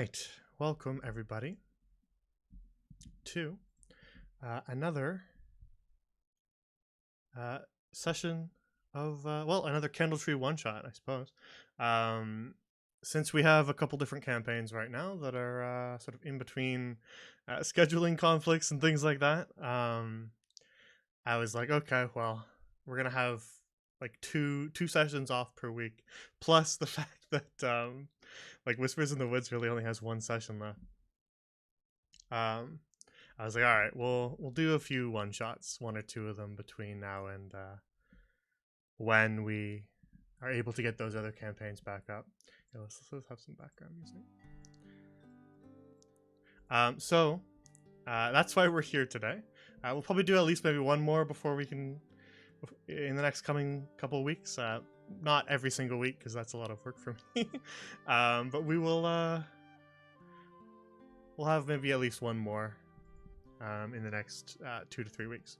right, welcome everybody to another session of another Candletree one shot, I suppose. Since we have a couple different campaigns right now that are sort of in between scheduling conflicts and things like that, I was like, okay, well, we're gonna have like two sessions off per week, plus the fact that like Whispers in the Woods really only has one session left. I was like, all right, we'll do a few one shots, one or two of them between now and when we are able to get those other campaigns back up. Yeah, let's have some background music. So that's why we're here today. We'll probably do at least maybe one more before we can in the next coming couple of weeks. Not every single week because that's a lot of work for me. But we will we'll have maybe at least one more in the next 2 to 3 weeks.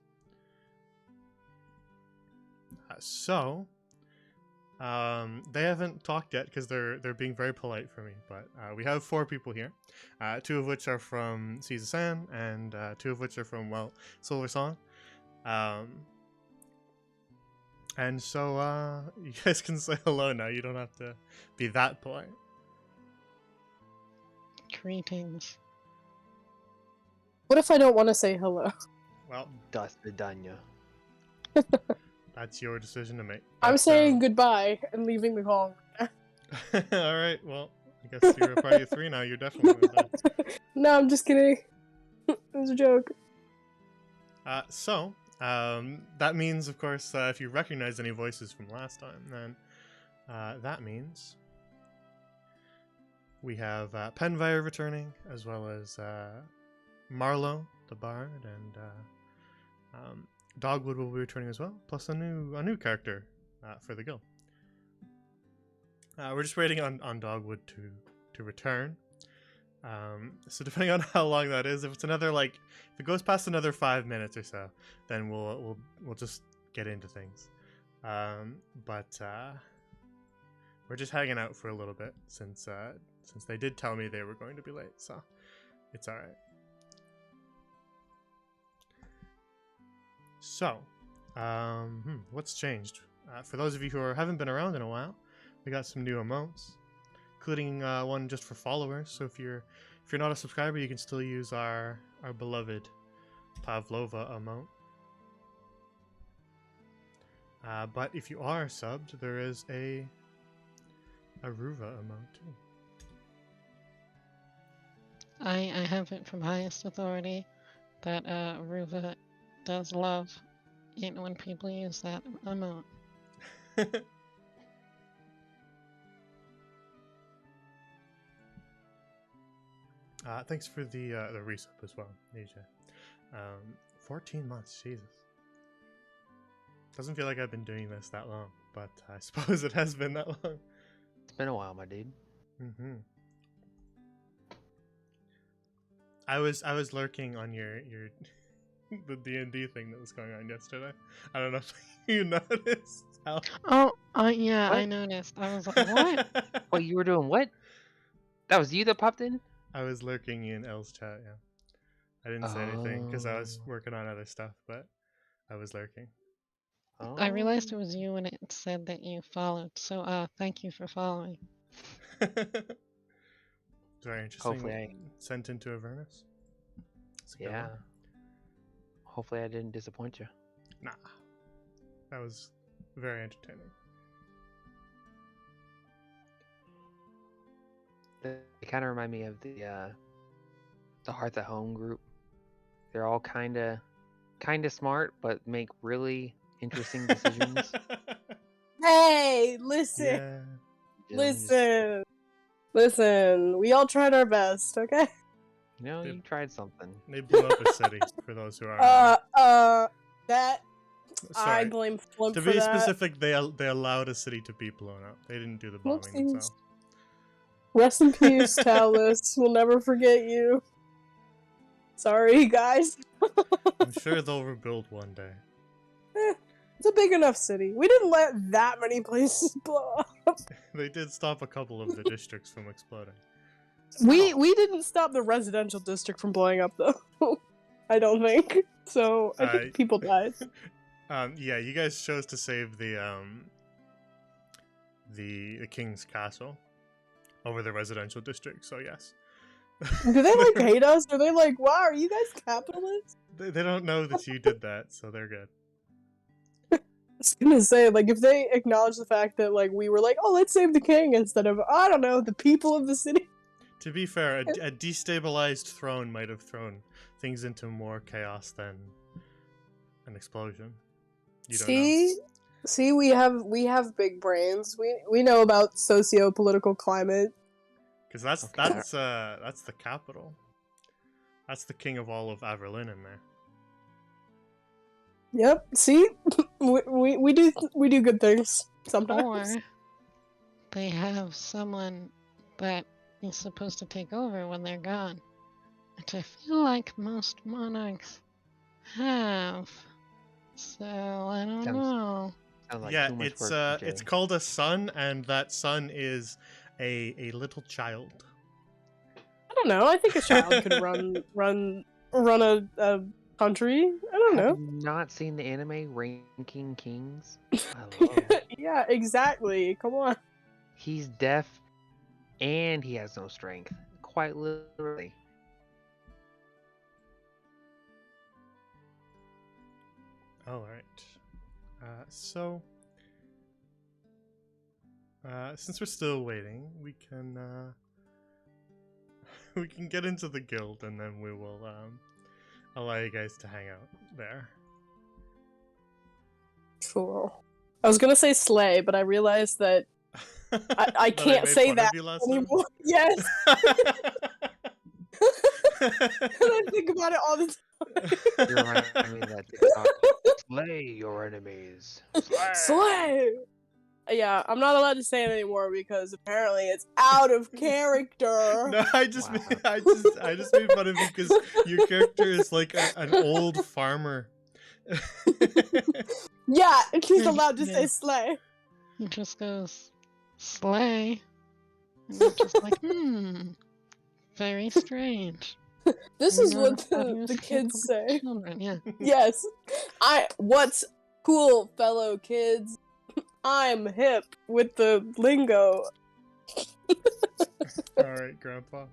They haven't talked yet because they're being very polite for me. But we have 4 people here, 2 of which are from Seas of Sand, and 2 of which are from Silver Song. And so you guys can say hello now. You don't have to be that polite. Greetings. What if I don't want to say hello? Well, Das Vidanya. that's your decision to make. I'm saying goodbye and leaving the call. All right. Well, I guess you're a party of 3 now. You're definitely done. No, I'm just kidding. It was a joke. That means, of course, if you recognize any voices from last time, then that means we have Penvire returning, as well as Marlowe, the bard, and Dogwood will be returning as well, plus a new character for the guild. We're just waiting on Dogwood to return. So depending on how long that is, if it's another if it goes past another 5 minutes or so, then we'll just get into things. But we're just hanging out for a little bit since they did tell me they were going to be late, so it's all right. So, what's changed? For those of you who haven't been around in a while, we got some new emotes, including one just for followers. So if you're not a subscriber, you can still use our beloved Pavlova emote. But if you are subbed, there is a Ruva emote too. I have it from highest authority that Ruva does love it when people use that emote. Thanks for the resub as well, Nisha. 14 months, Jesus. Doesn't feel like I've been doing this that long, but I suppose it has been that long. It's been a while, my dude. Mm-hmm. I was lurking on your the D&D thing that was going on yesterday. I don't know if you noticed. Oh, yeah, What? I noticed. I was like, what? Wait, you were doing what? That was you that popped in? I was lurking in Elle's chat, yeah. I didn't say anything because I was working on other stuff, but I was lurking. Oh. I realized it was you when it said that you followed, so thank you for following. Very interesting. Hopefully I... Sent into Avernus. Yeah. Hopefully I didn't disappoint you. Nah. That was very entertaining. They kind of remind me of the Hearth at Home group. They're all kind of smart, but make really interesting decisions. Hey, listen. Yeah. Listen. We all tried our best, okay? You know, you tried something. They blew up a city, for those who are that sorry. I blame Flump to for be that. specific, they allowed a city to be blown up. They didn't do the bombing Whoopsies. themselves. Rest in peace, Talus. We'll never forget you. Sorry, guys. I'm sure they'll rebuild one day. It's a big enough city. We didn't let that many places blow up. They did stop a couple of the districts from exploding. We didn't stop the residential district from blowing up though. I don't think. So I think people died. Yeah, you guys chose to save the king's castle over the residential district, so yes. Do they like hate us? Are they like, wow, are you guys capitalists? They don't know that you did that, so they're good. I was gonna say, like, if they acknowledge the fact that, like, we were like, oh, let's save the king instead of, I don't know, the people of the city. To be fair, a destabilized throne might have thrown things into more chaos than an explosion. You don't know. See, we have big brains. We know about socio-political climate. Because that's the capital. That's the king of all of Averlin in there. Yep. See, we do good things sometimes. Or they have someone that is supposed to take over when they're gone, which I feel like most monarchs have. So I don't know. Sounds like Yeah, too much it's work for it's Jay. called a son, and that son is a little child. I don't know. I think a child could run a country. I don't Have know. you not seen the anime Ranking Kings? I love it. Yeah, exactly. Come on. He's deaf and he has no strength. Quite literally. All right. So, since we're still waiting, we can we can get into the guild, and then we will allow you guys to hang out there. Cool. I was gonna say slay, but I realized that I That can't made say fun of that you last time? anymore. Yes. I think about it all the time. You're right. I mean that TikTok. Slay your enemies. Slay. Yeah, I'm not allowed to say it anymore because apparently it's out of character. No, I just Wow. made, I just made fun of you because your character is like an old farmer. Yeah, he's Yeah, allowed to say yeah. slay. He just goes, slay. And you're just like, very strange. This is Never what thought he was the capable kids of say. Children, yeah. Yes. What's cool, fellow kids? I'm hip with the lingo. All right, Grandpa,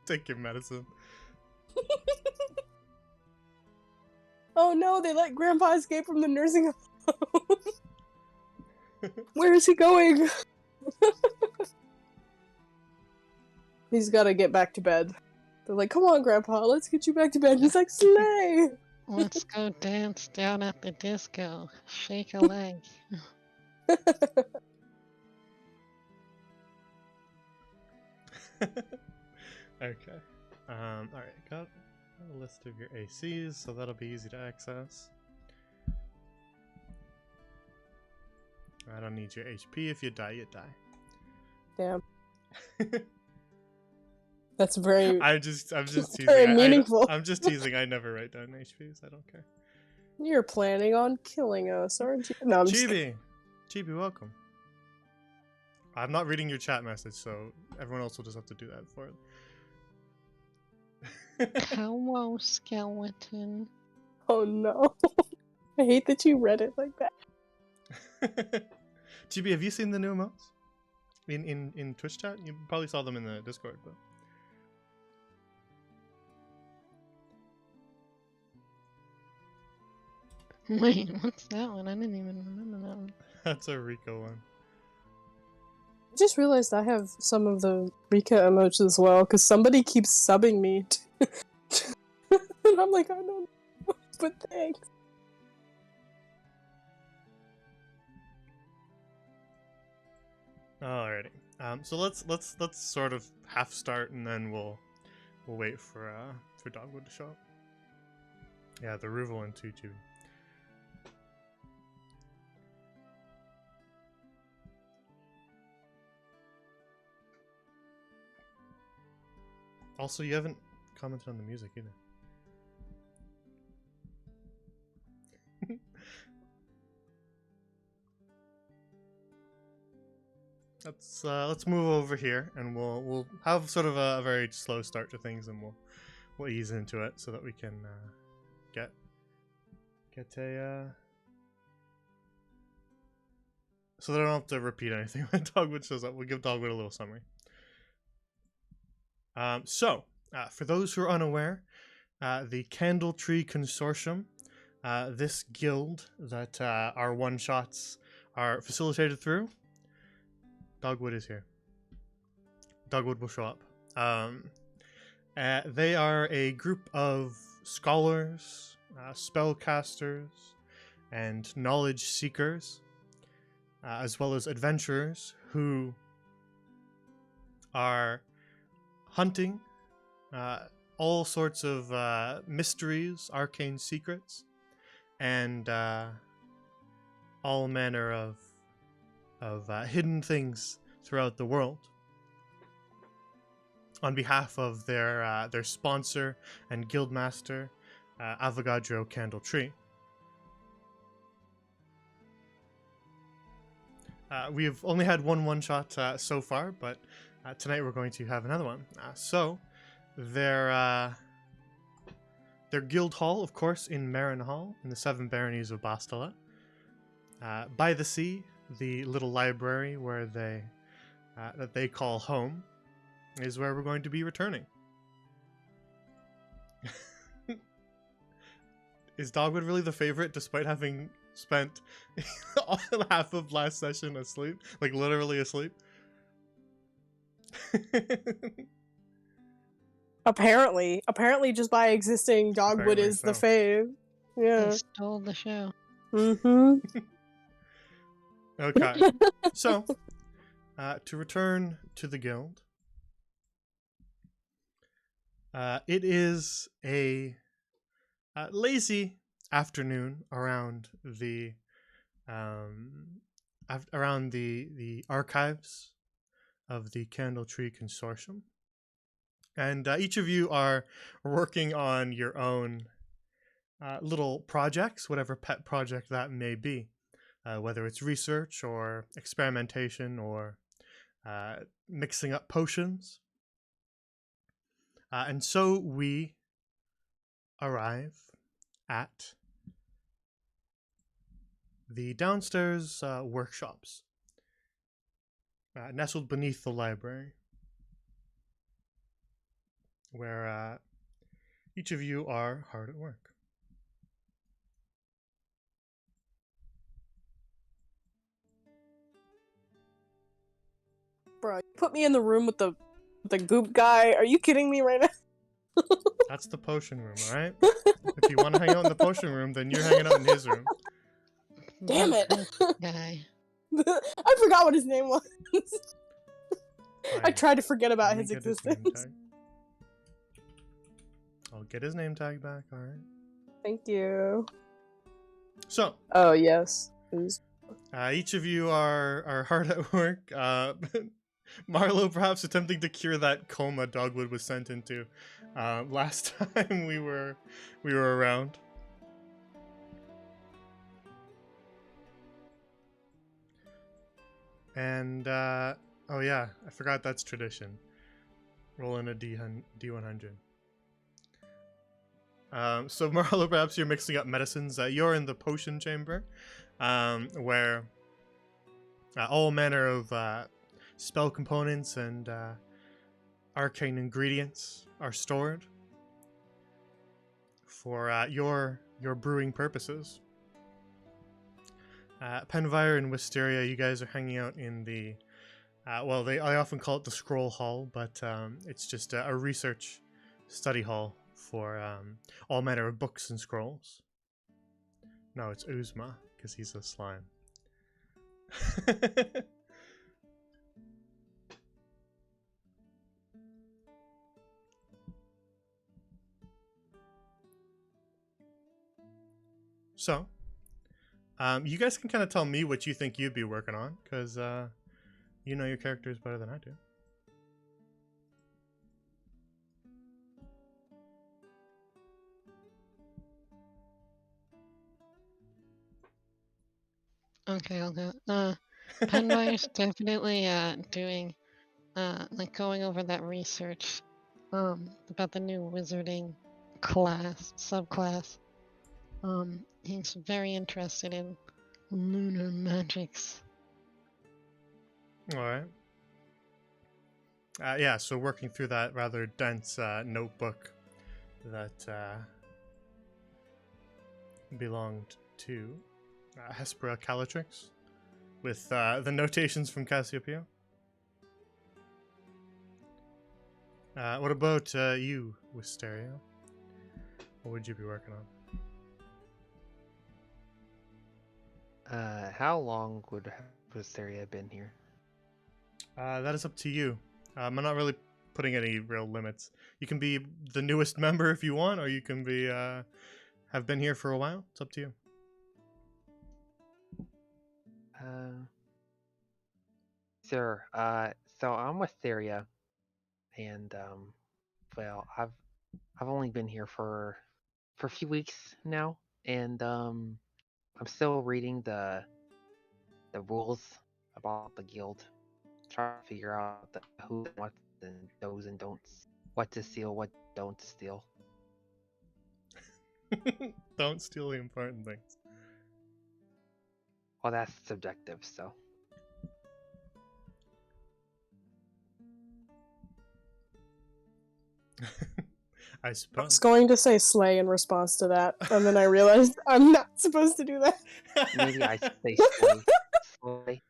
take your medicine. Oh no, they let Grandpa escape from the nursing home. Where is he going? He's gotta get back to bed. They're like, come on, Grandpa, let's get you back to bed. He's like, slay! Let's go dance down at the disco. Shake a leg. Okay. All right. Got a list of your ACs, so that'll be easy to access. I don't need your HP. If you die, you die. Damn. That's very... I'm just teasing. Very meaningful. I'm just teasing. I never write down HPs. I don't care. You're planning on killing us, aren't you? No, I'm just kidding. Chibi, welcome. I'm not reading your chat message, so everyone else will just have to do that for it. Hello, skeleton. Oh no. I hate that you read it like that. Chibi, have you seen the new emotes in Twitch chat? You probably saw them in the Discord, but. Wait, what's that one? I didn't even remember that one. That's a Rico one. I just realized I have some of the Rika emotes as well, because somebody keeps subbing me. And I'm like, I don't know, but thanks. Alrighty. So let's sort of half start, and then we'll wait for Dogwood to show up. Yeah, the Ruval and 2-2. Also, you haven't commented on the music either. let's move over here, and we'll have sort of a very slow start to things, and we'll ease into it so that we can get a so that I don't have to repeat anything when Dogwood shows up. We'll give Dogwood a little summary. For those who are unaware, the Candletree Consortium, this guild that our one-shots are facilitated through, Dogwood is here. Dogwood will show up. They are a group of scholars, spellcasters, and knowledge seekers, as well as adventurers who are hunting all sorts of mysteries, arcane secrets, and all manner of hidden things throughout the world. On behalf of their sponsor and guildmaster, Avogadro Candletree. We have only had one-shot so far, but tonight we're going to have another one. Their guild hall, of course, in Marin Hall, in the Seven Baronies of Bastila. By the sea, the little library where that they call home, is where we're going to be returning. Is Dogwood really the favorite, despite having spent half of last session asleep? Like, literally asleep? Apparently, just by existing, Dogwood Apparently is the so. fave. They Yeah. stole the show. Mm-hmm. Okay. So, to return to the guild, it is a lazy afternoon around the archives of the Candletree Consortium, and each of you are working on your own little projects, whatever pet project that may be, whether it's research or experimentation or mixing up potions. And so we arrive at the downstairs workshops, nestled beneath the library, where each of you are hard at work. Bro, you put me in the room with the goop guy. Are you kidding me right now? That's the potion room, alright? If you want to hang out in the potion room, then you're hanging out in his room. Damn it. Guy. I forgot what his name was. I Fine. tried to forget Let about me his get his name existence. tag. I'll get his name tag back, alright? Thank you. So, Oh, yes. each of you are hard at work. Marlowe perhaps attempting to cure that coma Dogwood was sent into last time we were around. And oh yeah, I forgot that's tradition. Roll in a D100. So Marlowe, perhaps you're mixing up medicines. You're in the potion chamber, where all manner of spell components and arcane ingredients are stored for your brewing purposes. Penvire and Wisteria, you guys are hanging out in the I often call it the scroll hall, but it's just a research study hall for all manner of books and scrolls. No, it's Uzma, because he's a slime. So, you guys can kind of tell me what you think you'd be working on, because you know your characters better than I do. Okay, I'll go. Penwire's definitely doing like going over that research about the new wizarding class subclass. He's very interested in lunar magics. All right. Yeah, so working through that rather dense notebook that belonged to Hespera Calatrix with the notations from Cassiopeia. What about you, Wisteria? What would you be working on? How long would Wisteria been here? That is up to you. I'm not really putting any real limits. You can be the newest member if you want, or you can be have been here for a while. It's up to you. Sure. So I'm Wisteria, and well, I've only been here for a few weeks now, and I'm still reading the rules about the guild, trying to figure out who and what and do's and don'ts, what to steal, what don't steal. Don't steal the important things. Well, that's subjective, so. I I suppose. was going to say slay in response to that, and then I realized I'm not supposed to do that. Maybe I say slay. Slay.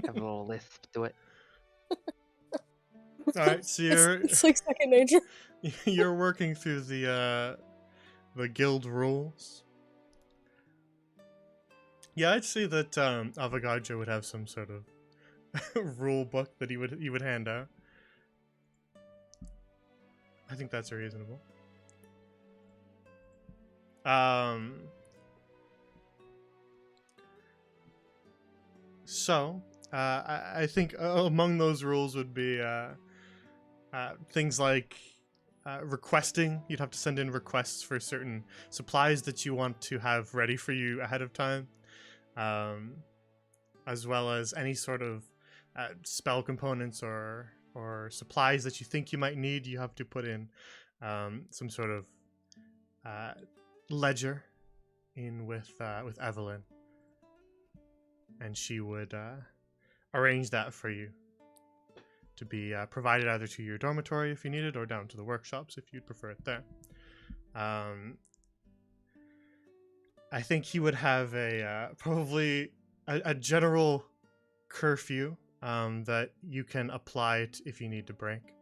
Have a little lisp to it. All right, so It's like second nature. you're working through the guild rules. Yeah, I'd say that Avogadro would have some sort of rule book that he would hand out. I think that's reasonable. So I think among those rules would be things like requesting. You'd have to send in requests for certain supplies that you want to have ready for you ahead of time, as well as any sort of spell components or supplies that you think you might need. You have to put in some sort of ledger in with Evelyn, and she would arrange that for you to be provided either to your dormitory if you need it, or down to the workshops if you'd prefer it there. I think he would have a probably a general curfew that you can apply if you need to break.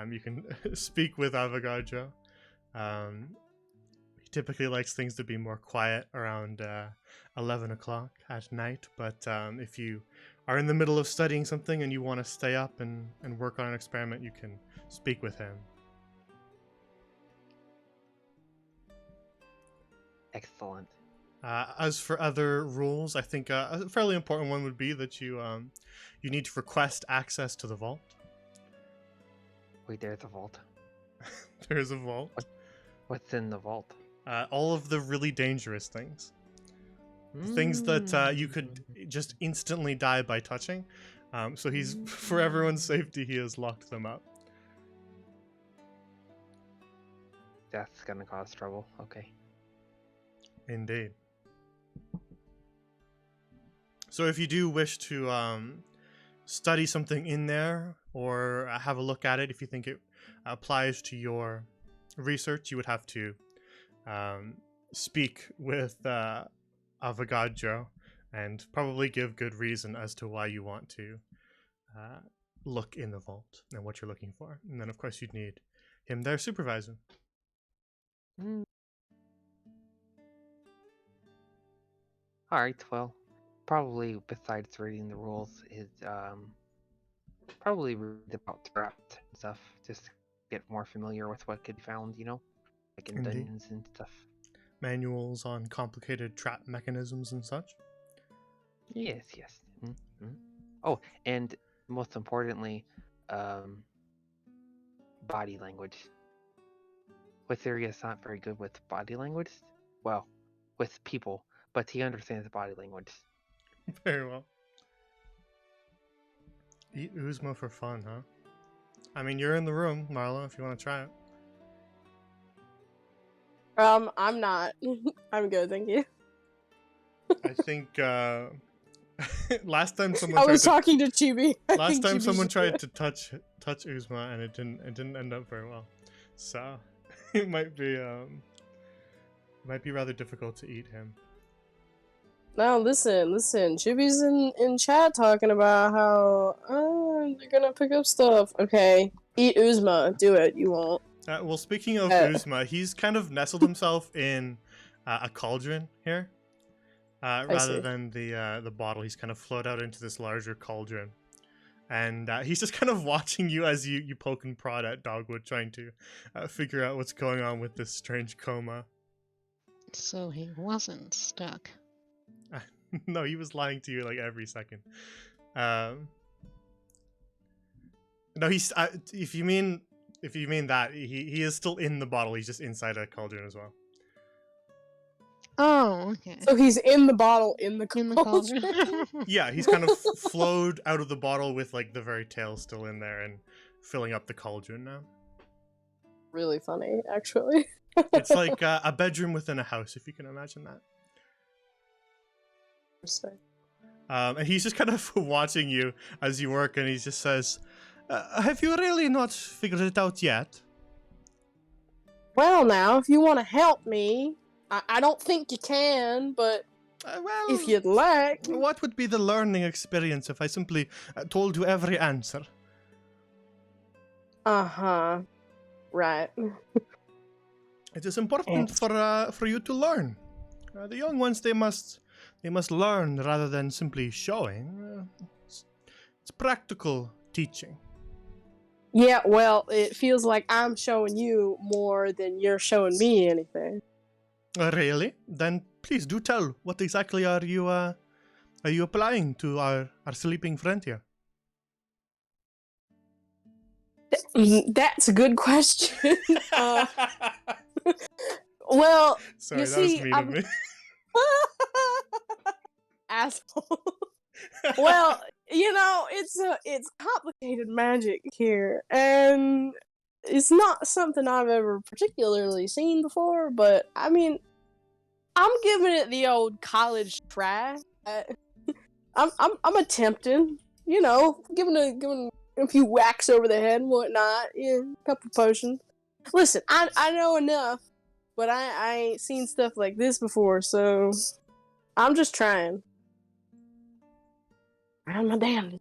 You can speak with Avogadro. He typically likes things to be more quiet around 11 o'clock at night, but if you are in the middle of studying something and you want to stay up and work on an experiment, you can speak with him. Excellent. As for other rules, I think a fairly important one would be that you need to request access to the vault. Wait, there's a vault. There's a vault. What's in the vault? All of the really dangerous things. Things that you could just instantly die by touching. So he's, for everyone's safety, he has locked them up. That's gonna cause trouble. Okay. Indeed. So if you do wish to study something in there or have a look at it, if you think it applies to your research, you would have to speak with Avogadro and probably give good reason as to why you want to look in the vault and what you're looking for. And then, of course, you'd need him there supervising. Alright, well, probably besides reading the rules is probably read about traps and stuff, just to get more familiar with what could be found, like in Indeed. dungeons and stuff. Manuals on complicated trap mechanisms and such. Yes. Mm-hmm. Oh, and most importantly, body language. Witheria's not very good with body language. Well, with people, but he understands body language. Very well. Eat Uzma for fun, huh? I mean, you're in the room, Marlo, if you want to try it. I'm not. I'm good, thank you. I think last time someone I tried was to talking to Chibi. last time someone tried to touch Uzma and it didn't end up very well. So it might be rather difficult to eat him. No, listen. Chibi's in chat talking about how they're gonna pick up stuff. Okay, eat Uzma. Do it. You won't. Well, speaking of Uzma, he's kind of nestled himself in a cauldron here, rather than the bottle. He's kind of floated out into this larger cauldron, and he's just kind of watching you as you poke and prod at Dogwood, trying to figure out what's going on with this strange coma. So he wasn't stuck. No, he was lying to you like every second. No, he's if you mean that, he is still in the bottle. He's just inside a cauldron as well. Oh, okay. So he's in the bottle in the In the cauldron. cauldron. Yeah, he's kind of flowed out of the bottle with like the very tail still in there and filling up the cauldron now. Really funny, actually. It's like a bedroom within a house, if you can imagine that. And he's just kind of watching you as you work, and he just says, have you really not figured it out yet? Well, now, if you want to help me, I don't think you can, but Well, if you'd like. what would be the learning experience if I simply told you every answer? Uh-huh. Right. It is important for you to learn. The young ones, they must learn rather than simply showing. It's practical teaching. Yeah, well, it feels like I'm showing you more than you're showing me anything. Really? Then please do tell. What exactly are you applying to our sleeping friend here? That's a good question. Well, Sorry, you that see, was mean of me. asshole. Well, it's complicated magic here, and it's not something I've ever particularly seen before. But I mean, I'm giving it the old college try. I'm attempting, giving a few whacks over the head and whatnot. Yeah, a couple potions. Listen, I know enough, but I ain't seen stuff like this before, so I'm just trying. Around my damn.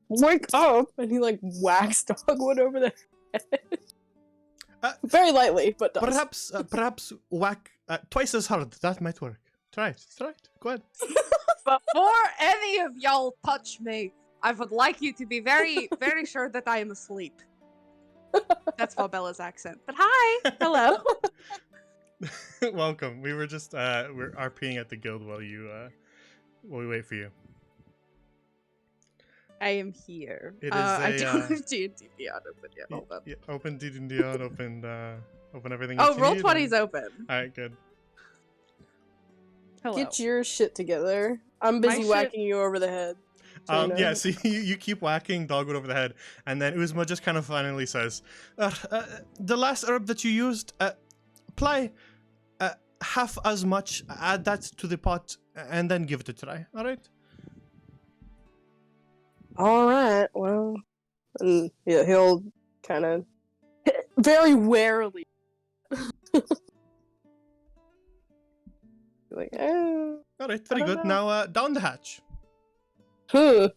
Wake up! And he like whacks Dogwood over the head. Very lightly, but does. Perhaps whack twice as hard. That might work. Try it. Go ahead. Before any of y'all touch me, I would like you to be very, very sure that I am asleep. That's Valbella's accent. But hi! Hello! Welcome. We were just we're RPing at the guild while we wait for you. I am here. It is I a, don't have D&D Beyond open yet. Hold on. Yeah, open D&D on, open everything. Oh, that you need Roll20's and... open. Alright, good. Hello. Get your shit together. I'm busy whacking you over the head. So Yeah, so you keep whacking Dogwood over the head, and then Uzma just kind of finally says, the last herb that you used, apply half as much, add that to the pot, and then give it a try, alright? Alright, well. And yeah, he'll kind of very warily. Like, Alright, very good. Now, down the hatch. Can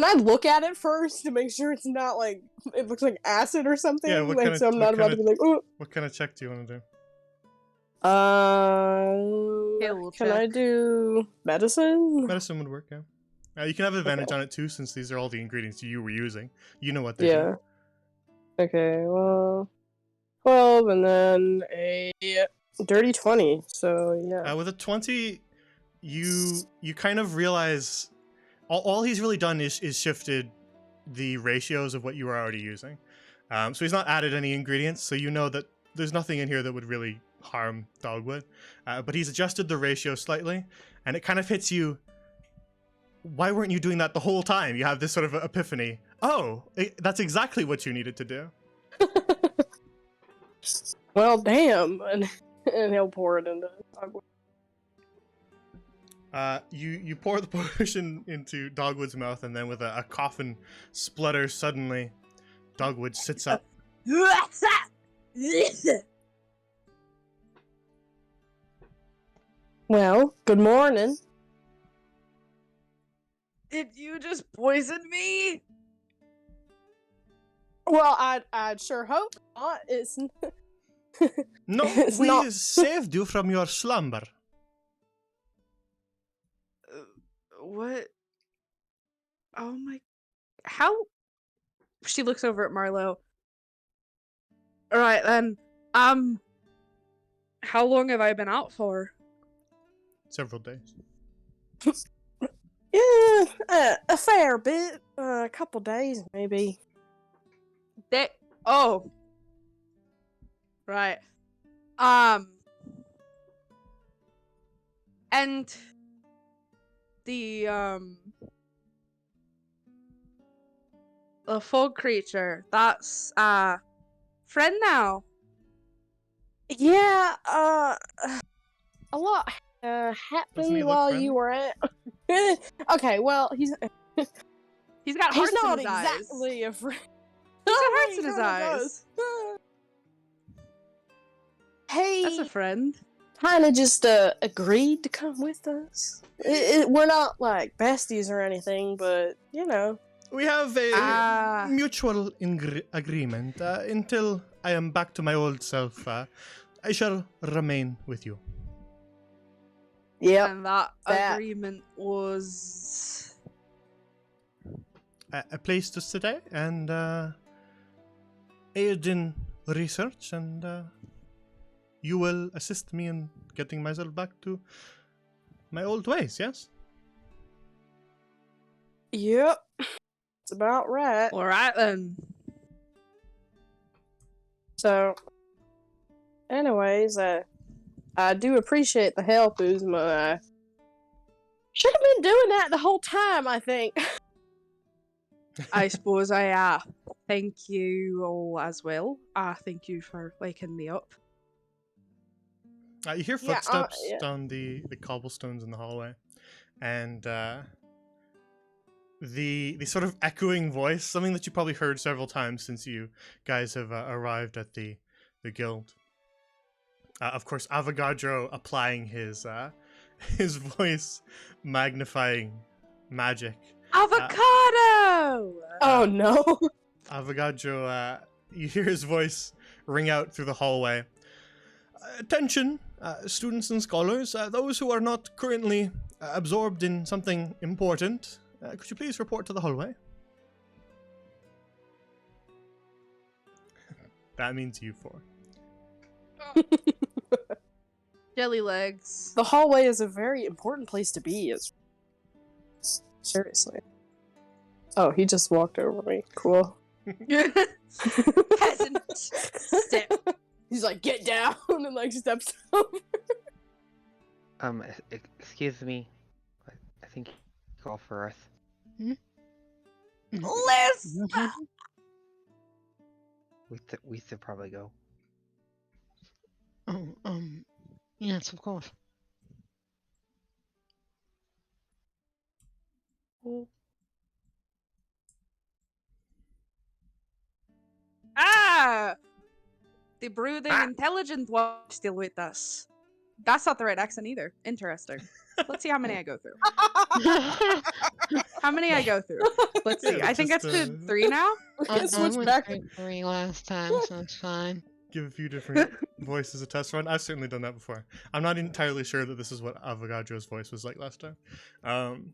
I look at it first to make sure it's not like it looks like acid or something? Yeah, like, so I'm not about to be like, oh. What kind of check do you want to do? Can I do medicine? Medicine would work, yeah. You can have advantage on it too, since these are all the ingredients you were using. You know what they do. Okay, well, 12 and then a dirty 20. So yeah. With a 20, you kind of realize all he's really done is shifted the ratios of what you were already using. So he's not added any ingredients, so you know that there's nothing in here that would really harm Dogwood. But he's adjusted the ratio slightly, and it kind of hits you why weren't you doing that the whole time? You have this sort of epiphany. Oh, that's exactly what you needed to do. Well, damn. And he'll pour it into Dogwood. You pour the potion into Dogwood's mouth, and then with a cough and splutter, suddenly Dogwood sits up. Well, good morning. Did you just poison me? Well, I'd sure hope not. It's No, It's we not- saved you from your slumber. What? Oh my. How? She looks over at Marlo. Alright then. How long have I been out for? Several days. yeah, a fair bit. A couple days, maybe. Oh. Right. And the fog creature, that's friend now. Yeah, a lot Doesn't he happened look while friendly? you were at. Okay, well, He's got he's hearts not in his eyes. exactly a friend. He's got Oh, hearts he in his kinda eyes. does. Hey, That's a friend. kind of just agreed to come with us. We're not like besties or anything, but you know. We have a Ah. mutual agreement. Until I am back to my old self, I shall remain with you. Yep. And that that. agreement was. A place to stay and aid in research, and you will assist me in getting myself back to my old ways, yes? Yep. It's about right. Alright then. So, anyways, I do appreciate the help, Uzma. I should have been doing that the whole time, I think. I suppose I thank you all as well. Thank you for waking me up. You hear Yeah, footsteps yeah. down the cobblestones in the hallway, and the sort of echoing voice, something that you probably heard several times since you guys have arrived at the guild. Of course, Avogadro applying his his voice magnifying magic. Avocado! Oh no. Avogadro, you hear his voice ring out through the hallway. Attention, students and scholars, those who are not currently absorbed in something important, could you please report to the hallway? That means you four. Jelly legs. The hallway is a very important place to be. Seriously. Oh, he just walked over me. Cool. Peasant step. He's like, get down, and like steps over. Excuse me. I think you call for us. Liz! We should probably go. Oh, yes, of course. The brooding, intelligent one still with us. That's not the right accent either. Interesting. Let's see how many I go through. How many I go through? Let's see. Yeah, I think just, that's to 3 now. I Switch went back. through 3 last time, so it's fine. Give a few different voices a test run. I've certainly done that before. I'm not entirely sure that this is what Avogadro's voice was like last time.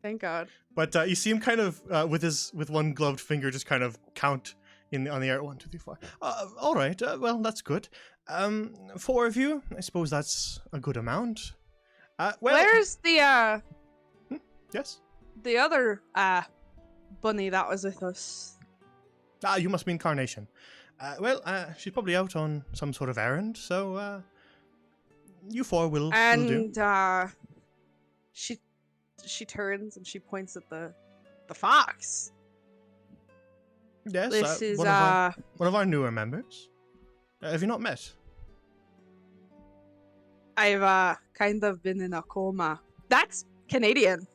Thank God. But you see him kind of with one gloved finger just kind of count on the air. 1, 2, 3, 4. All right. Well, that's good. 4 of you. I suppose that's a good amount. Well, Where's the yes. the other bunny that was with us? You must mean Carnation. Well, she's probably out on some sort of errand, so you 4 will do. And she she turns and she points at the fox. Yes, This is one of our newer members. Have you not met? I've kind of been in a coma. That's Canadian.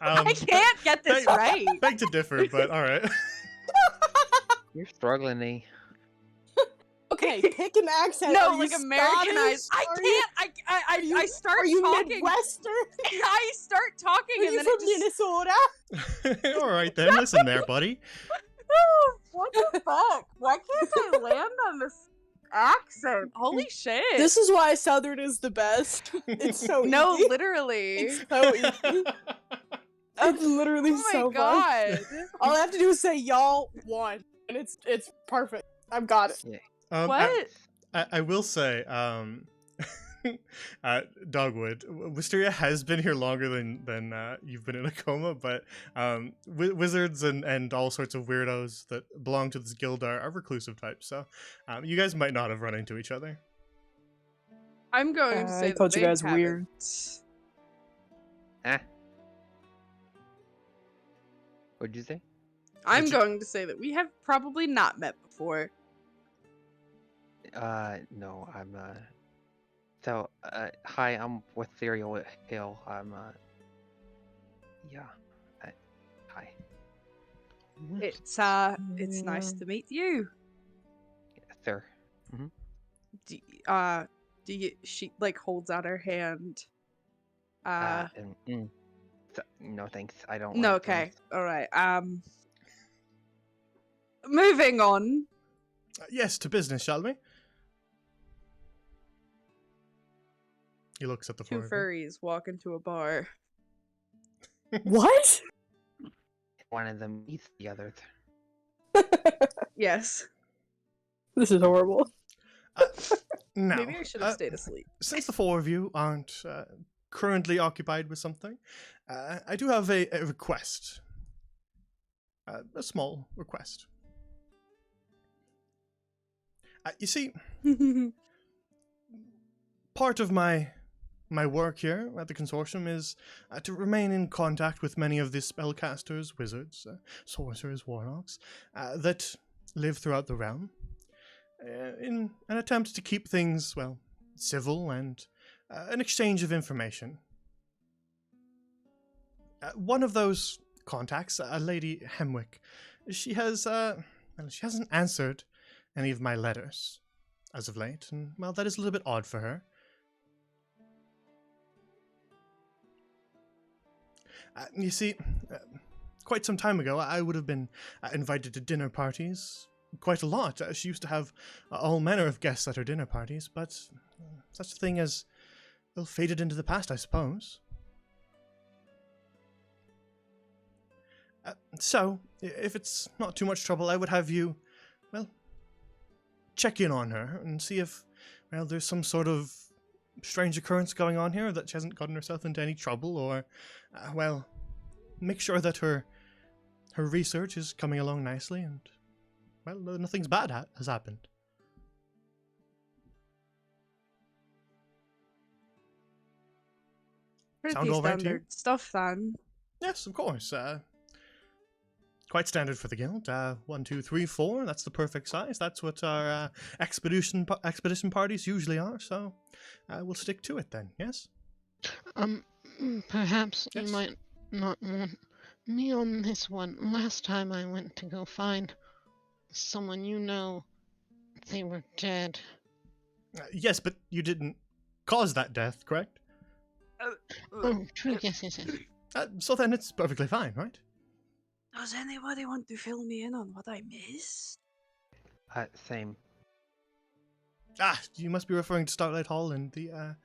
I can't get this right. Beg to differ, but all right. You're struggling, eh? Okay, pick an accent. No, Are you like Americanized. Scottish? I start Are you talking. Midwestern? I start talking Are and you then from it just. Minnesota? All right then, listen there, buddy. Oh, what the fuck? Why can't I land on this accent? Holy shit! This is why Southern is the best. It's so no, easy. literally. It's so easy. It's literally Oh my so fun. god! All I have to do is say y'all won, and it's perfect. I've got it. Yeah. What? I will say, Dogwood, Wisteria has been here longer than you've been in a coma, but wizards and all sorts of weirdos that belong to this guild are reclusive types, so you guys might not have run into each other. I'm going to say I that called you they guys haven't. weird. Huh? What'd you say? I'm Did you- going to say that we have probably not met before. No, I'm So, hi, I'm with Ethereal Hill. I'm yeah. Hi. It's nice to meet you. Yes, sir. Do you? She like holds out her hand. No thanks. I don't. No, like okay, things. all right. Moving on. Yes, to business, shall we? He looks at the Two four of you. furries walk into a bar. What? One of them eats the other. Yes. This is horrible. Now, Maybe I should have stayed asleep. since the four of you aren't currently occupied with something, I do have a request. A small request. You see, part of my work here at the consortium is to remain in contact with many of the spellcasters, wizards, sorcerers, warlocks that live throughout the realm, in an attempt to keep things, well, civil and an exchange of information. One of those contacts, a lady Hemwick, she hasn't answered any of my letters as of late, and well, that is a little bit odd for her. You see, quite some time ago, I would have been invited to dinner parties quite a lot. She used to have all manner of guests at her dinner parties, but such a thing as, well, faded into the past, I suppose. So, if it's not too much trouble, I would have you, well, check in on her and see if, well, there's some sort of strange occurrence going on here, that she hasn't gotten herself into any trouble, or, well, make sure that her research is coming along nicely and, well, nothing's bad has happened. Pretty Sound all right to you? standard stuff then. Yes, of course. Quite standard for the guild. 1, 2, 3, 4. That's the perfect size. That's what our expedition parties usually are. So we'll stick to it then. Yes. Perhaps Yes. you might not want me on this one. Last time I went to go find someone they were dead. Yes, but you didn't cause that death, correct? Oh, true. Yes. So then it's perfectly fine, right? Does anybody want to fill me in on what I missed? Same. You must be referring to Starlight Hall and the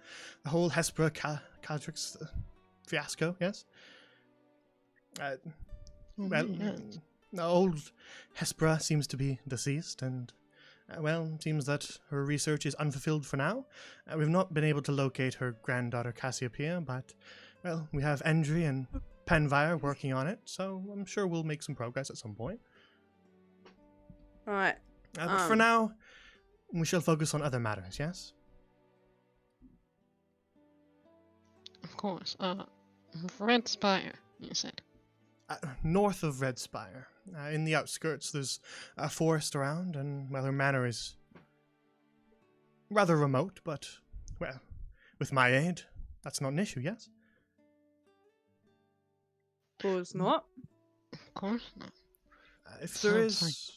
whole Hespera Cadrix fiasco, yes? Well, yes. old Hespera seems to be deceased, and, well, it seems that her research is unfulfilled for now. We've not been able to locate her granddaughter Cassiopeia, but, well, we have Endry and Penvire working on it, so I'm sure we'll make some progress at some point. Alright. But for now, we shall focus on other matters, yes? Of course. Red Spire, you said. North of Red Spire. In the outskirts, there's a forest around, and, well, her manor is rather remote, but, well, with my aid, that's not an issue, yes? Who's not? Of course not. If there Sounds like is...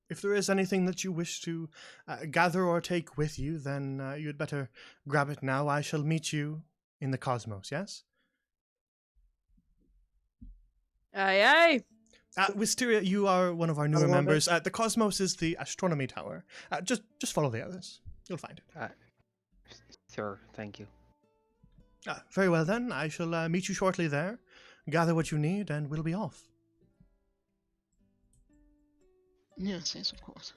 If there is anything that you wish to gather or take with you, then you'd better grab it now. I shall meet you in the cosmos, yes? Aye, aye. Wisteria, you are one of our newer love members. The cosmos is the astronomy tower. Just follow the others. You'll find it. Sir, thank you. Very well, then. I shall meet you shortly there. Gather what you need, and we'll be off. Yes, of course.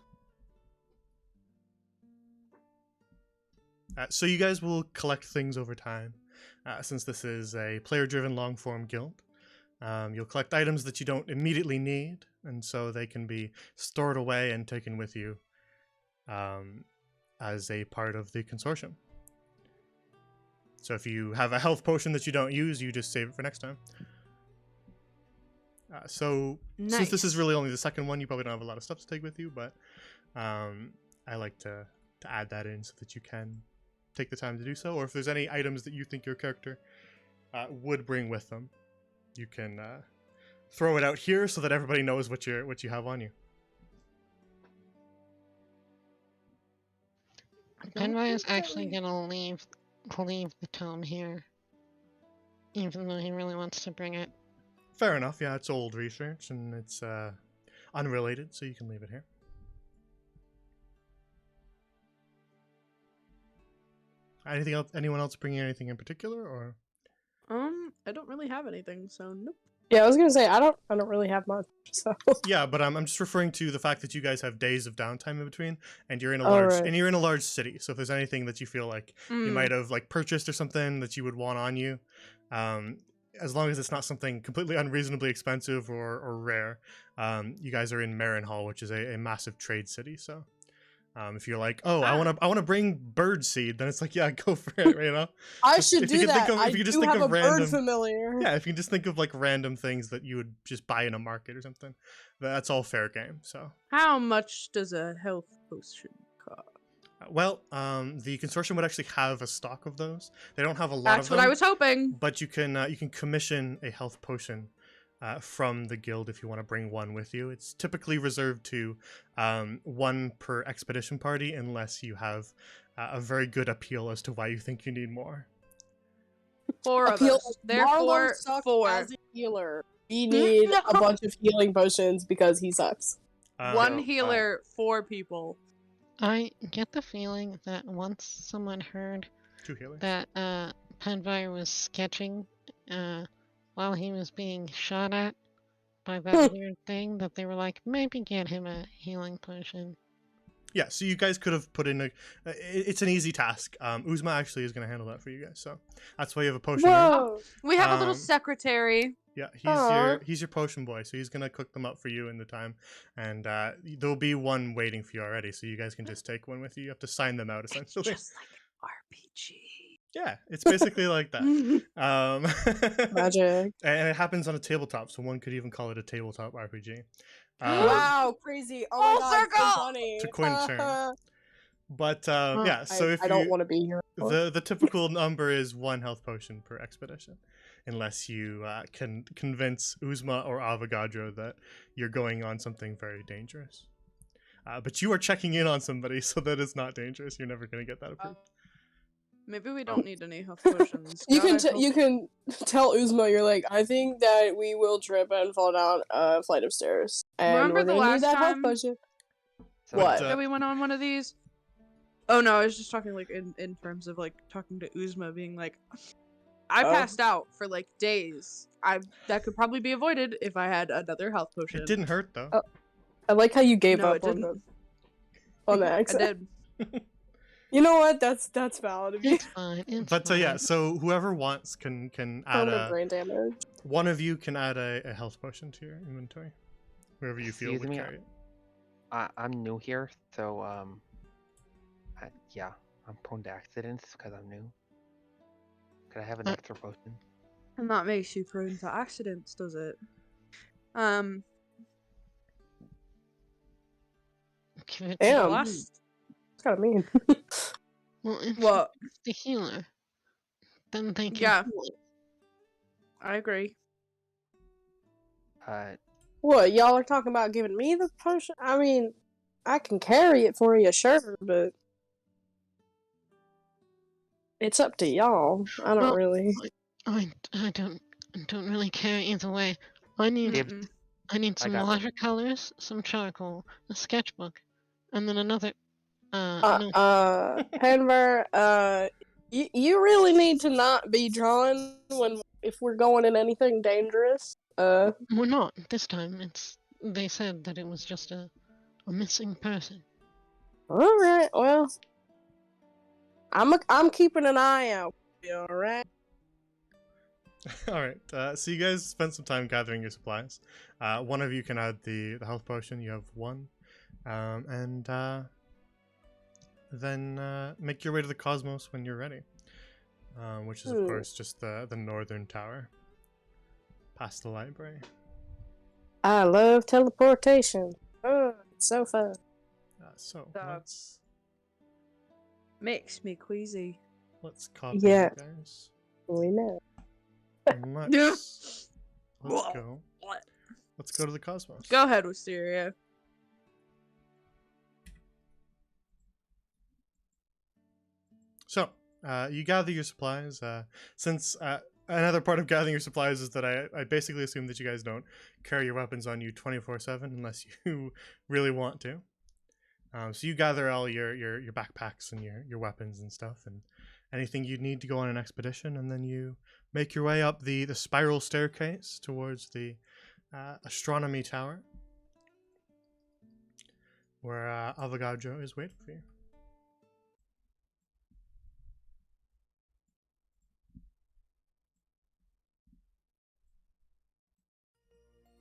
So you guys will collect things over time, since this is a player-driven long-form guild. You'll collect items that you don't immediately need, and so they can be stored away and taken with you as a part of the consortium. So if you have a health potion that you don't use, you just save it for next time. Since this is really only the second one, you probably don't have a lot of stuff to take with you, but I like to add that in so that you can take the time to do so. Or if there's any items that you think your character would bring with them, you can throw it out here so that everybody knows what you have on you. Penvi is actually gonna leave the tome here, even though he really wants to bring it. Fair enough. Yeah, it's old research and it's unrelated, so you can leave it here. Anything else? Anyone else bringing anything in particular, or? I don't really have anything, so nope. Yeah, I was gonna say I don't really have much. So Yeah, but I'm just referring to the fact that you guys have days of downtime in between, and you're in a Oh, large right. large city. So if there's anything that you feel like you might have like purchased or something that you would want on you, as long as it's not something completely unreasonably expensive or rare, you guys are in Marinhall, which is a massive trade city. So if you're like, oh, I want to bring bird seed, then it's like, yeah, go for it, you know. I Just- should if you do can think that. of- if I you could just do think have of a random- bird familiar. Yeah, if you can just think of like random things that you would just buy in a market or something, that's all fair game. So, How much does a health potion cost? well, the consortium would actually have a stock of those. They don't have a lot That's of what them, I was hoping. but you can commission a health potion from the guild if you want to bring one with you. It's typically reserved to one per expedition party, unless you have a very good appeal as to why you think you need more. 4 of Appeal- us. Marlo Therefore, sucks 4. as a healer. We need a bunch of healing potions because he sucks. One So, healer, 4 people. I get the feeling that once someone heard 2 healers. that Penvi was sketching while he was being shot at by that weird thing, that they were like, maybe get him a healing potion. Yeah, so you guys could have put in it's an easy task. Uzma actually is going to handle that for you guys, so that's why you have a potion here. Whoa! We have a little Um, secretary. Yeah, Aw. he's your potion boy, so he's gonna cook them up for you in the time, and there'll be one waiting for you already, so you guys can just take one with you. You have to sign them out It's essentially. just like RPG. Yeah, it's basically like that. Magic. And it happens on a tabletop, so one could even call it a tabletop RPG. Wow, crazy! Oh my Full god, so circle! funny. To Quinn turn. But yeah, so if I don't want to be here. the typical number is 1 health potion per expedition, unless you can convince Uzma or Avogadro that you're going on something very dangerous. But you are checking in on somebody, so that is not dangerous. You're never going to get that approved. Maybe we don't need any health potions. You God, can I hope- you can tell Uzma, you're like, I think that we will trip and fall down a flight of stairs, and Remember we're the gonna need last that health time- potion. so, What? that we went on one of these. Oh no, I was just talking like in terms of like talking to Uzma, being like, I Oh. passed out for like days. That could probably be avoided if I had another health potion. It didn't hurt though. Oh. I like how you gave No, up it on didn't. the I accent. did. You know what? That's valid of you. It's fine. It's But fine. yeah, so whoever wants can add Permanent brain damage. one of you can add a health potion to your inventory, whoever you feel Excuse would me, carry it. I'm new here, so yeah, I'm prone to accidents because I'm new. Could I have an Uh, extra potion? And that makes you prone to accidents, does it? Give it Damn. to Well, me. It's kind of mean. Well, if What? it's the healer, then they can Yeah. heal it. I agree. What, y'all are talking about giving me the potion? I mean, I can carry it for you, sure, but it's up to y'all. I don't Well, really. I don't really care either way. I need Mm-mm. some got- watercolors, some charcoal, a sketchbook, and then another no. Penver, you really need to not be drawing if we're going in anything dangerous. We're not this time. They said that it was just a missing person. Alright, well. I'm keeping an eye out for you, alright? All right. So you guys spent some time gathering your supplies. One of you can add the health potion. You have one, and then make your way to the Cosmos when you're ready, which is of course just the northern tower, past the library. I love teleportation. Oh, it's so fun. So Uh, Makes me queasy. let's copy Yeah. you guys. We know. And let's go. What? Let's go to the Cosmos. Go ahead, Wisteria. So, you gather your supplies. Since another part of gathering your supplies is that I basically assume that you guys don't carry your weapons on you 24/7 unless you really want to. So you gather all your backpacks and your weapons and stuff and anything you need to go on an expedition, and then you make your way up the spiral staircase towards the astronomy tower, where Avogadro is waiting for you.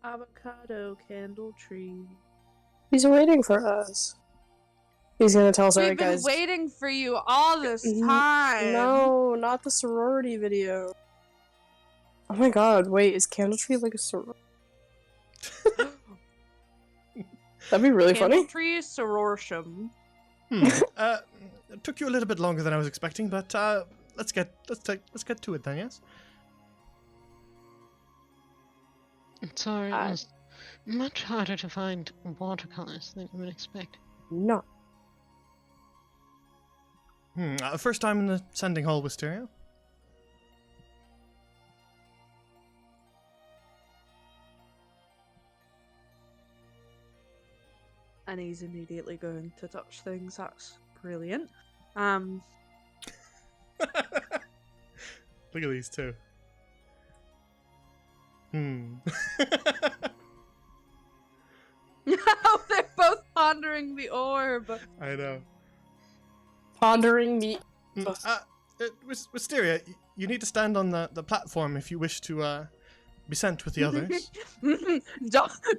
Avocado Candletree. He's waiting for us. He's gonna tell us, We've alright, been guys. waiting for you all this N- time. No, not the sorority video. Oh my god, wait, is Candletree like a sorority? That'd be really funny. Candletree Sororsham. It took you a little bit longer than I was expecting, but let's get to it then. Yes. Sorry, it was much harder to find watercolors than you would expect. No. First time in the sending hall, Wisteria. And he's immediately going to touch things. That's brilliant. Look at these two. They're both pondering the orb. I know. Pondering the. Wisteria, you need to stand on the platform if you wish to be sent with the others.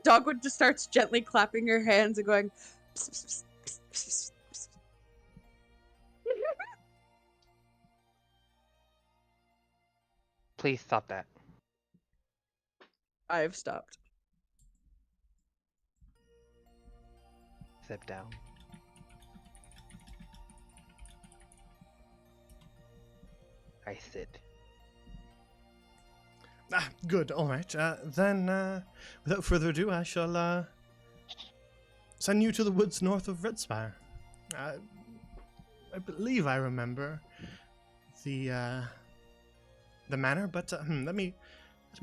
Dogwood just starts gently clapping her hands and going. Pss, pss, pss, pss, pss, pss. Please stop that. I've stopped. Sit down. I sit. Good. All right. Then, without further ado, I shall send you to the woods north of Redspire. I believe I remember the manor, but let me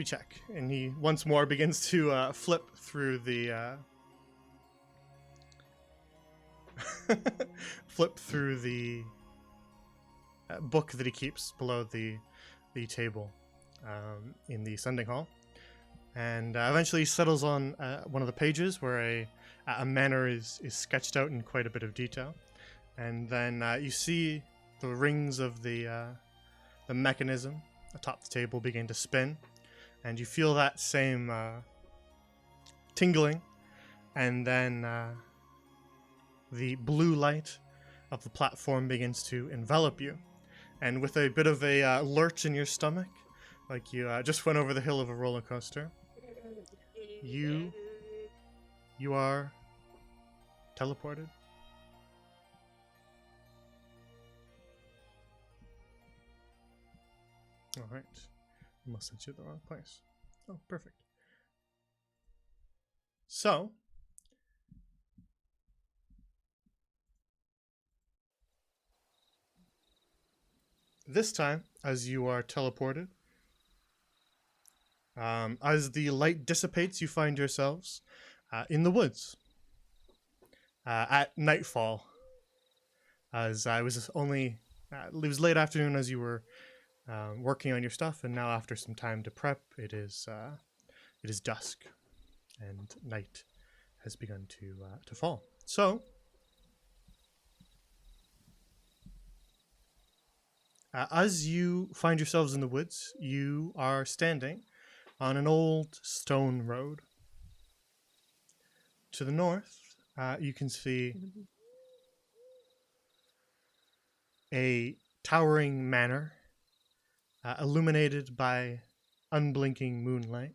check. And he once more begins to flip through the book that he keeps below the table in the sending hall, and eventually settles on one of the pages where a manor is sketched out in quite a bit of detail, and then you see the rings of the mechanism atop the table begin to spin, and you feel that same tingling, and then the blue light of the platform begins to envelop you, and with a bit of a lurch in your stomach, like you just went over the hill of a roller coaster. You are teleported. All right. I must have sent you to the wrong place. Oh, perfect. So, this time, as you are teleported, as the light dissipates, you find yourselves in the woods at nightfall. As I was only, it was late afternoon as you were working on your stuff, and now after some time to prep, it is dusk, and night has begun to fall. So, as you find yourselves in the woods, you are standing on an old stone road. To the north, you can see a towering manor illuminated by unblinking moonlight.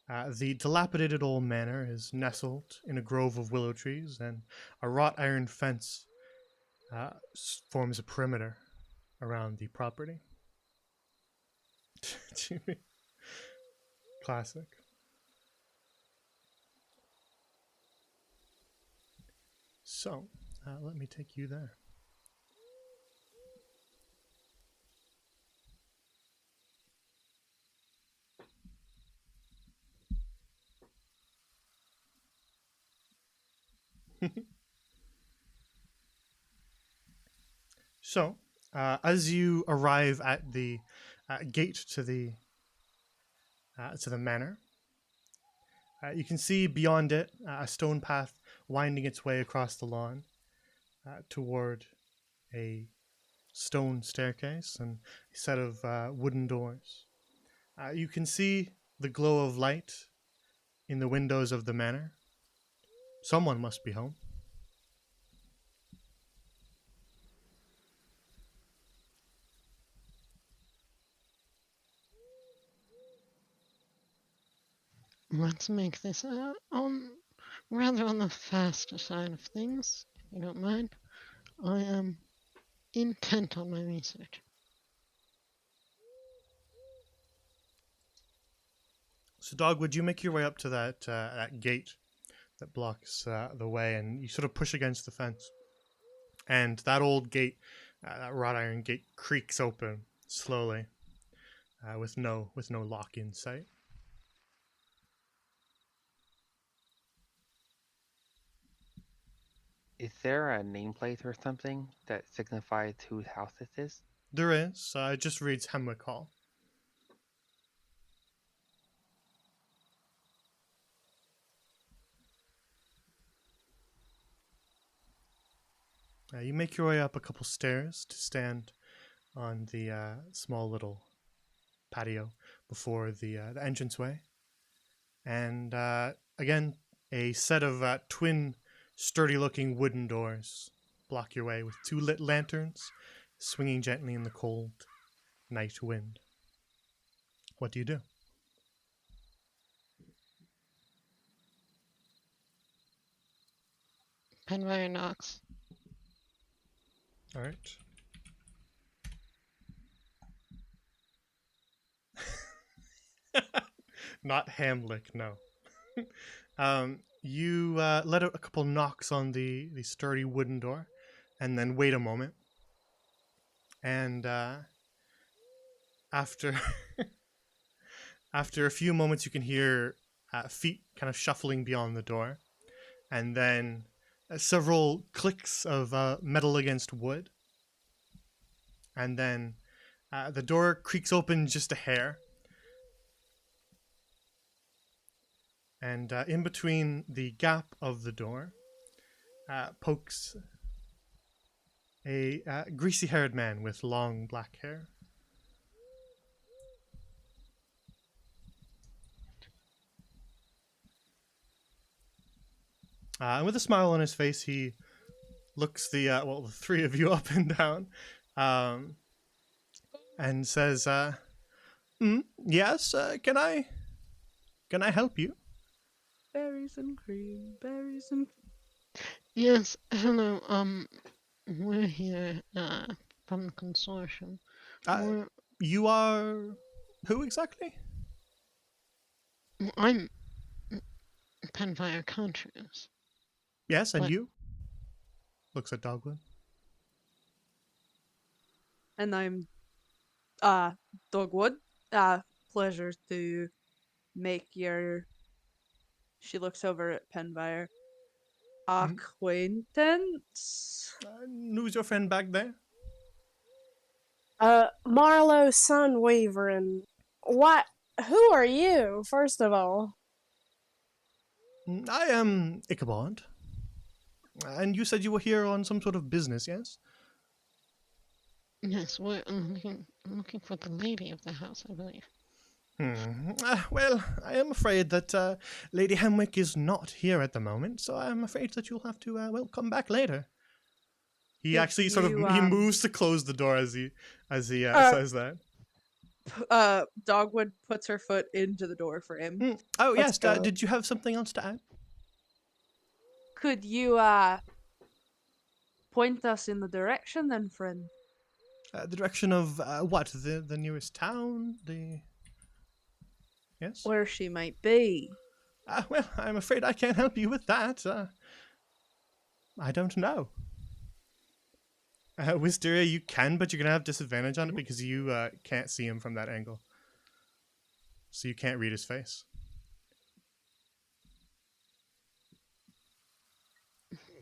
The dilapidated old manor is nestled in a grove of willow trees, and a wrought iron fence forms a perimeter around the property. Classic. So, let me take you there. So, as you arrive at the gate to the manor, you can see beyond it a stone path winding its way across the lawn toward a stone staircase and a set of wooden doors. You can see the glow of light in the windows of the manor. Someone must be home. Let's make this rather on the faster side of things, if you don't mind. I am intent on my research. So, Dog, would you make your way up to that gate that blocks the way, and you sort of push against the fence, and that old gate, that wrought iron gate, creaks open slowly, with no lock in sight. Is there a nameplate or something that signifies whose house this is? There is. It just reads Hemwick Hall. You make your way up a couple stairs to stand on the small little patio before the entranceway. And again, a set of twin, sturdy-looking wooden doors block your way with two lit lanterns swinging gently in the cold night wind. What do you do? Penwire knocks. All right. Not Hamlick, no. You let out a couple knocks on the sturdy wooden door, and then wait a moment. And after after a few moments, you can hear feet kind of shuffling beyond the door, and then several clicks of metal against wood, and then the door creaks open just a hair. And in between the gap of the door pokes a greasy-haired man with long black hair. And with a smile on his face, he looks the three of you up and down, um, and says, "Yes, can I help you?" Berries and cream, berries and. Yes, hello, we're here, from the consortium. Uh, We're, you are who exactly? I'm Penfire Contras, Yes, and but you? Looks at Dogwood. And I'm Dogwood. Pleasure to make your. She looks over at Penvire. Mhm. Acquaintance. Who's your friend back there? Marlowe Sunweaver and what? Who are you? First of all, I am Ichabod. And you said you were here on some sort of business, yes? yes, we're looking for the lady of the house, I believe. Well, I am afraid that Lady Hemwick is not here at the moment, so I'm afraid that you'll have to, come back later. He Could actually sort of you, he moves to close the door as he Uh, says that. Dogwood puts her foot into the door for him. Oh Let's yes, go. did you have something else to add? Could you point us in the direction then, friend? The direction of what? The nearest town? The yes. Where she might be. Well, I'm afraid I can't help you with that. I don't know. Wisteria, you can, but you're gonna have disadvantage on it because you can't see him from that angle, so you can't read his face.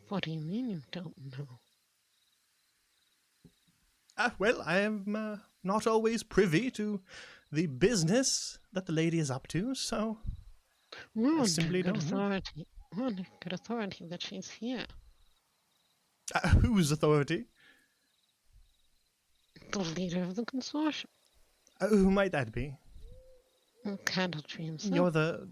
What do you mean you don't know? Well, I am not always privy to the business that the lady is up to, so We're I under simply good don't know. authority. We're under good authority that she's here. Whose authority? The leader of the consortium. Who might that be? Candletree himself. You're the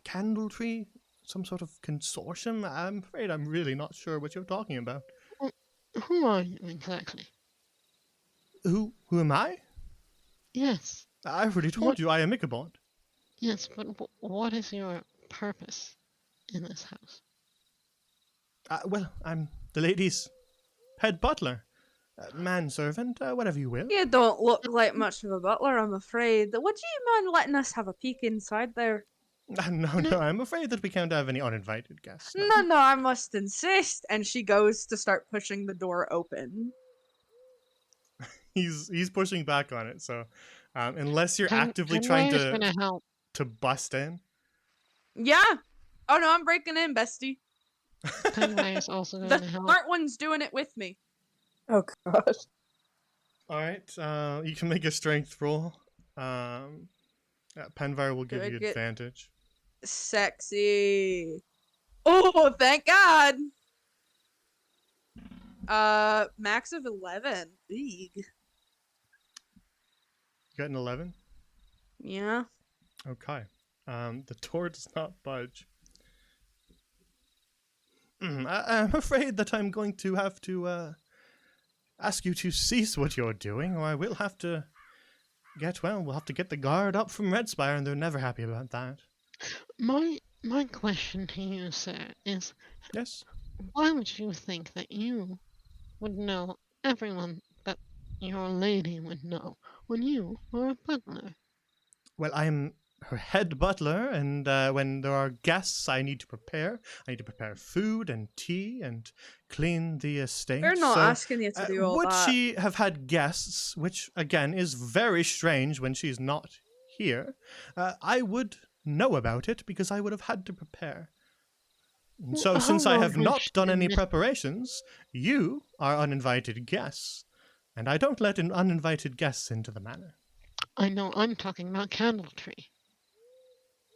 Candletree? Some sort of consortium? I'm afraid I'm really not sure what you're talking about. Who are you exactly? Who am I? Yes. I already told What? you I am Ichabod. Yes, but what is your purpose in this house? Well, I'm the lady's head butler. Manservant, whatever you will. You don't look like much of a butler, I'm afraid. Would you mind letting us have a peek inside there? No, I'm afraid that we can't have any uninvited guests. No, I must insist. And she goes to start pushing the door open. He's pushing back on it, so unless you're actively Penwire's trying gonna help. to bust in. Yeah. Oh no, I'm breaking in, bestie. Penwire's also The gonna help. smart one's doing it with me. oh god. All right, you can make a strength roll. Penvire will give Do I you get- advantage. Sexy. Oh, thank God. Max of 11. Eeg. You got an 11? Yeah. Okay. The door does not budge. I'm afraid that I'm going to have to ask you to cease what you're doing, or I will have to we'll have to get the guard up from Red Spire, and they're never happy about that. My question to you, sir, is Yes? why would you think that you would know everyone that your lady would know when you are a butler? Well, I'm her head butler, and when there are guests I need to prepare. I need to prepare food and tea and clean the estate. We're not so, asking you to do all would that. she have had guests, which again is very strange when she's not here, I would know about it because I would have had to prepare. And so, How since I long have has not she done been any miss- preparations, you are uninvited guests, and I don't let uninvited guests into the manor. I know I'm talking about Candletree.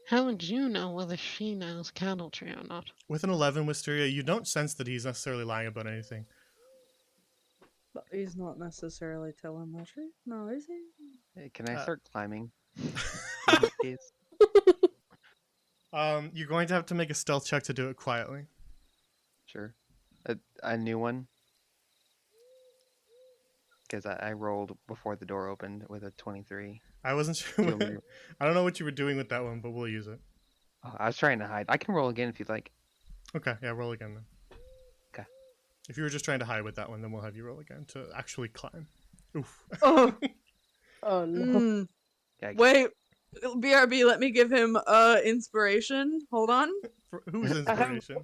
How would you know whether she knows Candletree or not? With an 11, Wisteria, you don't sense that he's necessarily lying about anything. But he's not necessarily telling the truth, no, is he? Hey, can I Uh, start climbing? In that case? You're going to have to make a stealth check to do it quietly. Sure. A new one? because I rolled before the door opened with a 23. I wasn't sure. Do you want me I don't know what you were doing with that one, but we'll use it. Oh, I was trying to hide. I can roll again if you'd like. Okay, yeah, roll again then. Okay. If you were just trying to hide with that one, then we'll have you roll again to actually climb. Oof. Oh, Oh no. Yikes. wait. BRB, let me give him inspiration. Hold on. For, whose inspiration?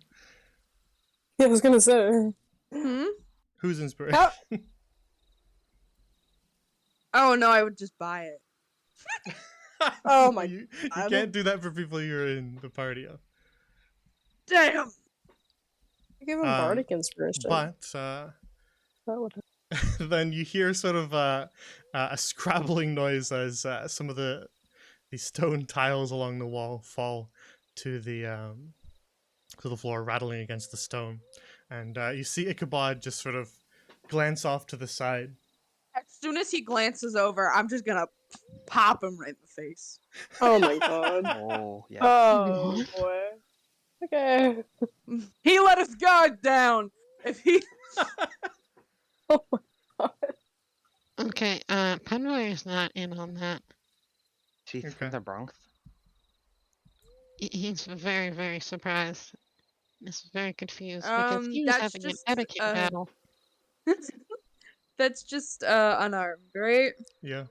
Yeah, I was gonna say. Hmm? Whose inspiration? How- Oh no, I would just buy it. Oh my You God. can't do that for people you're in the party of. Damn. Give him bardic inspiration. But That would- then you hear sort of a scrabbling noise as some of the stone tiles along the wall fall to the floor, rattling against the stone, and you see Ichabod just sort of glance off to the side. As soon as he glances over, I'm just gonna pop him right in the face. Oh my god. Oh, yeah. Oh boy. Okay. He let his guard down. If he Oh my god. Okay, Penroy's not in on that. She's Okay. from the Bronx. He's very, very surprised. He's very confused because he was that's having an just, etiquette battle. that's just unarmed, right? Yeah.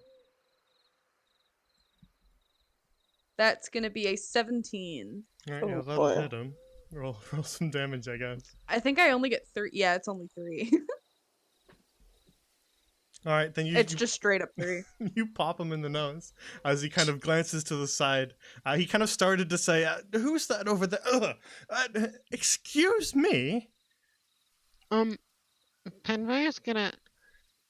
That's gonna be a 17. All right, Oh, yeah, that'll boy. hit him. Roll some damage, I guess. I think I only get 3. Yeah, it's only 3. All right, then It's just straight up 3. you pop him in the nose as he kind of glances to the side. He kind of started to say, "Who's that over there? Excuse me." Penroy's gonna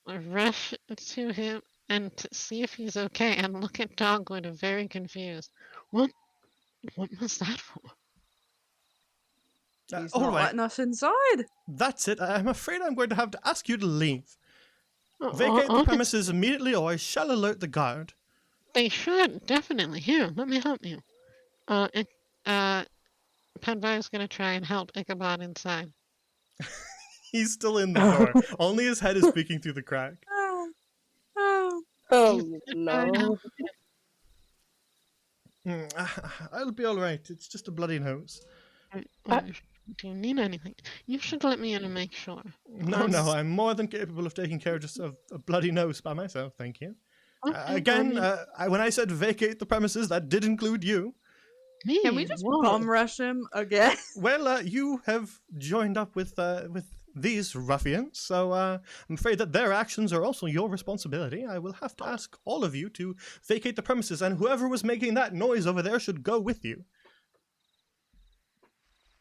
rush to him and to see if he's okay and look at Dogwood very confused. What was that for? He's all not right, letting us inside. that's it. I'm afraid I'm going to have to ask you to leave. Oh, Vacate the okay. premises immediately, or I shall alert the guard. They should, definitely. Here, let me help you. Penroy's gonna try and help Ichabod inside. He's still in the door. Only his head is peeking through the crack. Oh, oh. Oh He's gonna try and no. help I'll be all right. It's just a bloody nose. Do you need anything? You should let me in and make sure. No, I'm more than capable of taking care just of a bloody nose by myself, thank you. Okay, Again, well, when I said vacate the premises, that did include you. me? Can we just Whoa. bum rush him again? Well, you have joined up with these ruffians, so I'm afraid that their actions are also your responsibility. I will have to ask all of you to vacate the premises, and whoever was making that noise over there should go with you.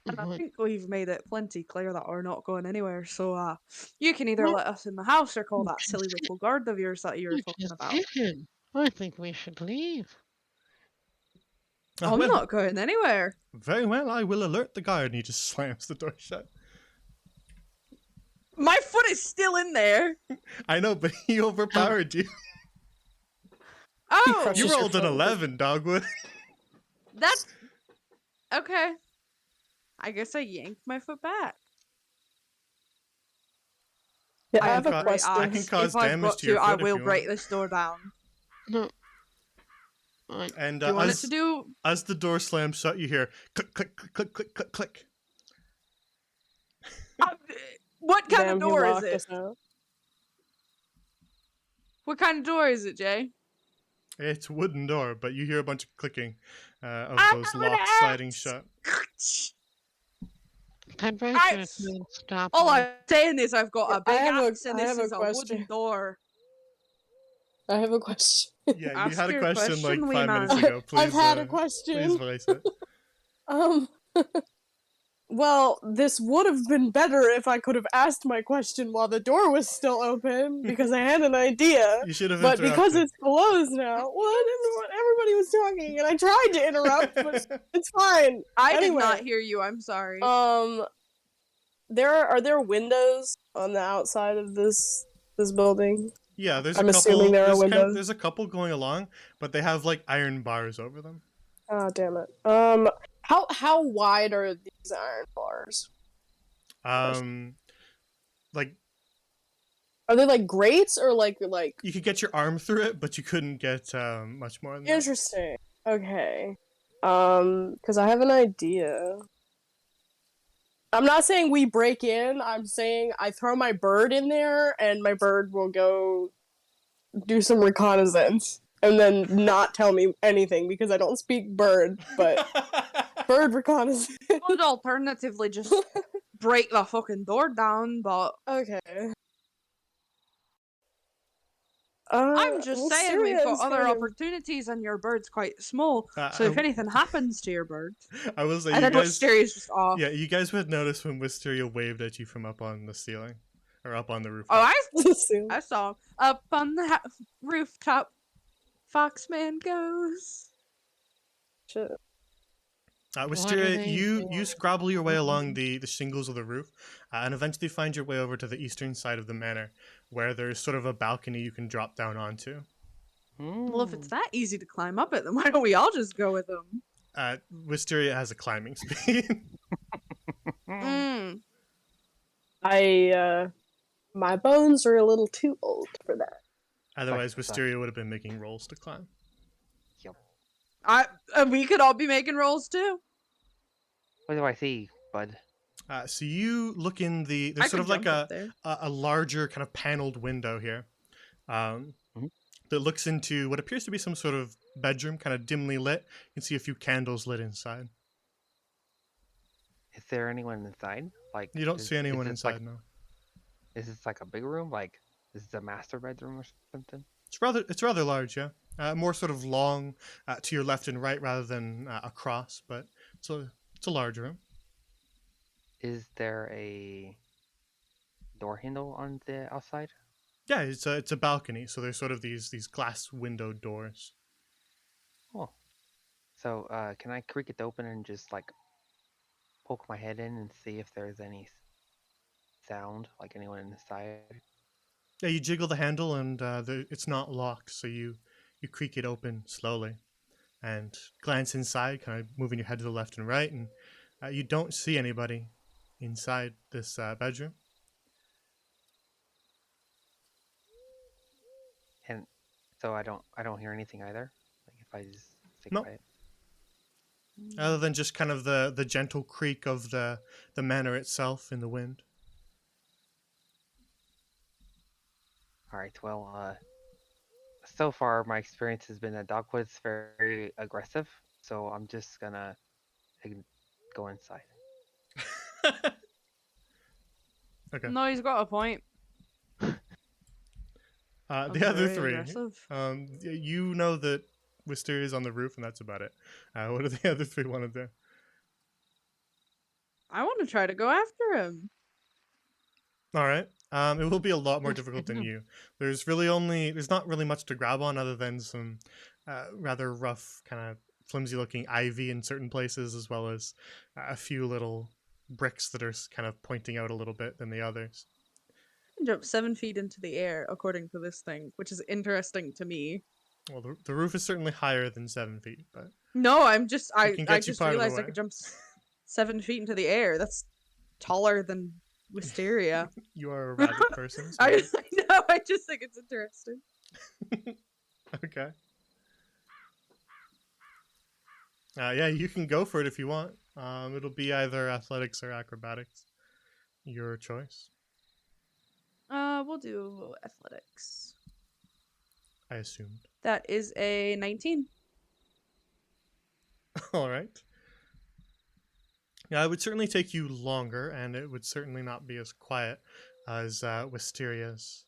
And I What? think we've made it plenty clear that we're not going anywhere. So you can either What? let us in the house or call that Okay. silly little guard of yours that you were We talking just about. hit him. I think we should leave. I'm Well, not going anywhere. very well, I will alert the guard, and he just slams the door shut. My foot is still in there. I know, but he overpowered you. Oh, crushed You Just your rolled an foot. 11, Dogwood. that's okay. I guess I yanked my foot back. Yeah, I I have can a ca- question. I can cause if I've damage got to your I foot if will you break want. this door down. No. I, And Do you want it as, to do? as the door slams shut, you hear click, click, click, click, click, click, click. What kind Damn, of he door is locked it? us out. What kind of door is it, Jay? It's a wooden door, but you hear a bunch of clicking of I'm those gonna locks sliding ask. shut. Penroy's I- gonna try and stop All him. I'm saying is I've got Yeah, a big axe I and have this is a a question. wooden door. I have a question. Yeah, you Ask had a your question like question, wee 5 minutes man. ago. Please, I've had a please question. voice it. Well, this would have been better if I could have asked my question while the door was still open because I had an idea. You should have But because interrupted. it's closed now, well, everybody was talking and I tried to interrupt, but it's fine. I did Anyway. not hear you. I'm sorry. Are there windows on the outside of this building? Yeah, there's I'm a couple. assuming there are There's, windows. there's a couple going along, but they have like iron bars over them. Oh damn it. How wide are these iron bars? Like Are they like grates or like You could get your arm through it, but you couldn't get much more than that. interesting? Okay. Because I have an idea. I'm not saying we break in. I'm saying I throw my bird in there, and my bird will go do some reconnaissance, and then not tell me anything because I don't speak bird. But bird reconnaissance. Could alternatively just break the fucking door down, but Okay. I'm just saying we've got Wisteria's other kind of- opportunities and your bird's quite small. So if anything happens to your bird, I will say and you then guys. Wisteria's just off. Yeah, you guys would notice when Wisteria waved at you from up on the ceiling, or up on the roof. Oh, I saw him. Up on the rooftop. Foxman goes. Shit. Wisteria, they you doing? scrabble your way along the shingles of the roof, and eventually find your way over to the eastern side of the manor, where there's sort of a balcony you can drop down onto. Well, if it's that easy to climb up it, then why don't we all just go with them? Wisteria has a climbing speed. Mm. My bones are a little too old for that. Otherwise, Wisteria would have been making rolls to climb. We could all be making rolls too. What do I see, bud? So you look in the. I There's sort could of like jump up there. a larger kind of paneled window here, that looks into what appears to be some sort of bedroom, kind of dimly lit. You can see a few candles lit inside. Is there anyone inside? Like You don't see anyone is this inside, no. Is this like a big room? Like is this a master bedroom or something? It's rather large, yeah. More sort of long to your left and right rather than across, but it's a large room. Is there a door handle on the outside? Yeah, it's a balcony, so there's sort of these glass window doors. Oh. So can I creak it open and just like poke my head in and see if there's any sound, like anyone inside? Yeah, you jiggle the handle and it's not locked, so you creak it open slowly and glance inside, kind of moving your head to the left and right, and you don't see anybody inside this bedroom. And so I don't hear anything either. Like if I just stay Nope. quiet. Other than just kind of the gentle creak of the manor itself in the wind. All right. Well, so far my experience has been that Dogwood's very aggressive, so I'm just gonna go inside. Okay. No, he's got a point. The other Very three, aggressive. you know that Wisteria's on the roof, and that's about it. What do the other three want to do? I want to try to go after him. All right. It will be a lot more difficult than you. There's not really much to grab on other than some rather rough, kind of flimsy-looking ivy in certain places, as well as a few little bricks that are kind of pointing out a little bit than the others. I can jump 7 feet into the air, according to this thing, which is interesting to me. Well, the roof is certainly higher than 7 feet, but No, I just can get you just part of the realized I way. could jump 7 feet into the air. That's taller than Wisteria. you are a rabbit person. So I know. I just think it's interesting. okay. Yeah, you can go for it if you want. It'll be either athletics or acrobatics. Your choice. We'll do athletics. I assumed. That is a 19. All right. Yeah, it would certainly take you longer, and it would certainly not be as quiet as Wisteria's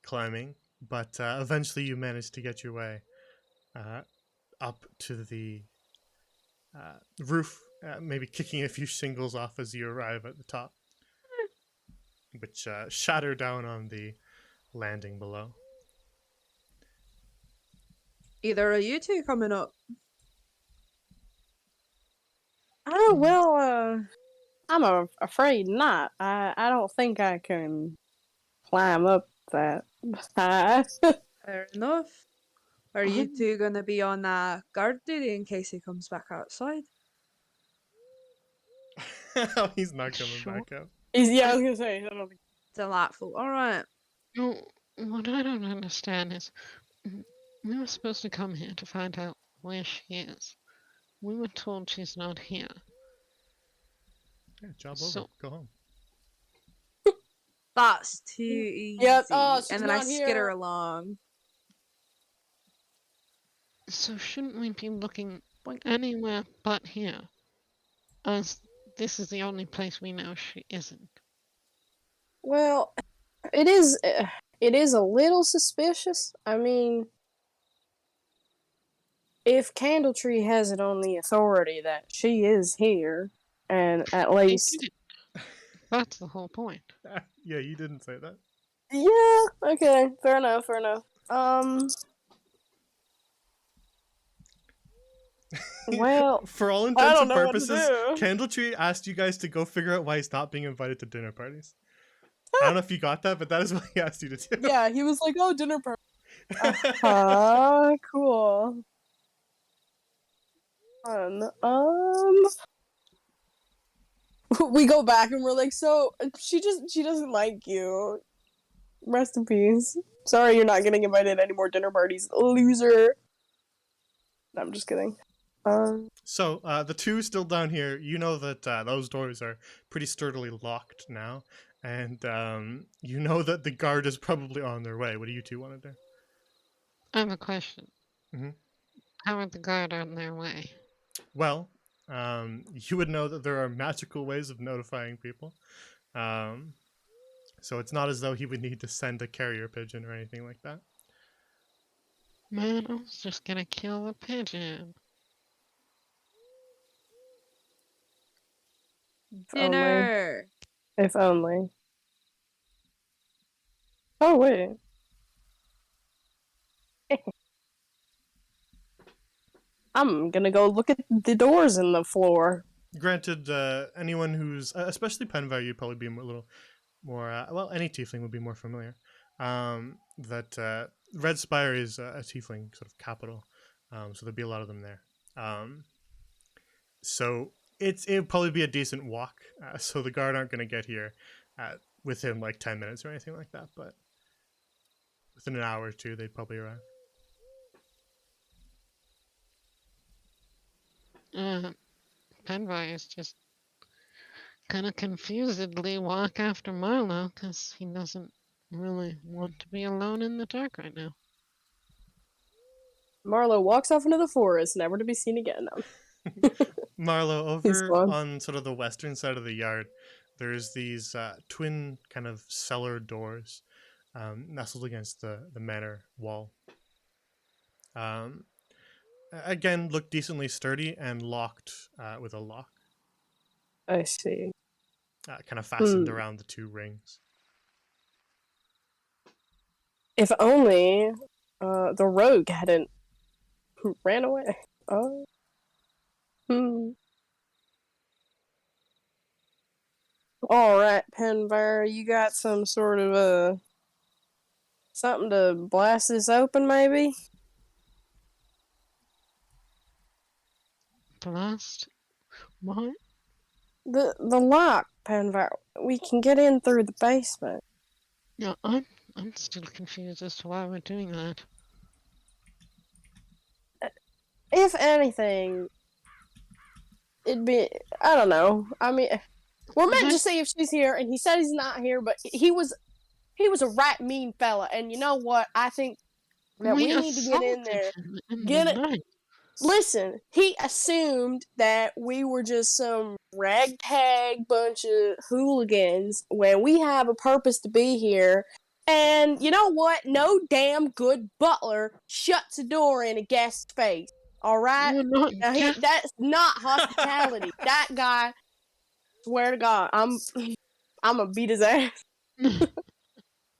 climbing, but eventually you manage to get your way up to the roof, maybe kicking a few shingles off as you arrive at the top, which shatter down on the landing below. Either are you two coming up? Oh well, I'm afraid not. I don't think I can climb up that high. Fair enough. Are you two gonna be on guard duty in case he comes back outside? He's not coming Sure. back up. I was gonna say. I don't think. Delightful. All right. No, what I don't understand is we were supposed to come here to find out where she is. We were told she's not here. Yeah, job over. So, Go home. That's too easy. Yep. Oh, she's and then I not skitter here. along. so shouldn't we be looking anywhere but here? As this is the only place we know she isn't. Well, it is. It is a little suspicious. I mean, if Candletree has it on the authority that she is here, and at I least, didn't. That's the whole point. Yeah, you didn't say that. yeah, okay, fair enough, fair enough. Well, For all I intents don't and know what to purposes, do. Candletree asked you guys to go figure out why he's not being invited to dinner parties. I don't know if you got that, but that is what he asked you to do. Yeah, he was like, "Oh, dinner party." Cool. Fun. We go back and we're like, so she doesn't like you. Rest in peace. Sorry, you're not getting invited to any more dinner parties, loser. No, I'm just kidding. So, the two still down here, you know that those doors are pretty sturdily locked now, and you know that the guard is probably on their way. What do you two want to do? I have a question. Mhm. How are the guard on their way? Well, you would know that there are magical ways of notifying people. So it's not as though he would need to send a carrier pigeon or anything like that. Man, I was just gonna kill the pigeon. If only. Dinner. If only. Oh wait. I'm gonna go look at the doors in the floor. Granted, anyone who's, especially Penvar, you'd probably be a little more, well, any tiefling would be more familiar. That Red Spire is a tiefling sort of capital, so there'd be a lot of them there. So it would probably be a decent walk, so the guard aren't going to get here within like 10 minutes or anything like that, but within an hour or two, they'd probably arrive. Penvar is just gonna confusedly walk after Marlo because he doesn't really want to be alone in the dark right now. Marlo walks off into the forest, never to be seen again. Marlo, He's over gone. on sort of the western side of the yard, there's these twin kind of cellar doors nestled against the manor wall. Again, look decently sturdy and locked with a lock, I see. kind of fastened around the two rings. If only the rogue hadn't ran away. Oh. Alright, Penvar, you got some sort of something to blast this open, maybe? Blast? What? The lock, Penvar. We can get in through the basement. Yeah, I'm still confused as to why we're doing that. If anything, it'd be, I don't know. I mean, we're meant to see if she's here, and he said he's not here, but he was a right mean fella, and you know what? I think that we need to get in there. Get it. Listen, he assumed that we were just some ragtag bunch of hooligans when we have a purpose to be here. And you know what? No damn good butler shuts a door in a guest's face. All right? Now, that's not hospitality. That guy, swear to God, I'm gonna beat his ass.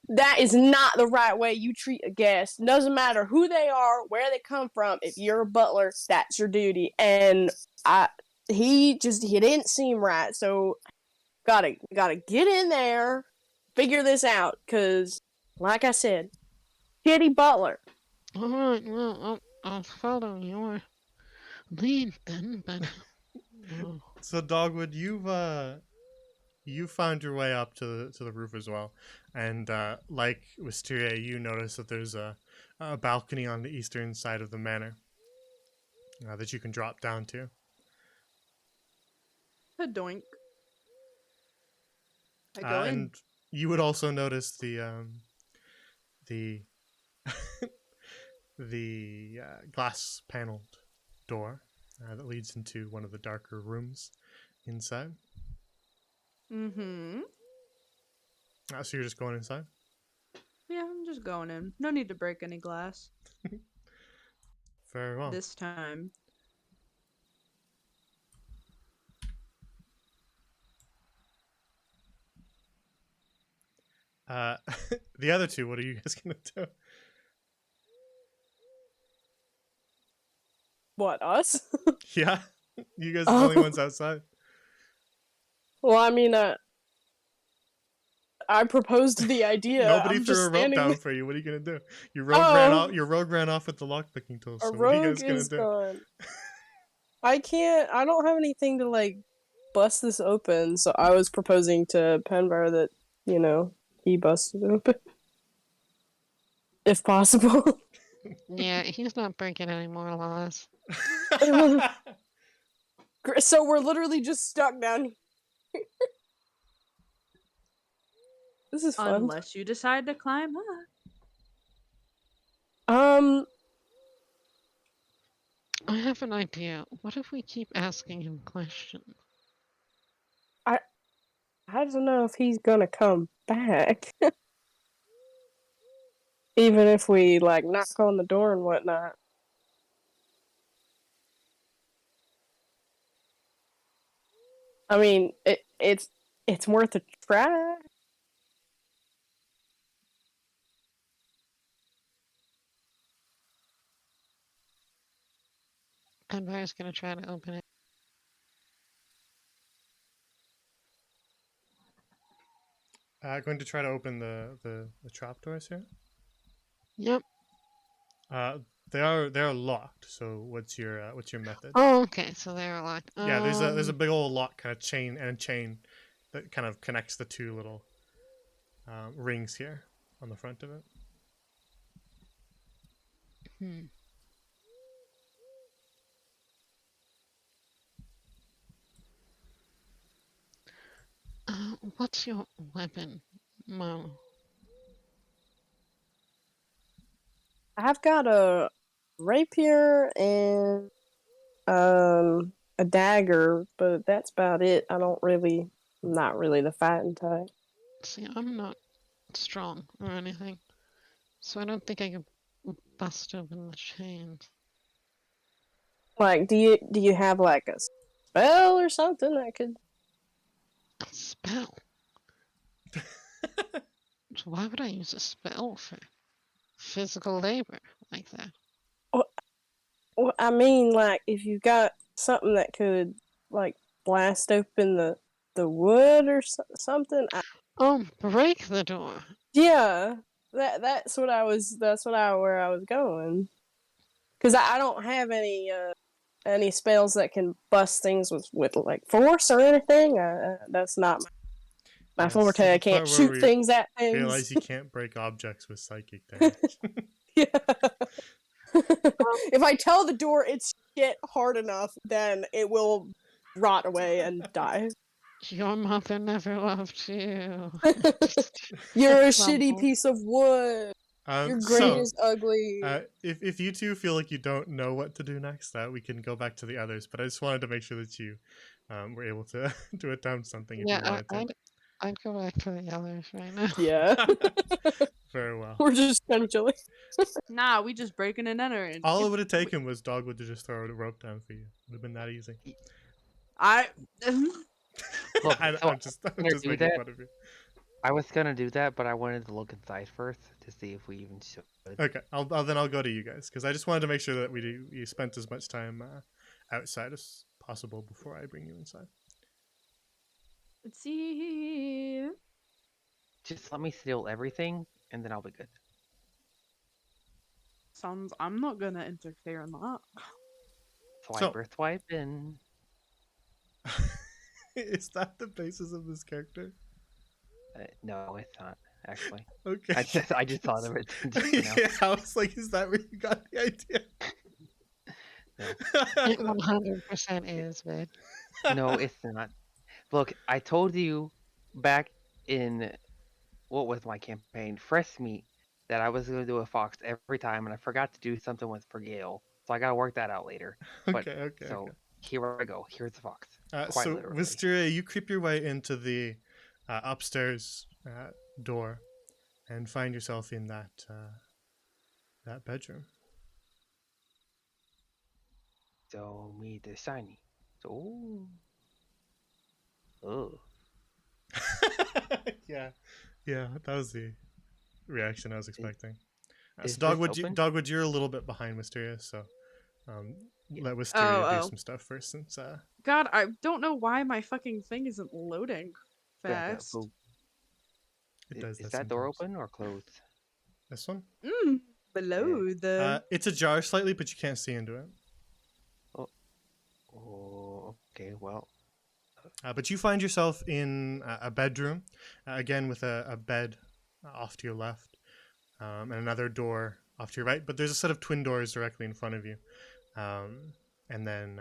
That is not the right way you treat a guest. Doesn't matter who they are, where they come from. If you're a butler, that's your duty. And he didn't seem right. So gotta get in there, figure this out. Cause like I said, shitty butler. All right, well, I'll follow your lead then. But So Dogwood, you've you found your way up to the roof as well, and like Wisteria, you notice that there's a balcony on the eastern side of the manor that you can drop down to. A doink. I go in. And you would also notice the the glass paneled door that leads into one of the darker rooms inside. Mm-hmm. So you're just going inside? Yeah, I'm just going in. No need to break any glass. Very well. This time. The other two, what are you guys gonna do? What, us? Yeah, you guys are the only ones outside. Well, I mean, I proposed the idea. Nobody I'm threw just a rope standing down there. for you. What are you gonna do? Your rogue ran Oh. off. Your rogue ran off with the lockpicking tool. A So what are you rogue guys gonna is do? gone. I don't have anything to, like, bust this open, so I was proposing to Penvar that, you know, he busted it open. If possible. Yeah, he's not breaking any more laws. So we're literally just stuck down here. This is fun. Unless you decide to climb up. I have an idea. What if we keep asking him questions? I don't know if he's gonna come back. Even if we, like, knock on the door and whatnot. I mean, it's worth a try. Penvar's gonna try to open it. Going to try to open the trapdoors here. Yep. They are locked. So what's your method? Oh, okay. So they're locked. Yeah, there's a big old lock kind of chain that kind of connects the two little rings here on the front of it. What's your weapon, Mo? I've got a rapier and a dagger, but that's about it. I'm not really the fighting type. See, I'm not strong or anything, so I don't think I can bust open the chains. Like, do you have, like, a spell or something that could? A spell? So why would I use a spell for physical labor like that? Well, I mean, like, if you got something that could, like, blast open the wood or something. Oh, break the door. Yeah, that's where I was going. Because I don't have any spells that can bust things with like force or anything. That's not my Yes, forte. the I can't part where shoot we things at Realize things. you can't break objects with psychic damage. Yeah. If I tell the door it's shit hard enough, then it will rot away and die. Your mother never loved you. You're a Crumble. shitty piece of wood. Your grain is ugly. If you two feel like you don't know what to do next, we can go back to the others. But I just wanted to make sure that you were able to to attempt something if you wanted to. I'd go back to the others right now. Yeah. Very well. We're just kind of chilling. Nah, we just breaking and entering. All it would have taken was Dog would have just thrown a rope down for you. Would have been that easy. Look, I'm just making fun of you. I was gonna do that, but I wanted to look inside first to see if we even should. Okay, I'll go to you guys because I just wanted to make sure that you spent as much time outside as possible before I bring you inside. Let's see. Just let me steal everything, and then I'll be good. I'm not gonna interfere in that. Swipe or swipe in. Is that the basis of this character? No, it's not actually. Okay. I just thought of it just now. Yeah, I was like, is that where you got the idea? No. It 100% is, man. No, it's not. Look, I told you back in what was my campaign, Fresh Meat, that I was going to do a fox every time, and I forgot to do something with for Gale, so I got to work that out later. But Okay. so here I go. Here's the fox. Quite So literally. Wisteria, you creep your way into the upstairs door and find yourself in that bedroom. So me the shiny. So oh. yeah, that was the reaction I was expecting. Is So this open? Dogwood, you're a little bit behind Wisteria, so let Wisteria do Oh. some stuff first, since God, I don't know why my fucking thing isn't loading fast. Boom. it does Is that that door sometimes. open or closed? This one, Below the. it's ajar slightly, but you can't see into it. Oh, okay. Well, But you find yourself in a bedroom, again with a bed off to your left, and another door off to your right. But there's a set of twin doors directly in front of you, and then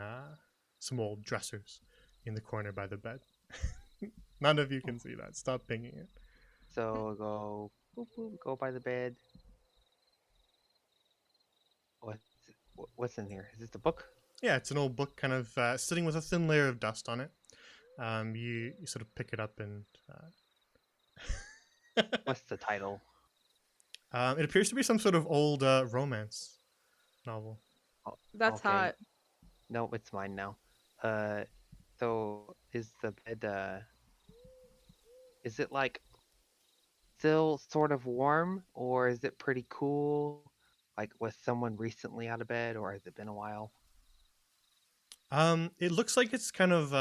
some old dressers in the corner by the bed. None of you can see that. Stop pinging it. so go boop, boop, go by the bed. What's in here? Is this the book? Yeah, it's an old book, kind of sitting with a thin layer of dust on it. You sort of pick it up and. What's the title? It appears to be some sort of old romance novel. Oh, That's okay. hot. No, it's mine now. So is the bed? Is it like still sort of warm, or is it pretty cool? Like, was someone recently out of bed, or has it been a while? It looks like it's kind of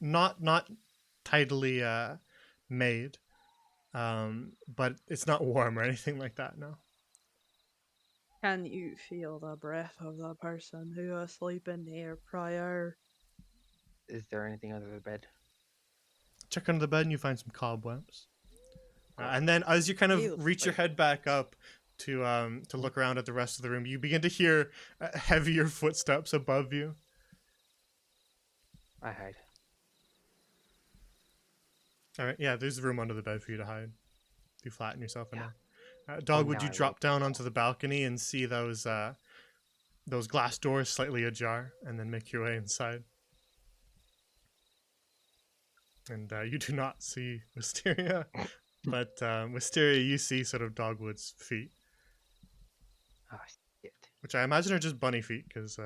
not tidily made, but it's not warm or anything like that. No. Can you feel the breath of the person who was sleeping here prior? Is there anything under the bed? Check under the bed and you find some cobwebs. And then as you kind of Ew. reach your head back up to look around at the rest of the room, you begin to hear heavier footsteps above you. I hide. All right, yeah, there's room under the bed for you to hide. You flatten yourself in Yeah. there. Dog, would now you I drop look. down onto the balcony and see those glass doors slightly ajar, and then make your way inside? And you do not see Wisteria, but Wisteria, you see sort of Dogwood's feet, Ah, shit. which I imagine are just bunny feet, because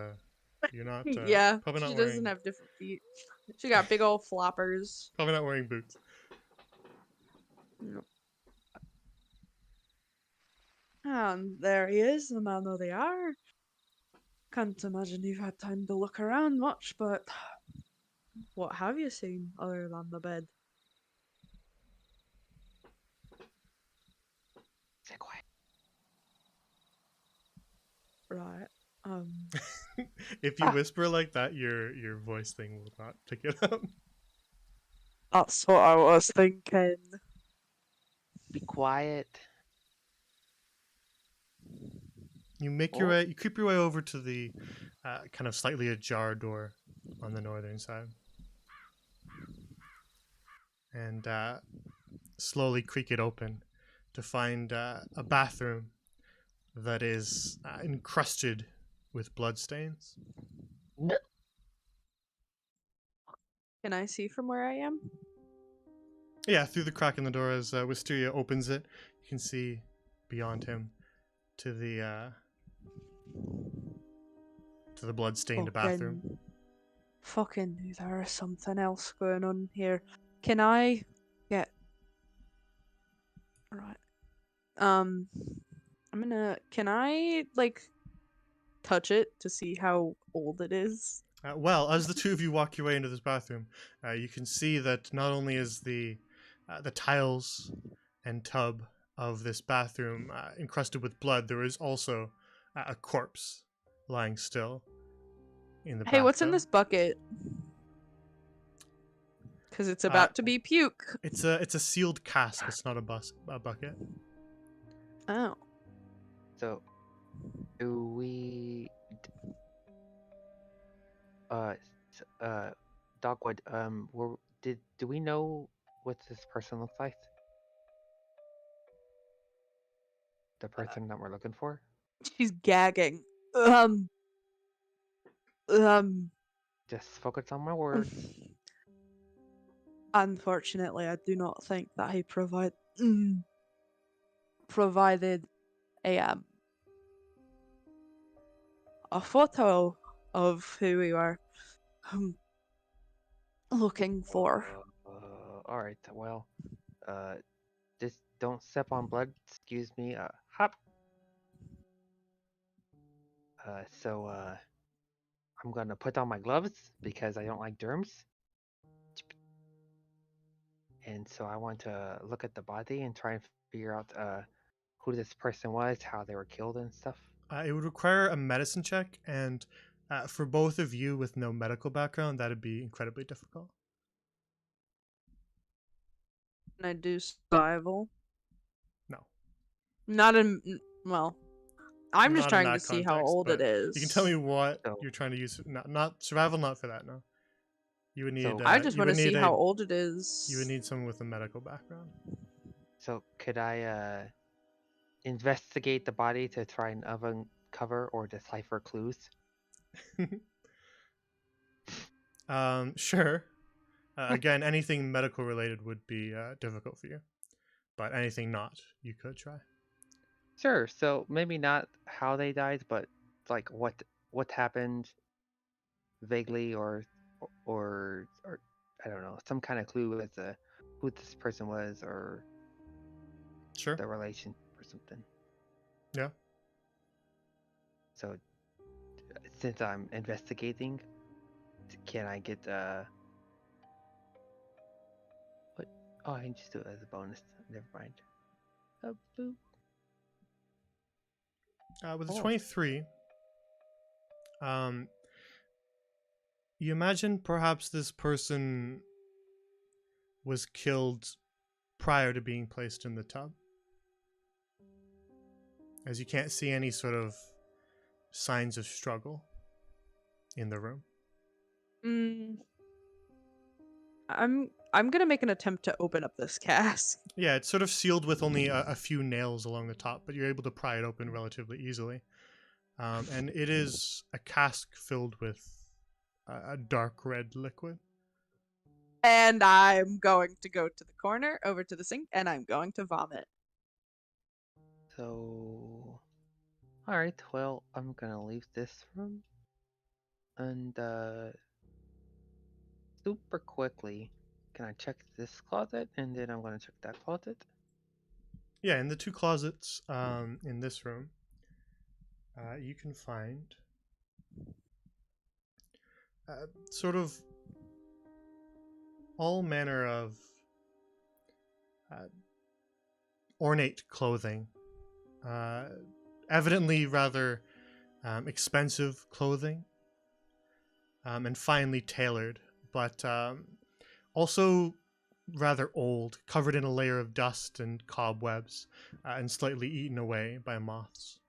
you're not. Yeah, probably not she wearing. doesn't have different feet. She got big old floppers. Probably not wearing boots. Yep. And there he is, the man of the hour. Can't imagine you've had time to look around much, but what have you seen other than the bed? Stay quiet. Right. If you whisper like that, your voice thing will not pick it up. That's what I was thinking. Be quiet. You make your way. You creep your way over to the kind of slightly ajar door on the northern side, and slowly creak it open to find a bathroom that is encrusted with bloodstains. Can I see from where I am? Yeah, through the crack in the door, as Wisteria opens it, you can see beyond him to the bloodstained bathroom. Fucking knew there was something else going on here. Can I get... Right. I'm gonna... Can I, like, touch it to see how old it is? Well, as the two of you walk your way into this bathroom, you can see that not only is the tiles and tub of this bathroom encrusted with blood, there is also a corpse lying still in the bathtub. Hey, what's in this bucket? Because it's about to be puke. It's a sealed cask. It's not a bucket. Oh. So, do we, Dogwood, do we know what this person looks like? The person that we're looking for? She's gagging. Just focus on my words. Unfortunately, I do not think that he provided a photo of who we were looking for. All right. Well, just don't step on blood. Excuse me. Hop. So I'm gonna put on my gloves because I don't like germs. And so I want to look at the body and try and figure out who this person was, how they were killed, and stuff. It would require a medicine check, and for both of you with no medical background, that'd be incredibly difficult. Can I do survival? No. Not in. Well, I'm just Not in trying to that see how context, old it but is. You can tell me what So- you're trying to use. Not survival, not for that. No. You would need. So- I just you want would to see need how old it is. You would need someone with a medical background. So could I investigate the body to try and uncover or decipher clues? Sure. Again, anything medical related would be difficult for you, but anything not, you could try. Sure. So maybe not how they died, but like what happened vaguely, or I don't know, some kind of clue as to who this person was or Sure. the relation or something. Yeah. So since I'm investigating, can I get what? Oh, I can just do it as a bonus. Never mind. Boo. With a Oh. 23, you imagine perhaps this person was killed prior to being placed in the tub, as you can't see any sort of signs of struggle in the room. I'm gonna make an attempt to open up this cask. Yeah, it's sort of sealed with only a few nails along the top, but you're able to pry it open relatively easily. And it is a cask filled with a dark red liquid. And I'm going to go to the corner, over to the sink, and I'm going to vomit. So, all right. Well, I'm gonna leave this room, and super quickly, can I check this closet, and then I'm gonna check that closet. Yeah, in the two closets in this room, you can find sort of all manner of ornate clothing, evidently rather expensive clothing, and finely tailored, but also rather old, covered in a layer of dust and cobwebs, and slightly eaten away by moths.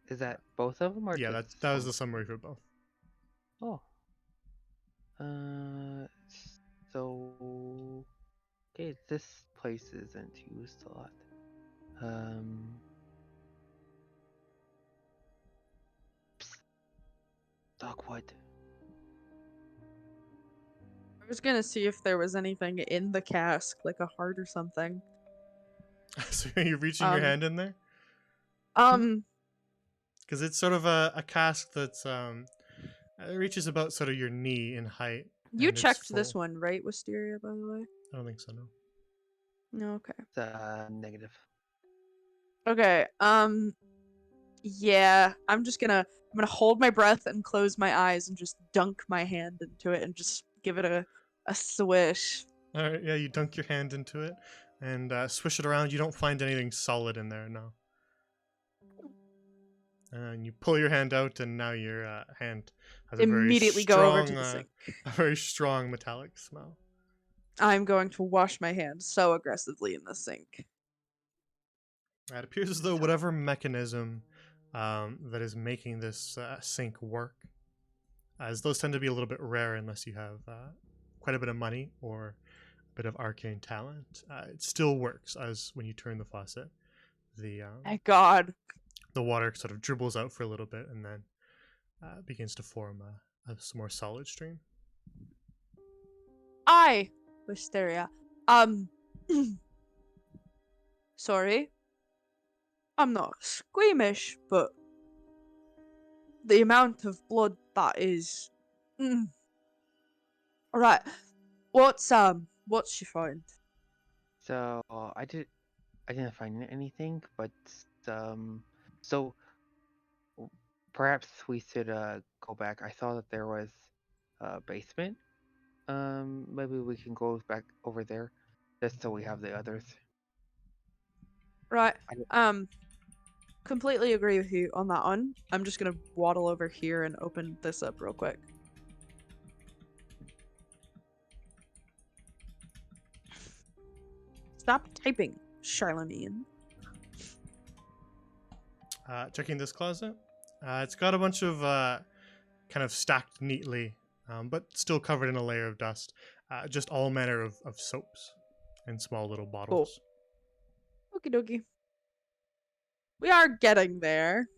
Is that both of them, or Yeah, just that was one? the summary for both. Oh. So okay, this place isn't used a lot. Psst. Dogwood. I was gonna see if there was anything in the cask, like a heart or something. So you're reaching your hand in there? Because it's sort of a cask that's it reaches about sort of your knee in height. You and it's checked this full. one, right, Wisteria, by the way? I don't think so, no. No, okay. It's negative. Okay, yeah, I'm gonna hold my breath and close my eyes and just dunk my hand into it and just give it a swish. All right, yeah, you dunk your hand into it and swish it around. You don't find anything solid in there, no. and you pull your hand out, and now your hand has a Immediately go over to the sink. a very strong metallic smell. I'm going to wash my hands so aggressively in the sink. It appears as though whatever mechanism that is making this sink work, as those tend to be a little bit rare unless you have quite a bit of money or a bit of arcane talent, it still works. As when you turn the faucet, Thank God. the water sort of dribbles out for a little bit and then begins to form a more solid stream. Wisteria. Sorry. I'm not squeamish, but the amount of blood that is. Alright. What's she find? So I didn't find anything, but so perhaps we should go back. I saw that there was a basement. Maybe we can go back over there, just so we have the others. Right. I Completely agree with you on that one. I'm just gonna waddle over here and open this up real quick. Stop typing, Charlemagne. Checking this closet, it's got a bunch of kind of stacked neatly, but still covered in a layer of dust. Just all manner of soaps in small little bottles. Okie dokie. We are getting there.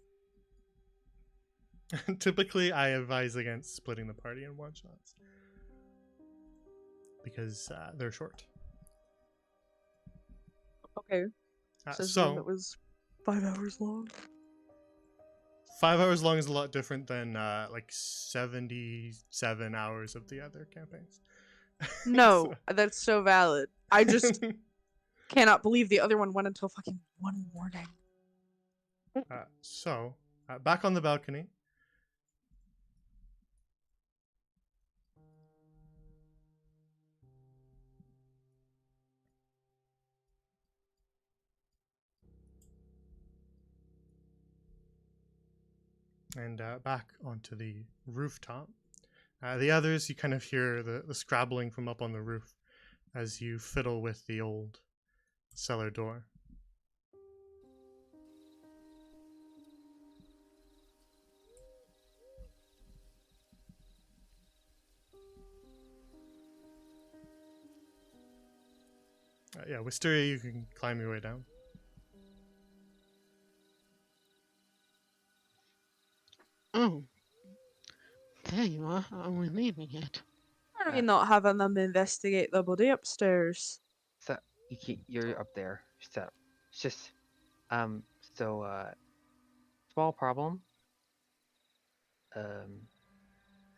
Typically, I advise against splitting the party in one shots because they're short. Okay. So it was 5 hours long. 5 hours long is a lot different than like 77 hours of the other campaigns. No, that's so valid. I just cannot believe the other one went until fucking 1 in the morning. Back on the balcony. And back onto the rooftop. The others, you kind of hear the scrabbling from up on the roof as you fiddle with the old cellar door. Yeah, Wisteria, you can climb your way down. Oh, there you are. Are we leaving yet? Why are we not having them investigate the body upstairs? So you're up there. So it's just small problem.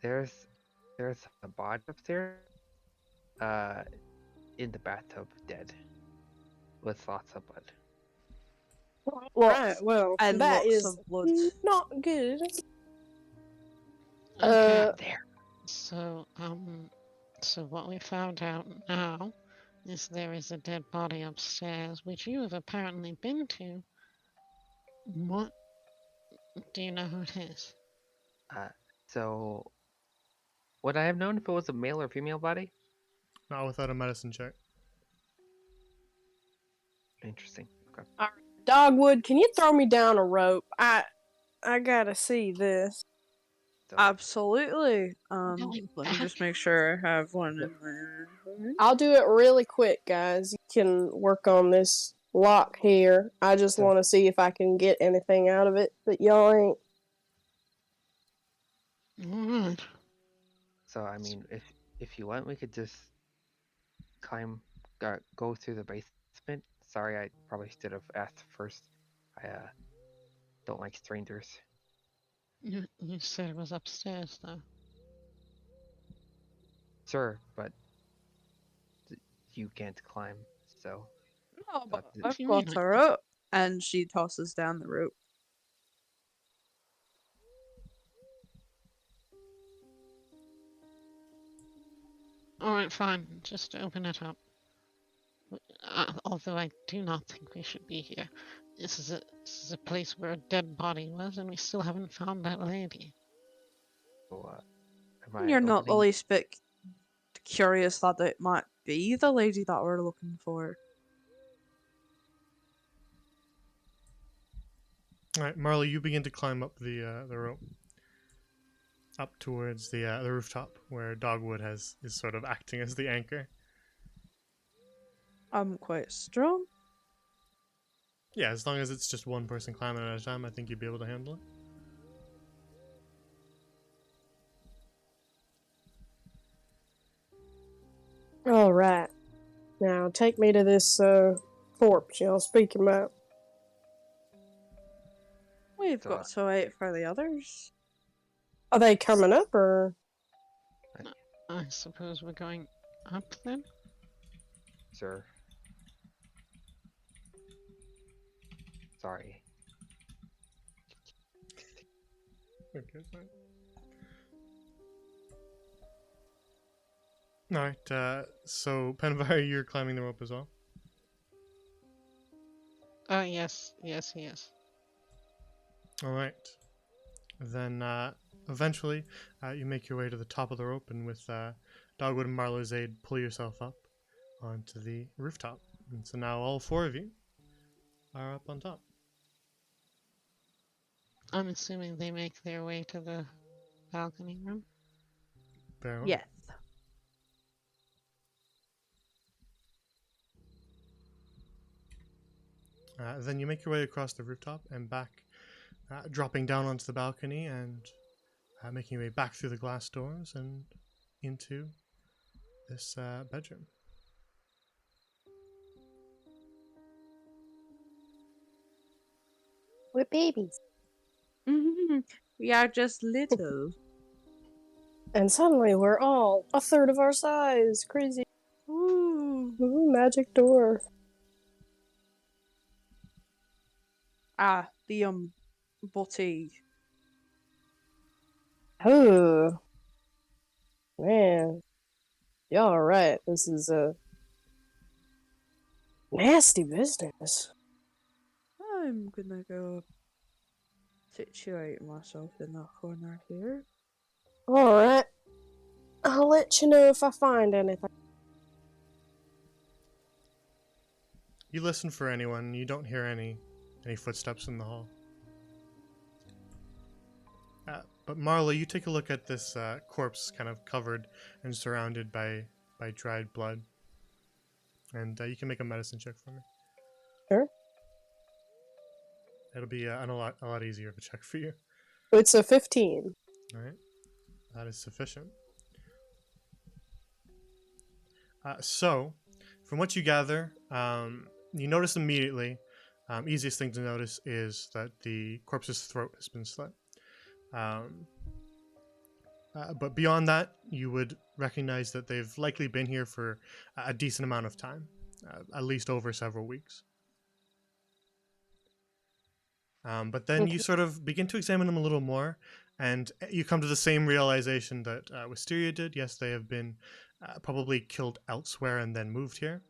There's a body upstairs. In the bathtub, dead, with lots of blood. Right, well, And that lots is of blood. not good. Okay. There. So what we found out now is there is a dead body upstairs, which you have apparently been to. What? Do you know who it is? So would I have known if it was a male or female body? Not without a medicine check. Interesting. Okay. Dogwood, can you throw me down a rope? I gotta see this. So, Absolutely. Let Going me back? just make sure I have one in there. I'll do it really quick, guys. You can work on this lock here. I just want to see if I can get anything out of it, but y'all ain't. Alright. so I mean, if you want, we could just go through the basement. Sorry, I probably should have asked first. I don't like strangers. You said it was upstairs, though. Sure, but you can't climb, so. No, but What I've do you got mean? her up. And she tosses down the rope. Alright, fine. Just open it up. Although I do not think we should be here. This is This is a place where a dead body was, and we still haven't found that lady. So, am I You're not the opening? least bit curious that it might be the lady that we're looking for. All right, Marley, you begin to climb up the rope up towards the rooftop where Dogwood is sort of acting as the anchor. I'm quite strong. Yeah, as long as it's just one person climbing at a time, I think you'd be able to handle it. All right. Now take me to this corpse y'all speaking about. We've So, got to wait for the others. Are they coming up or? I suppose we're going up then? sir. Sorry. Okay, fine. Alright, so Penvar, you're climbing the rope as well? Oh, yes. Alright. Then, eventually, you make your way to the top of the rope, and with Dogwood and Marlowe's aid, pull yourself up onto the rooftop. And so now all four of you are up on top. I'm assuming they make their way to the balcony room. Very well. Yes. Then you make your way across the rooftop and back, dropping down onto the balcony and making your way back through the glass doors and into this bedroom. We're babies. We are just little. And suddenly we're all a third of our size. Crazy. Ooh. Ooh, magic door. Ah, the butty. Oh. Man. Y'all are right. This is a nasty business. I'm gonna go situate myself in that corner here. Alright. I'll let you know if I find anything. You listen for anyone. You don't hear any footsteps in the hall. But Marla, you take a look at this corpse, kind of covered and surrounded by dried blood, and you can make a medicine check for me. Sure. It'll be a lot easier of a check for you. It's a 15. All right, that is sufficient. So, from what you gather, you notice immediately. Easiest thing to notice is that the corpse's throat has been slit. But beyond that, you would recognize that they've likely been here for a decent amount of time, at least over several weeks. But then you sort of begin to examine them a little more, and you come to the same realization that Wisteria did. Yes, they have been probably killed elsewhere and then moved here,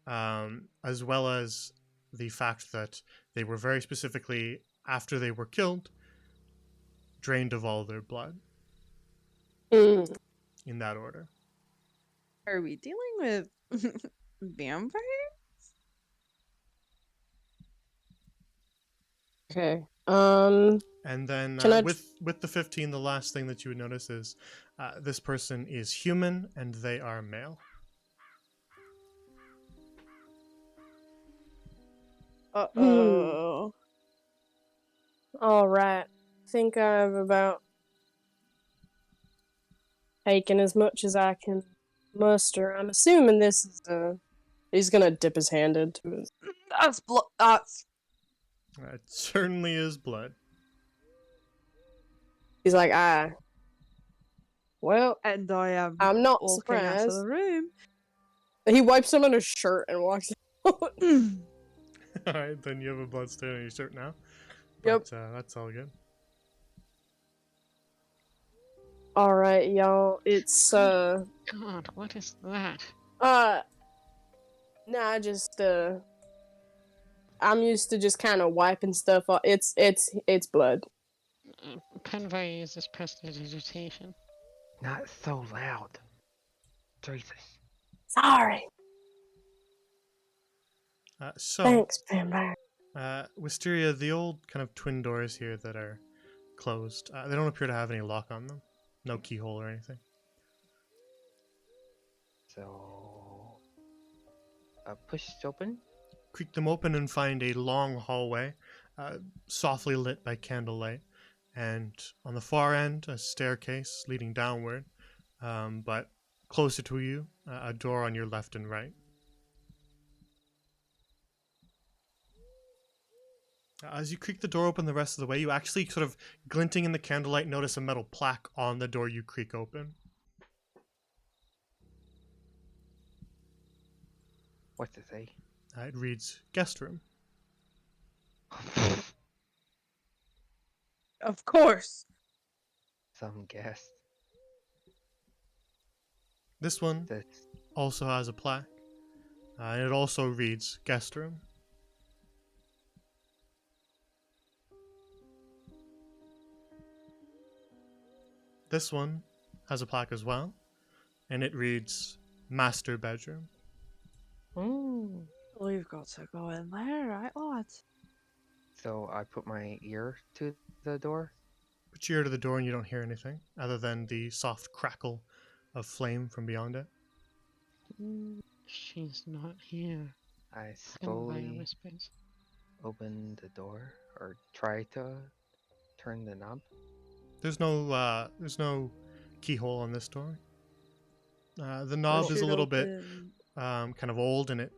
as well as the fact that they were very specifically, after they were killed, drained of all their blood. In that order. Are we dealing with vampires? Okay. And then Can I with the 15, the last thing that you would notice is this person is human and they are male. Uh-oh. Alright. Think I've about taken as much as I can muster. I'm assuming this is he's gonna dip his hand into it. That's that's It certainly is blood. He's like, well, and I am I'm not walking out of surprised. the room. He wipes him on his shirt and walks out. Alright, then you have a blood stain on your shirt now. Yep. But that's all good. Alright, y'all. It's God, what is that? nah, just I'm used to just kind of wiping stuff off. It's blood. Penvar uses prestidigitation. Not so loud. Jesus. Sorry. So, Thanks, Penvar. Wisteria, the old kind of twin doors here that are closed, they don't appear to have any lock on them. No keyhole or anything. So, push it open. Creak them open and find a long hallway, softly lit by candlelight, and on the far end, a staircase leading downward, but closer to you, a door on your left and right. As you creak the door open the rest of the way, you actually sort of glinting in the candlelight notice a metal plaque on the door you creak open. What's it say? It reads, guest room. Of course. Some guest. This one This. also has a plaque, and it also reads, guest room. This one has a plaque as well, and it reads, master bedroom. Ooh. We've got to go in there, right, lads? So I put my ear to the door. Put your ear to the door and you don't hear anything other than the soft crackle of flame from beyond it. She's not here. I Penvar slowly whispers. open the door or try to turn the knob. There's no keyhole on this door. The knob Push is a it little bit open. kind of old, and it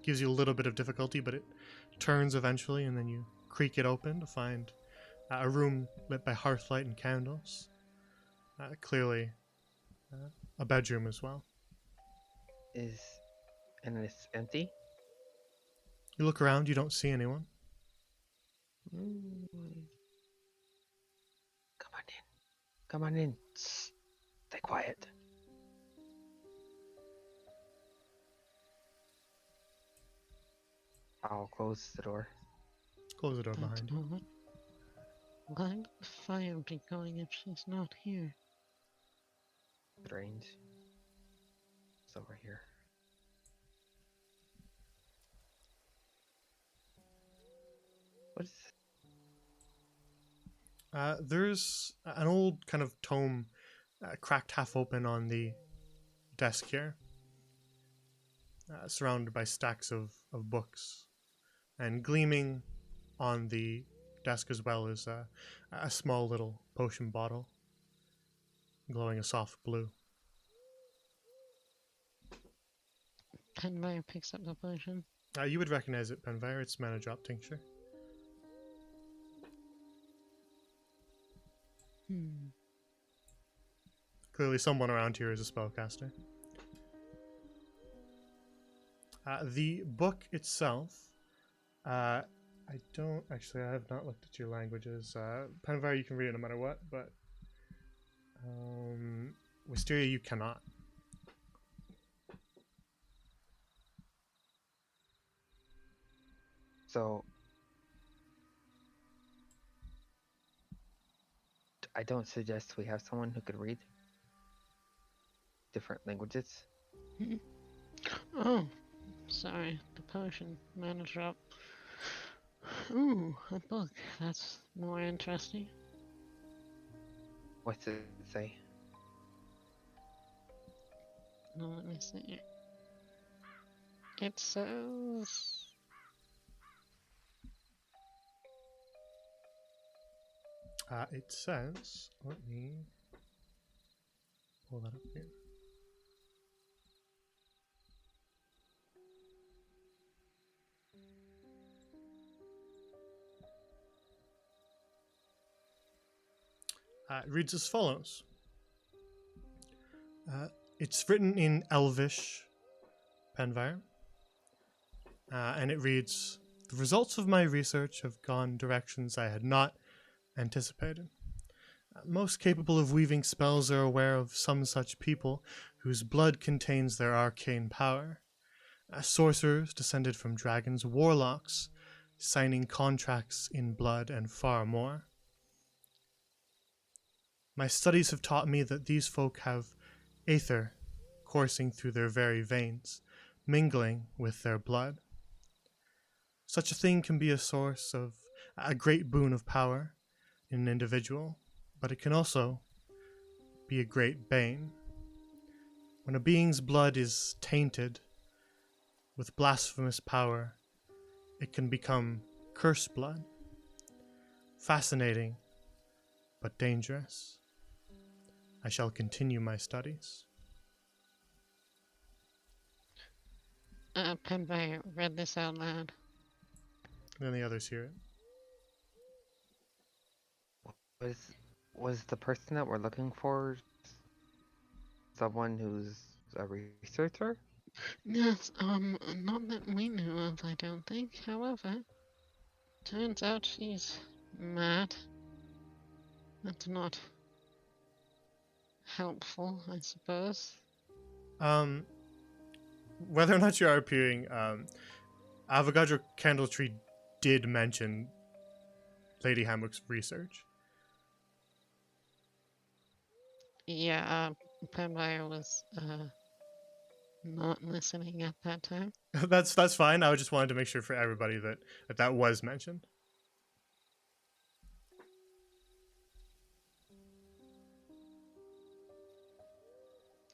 gives you a little bit of difficulty, but it turns eventually, and then you creak it open to find a room lit by hearthlight and candles. Clearly a bedroom as well. And it's empty. You look around, you don't see anyone. Come on in. Come on in. Shh. Stay quiet. I'll close the door. Close the door That's behind you. not. Why would the fire be going if she's not here? Strange. It's over here. What is this? There's an old kind of tome cracked half open on the desk here, surrounded by stacks of books, and gleaming on the desk as well is a small little potion bottle, glowing a soft blue. Penvar picks up the potion. You would recognize it, Penvar. It's mana drop tincture. Clearly someone around here is a spellcaster. The book itself, I have not looked at your languages. Penvar, you can read it no matter what, but Wisteria, you cannot. So I don't suggest we have someone who could read different languages. Oh, sorry. The potion. Mana drop. Ooh, a book. That's more interesting. What's it say? No, let me see. It says... It says, let me pull that up here. It reads as follows. It's written in Elvish, Penvar, and it reads, "The results of my research have gone directions I had not anticipated. Most capable of weaving spells are aware of some such people whose blood contains their arcane power. sorcerers descended from dragons, warlocks signing contracts in blood, and far more. My studies have taught me that these folk have aether coursing through their very veins, mingling with their blood. Such a thing can be a source of a great boon of power in an individual, but it can also be a great bane. When a being's blood is tainted with blasphemous power, it can become curse blood. Fascinating, but dangerous. I shall continue my studies. Penby read this out loud. Then the others hear it. Was the person that we're looking for someone who's a researcher? Yes, not that we know of, I don't think. However, turns out she's mad. That's not helpful, I suppose. Whether or not you are appearing, Avogadro Candletree did mention Lady Hemwick's research. Yeah, Penby was, not listening at that time. That's fine. I just wanted to make sure for everybody that was mentioned.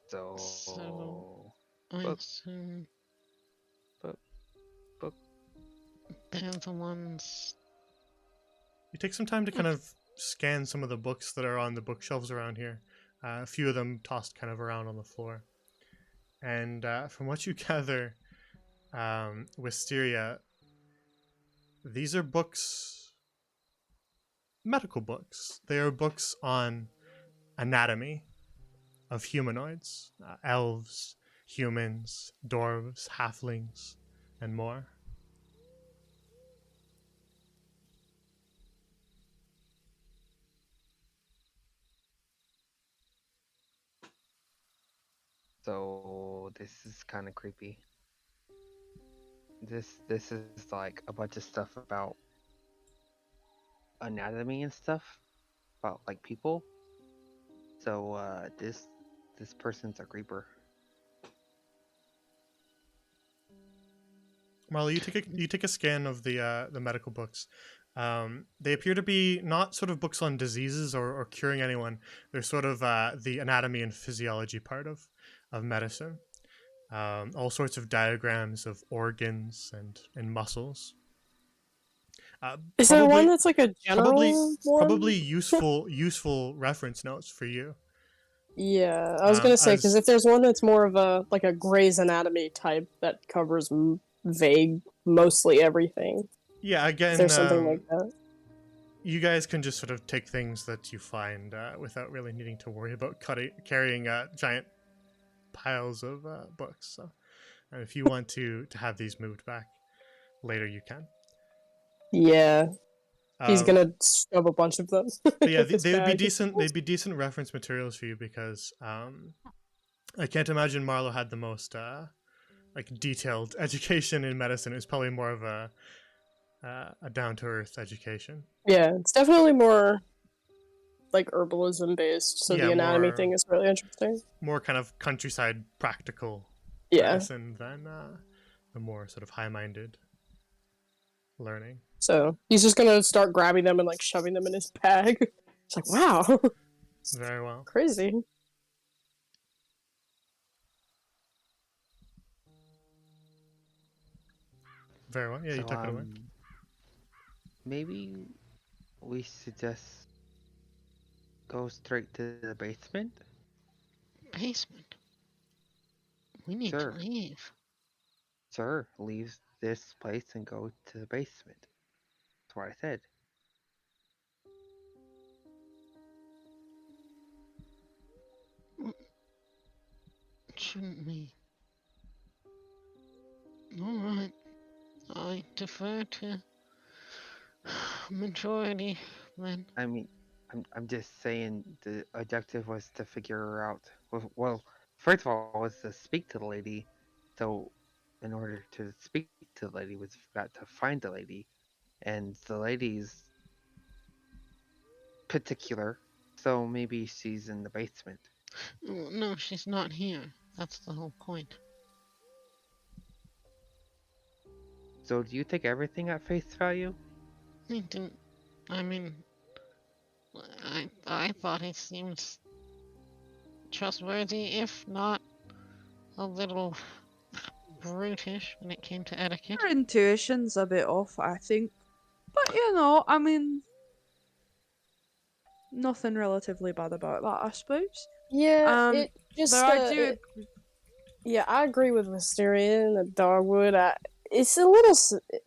So, I Book. assume Book. they're the ones. You take some time to kind of scan some of the books that are on the bookshelves around here. A few of them tossed kind of around on the floor. And from what you gather, Wisteria, these are books, medical books. They are books on anatomy of humanoids, elves, humans, dwarves, halflings, and more. So this is kind of creepy. This is like a bunch of stuff about anatomy and stuff about like people. So this person's a creeper. Marley, you take a scan of the medical books. They appear to be not sort of books on diseases or curing anyone. They're sort of the anatomy and physiology part of medicine. All sorts of diagrams of organs and muscles. Is there one that's like a probably general one? probably useful reference notes for you. Yeah, I was gonna say, because as- if there's one that's more of a like a Grey's Anatomy type that covers vague mostly everything. Yeah, If again, there's something like that. you guys can just sort of take things that you find without really needing to worry about carrying giant piles of books. So, and if you want to have these moved back later, you can. Yeah, he's Um, gonna shove a bunch of them. but yeah, in his they would be bag. decent. They'd be decent reference materials for you because I can't imagine Marlowe had the most like detailed education in medicine. It was probably more of a down to earth education. Yeah, it's definitely more like herbalism based, so Yeah, the anatomy more thing is really interesting. more kind of countryside practical Yeah, medicine than the more sort of high minded learning. so he's just gonna start grabbing them and like shoving them in his bag. It's like, wow, Very well. crazy. Very well. Yeah, you So, took it away. maybe we should just go straight to the basement. Basement. We need Sure. to leave. Sir, leave this place and go to the basement. That's what I said. Shouldn't we? Alright. I defer to majority then. I mean, I'm just saying the objective was to figure out. Well, first of all, was to speak to the lady. So, in order to speak to the lady, was got to find the lady, and the lady's particular, so maybe she's in the basement. No, she's not here. That's the whole point. So do you take everything at face value? I didn't. I mean, I thought he seemed trustworthy, if not a little brutish when it came to etiquette. Her intuition's a bit off, I think. But you know, I mean, nothing relatively bad about that, I suppose. Yeah, it just But I do. yeah, I agree with Wisteria and the Dogwood. It's a little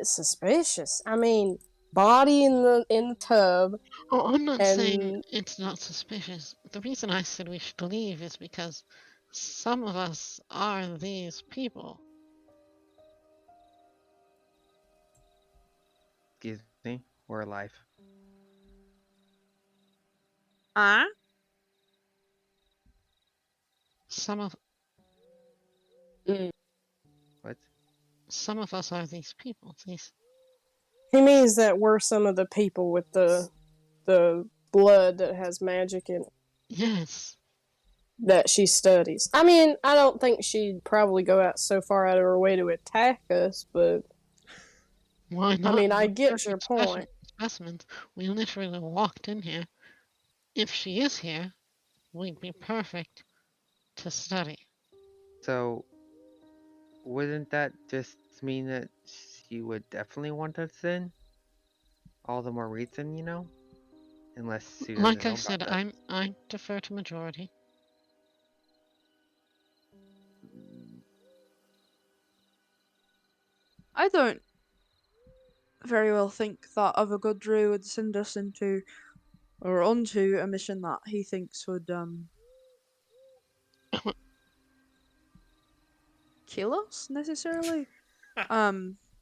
suspicious. I mean, body in the tub, Oh, I'm not saying and it's not suspicious. The reason I said we should leave is because some of us are these people. Excuse me, we're alive. Some of What? some of us are these people. These he means that we're some of the people with the blood that has magic in it yes. that she studies. I mean, I don't think she'd probably go out so far out of her way to attack us, but Why not? I mean, I We're get your perfect point. specimens. We literally walked in here. If she is here, we'd be perfect to study. So wouldn't that just mean that she would definitely want us in? All the more reason, you know? Unless she doesn't Like know I about said, that. I defer to majority. I don't very well think that of a good Drew would send us into or onto a mission that he thinks would kill us necessarily.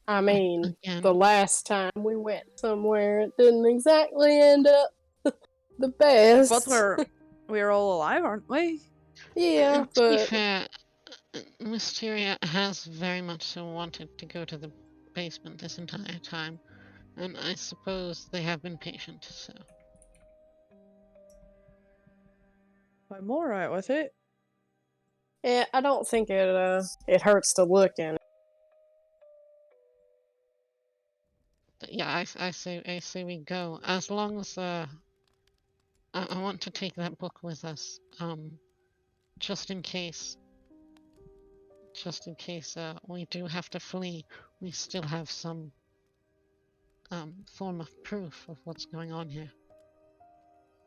I mean, Again, the last time we went somewhere, it didn't exactly end up the best. But we're all alive, aren't we? yeah, to be but fair, Mysteria has very much so wanted to go to the basement this entire time, and I suppose they have been patient, so. I'm alright with it. yeah, I don't think it hurts to look in. Yeah, I say we go. As long as I want to take that book with us, just in case. Just in case we do have to flee, we still have some form of proof of what's going on here.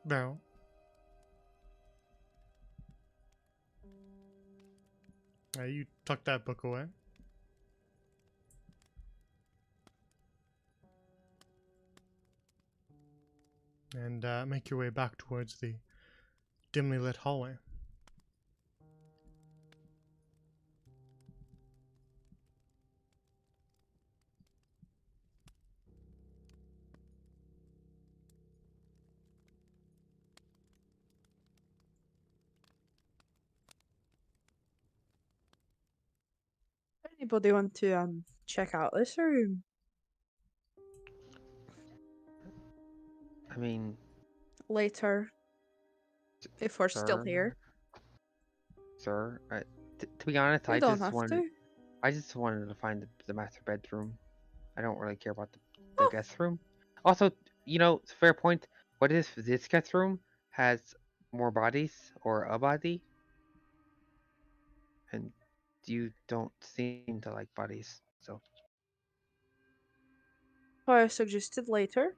No. You tuck that book away. And make your way back towards the dimly lit hallway. Anybody want to check out this room? I mean, Later, if we're still sir, here. sir. To be honest, We I don't just have to. wanted to find the master bedroom. I don't really care about the Oh, guest room. Also, you know, fair point. What if this guest room has more bodies or a body? And you don't seem to like bodies, so I suggested later.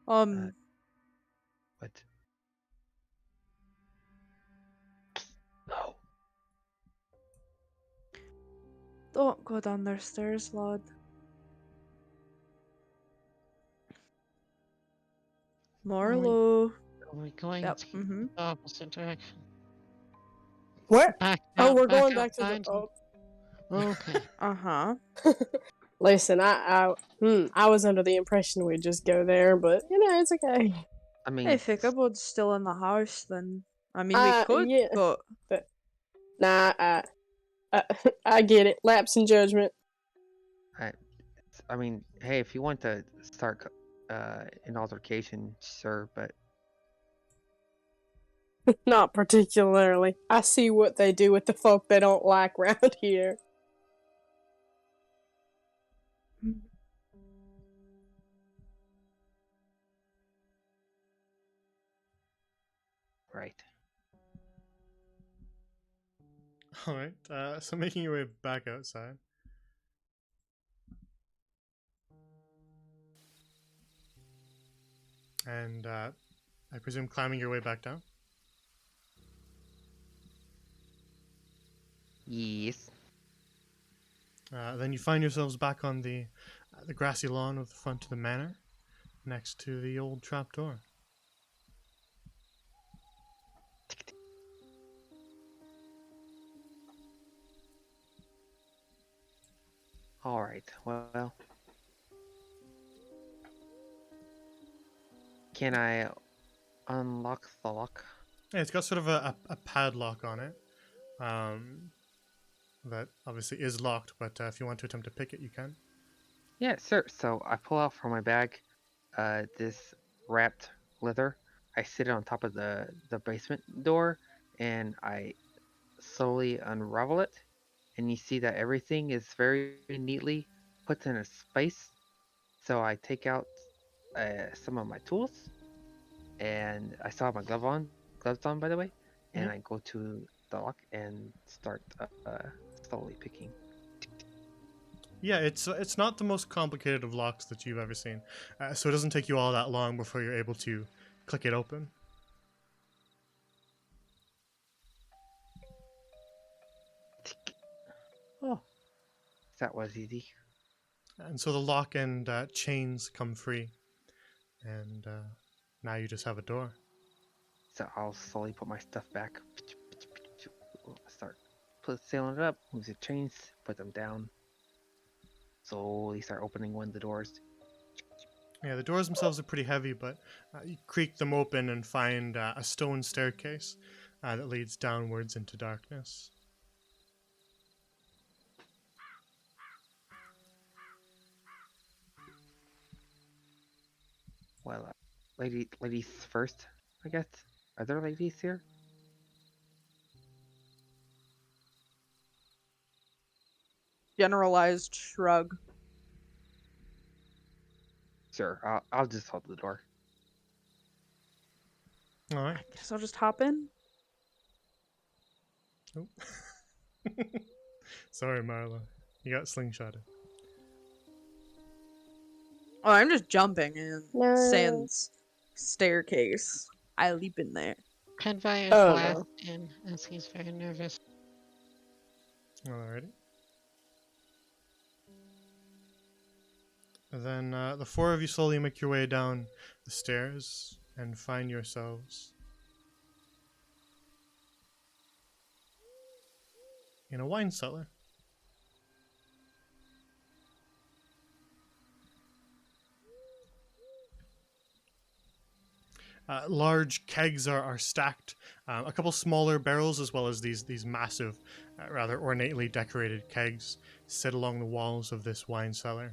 but no. Don't go down their stairs, lad. Marlowe. Are we going Yep. the opposite direction? Where? Back Oh, out, we're back going back to the. outside? Oh. Okay. Uh-huh. Listen, I was under the impression we'd just go there, but you know, it's okay. I mean, If Ichabod's still in the house, then I mean we could, Yeah, but nah, I get it. Lapse in judgment. I, I mean, hey, if you want to start an altercation, sir, but Not particularly. I see what they do with the folk they don't like round here. right. All right. So making your way back outside. And I presume climbing your way back down. Yes. Then you find yourselves back on the grassy lawn of the front of the manor, next to the old trapdoor. All right. Well, can I unlock the lock? Yeah, it's got sort of a padlock on it. That obviously is locked, but if you want to attempt to pick it, you can. Yeah, sir. So I pull out from my bag this wrapped leather. I sit it on top of the basement door, and I slowly unravel it. And you see that everything is very neatly put in a space. So I take out some of my tools, and I still have my gloves on, by the way. And I go to the lock and start slowly picking. Yeah, it's not the most complicated of locks that you've ever seen, so it doesn't take you all that long before you're able to click it open. Oh, that was easy. And so the lock and chains come free, and now you just have a door. So I'll slowly put my stuff back. Start sealing it up. Move the chains. Put them down. Slowly start opening one of the doors. Yeah, the doors themselves are pretty heavy, but you creak them open and find a stone staircase that leads downwards into darkness. Well, ladies first, I guess. Are there ladies here? Generalized shrug. Sure, I'll just hold the door. All right. I guess I'll just hop in. Oh. Sorry, Marla. You got slingshotted. Oh, I'm just jumping in No. Sans staircase. I leap in there. Pedvi is Oh, last no. in, as he's very nervous. Alrighty. And then the four of you slowly make your way down the stairs and find yourselves in a wine cellar. Large kegs are stacked, a couple smaller barrels as well as these massive, rather ornately decorated kegs sit along the walls of this wine cellar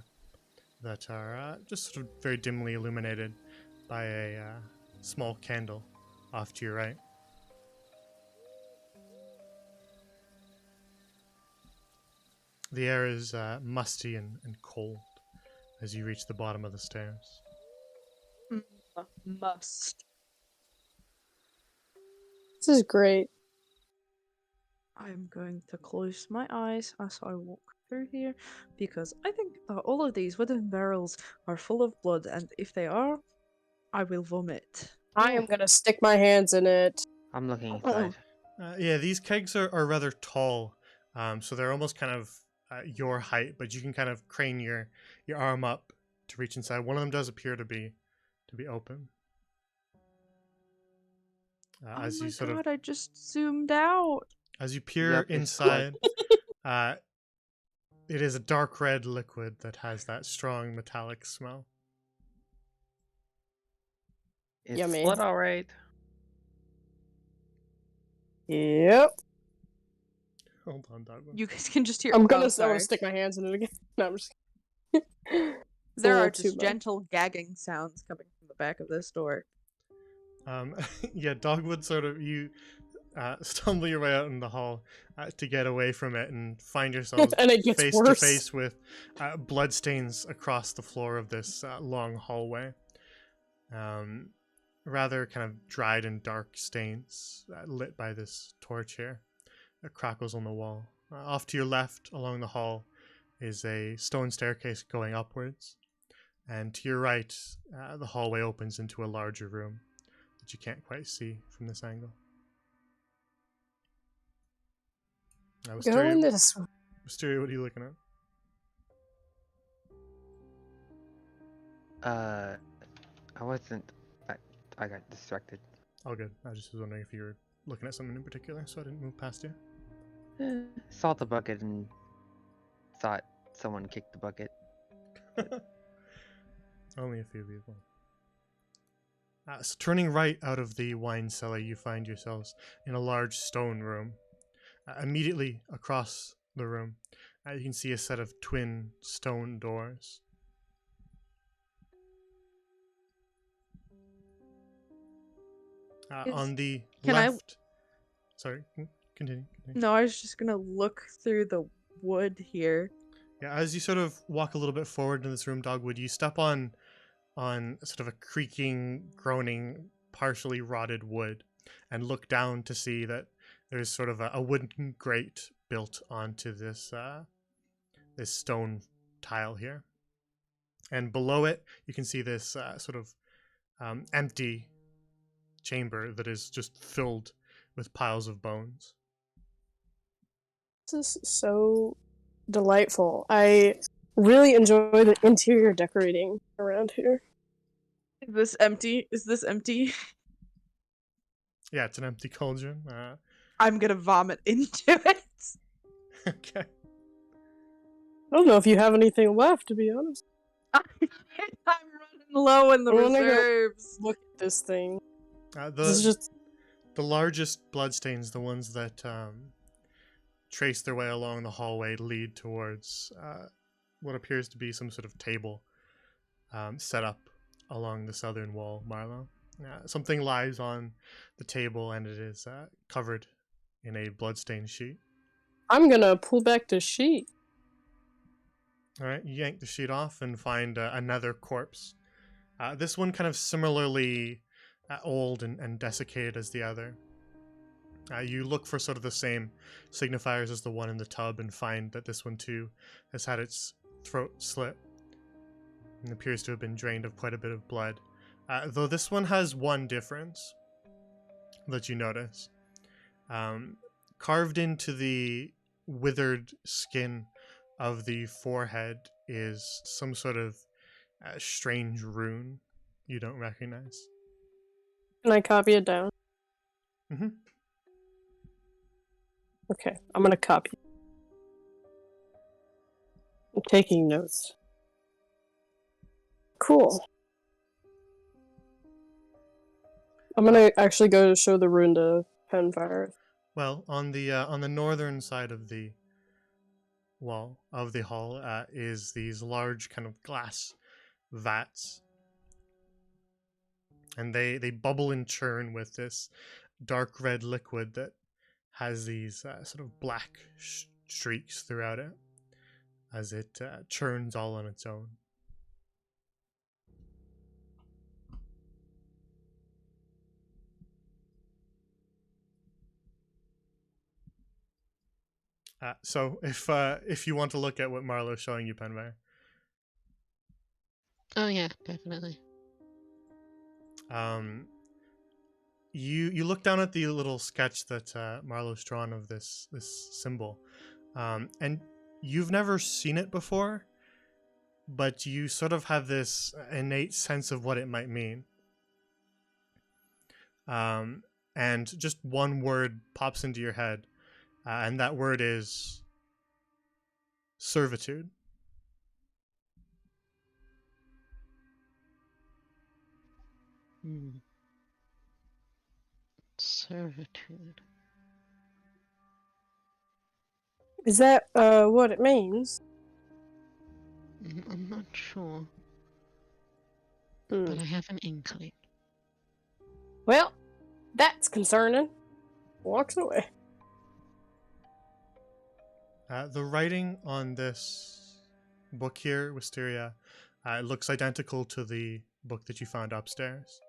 that are just sort of very dimly illuminated by a small candle off to your right. The air is musty and cold as you reach the bottom of the stairs. Must. This is great. I'm going to close my eyes as I walk through here because I think that all of these wooden barrels are full of blood, and if they are, I will vomit. I am gonna stick my hands in it. I'm looking inside. Yeah, these kegs are rather tall, so they're almost kind of your height, but you can kind of crane your arm up to reach inside. One of them does appear to be open. Oh As my you sort god, of I just zoomed out. as you peer Yep, it's inside, it is a dark red liquid that has that strong metallic smell. It's Yummy. blood, all right. Yep. Hold on, Douglas. You guys can just hear. I'm Oh, gonna sorry. stick my hands in it again. No, I'm just It's a There little are too just much. gentle gagging sounds coming from the back of this door. Yeah, Dogwood sort of you stumble your way out in the hall to get away from it and find yourselves And it gets face to worse. face with bloodstains across the floor of this long hallway. Rather kind of dried and dark stains lit by this torch here that crackles on the wall. Off to your left along the hall is a stone staircase going upwards, and to your right, the hallway opens into a larger room that you can't quite see from this angle. Go in this. Wisteria, what are you looking at? I wasn't. I got distracted. All good. I just was wondering if you were looking at something in particular, so I didn't move past you. Saw the bucket and thought someone kicked the bucket. Only a few people. So turning right out of the wine cellar, you find yourselves in a large stone room. Immediately across the room, you can see a set of twin stone doors. On the Can I- left... Sorry, continue. No, I was just gonna look through the wood here. Yeah, as you sort of walk a little bit forward in this room, Dogwood, you step on sort of a creaking, groaning, partially rotted wood, and look down to see that there's sort of a wooden grate built onto this this stone tile here, and below it you can see this sort of empty chamber that is just filled with piles of bones. This is so delightful. I really enjoy the interior decorating around here. Is this empty? Is this empty? Yeah, it's an empty cauldron. I'm gonna vomit into it. Okay. I don't know if you have anything left, to be honest. I'm running low in the I wanna go- reserves. Look at this thing. This is The just largest bloodstains, the ones that trace their way along the hallway, lead towards what appears to be some sort of table set up along the southern wall, Marlo. Something lies on the table, and it is covered in a bloodstained sheet. I'm gonna pull back the sheet. All right, you yank the sheet off and find another corpse. This one kind of similarly old and desiccated as the other. You look for sort of the same signifiers as the one in the tub and find that this one too has had its throat slit and appears to have been drained of quite a bit of blood. Though this one has one difference that you notice. Carved into the withered skin of the forehead is some sort of strange rune you don't recognize. Can I copy it down? Mhm. Okay, I'm gonna copy. I'm taking notes. Cool. I'm gonna actually go show the rune to Penfire. Well, on the northern side of the wall of the hall is these large kind of glass vats, and they bubble and churn with this dark red liquid that has these sort of black streaks throughout it as it churns all on its own. So if you want to look at what Marlo's showing you, Penvire. Oh yeah, definitely. You look down at the little sketch that Marlo's drawn of this symbol, and you've never seen it before, but you sort of have this innate sense of what it might mean. And just one word pops into your head, and that word is servitude. Servitude. Is that what it means? sure, Hmm. but I have an inkling. Well, that's concerning. Walks away. The writing on this book here, Wisteria, it looks identical to the book that you found upstairs.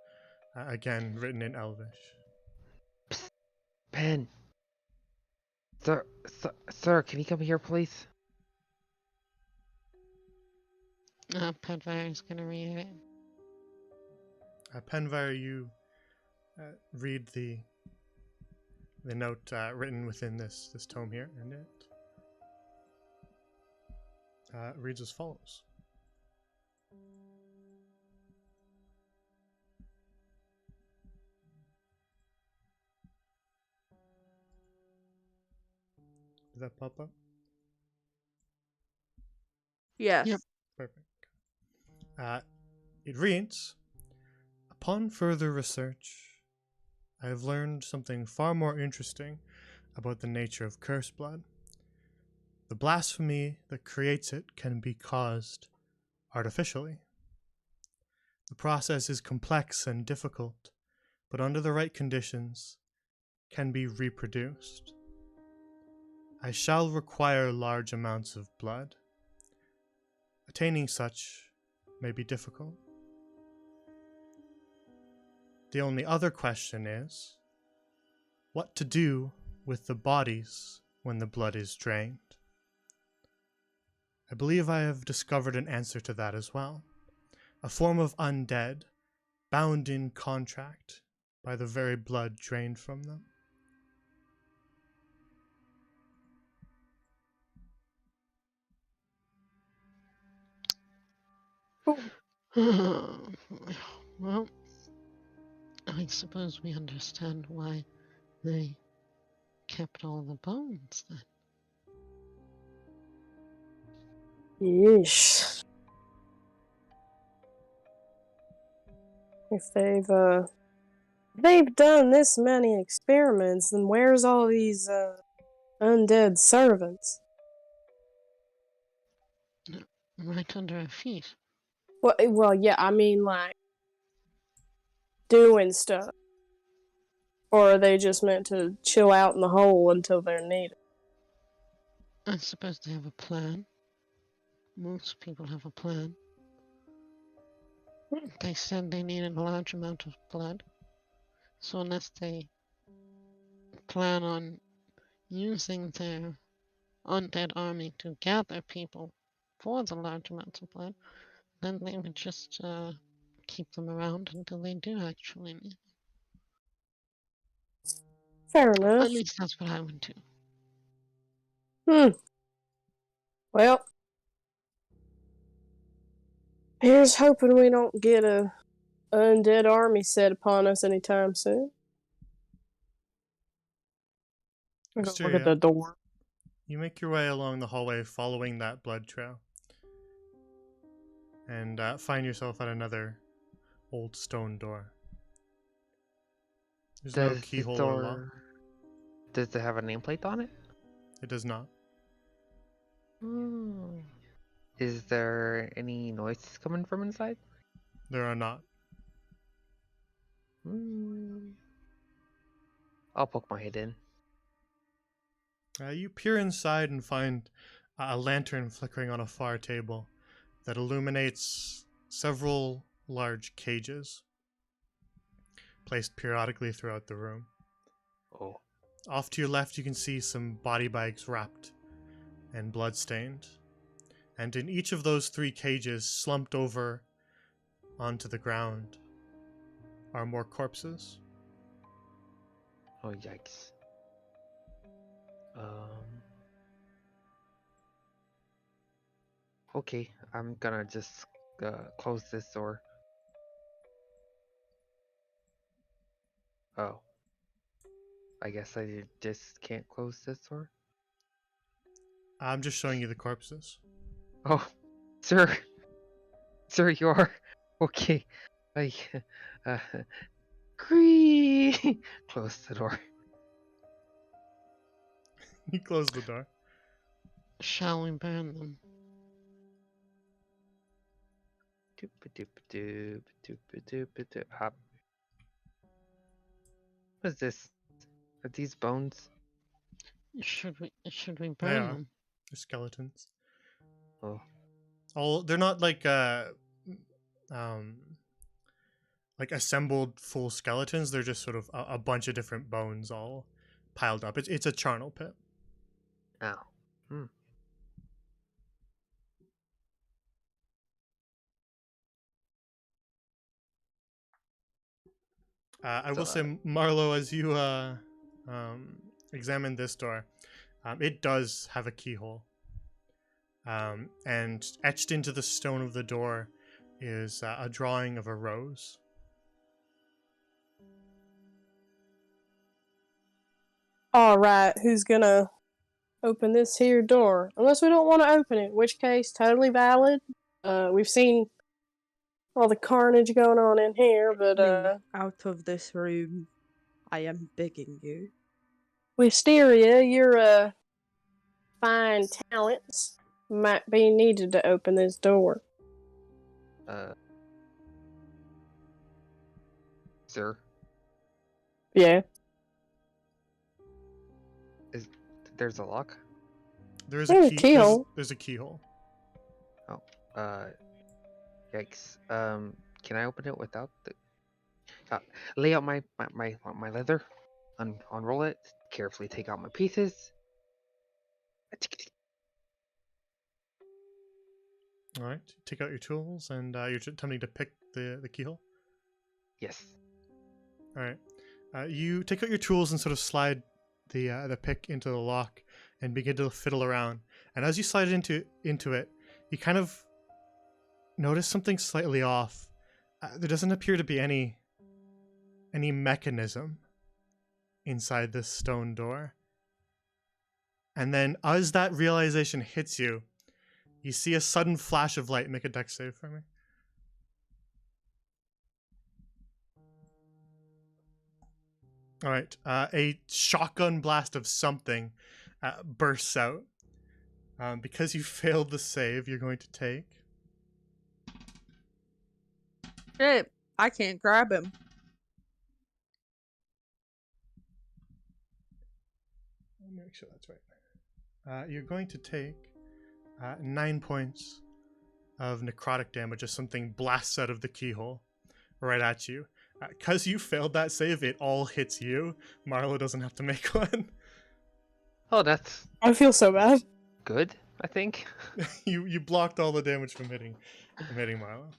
Again, written in Elvish. Ben. Sir, can you come here, please? Pedvar is gonna read it. Penvar, you read the note written within this tome here, and it reads as follows. Did that pop up? Yes. Yep. Perfect. It reads, upon further research, I have learned something far more interesting about the nature of curse blood. The blasphemy that creates it can be caused artificially. The process is complex and difficult, but under the right conditions, can be reproduced. I shall require large amounts of blood. Attaining such may be difficult. The only other question is, what to do with the bodies when the blood is drained? I believe I have discovered an answer to that as well. A form of undead, bound in contract by the very blood drained from them. Well, I suppose we understand why they kept all the bones then. Yeesh. If they've done this many experiments, then where's all these undead servants? Right under our feet. Well, yeah, I mean like doing stuff, or are they just meant to chill out in the hole until they're needed? I suppose they have a plan. Most people have a plan. They said they needed a large amount of blood. So unless they plan on using their undead army to gather people for the large amounts of blood, then they would just keep them around until they do actually need. Fair enough. At least that's what I would do. Well, here's hoping we don't get a undead army set upon us anytime soon. I'm gonna look at the Wisteria, door. you make your way along the hallway following that blood trail, and find yourself at another old stone door. There's no Does the keyhole or lock. door... Does it have a nameplate on it? It does not. Hmm. Is there any noises coming from inside? There are not. Hmm. I'll poke my head in. You peer inside and find a lantern flickering on a far table that illuminates several large cages placed periodically throughout the room. Oh. Off to your left, you can see some body bags wrapped and bloodstained. And in each of those 3 cages, slumped over onto the ground, are more corpses. Oh, yikes. Okay, I'm gonna just close this door. Oh. I guess I just can't close this door? I'm just showing you the corpses. Oh, sir. Sir, you are. Okay. I... Uh, close the door. You close the door. Shall we burn them? Hop. What is this? Are these bones? Should we They burn are. them? They're skeletons. Oh, They're not um like assembled full skeletons. They're just sort of a bunch of different bones all piled up. It's a charnel pit. ow. Hmm. I So, will say, Marlo, as you examine this door, it does have a keyhole. And etched into the stone of the door is a drawing of a rose. Alright, who's gonna open this here door? Unless we don't want to open it, in which case, totally valid. We've seen all the carnage going on in here, but Get me out of this room. I am begging you. Wisteria, your fine talents might be needed to open this door. Sir, Yeah. there's a lock. There's There's a a key. keyhole. There's a keyhole. Yikes. Can I open it without the? Lay out my leather, unroll it, carefully take out my pieces. All right. Take out your tools, and you're attempting to pick the keyhole. Yes. All right. You take out your tools and sort of slide the pick into the lock and begin to fiddle around. And as you slide into it, you kind of notice something slightly off. There doesn't appear to be any mechanism inside this stone door. And then, as that realization hits you, you see a sudden flash of light. Make a dex save for me. All right. A shotgun blast of something bursts out. Because you failed the save, you're going to take. Shit, I can't grab him. Let me make sure that's right. You're going to take 9 points of necrotic damage as something blasts out of the keyhole right at you. Because you failed that save, it all hits you. Marlo doesn't have to make one. Oh, that's I feel so bad. good, I think. You blocked all the damage from hitting Marlo.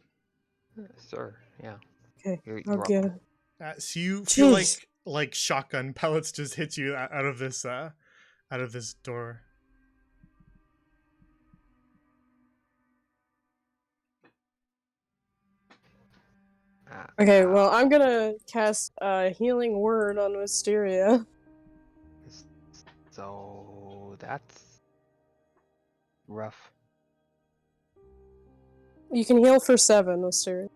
Sir, yeah. Okay, You're I'll get welcome. it. So you feel Jeez. like shotgun pellets just hit you out of this door. Okay, well, I'm gonna cast a healing word on Wisteria. So that's rough. You can heal for 7, Wisteria.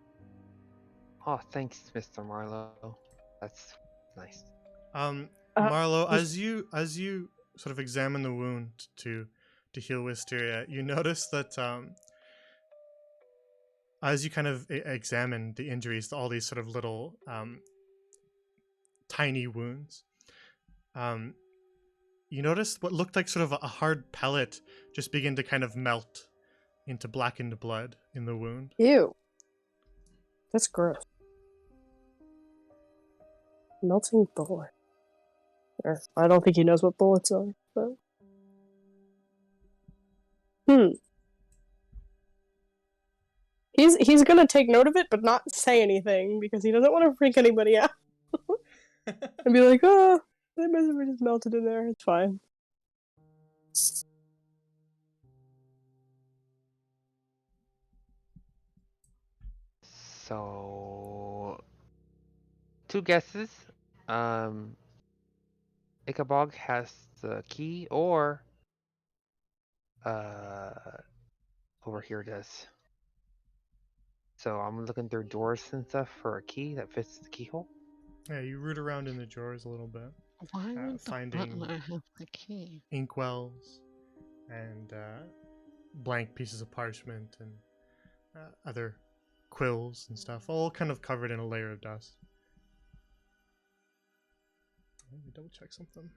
Oh, thanks, Mr. Marlowe. That's nice. Marlo, just- as you sort of examine the wound to heal Wisteria, you notice that as you kind of examine the injuries to all these sort of little tiny wounds, you notice what looked like sort of a hard pellet just begin to kind of melt into blackened blood in the wound. Ew. That's gross. Melting bullet. I don't think he knows what bullets are, but... He's gonna take note of it, but not say anything, because he doesn't want to freak anybody out. And be like, oh, that misery just melted in there, it's fine. So, 2 guesses. Ichabog has the key, or over here does. So I'm looking through doors and stuff for a key that fits the keyhole. Yeah, you root around in the drawers a little bit, Why would the finding butler have the key? inkwells and blank pieces of parchment and other quills and stuff, all kind of covered in a layer of dust. Let me double check something.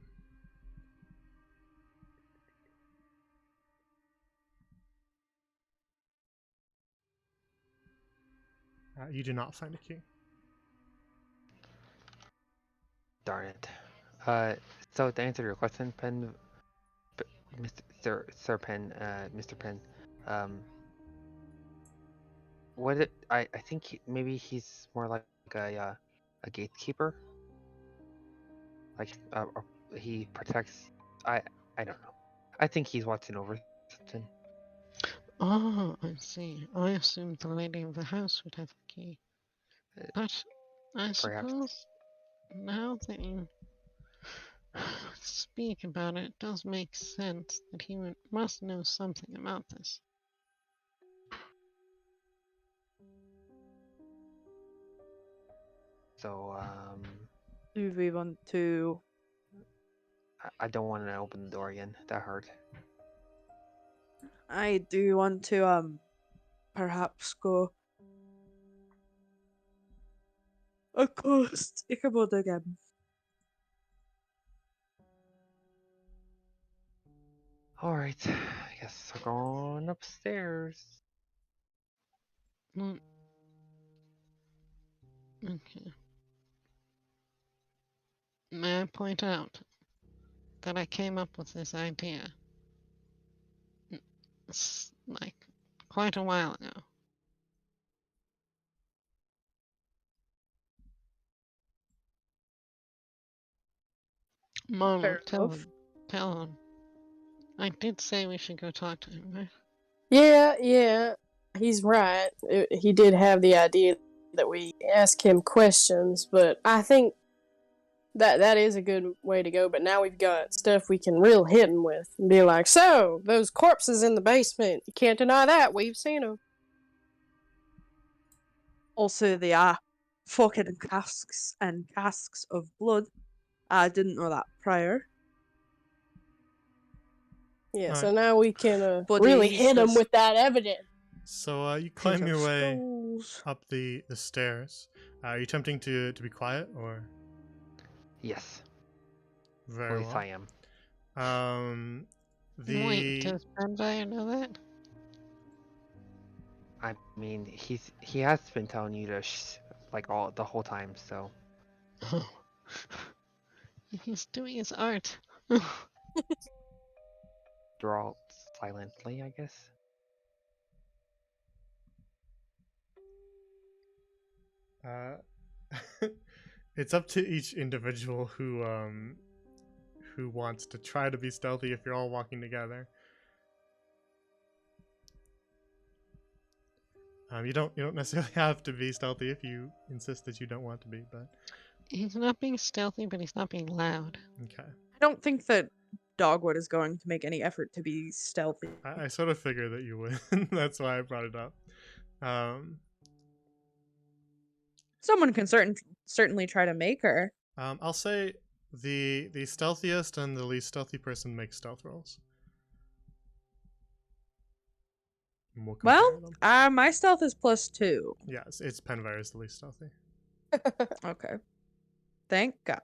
You do not find a key. Darn it. So to answer your question, Mr. Mr. Penn, I think maybe he's more like a gatekeeper. Like he protects. I don't know. I think he's watching over something. Oh, I see. I assumed the lady of the house would have the key. But I suppose now that you speak about it, it does make sense that he must know something about this. So Do we want to? I don't want to open the door again. That hurt. I do want to perhaps go accost Ichabod again. All right. I guess we're going upstairs. Mm. Okay. May I point out that I came up with this idea like quite a while ago. Mama, Fair tell enough. him. Tell him. I did say we should go talk to him, right? Yeah, he's right. He did have the idea that we ask him questions, but I think that is a good way to go. But now we've got stuff we can real hit him with and be like, so, those corpses in the basement, you can't deny that, we've seen them. Also, they are fucking casks and casks of blood. I didn't know that prior. Yeah, All so right. now we can really Bodies, hit him there's with that evidence. So you pieces climb of your way skulls. up the stairs. Are you attempting to be quiet or? Yes. Very At least well. I am. Wait, The does Benjamin know that? I mean, he has been telling you to like the whole time. So Oh. He's doing his art. draw silently, I guess. it's up to each individual who wants to try to be stealthy if you're all walking together. You don't necessarily have to be stealthy if you insist that you don't want to be, but He's not being stealthy, but he's not being loud. okay. I don't think that Dogwood is going to make any effort to be stealthy. I sort of figured that you would. That's why I brought it up. Someone can certainly try to make her. I'll say the stealthiest and the least stealthy person makes stealth rolls. And we'll compare Well, them. my stealth is +2. Yes, it's Penvire is the least stealthy. Okay. Thank God.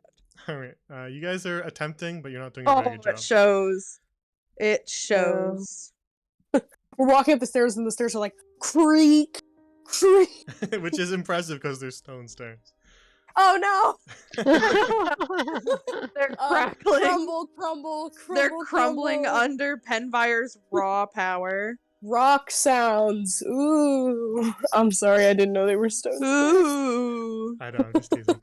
All right, you guys are attempting, but you're not doing a very good Oh, job. it shows. It shows. We're walking up the stairs, and the stairs are like, creak, creak. Which is impressive because there's stone stairs. Oh no! They're crackling. Crumble, crumble, crumble. They're crumbling crumble. under Penvire's raw power. Rock sounds. Ooh. I'm sorry, I didn't know they were stone stairs. Ooh. I know, I'm just teasing.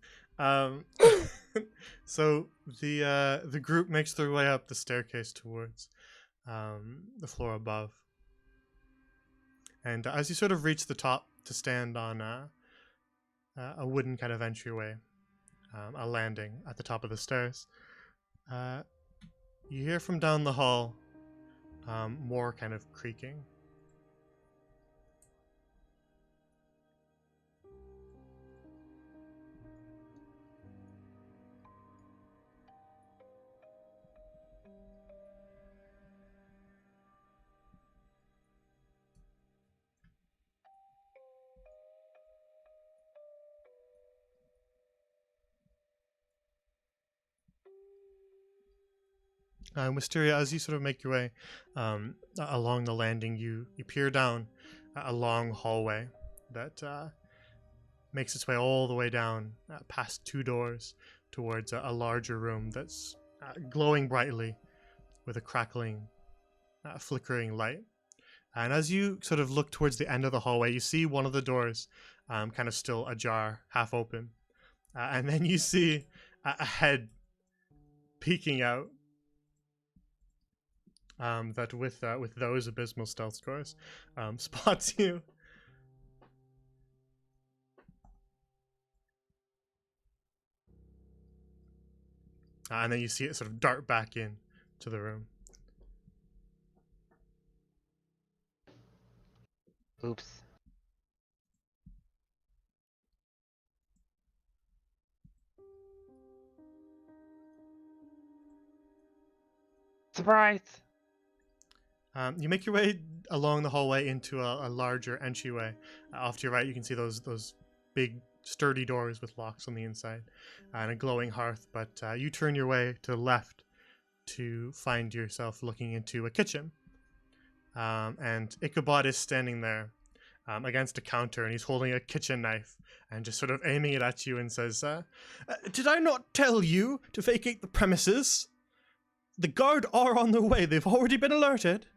So the group makes their way up the staircase towards the floor above, and as you sort of reach the top to stand on a wooden kind of entryway, a landing at the top of the stairs, you hear from down the hall more kind of creaking. Wisteria, as you sort of make your way along the landing, you peer down a long hallway that makes its way all the way down past 2 doors towards a larger room that's glowing brightly with a crackling, flickering light. And as you sort of look towards the end of the hallway, you see one of the doors kind of still ajar, half open. And then you see a head peeking out that with those abysmal stealth scores spots you. And then you see it sort of dart back in to the room. Oops. Surprise! You make your way along the hallway into a larger entryway. Off to your right, you can see those big, sturdy doors with locks on the inside and a glowing hearth. But you turn your way to the left to find yourself looking into a kitchen. And Ichabod is standing there against a counter, and he's holding a kitchen knife and just sort of aiming it at you and says, "Did I not tell you to vacate the premises? The guard are on their way. They've already been alerted."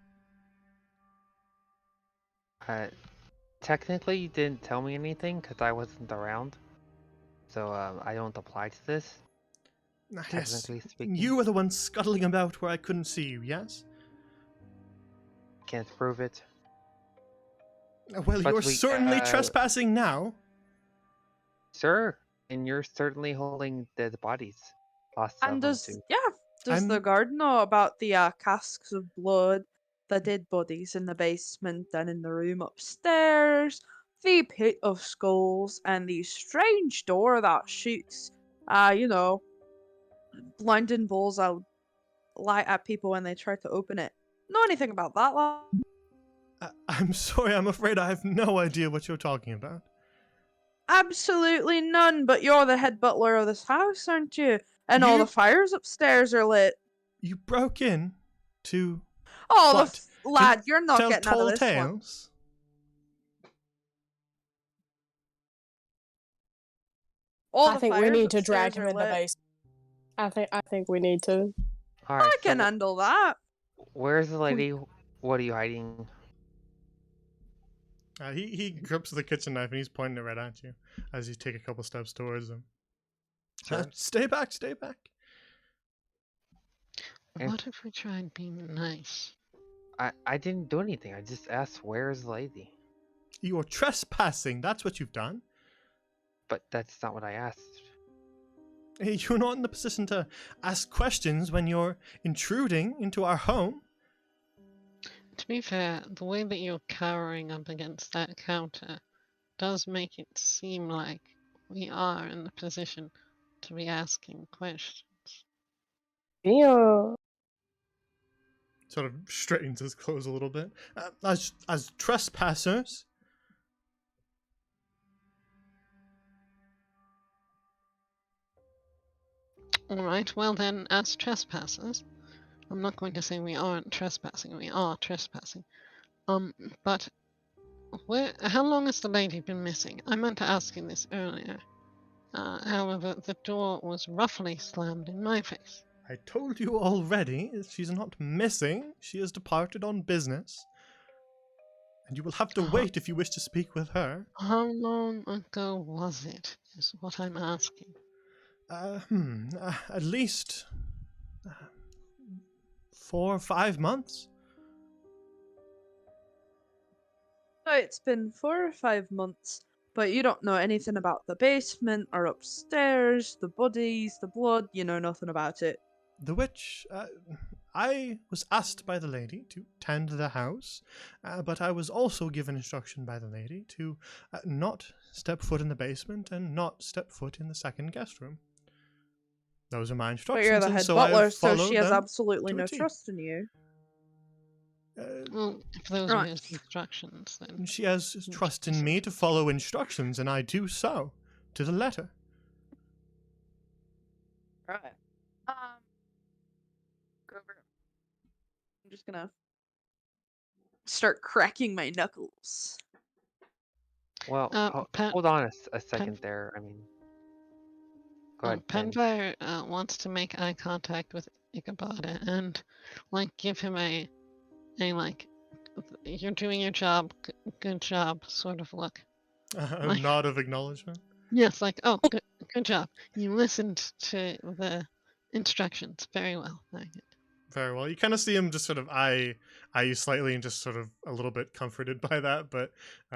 Technically, you didn't tell me anything because I wasn't around. So, I don't apply to this. Yes, Technically speaking. you were the one scuttling about where I couldn't see you, yes? Can't prove it. Well, But you're we, certainly trespassing now. Sir, and you're certainly holding dead bodies. Lots And of them, does too. does the I'm- guard know about the casks of blood, the dead bodies in the basement and in the room upstairs, the pit of skulls, and the strange door that shoots, blinding balls out light at people when they try to open it? Know anything about that, lad? I'm sorry, I'm afraid I have no idea what you're talking about. Absolutely none, but you're the head butler of this house, aren't you? And all the You- fires upstairs are lit. You broke in to Oh, what? lad, To you're not tell getting out of tall this one. tales? All I the think we fires need to drag upstairs him are in the lit. base. I think we need to. Alright, I can handle that. where's the lady? What are you hiding? He grips the kitchen knife and he's pointing it right at you as you take a couple steps towards him. Sir? Stay back, stay back. And- What if we tried being nice? I didn't do anything. I just asked, where's the lady? You're trespassing, that's what you've done. But that's not what I asked. You're not in the position to ask questions when you're intruding into our home. To be fair, the way that you're cowering up against that counter does make it seem like we are in the position to be asking questions. Yeah. Sort of straightens his clothes a little bit. As trespassers, Alright, well then, as trespassers, I'm not going to say we aren't trespassing, we are trespassing. But how long has the lady been missing? I meant to ask you this earlier. However, the door was roughly slammed in my face. I told you already, she's not missing. She has departed on business. And you will have to wait if you wish to speak with her. How long ago was it, is what I'm asking. At least 4 or 5 months. So it's been 4 or 5 months, but you don't know anything about the basement or upstairs, the bodies, the blood, you know nothing about it. The witch, I was asked by the lady to tend the house, but I was also given instruction by the lady to not step foot in the basement and not step foot in the second guest room. Those are my But instructions, you're the and head so I butler, have so followed she has them absolutely to a no T. trust in you. Well, if those are Right. his instructions, then And she has trust in me to follow instructions, and I do so, to the letter. Right. Grover, just gonna start cracking my knuckles. Well, Pen, hold on a Pen, second there. I mean, go ahead, Pen. Penfire wants to make eye contact with Ichabod and like give him a like you're doing your job, good job sort of look. A Like, nod of acknowledgement. yes, like oh, good job. You listened to the instructions very well. Very good. Very well. You kind of see him just sort of eye you slightly and just sort of a little bit comforted by that, but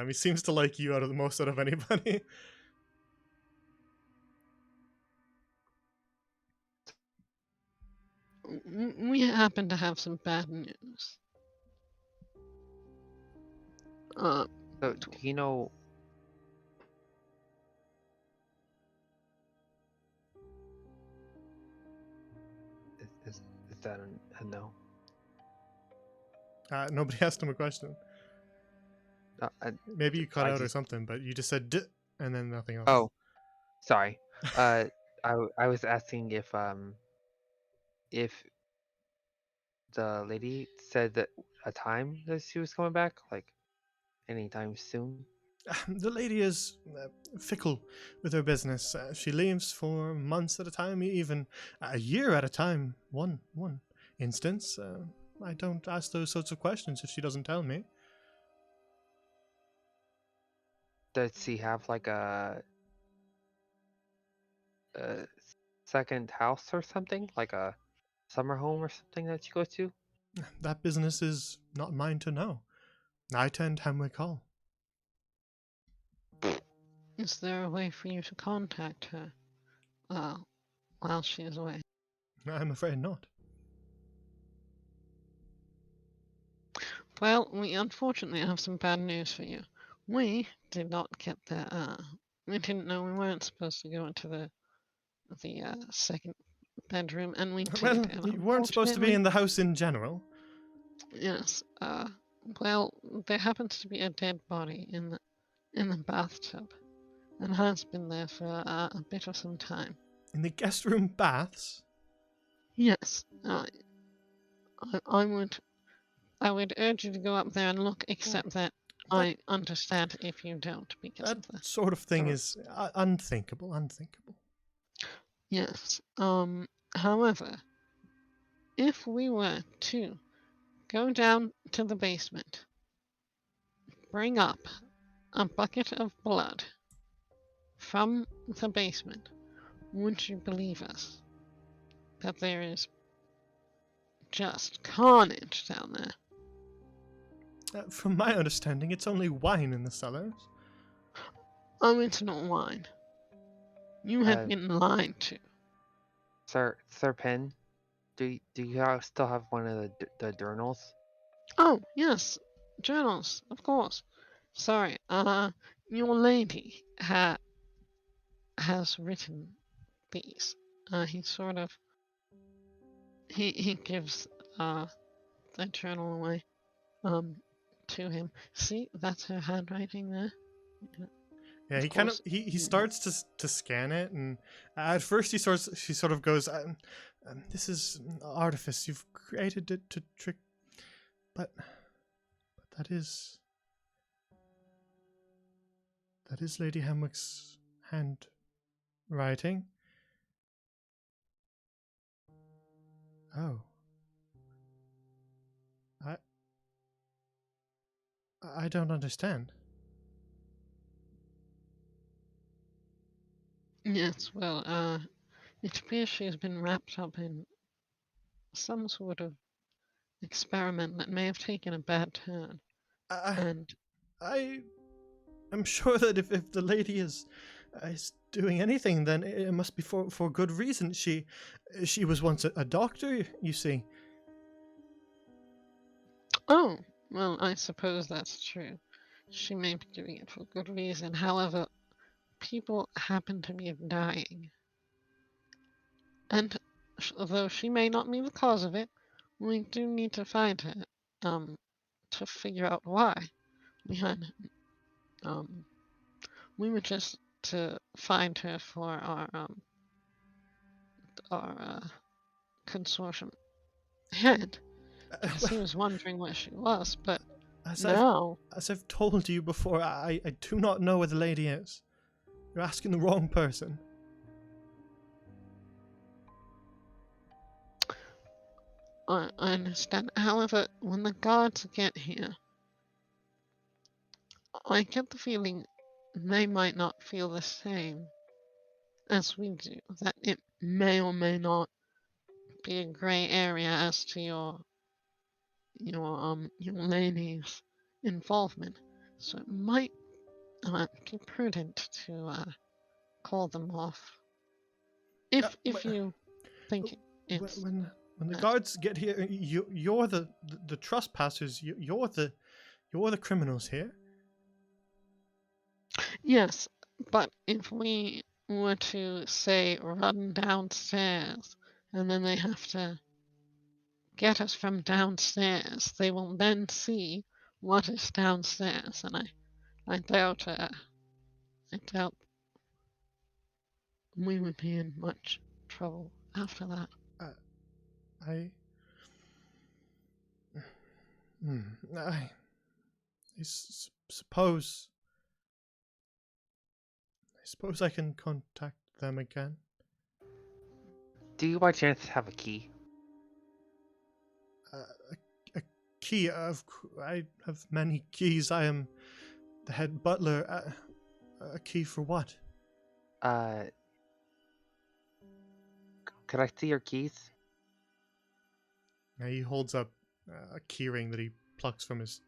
he seems to like you out of the most out of anybody. We happen to have some bad news. So, do you know? Is that a no? Nobody asked him a question. Maybe you cut I out or just. something, but you just said "D" and then nothing else. Oh, sorry. I was asking if the lady said that a time that she was coming back, like anytime soon. The lady is fickle with her business. She leaves for months at a time, even a year at a time. One instance. I don't ask those sorts of questions if she doesn't tell me. Does she have like a second house or something, like a summer home or something that she goes to? That business is not mine to know. I attend Hemwick Hall. Is there a way for you to contact her while she is away? I'm afraid not. Well, we unfortunately have some bad news for you. We did not get the we didn't know we weren't supposed to go into the second bedroom, and we did. Well, And you weren't supposed to be in the house in general. Yes. Well, there happens to be a dead body in the bathtub, and has been there for a bit of some time. In the guest room baths? Yes. I would urge you to go up there and look, except that I understand if you don't, because That of the sort of thing is unthinkable. yes. However, if we were to go down to the basement, bring up a bucket of blood from the basement, would you believe us that there is just carnage down there? From my understanding, it's only wine in the cellars. Oh, it's not wine. You have Uh, been lied to. Sir Pen, do you still have one of the journals? Oh, yes, journals, of course. Sorry, your lady has written these. He sort of he gives the journal away to him. See, that's her handwriting there. Yeah, he kind of he starts to scan it, and at first she sort of goes, "This is artifice. You've created it to trick, but that is Lady Hemwick's handwriting." Oh, I don't understand. Yes, well, it appears she has been wrapped up in some sort of experiment that may have taken a bad turn. And I am sure that if the lady is doing anything, then it must be for good reason. She was once a doctor, you see. oh, well, I suppose that's true. She may be doing it for good reason. However, people happen to be dying. And though she may not be the cause of it, we do need to find her, to figure out why. We had, we were just to find her for our consortium head, because he was wondering where she was, but as no. I've told you before, I do not know where the lady is. You're asking the wrong person. I understand. However, when the guards get here, I get the feeling they might not feel the same as we do. That it may or may not be a gray area as to your lady's involvement. So it might be prudent to call them off. If you think it's When the best. guards get here, you're the trespassers. You're the criminals here. Yes, but if we were to say run downstairs and then they have to get us from downstairs, they will then see what is downstairs, and I doubt we would be in much trouble after that. Uh, I. Hmm, I suppose. I suppose I can contact them again. Do you by chance have a key? A key of. I have many keys. I am the head butler. A key for what? Could I see your keys? Now he holds up a keyring that he plucks from his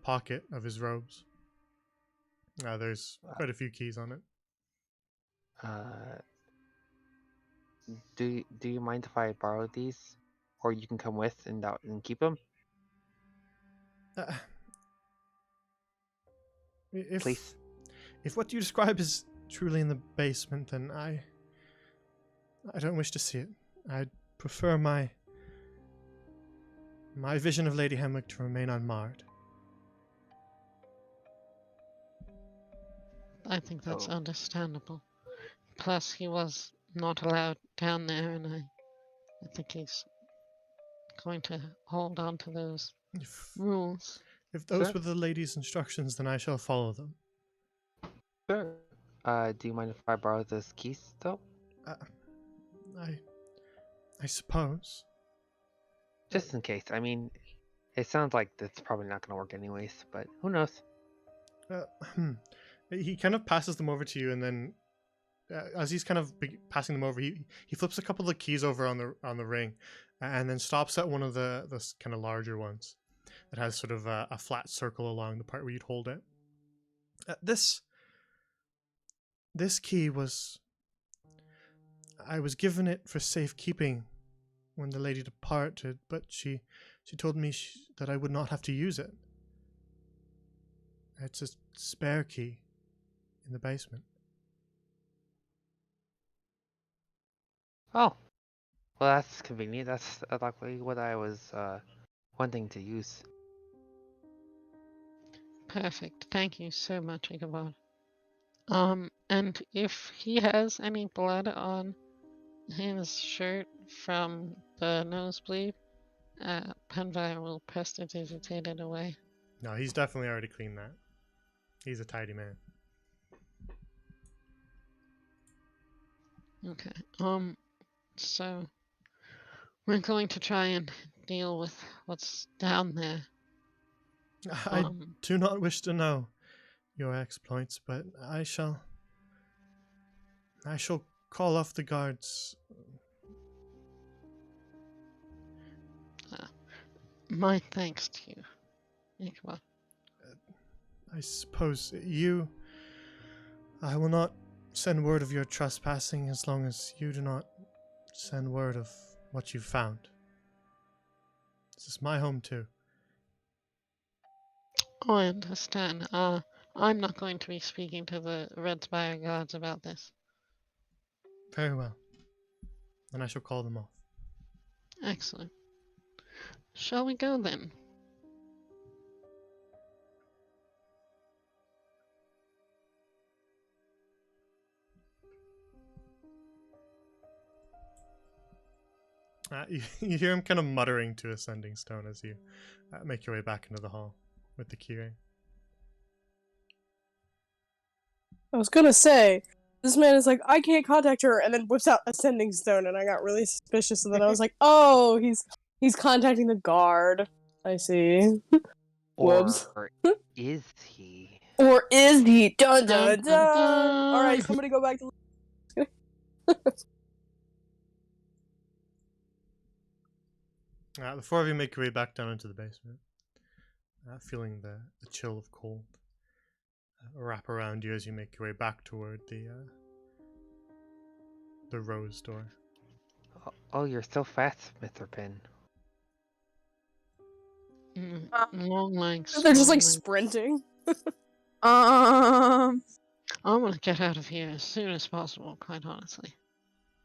pocket of his robes. There's quite a few keys on it. Do you mind if I borrow these, or you can come with and keep them, Uh, if please? if what you describe is truly in the basement, then I don't wish to see it. I'd prefer my vision of Lady Hemwick to remain unmarred. I think that's Oh. understandable. Plus, he was not allowed down there, and I think he's going to hold on to those rules. If those Sure. were the lady's instructions, then I shall follow them. Sure. Do you mind if I borrow those keys, though? I suppose. Just in case. I mean, it sounds like that's probably not going to work anyways, but who knows? He kind of passes them over to you, and then as he's kind of passing them over, he flips a couple of keys over on the ring, and then stops at one of the kind of larger ones that has sort of a flat circle along the part where you'd hold it. This key was. I was given it for safekeeping when the lady departed, but she told me that I would not have to use it. It's a spare key in the basement. Oh, well, that's convenient. That's exactly what I was wanting to use. Perfect. Thank you so much, Ichabod. And if he has any blood on his shirt from the nosebleed, Penvire will prestidigitate it away. No, he's definitely already cleaned that. He's a tidy man. Okay. So we're going to try and deal with what's down there. I do not wish to know your exploits, but I shall call off the guards. My thanks to you, Ichabod. I suppose I will not send word of your trespassing as long as you do not send word of what you found. This is my home too. Oh, I understand. I'm not going to be speaking to the Red Spire guards about this. Very well. Then I shall call them off. Excellent. Shall we go then? You hear him kind of muttering to Ascending Stone as you make your way back into the hall with the keyring. I was gonna say, this man is like, I can't contact her, and then whips out Ascending Stone, and I got really suspicious, and then I was like, oh, he's contacting the guard. I see. Whoops. Or is he? Or is he? Dun Dun, dun dun, dun! dun. Alright, somebody go back to. The four of you make your way back down into the basement, feeling the chill of cold wrap around you as you make your way back toward the rose door. Oh, you're so fast, Mr. Pin. Long legs. They're just long like legs. sprinting. Um, I want to get out of here as soon as possible, quite honestly.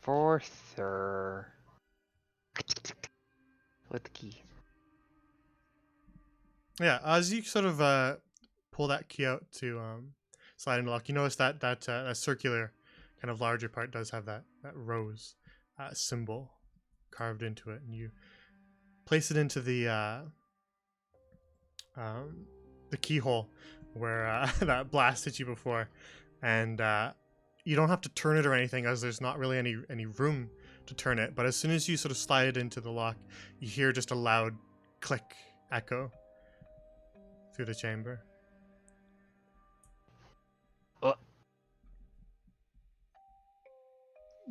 For sir. With the key. Yeah, as you sort of pull that key out to slide into lock, you notice that that circular kind of larger part does have that rose symbol carved into it, and you place it into the keyhole where that blasted you before, and you don't have to turn it or anything, as there's not really any room to turn it. But as soon as you sort of slide it into the lock, you hear just a loud click echo through the chamber.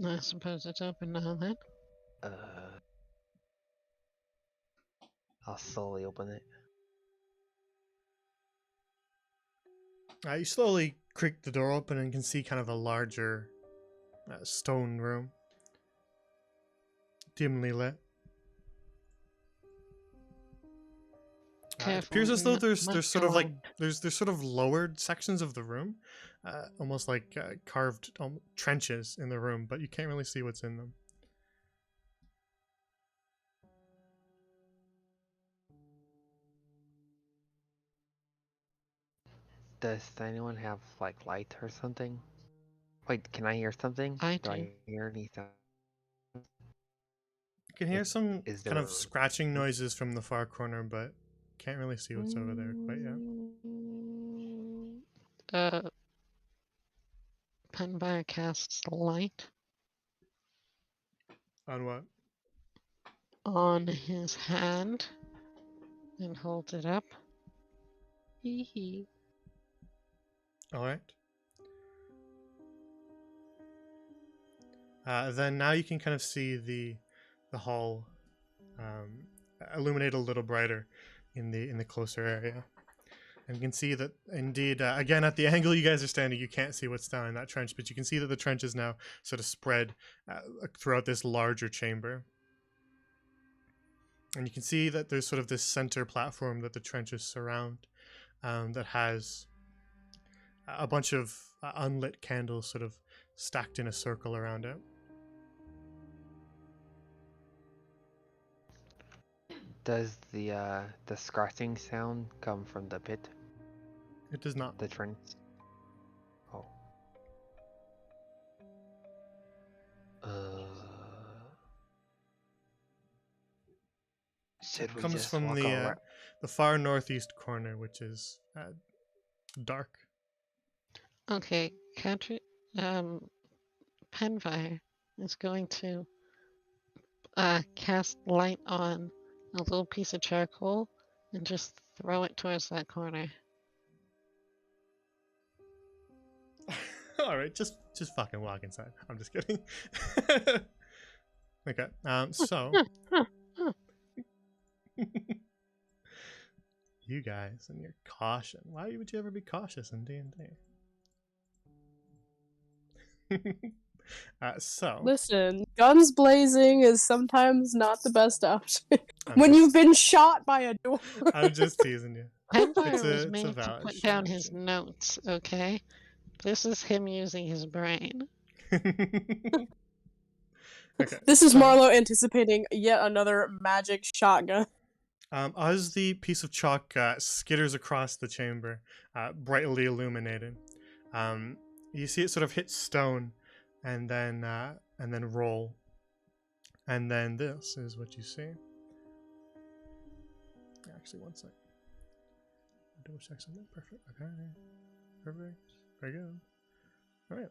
I suppose it's open now then. I'll slowly open it. You slowly creak the door open and can see kind of a larger stone room, dimly lit. It Careful, appears as though it there's might sort go of like on. there's sort of lowered sections of the room, almost like carved trenches in the room, but you can't really see what's in them. Does anyone have like light or something? Wait, can I hear something? I Do do. I hear any sound? You can hear some Is kind of there- scratching noises from the far corner, but can't really see what's over there quite yet. Penbuyer casts light On what? on his hand and holds it up. Hee hee. All right. Then now you can kind of see the hall illuminate a little brighter in the closer area, and you can see that indeed again at the angle you guys are standing, you can't see what's down in that trench, but you can see that the trench is now sort of spread throughout this larger chamber, and you can see that there's sort of this center platform that the trenches surround, that has a bunch of unlit candles sort of stacked in a circle around it. Does the scratching sound come from the pit? It does not. The trench? Oh. Should we Comes just from walk around? the far northeast corner, which is dark. Okay, Penfire is going to cast light on a little piece of charcoal and just throw it towards that corner. All right, just fucking walk inside. I'm just kidding. Okay. So you guys and your caution. Why would you ever be cautious in D&D? So Listen, guns blazing is sometimes not the best option I'm when just- you've been shot by a door. I'm just teasing you. Penfire It's was a made to valid put down his strategy. notes, okay? This is him using his brain. Okay. This is so, Marlowe anticipating yet another magic shotgun. As the piece of chalk skitters across the chamber, brightly illuminated, you see it sort of hit stone, and then roll, And then this is what you see. Actually, one sec. Double check something. Perfect. Okay. Perfect. Very good. All right.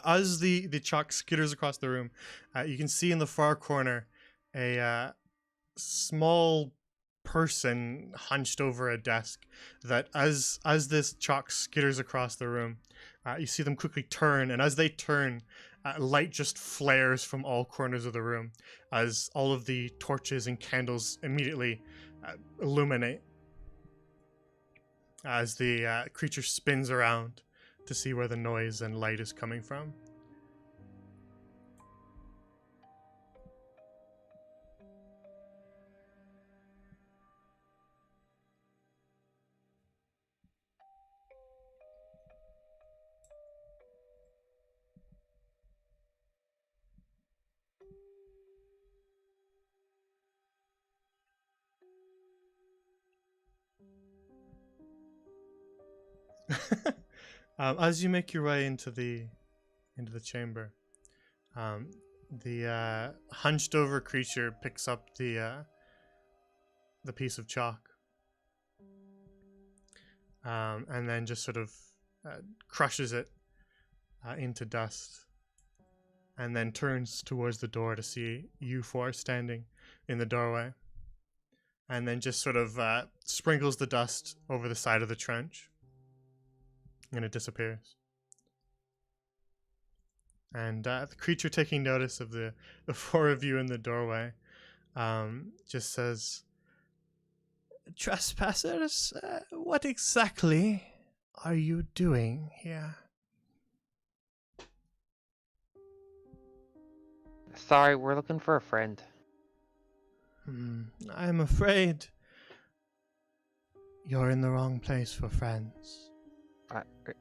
As the chalk skitters across the room, you can see in the far corner a small person hunched over a desk. That as this chalk skitters across the room, you see them quickly turn, and as they turn, light just flares from all corners of the room as all of the torches and candles immediately illuminate as the creature spins around to see where the noise and light is coming from. As you make your way into the chamber, the hunched over creature picks up the piece of chalk, and then just sort of crushes it into dust, and then turns towards the door to see you four standing in the doorway, and then just sort of sprinkles the dust over the side of the trench, and it disappears. And the creature, taking notice of the four of you in the doorway, just says, "Trespassers, what exactly are you doing here?" Sorry, we're looking for a friend. I'm afraid you're in the wrong place for friends.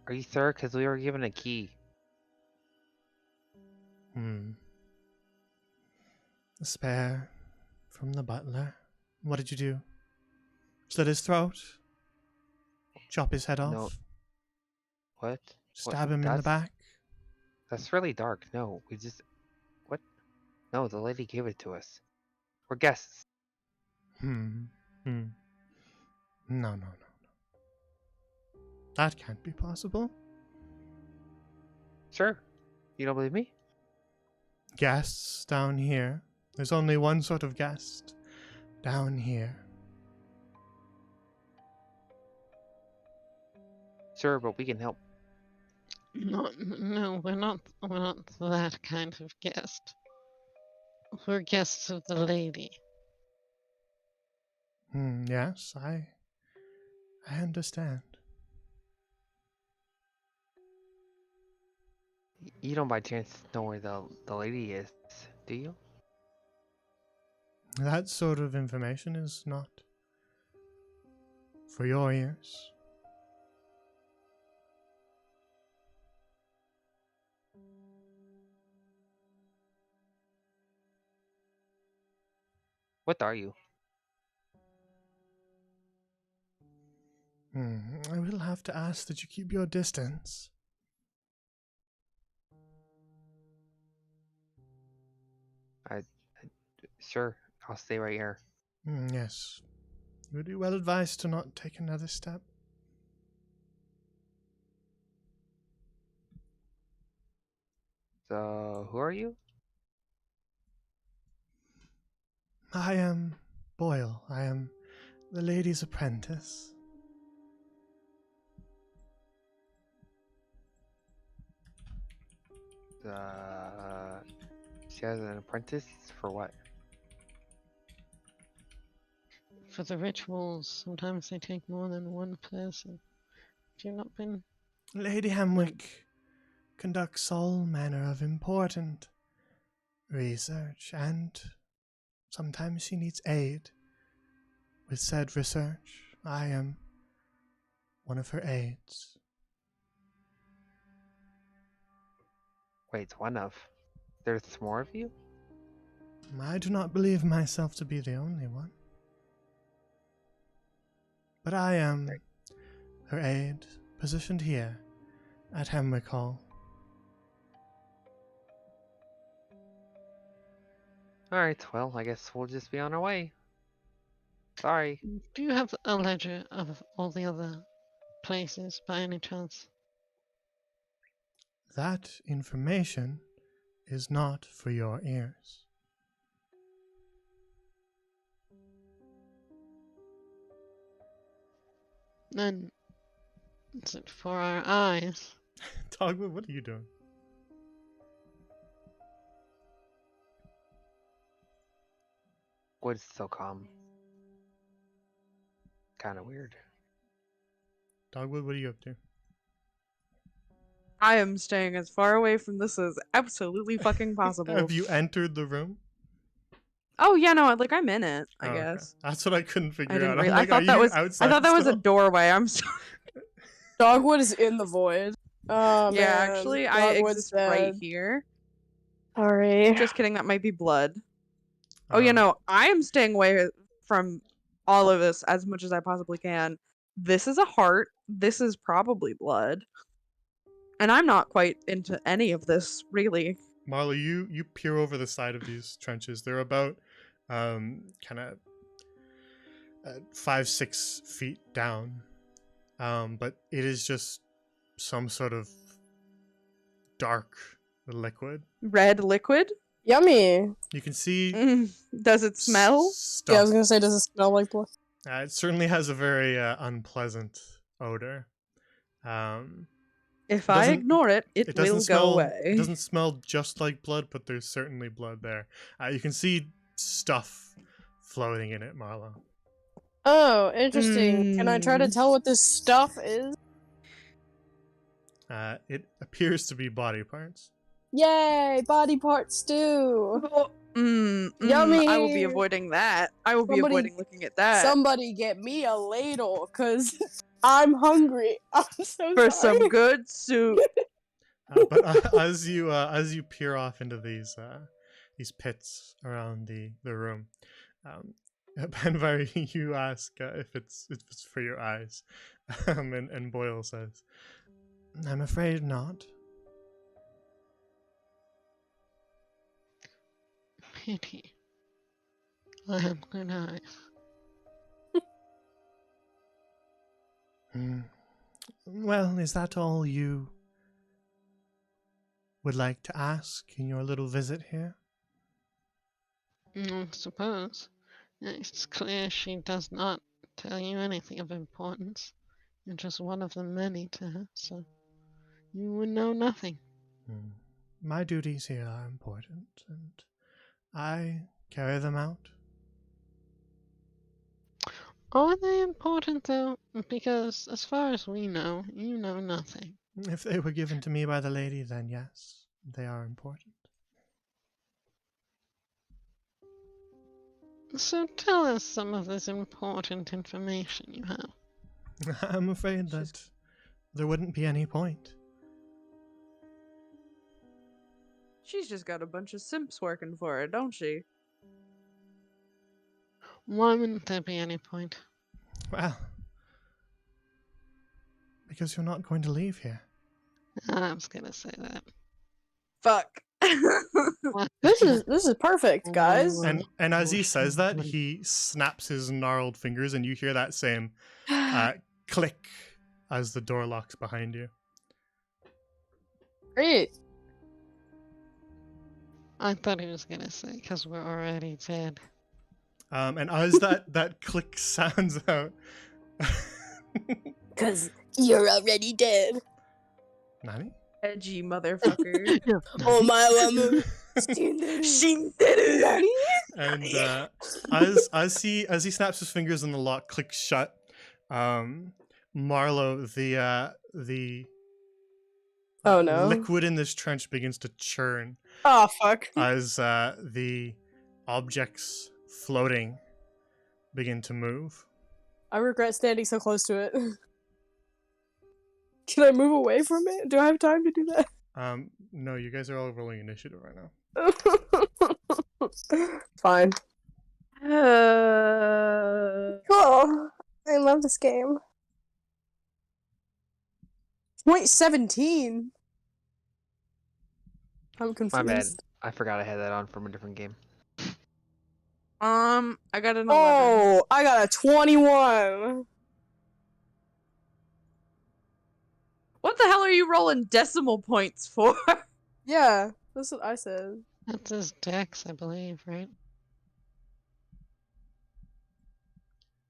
Are you sure? Because we were given a key. A spare from the butler. What did you do? Slit his throat? Chop his head off? No. What? Stab him in the back? That's really dark. No, we just... What? No, the lady gave it to us. We're guests. No. That can't be possible. Sure. You don't believe me? Guests down here. There's only one sort of guest. Down here. Sure, but we can help. No, we're not that kind of guest. We're guests of the lady. Yes, I understand. You don't by chance know where the lady is, do you? That sort of information is not for your ears. What are you? I will have to ask that you keep your distance. Sure, I'll stay right here. Yes. You would be well advised to not take another step. So, who are you? I am Boyle. I am the lady's apprentice. She has an apprentice for what? For the rituals, sometimes they take more than one person. Have you not been? Lady Hemwick conducts all manner of important research, and sometimes she needs aid with said research. I am one of her aides. Wait, one of? There's more of you? I do not believe myself to be the only one. But I am her aide, positioned here at Hemwick Hall. Alright, well, I guess we'll just be on our way. Sorry. Do you have a ledger of all the other places by any chance? That information is not for your ears. Then is it for our eyes? Dogwood, what are you doing? Wood's so calm. Kinda weird. Dogwood, what are you up to? I am staying as far away from this as absolutely fucking possible. Have you entered the room? Oh yeah, no, like I'm in it. I Oh, okay. guess. That's what I couldn't I figure didn't. out. I'm I like, thought are that you was. outside I thought that was a still? doorway. I'm sorry. Dogwood is in the void. Oh Yeah, man. actually, I Dogwood's exist right dead. here. Sorry. Just kidding. That might be blood. Oh, you know, I am staying away from all of this as much as I possibly can. This is a heart. This is probably blood. And I'm not quite into any of this, really. Marla, you peer over the side of these trenches. They're about kind of 5-6 feet down, but it is just some sort of dark liquid. Red liquid? Yummy. You can see Does it smell? stuff. Yeah, I was gonna say, does it smell like blood? It certainly has a very unpleasant odor. If It I doesn't- ignore it, it doesn't will smell. go away. It doesn't smell just like blood, but there's certainly blood there. You can see stuff floating in it, Marla. Oh, interesting. Can I try to tell what this stuff is? It appears to be body parts. Yay! Body parts stew! Yummy! I will be avoiding that. I will be Somebody- avoiding looking at that. Somebody get me a ladle, cause I'm hungry. I'm so For sorry. some good soup. But as you peer off into these pits around the room, Benvari, you ask if it's for your eyes, and Boyle says, "I'm afraid not." Pity. I have good eyes. Well, is that all you would like to ask in your little visit here? I suppose. It's clear she does not tell you anything of importance. You're just one of the many to her, so you would know nothing. My duties here are important, and I carry them out. Are they important, though? Because, as far as we know, you know nothing. If they were given to me by the lady, then yes, they are important. So tell us some of this important information you have. I'm afraid that there wouldn't be any point. She's just got a bunch of simps working for her, don't she? Why wouldn't there be any point? Well, because you're not going to leave here. I was gonna say that. Fuck. This is perfect, guys. And as he says that, he snaps his gnarled fingers, and you hear that same click as the door locks behind you. Great. I thought he was gonna say, because we're already dead. And as that click sounds out, Cause you're already dead. Nani? Edgy motherfucker. Oh my And as he snaps his fingers and the lock clicks shut, Marlo, the Oh no. liquid in this trench begins to churn Oh fuck. as the objects floating begin to move. I regret standing so close to it. Can I move away from it? Do I have time to do that? No, you guys are all rolling initiative right now. Fine. Cool. I love this game. Point 17. I'm confused. My bad. I forgot I had that on from a different game. I got an 11. Oh, I got a 21. What the hell are you rolling decimal points for? Yeah, that's what I said. That's his dex, I believe, right?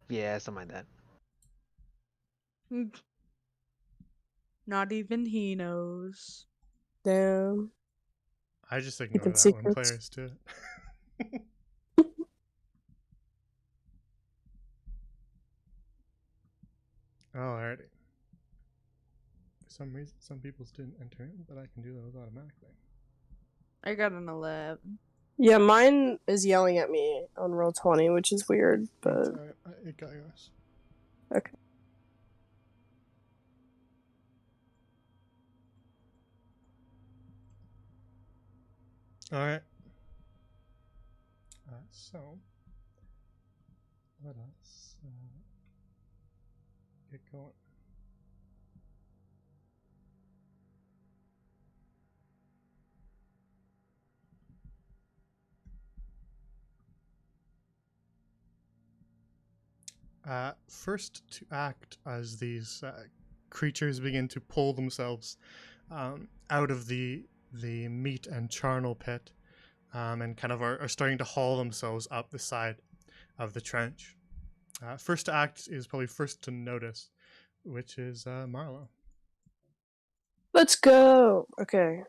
Yeah, something like that. Not even he knows. Damn. I just ignore Keeping that when secrets. players do it. Alrighty. For some reason, some people's didn't enter in, but I can do those automatically. I got an 11. Yeah, mine is yelling at me on roll 20, which is weird, but It's alright. It got yours. okay. Alright. So, let us get going. First to act as these creatures begin to pull themselves out of the meat and charnel pit, and kind of are starting to haul themselves up the side of the trench. First to act is probably first to notice, which is Marlo. Let's go. Okay.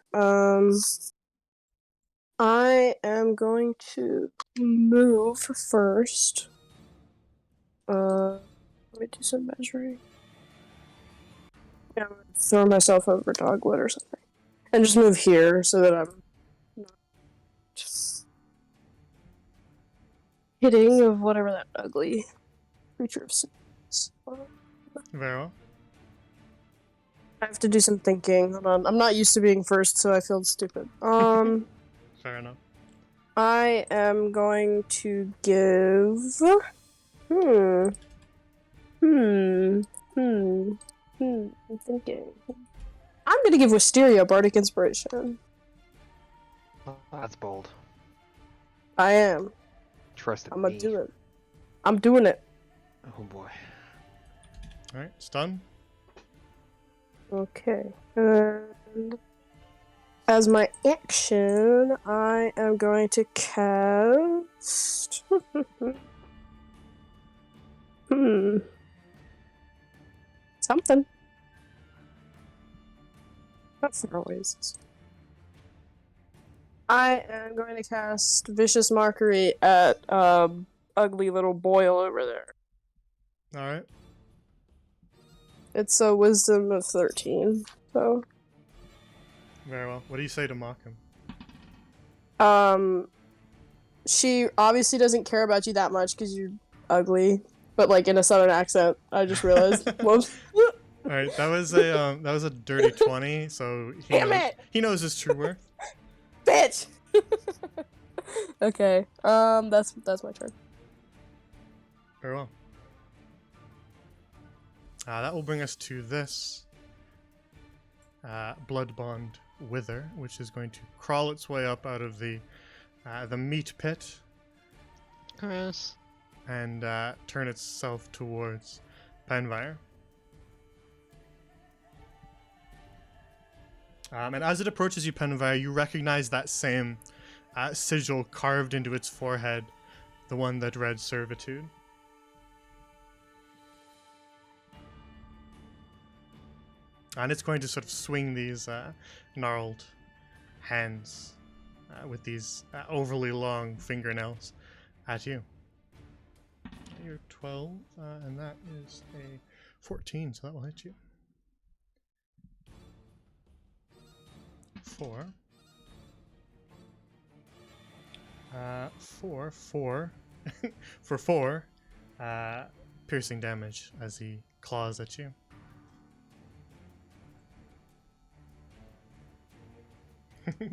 I am going to move first. Let me do some measuring. Yeah, I'm gonna throw myself over dogwood or something. And just move here so that I'm not hitting of whatever that ugly creature of sin is. Very well. I have to do some thinking. Hold on. I'm not used to being first, so I feel stupid. Fair enough. I am going to give. I'm thinking. I'm gonna give Wisteria Bardic Inspiration. Well, that's bold. I am. Trust in I'm gonna me. do it. I'm doing it. Oh boy. Alright, stun. Okay. And as my action, I am going to cast. Something. How far away is this? I am going to cast Vicious Mockery at ugly little Boyle over there. Alright. It's a Wisdom of 13, so Very well. What do you say to mock him? she obviously doesn't care about you that much because you're ugly, but like in a southern accent. I just realized. Whoops. Alright, that was a dirty 20, so Damn it! he knows his true worth. Bitch. Okay. That's my turn. Very well. That will bring us to this blood bond wither, which is going to crawl its way up out of the meat pit Gross. and turn itself towards Penvire. And as it approaches you, Penvire, you recognize that same sigil carved into its forehead, the one that read Servitude. And it's going to sort of swing these gnarled hands with these overly long fingernails at you. You're 12, and that is a 14, so that will hit you. 4. 4 for 4 piercing damage as he claws at you.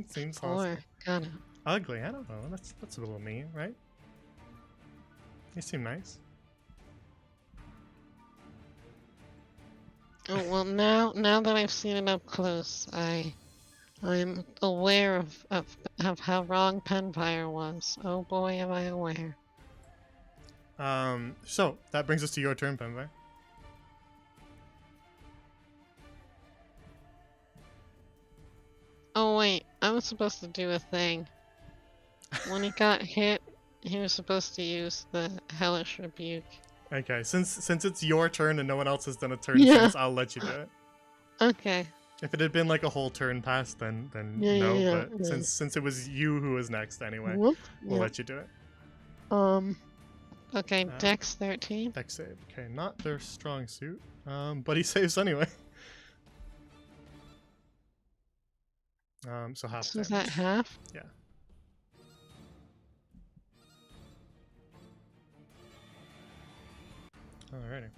Seems 4. hostile. Got it. Ugly, I don't know. That's a little mean, right? You seem nice. Oh well, now that I've seen it up close, I'm aware of how wrong Penfire was. Oh boy, am I aware. So that brings us to your turn, Penvey. Oh wait, I was supposed to do a thing. When he got hit, he was supposed to use the hellish rebuke. Okay, since it's your turn and no one else has done a turn Yeah. since, I'll let you do it. Okay. If it had been like a whole turn past, then Yeah, no. yeah, But yeah. since it was you who was next anyway, Whoop. we'll Yeah. let you do it. Okay, Dex 13. Dex save. Okay, not their strong suit. But he saves anyway. So half So is damage. that half? Yeah. Alrighty.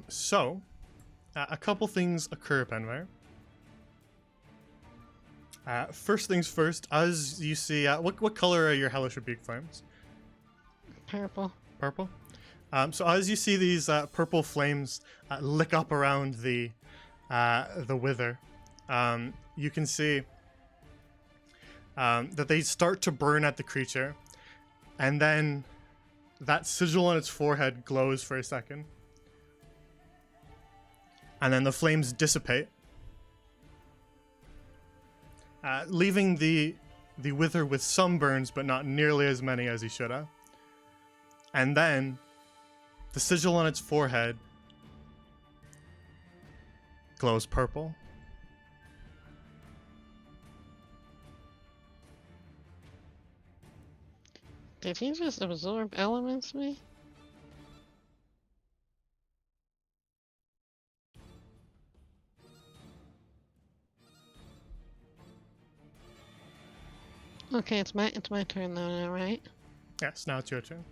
So, a couple things occur, Penwire. First things first, as you see, what color are your Hellish Rebuke flames? Purple. Purple? So as you see these purple flames lick up around the wither, you can see that they start to burn at the creature, and then that sigil on its forehead glows for a second, and then the flames dissipate, leaving the wither with some burns, but not nearly as many as he should have. And then the sigil on its forehead glows purple. Did he just absorb elements me? Okay, it's my turn though now, right? Yes, now it's your turn.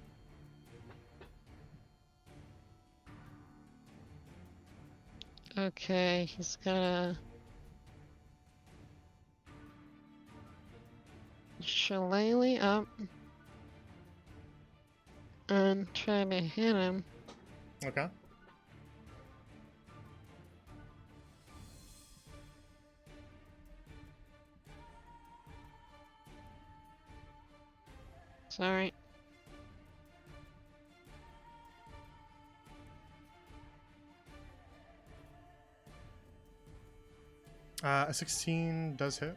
Okay, he's gotta shillelagh up and try to hit him. Okay. Sorry. A 16 does hit.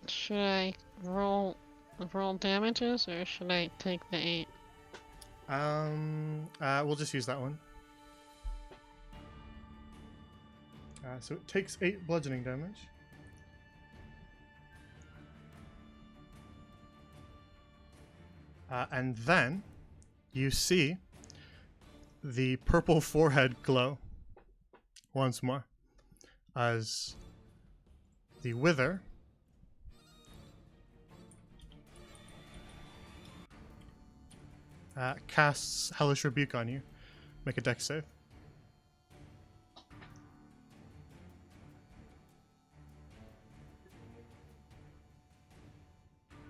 Should I roll damages or should I take the 8? We'll just use that one. So it takes 8 bludgeoning damage. And then you see the purple forehead glow once more as the wither casts Hellish Rebuke on you. Make a dex save.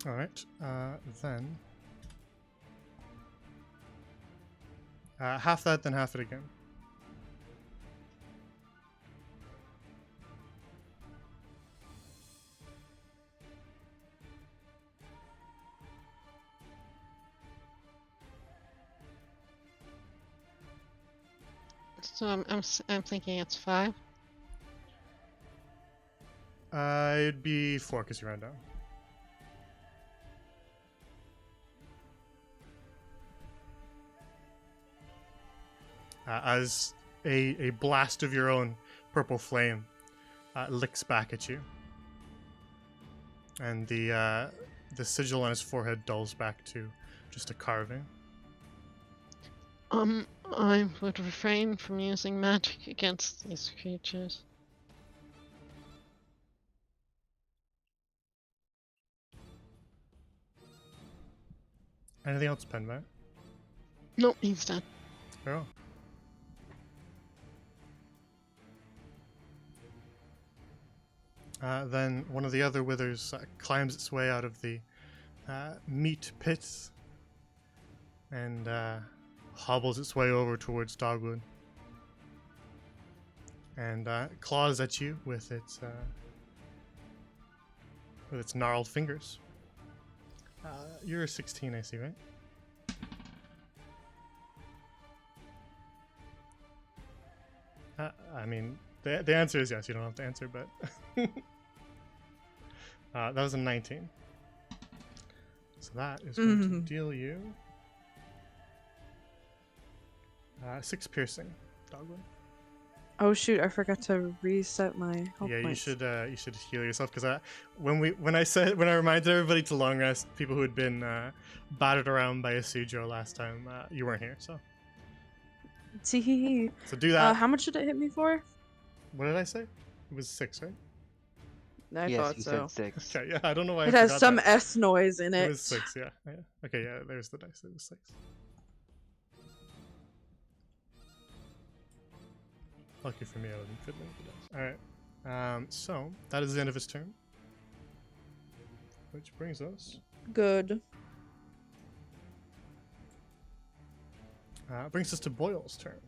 Alright, then half that, then half it again. So I'm thinking it's 5. It'd be 4 because you ran down. As a blast of your own purple flame licks back at you, and the sigil on his forehead dulls back to just a carving. I would refrain from using magic against these creatures. Anything else, Penvet? Nope, he's done. Very well. Then one of the other withers climbs its way out of the meat pits and hobbles its way over towards Dogwood. and claws at you with its gnarled fingers. You're 16 AC, right? I mean, the answer is yes. You don't have to answer, but that was a 19. So that is going to deal you 6 piercing, Dogwood. Oh shoot! I forgot to reset my health Yeah, points. you should heal yourself because when I reminded everybody to long rest people who had been battered around by a Sujo last time, you weren't here, so Tee. so do that. How much did it hit me for? What did I say? It was 6, right? I yes, thought you so. said 6. Okay, yeah, I don't know why It I has forgot some that. S noise in it. It was 6, yeah. Okay, yeah, there's the dice. It was 6. Lucky for me, I wasn't fiddling with the dice. Alright, so that is the end of his turn. Which brings us... Good. brings us to Boyle's turn.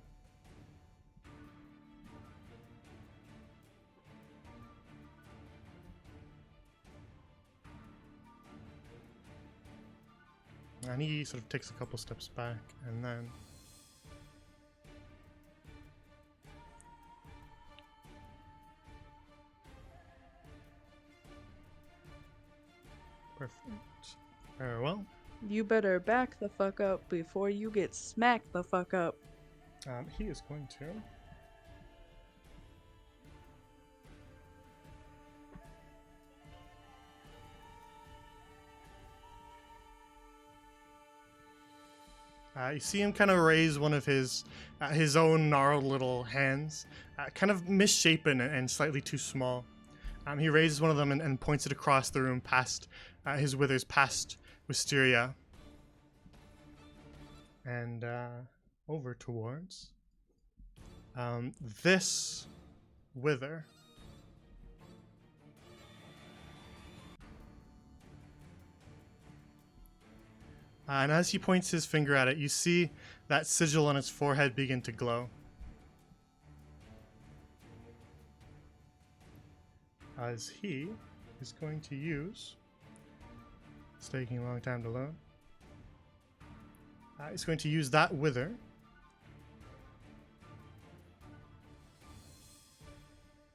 And he sort of takes a couple steps back, and then... Perfect. Very well. You better back the fuck up before you get smacked the fuck up. He is going to... you see him kind of raise one of his own gnarled little hands, kind of misshapen and slightly too small. He raises one of them and points it across the room past his withers, past Wisteria, and over towards this wither. And as he points his finger at it, you see that sigil on its forehead begin to glow. As he is going to use... It's taking a long time to load. He's going to use that wither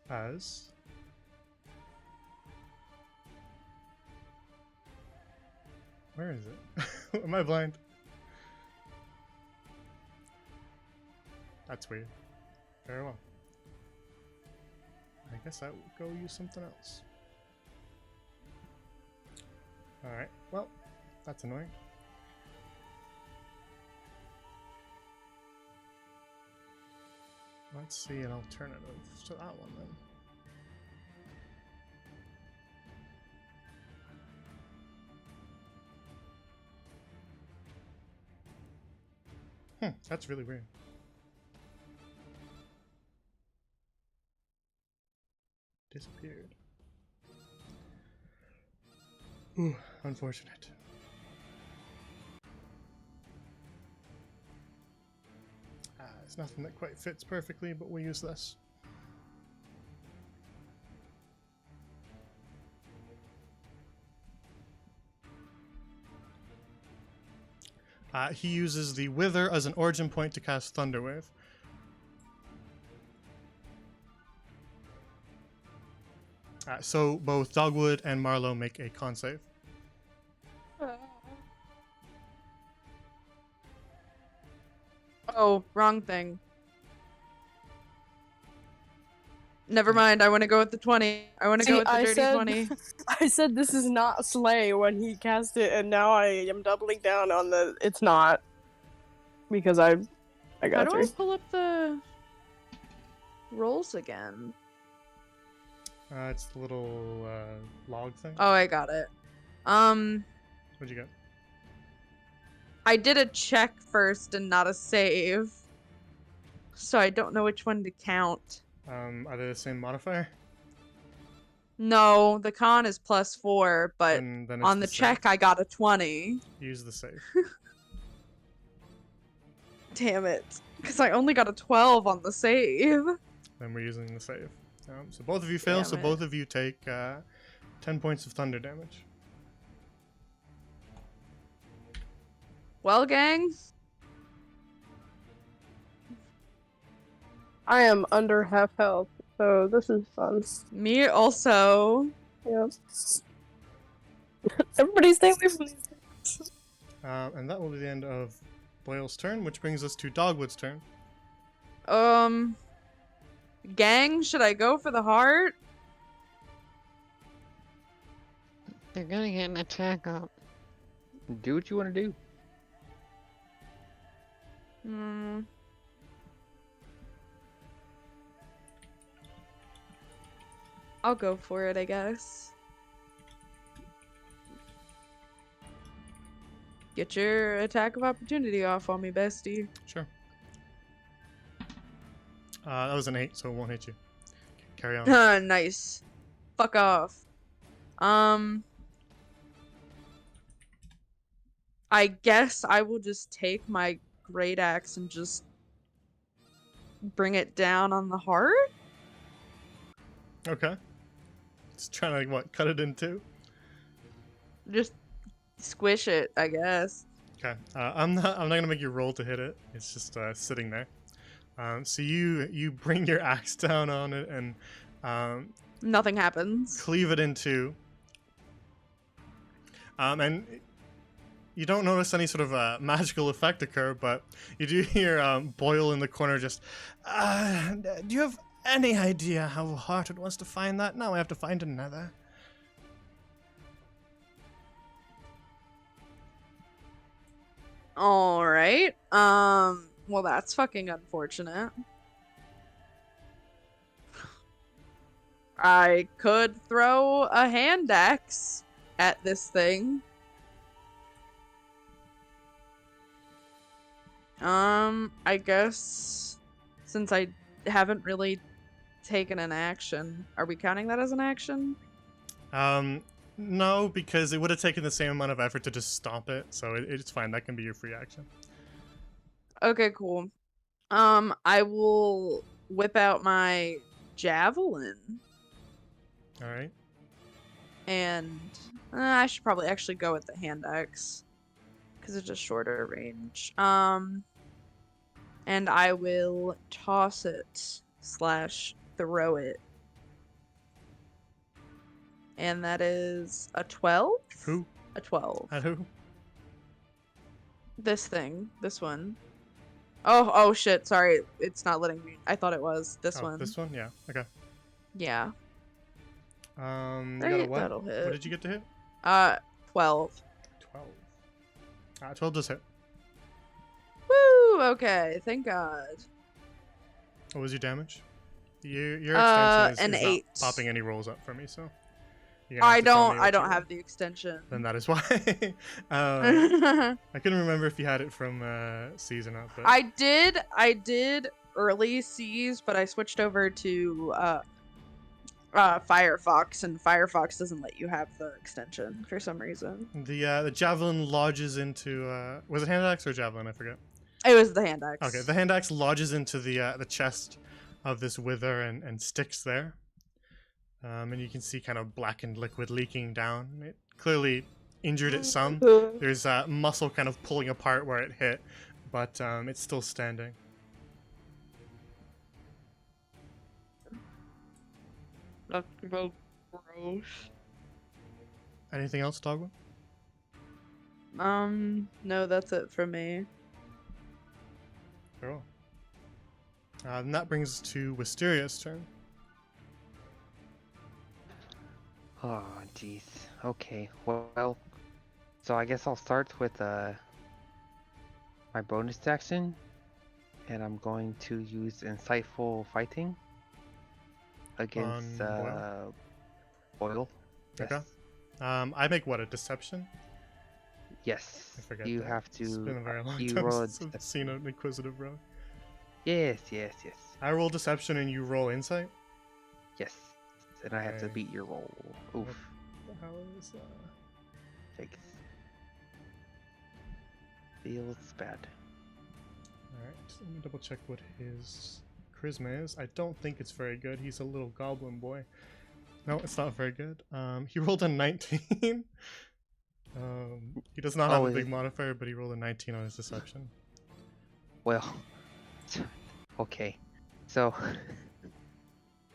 as... Where is it? Am I blind? That's weird. Very well. I guess I will go use something else. Alright, well, that's annoying. Let's see an alternative to that one then. That's really weird. Disappeared. Ooh, unfortunate. It's nothing that quite fits perfectly, but we'll use this. He uses the Wither as an origin point to cast Thunderwave. So both Dogwood and Marlowe make a con save. Oh, wrong thing. Never mind, I want to go with the 20. I want to go with the dirty 20. I said this is not Slay when he cast it, and now I am doubling down on the it's not. Because I got How do I 3. pull up the rolls again? It's the little log thing. Oh, I got it. What'd you get? I did a check first and not a save. So I don't know which one to count. Are they the same modifier? No, the con is +4, but Then it's on the same. check I got a 20. Use the save. Damn it. Because I only got a 12 on the save. then we're using the save. So both of you fail, Damn so it. both of you take 10 points of thunder damage. Well, gang, I am under half health, so this is fun. me also. Yep. Everybody stay away from these things. And that will be the end of Boyle's turn, which brings us to Dogwood's turn. Gang, should I go for the heart? They're gonna get an attack up. Do what you want to do. Hmm. I'll go for it, I guess. Get your attack of opportunity off on me, bestie. Sure. That was an 8, so it won't hit you. Carry on. Nice. Fuck off. I guess I will just take my great axe and just bring it down on the heart. Okay. Just trying to, like, what, cut it in two? Just squish it, I guess. Okay. I'm not gonna make you roll to hit it. It's just sitting there. So you bring your axe down on it and Nothing happens. cleave it in two. And you don't notice any sort of magical effect occur, but you do hear Boyle in the corner just, do you have any idea how hard it was to find that? Now I have to find another. Alright. Well, that's fucking unfortunate. I could throw a hand axe at this thing. I guess since I haven't really taken an action, are we counting that as an action? No, because it would have taken the same amount of effort to just stop it, so it's fine. That can be your free action. Okay, cool. I will whip out my javelin, All right. and I should probably actually go with the hand axe because it's just shorter range. And I will toss it / throw it, and that is a 12. Who? A 12. At who? This thing. This one. Oh shit, sorry. It's not letting me. I thought it was. This Oh, one. this one? Yeah. Okay. Yeah. You got a Right, what? that'll hit. What did you get to hit? 12. 12. 12 does hit. Woo! Okay, thank God. What was your damage? Your extension an is 8. not popping any rolls up for me, so. You're gonna have I to tell me don't. what I don't you have roll. the extension. Then that is why. I couldn't remember if you had it from season up. But... I did early C's, but I switched over to Firefox, and Firefox doesn't let you have the extension for some reason. The javelin lodges into was it hand axe or javelin? I forget. It was the hand axe. Okay, the hand axe lodges into the chest of this wither and sticks there. And you can see kind of blackened liquid leaking down. It clearly injured it some. There's muscle kind of pulling apart where it hit, but it's still standing. That's real gross. Anything else, Dogwood? No, that's it for me. Cool. And that brings us to Wisteria's turn. Oh, jeez. Okay, well, so I guess I'll start with my bonus action, and I'm going to use Insightful Fighting against On Boyle. Yes. Okay. I make what, a deception? Yes. I forget You that. have It's been a to. very long You time roll a since I've seen an inquisitive rogue. Yes. I roll deception and you roll insight? Yes. And I have to Okay. beat your roll. What Oof. the hell is Yikes. Feels bad. Alright, let me double check what his charisma is. I don't think it's very good. He's a little goblin boy. No, it's not very good. He rolled a 19. He does not have a big modifier, but he rolled a 19 on his deception. Well, okay. So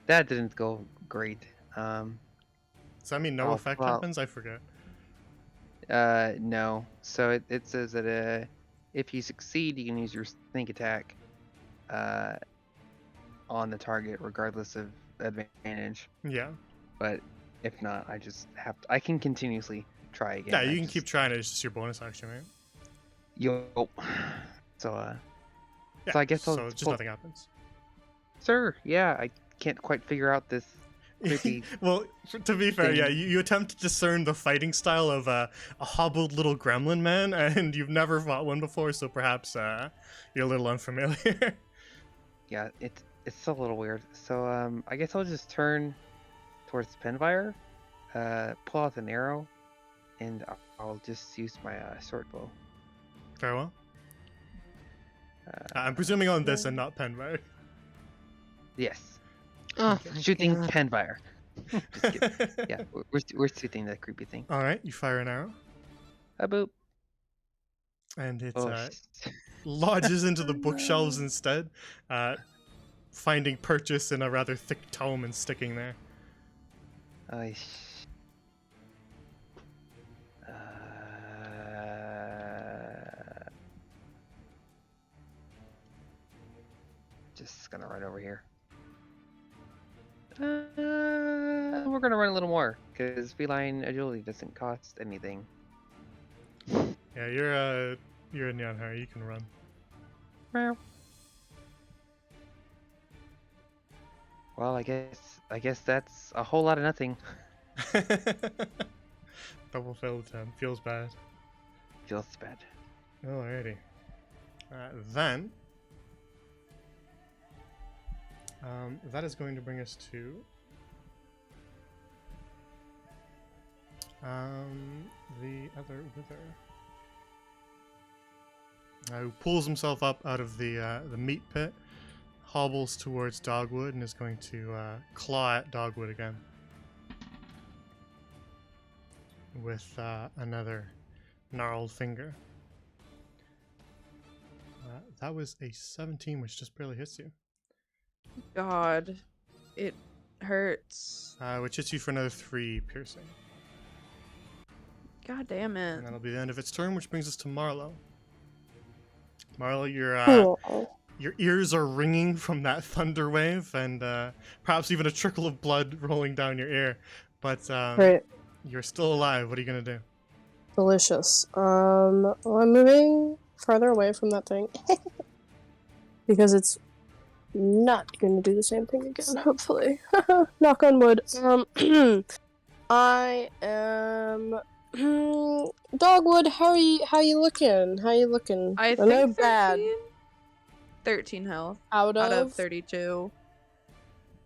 that didn't go great. Does that mean no effect happens? I forget. No. So it says that if you succeed, you can use your sneak attack on the target, regardless of advantage. Yeah. But if not, I can continuously try again. Yeah, you can keep trying it. It's just your bonus action, right? Yo. So Yeah, so I guess so just nothing happens. Sir, yeah, I can't quite figure out this creepy. Well, to be fair, thing. yeah, you attempt to discern the fighting style of a hobbled little gremlin man, and you've never fought one before, so perhaps you're a little unfamiliar. Yeah, it's a little weird. So I guess I'll just turn towards Penfire, pull out an arrow, and I'll just use my sword bow. Very well. I'm presuming on this and not pen, right? Yes. Oh, my Shooting God. Penfire. Just kidding. Yeah, we're shooting that creepy thing. All right, you fire an arrow, A boop. and it Oh, lodges into the bookshelves instead, finding purchase in a rather thick tome and sticking there. Just gonna run over here. We're gonna run a little more because feline agility doesn't cost anything. Yeah, you're a neon hare. You can run. Meow. Well, I guess that's a whole lot of nothing. Double failed attempt. Feels bad. Feels bad. Alrighty. Then that is going to bring us to the other wither, who pulls himself up out of the meat pit, hobbles towards Dogwood, and is going to claw at Dogwood again with another gnarled finger. That was a 17, which just barely hits you. God, it hurts. Which hits you for another 3 piercing. God damn it. And that'll be the end of its turn, which brings us to Marlo. Marlo, your ears are ringing from that thunder wave, and perhaps even a trickle of blood rolling down your ear. But Right. you're still alive. What are you gonna do? Delicious. Well, I'm moving farther away from that thing. Because it's not going to do the same thing again, hopefully. Knock on wood. I am... Dogwood, how are you looking? How you looking? I know think bad. 13 health Out out of of 32.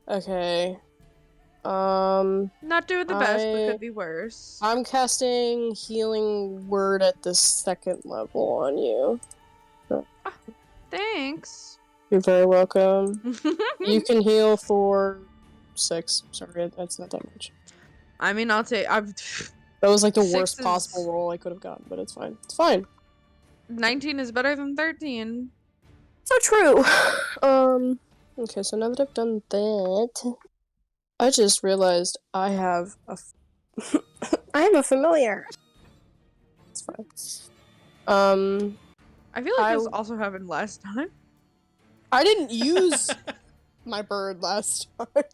Okay. Not doing the best, but I- could be worse. I'm casting Healing Word at the 2nd level on you. Thanks. You're very welcome. You can heal for 6. Sorry, that's not that much. I mean, I'll take. That was like the 6 worst is- possible roll I could have gotten, but it's fine. It's fine. 19 is better than 13. So true. Okay, so now that I've done that, I just realized I have a I have a familiar. It's fine. I feel like I- this also happened last time. I didn't use my bird last time.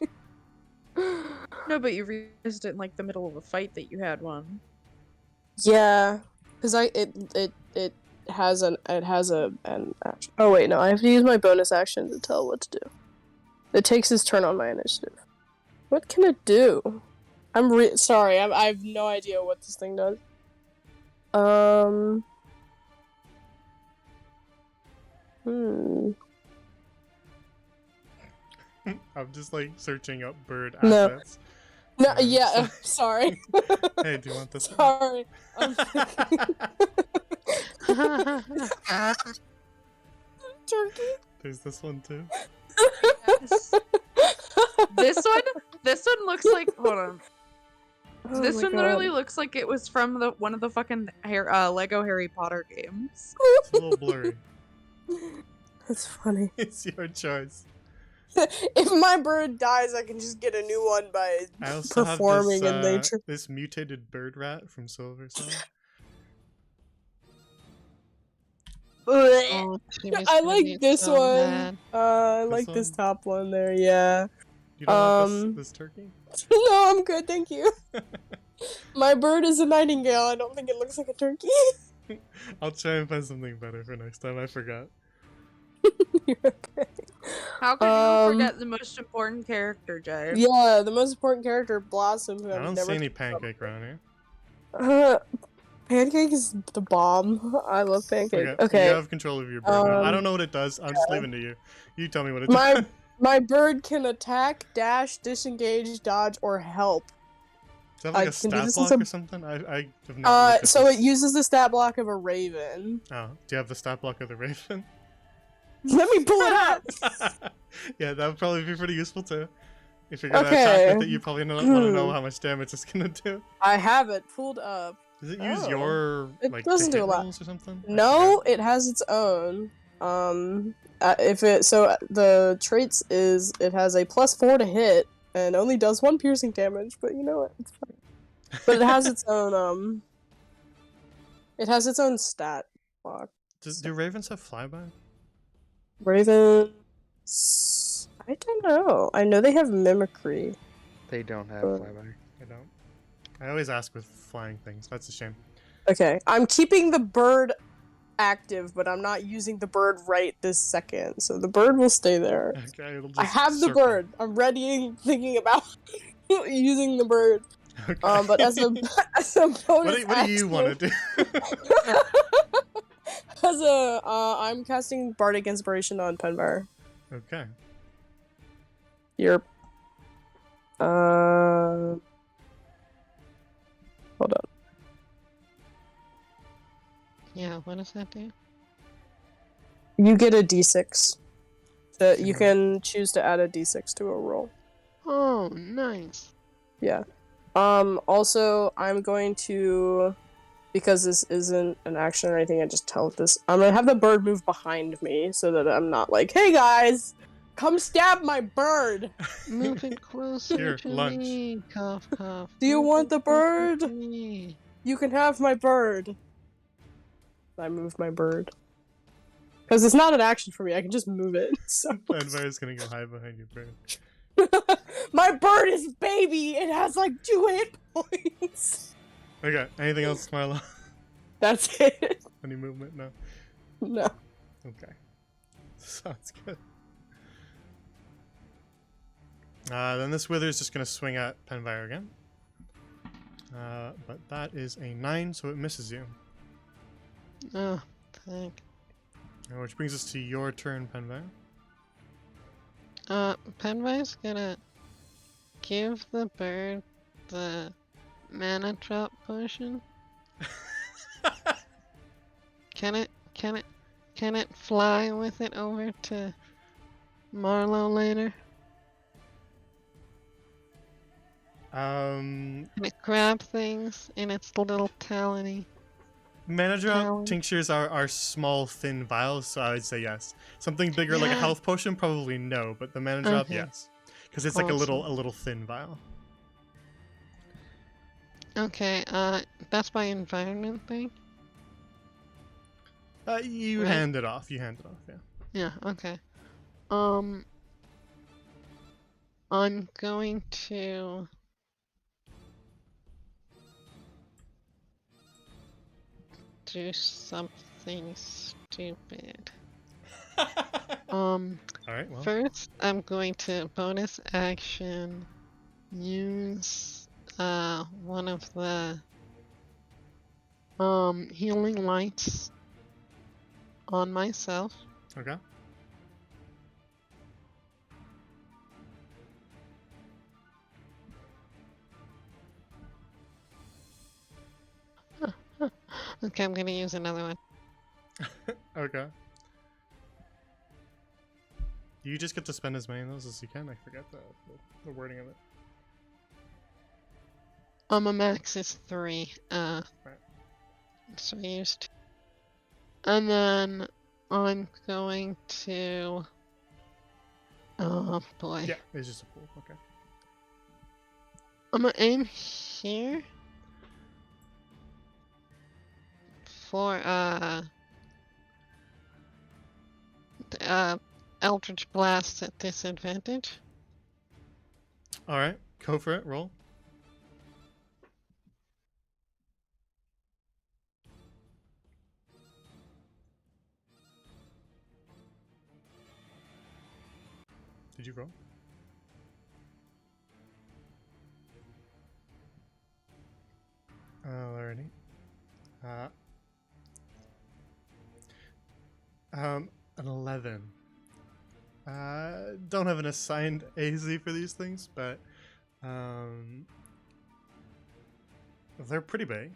No, but you realized it in like the middle of a fight that you had one. Yeah, because it has an action. Oh wait, no, I have to use my bonus action to tell what to do. It takes his turn on my initiative. What can it do? I'm sorry, I have no idea what this thing does. I'm just like searching up bird No. assets. No, Um, yeah, sorry. Hey, do you want this? Sorry. I'm thinking- Turkey. There's this one too. Yes. This one looks like. Hold on. Oh This my one literally God. looks like it was from one of the fucking Lego Harry Potter games. It's a little blurry. That's funny. It's your choice. If my bird dies, I can just get a new one by I also have performing in nature. this mutated bird rat from Silver Song. Oh, she was I gonna like be this so one. mad. I This like this one? top one there. Yeah. You don't want this turkey? No, I'm good, thank you. My bird is a nightingale. I don't think it looks like a turkey. I'll try and find something better for next time. I forgot. You're okay. How could you forget the most important character, Jay? Yeah, the most important character, Blossom, who I I've don't never see any pancake around here. Pancake is the bomb. I love Pancake. Okay. You have control of your bird now. I don't know what it does. I'm just leaving it to you. You tell me what it does. My bird can attack, dash, disengage, dodge, or help. Does it have like I a can do stat this block as a- or something? I have not looked at So this. it uses the stat block of a raven. Oh, do you have the stat block of the raven? Let me pull it up. Yeah, that would probably be pretty useful too. If you're gonna attack with it, you probably want to know how much damage it's gonna do. I have it pulled up. Does it use Oh. your It like doesn't to do hit a lot. rolls or something? I No, forget. it has its own. The traits is it has a +4 to hit and only does 1 piercing damage, but you know what? It's fine. But it has its own it has its own stat block. Do ravens have flyby? Ravens, I don't know. I know they have mimicry. They don't have Uh, flyby. I don't. I always ask with flying things. That's a shame. Okay, I'm keeping the bird active, but I'm not using the bird right this second, so the bird will stay there. Okay, it'll just I have the circle. bird. I'm ready, thinking about using the bird. Okay. But as a bonus what do you want to do? I'm casting Bardic Inspiration on Penvar. Okay. You're hold on. Yeah, what does that do? You get a d6. You can choose to add a d6 to a roll. Oh, nice. Yeah. Also, I'm going to, because this isn't an action or anything, I just tell it this. I'm gonna have the bird move behind me so that I'm not like, hey guys, come stab my bird. Move it closer Here, to lunch. me. Cough, cough. Do you Move want it the closer bird? to me. You can have my bird. I move my bird. Because it's not an action for me, I can just move it. So. Penvar's gonna go hide behind your bird. My bird is baby! It has like 2 hit points! Okay, anything else, Marla? That's it. Any movement? No. No. Okay. Sounds good. Then this wither's just gonna swing at Penvar again. But that is a 9, so it misses you. Oh, thank. Which brings us to your turn, Penvar. Penvar's gonna give the bird the mana drop potion. Can it fly with it over to Marlowe later? Can it grab things in its little talony? Mana drop Talon. tinctures are small, thin vials, so I would say yes. Something bigger like a Yeah. health potion, probably no, but the mana drop, Okay. yes, because it's like a Awesome. little thin vial. Okay, that's my environment thing? You Right. hand it off. You hand it off. Yeah. Yeah, okay. I'm going to do something stupid. All right. Well. First, I'm going to bonus action use one of the healing lights on myself. Okay. Okay, I'm gonna use another one. Okay. You just get to spend as many of those as you can. I forget the wording of it. My max is 3. So I used. And then I'm going to. Oh boy. Yeah, it's just a pool. Okay. I'm gonna aim here for Eldritch Blast at disadvantage. All right, go for it. Roll. Did you roll? Alrighty. An 11. Don't have an assigned AZ for these things, but they're pretty big.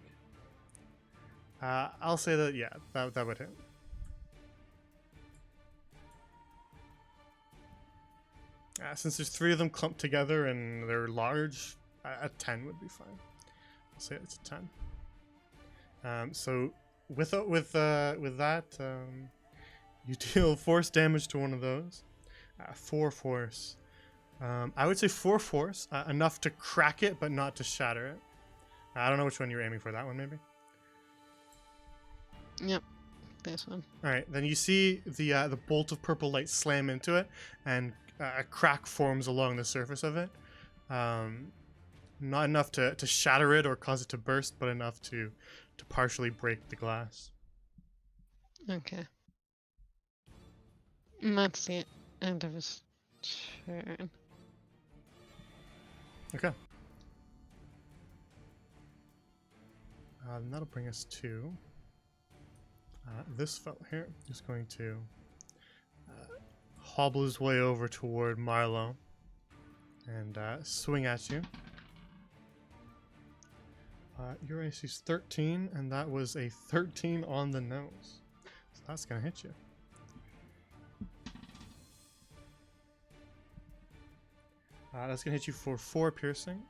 I'll say that yeah, that would hit. Since there's 3 of them clumped together and they're large, a 10 would be fine. I'll say it's a 10. So with that, you deal force damage to one of those. 4 force. I would say 4 force, enough to crack it, but not to shatter it. I don't know which one you're aiming for. That one, maybe. Yep, this one. All right, then you see the bolt of purple light slam into it, and a crack forms along the surface of it. Not enough to shatter it or cause it to burst, but enough to partially break the glass. Okay. And that's the end of his turn. Okay. And that'll bring us to this fellow here. Who's going to hobble his way over toward Marlowe and swing at you. Your AC is 13, and that was a 13 on the nose. So that's going to hit you. That's going to hit you for 4 piercing,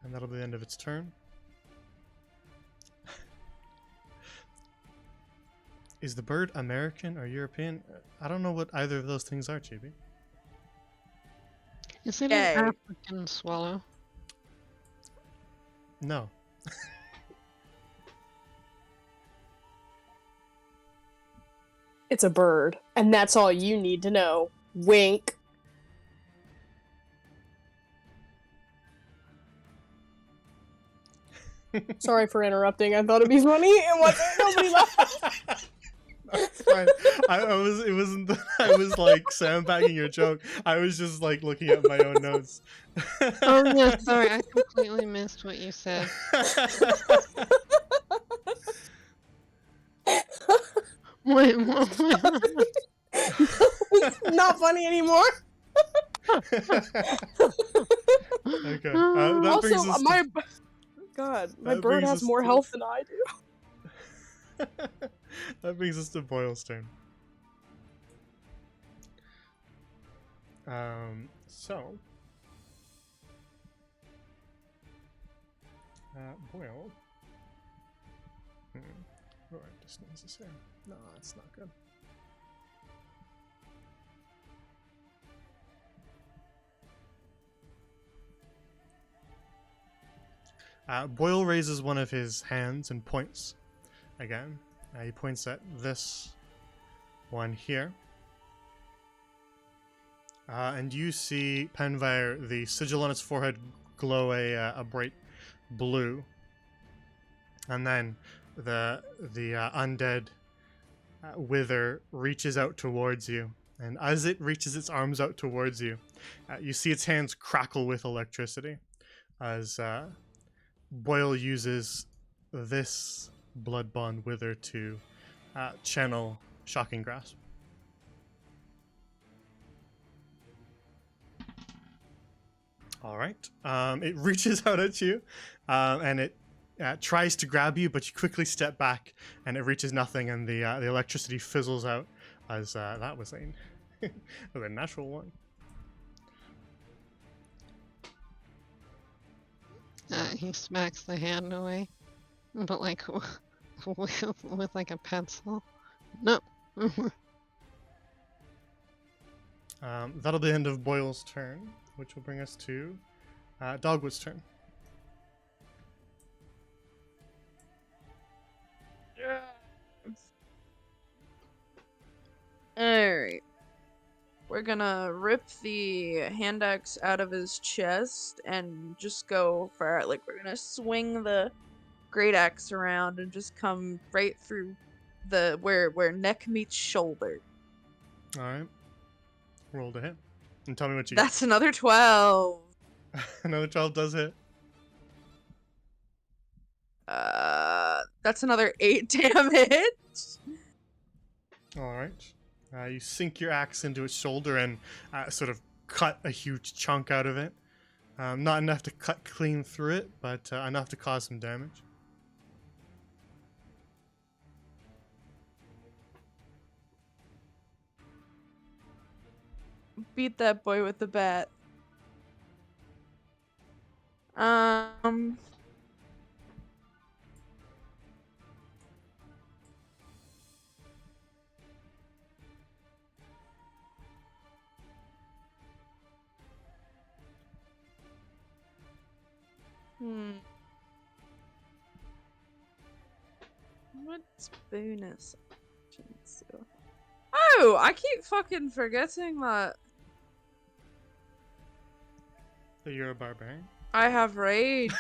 and that'll be the end of its turn. Is the bird American or European? I don't know what either of those things are, Chibi. Is it Yay. an African swallow? No. It's a bird, and that's all you need to know. Wink. Sorry for interrupting. I thought it'd be funny. It wasn't. Nobody laughed. That's fine. It wasn't that I was like sandbagging your joke. I was just like looking at my own notes. Oh yeah, sorry, I completely missed what you said. Wait, what? Not funny anymore. Okay. That brings Also, us to- my that bird brings has us more to- health than I do. That brings us to Boyle's turn. So Boyle. What distance is this here? No, that's not good. Boyle raises one of his hands and points again. He points at this one here. And you see Penvire, the sigil on its forehead, glow a bright blue. And then the undead wither reaches out towards you. And as it reaches its arms out towards you, you see its hands crackle with electricity as Boyle uses this blood bond wither to channel Shocking Grasp. All right. It reaches out at you, and it tries to grab you, but you quickly step back, and it reaches nothing, and the electricity fizzles out as that was With a natural one. He smacks the hand away, but like with like a pencil. No. That'll be the end of Boyle's turn, which will bring us to Dogwood's turn. Alright. We're gonna rip the hand axe out of his chest and just go for it. Like, we're gonna swing the great axe around and just come right through the where neck meets shoulder. Alright. Roll to hit. And tell me what you That's another 12. get. Another 12 does hit. That's another 8 damage. Alright. You sink your axe into its shoulder and sort of cut a huge chunk out of it. Not enough to cut clean through it, but enough to cause some damage. Beat that boy with the bat. Um. What's bonus actions? Oh, I keep fucking forgetting that You're a barbarian? I have rage.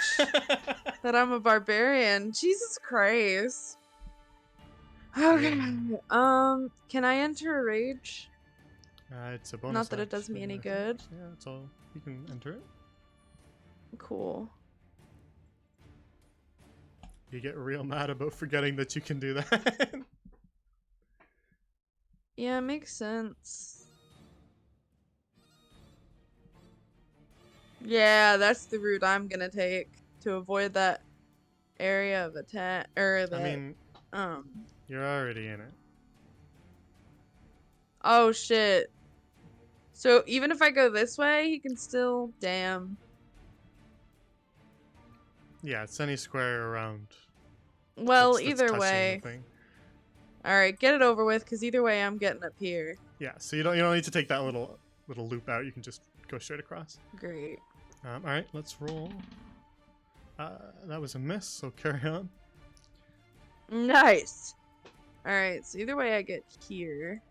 That I'm a barbarian. Jesus Christ. Okay. Can I enter a rage? It's a bonus. Not that it does me action, any I think. good. Yeah, it's all. You can enter it. Cool. You get real mad about forgetting that you can do that. Yeah, it makes sense. Yeah, that's the route I'm gonna take to avoid that area of attack, or that, I mean, you're already in it. Oh shit. So even if I go this way, he can still, damn. Yeah, it's any square around. Well, that's either touching the way. thing. Alright, get it over with, because either way I'm getting up here. Yeah, so you don't need to take that little loop out. You can just go straight across. Great. All right, let's roll. That was a miss, so carry on. Nice. Alright, so either way I get here.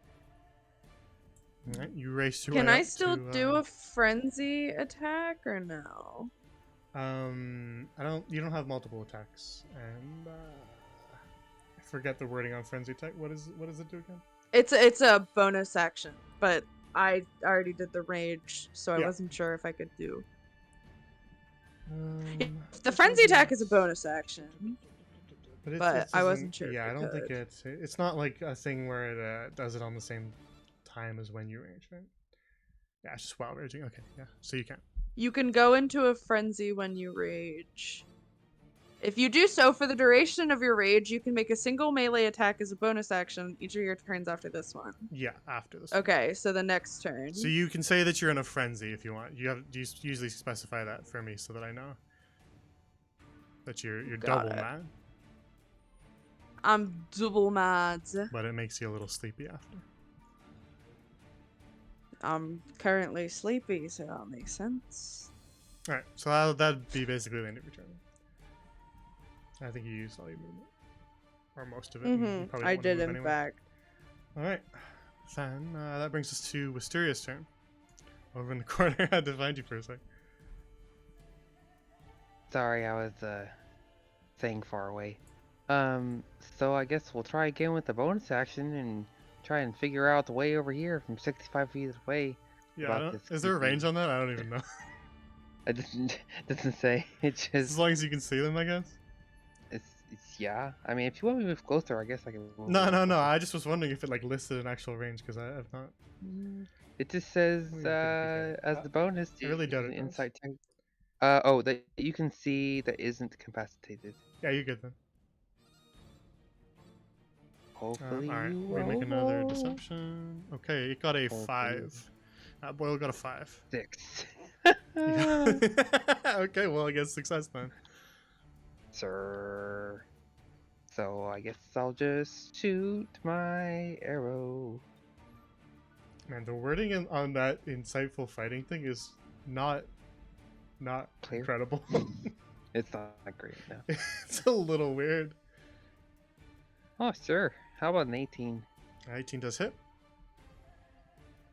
All right, you race your Can way I up still to, do a frenzy attack or no? You don't have multiple attacks, and I forget the wording on frenzy attack. What does it do again? It's a bonus action, but I already did the rage, so I Yeah. wasn't sure if I could do. The It frenzy attack doesn't- is a bonus action. But, but it I doesn't- wasn't sure if Yeah, I I don't think could. it's not like a thing where it does it on the same time as when you rage, right? Yeah, it's just while raging. Okay, yeah, so you can. You can go into a frenzy when you rage. If you do so for the duration of your rage, you can make a single melee attack as a bonus action each of your turns after this one. Yeah, after this. Okay, so the next turn. So you can say that you're in a frenzy if you want. You usually specify that for me so that I know that you're Got double it. mad, I'm double mad. but it makes you a little sleepy after. I'm currently sleepy, so that makes sense. All right, so that'd be basically the end of your turn. I think you used all your movement, or most of it. and you probably I don't wanna did, move in anyway. fact. All right, then that brings us to Wisteria's turn. Over in the corner, I had to find you for a sec. Sorry, I was staying far away. So I guess we'll try again with the bonus action and try and figure out the way over here from 65 feet away. Yeah, About this is there a creepy- range on that? I don't even know. It doesn't say. It's As just long as you can see them, I guess. it's yeah. I mean, if you want me to move closer, I guess I can. move No, a little no. closer. I just was wondering if it like listed an actual range because I've not. It just says Let me look at it. as the bonus. I really use doubt an it does. insight check. That you can see that isn't capacitated. Yeah, you're good then. Hopefully All right, you we're gonna make will another roll. deception. Okay, it got a Hopefully 5. Boyle got a 5. 6. You got- okay, well, I guess success then. Sir. So I guess I'll just shoot my arrow. Man, the wording on that insightful fighting thing is not Clear? incredible. It's not great now. It's a little weird. Oh, sure. How about an 18? 18 does hit.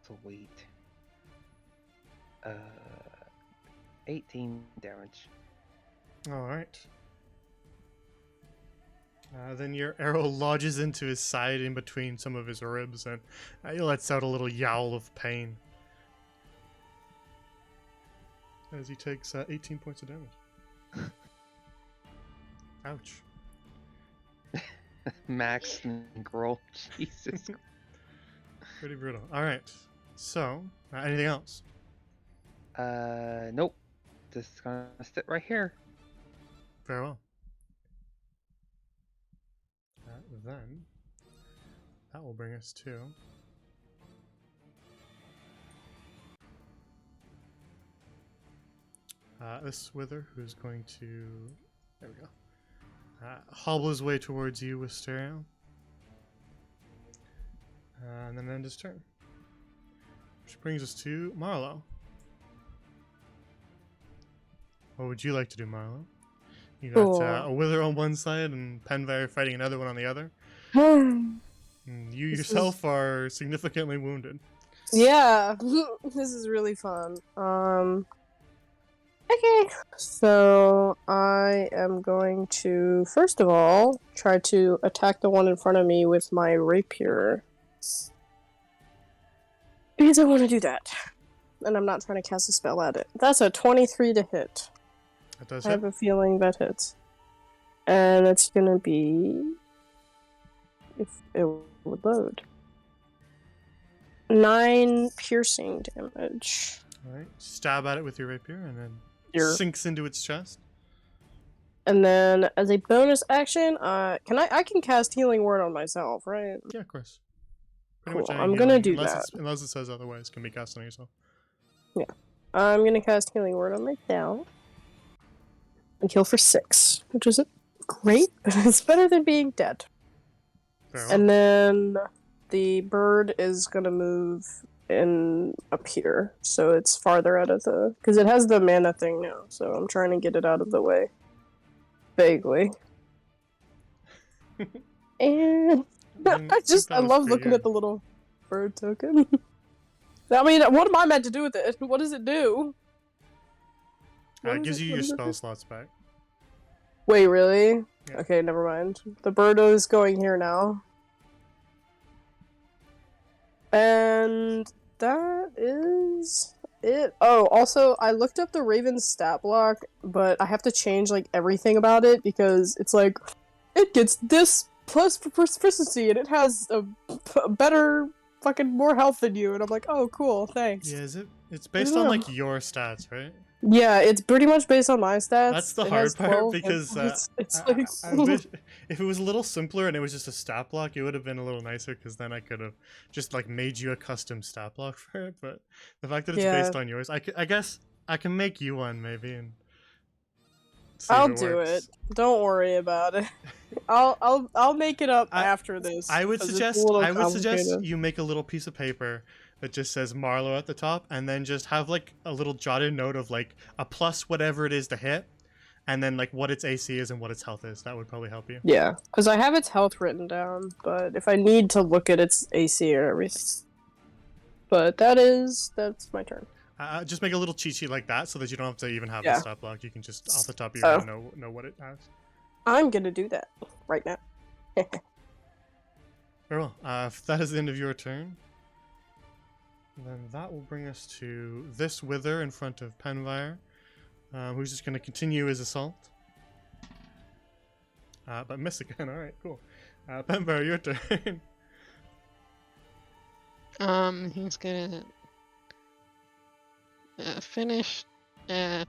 Sweet. 18 damage. All right. Then your arrow lodges into his side in between some of his ribs, and he lets out a little yowl of pain as he takes 18 points of damage. Ouch. Max Groll. Jesus. Pretty brutal. All right. So, anything else? Nope. Just gonna sit right here. Very well. Then, that will bring us to this Wither, who's going to, there we go, hobble his way towards you with Stereo. And then end his turn. Which brings us to Marlowe. What would you like to do, Marlowe? You got Cool. a Wither on one side and Penvire fighting another one on the other. And you This yourself are significantly wounded. Yeah, this is really fun. Okay, so I am going to first of all try to attack the one in front of me with my rapier. Because I want to do that. And I'm not trying to cast a spell at it. That's a 23 to hit. That does I hit. have a feeling that hits. And it's gonna be... if it would load. 9 piercing damage. Alright. Stab at it with your rapier and then Here. sinks into its chest. And then, as a bonus action, I can cast Healing Word on myself, right? Yeah, of course. Pretty Cool, any I'm gonna healing, do unless that. unless it says otherwise, can be cast on yourself. I'm gonna cast Healing Word on myself. And heal for 6, which isn't great, but it's better than being dead. Very well. And then the bird is gonna move in up here, so it's farther out of the... because it has the mana thing now, so I'm trying to get it out of the way. Vaguely. And... mean, I that was love pretty looking good. at the little bird token. I mean, what am I meant to do with it? What does it do? What It is gives you what your does it spell do? slots back. Wait, really? Yeah. Okay, never mind. The birdo is going here now. And that is it. Oh, also, I looked up the Raven's stat block, but I have to change, like, everything about it because it's like, it gets this plus proficiency and it has a better fucking more health than you. And I'm like, oh, cool, thanks. Yeah, is it? It's based on like your stats, right? Yeah, it's pretty much based on my stats. That's the It hard has part 12 because it's I, like... I wish if it was a little simpler and it was just a stat block, it would have been a little nicer because then I could have just like made you a custom stat block for it. But the fact that it's Yeah. based on yours, I guess I can make you one maybe and see I'll if do works. it. Don't worry about it. I'll make it up after this. I would 'cause it's a suggest little I would suggest complicated. you make a little piece of paper that just says Marlowe at the top, and then just have like a little jotted note of like a plus whatever it is to hit, and then like what its AC is and what its health is. That would probably help you. Yeah, because I have its health written down, but if I need to look at its AC or everything. But that's my turn. Just make a little cheat sheet like that so that you don't have to even have Yeah. the stat block. You can just off the top of your head know what it has. I'm gonna do that right now. Very well. If that is the end of your turn, then that will bring us to this Wither in front of Penvire, who's just going to continue his assault. But miss again. All right, cool. Penvire, your turn. He's gonna finish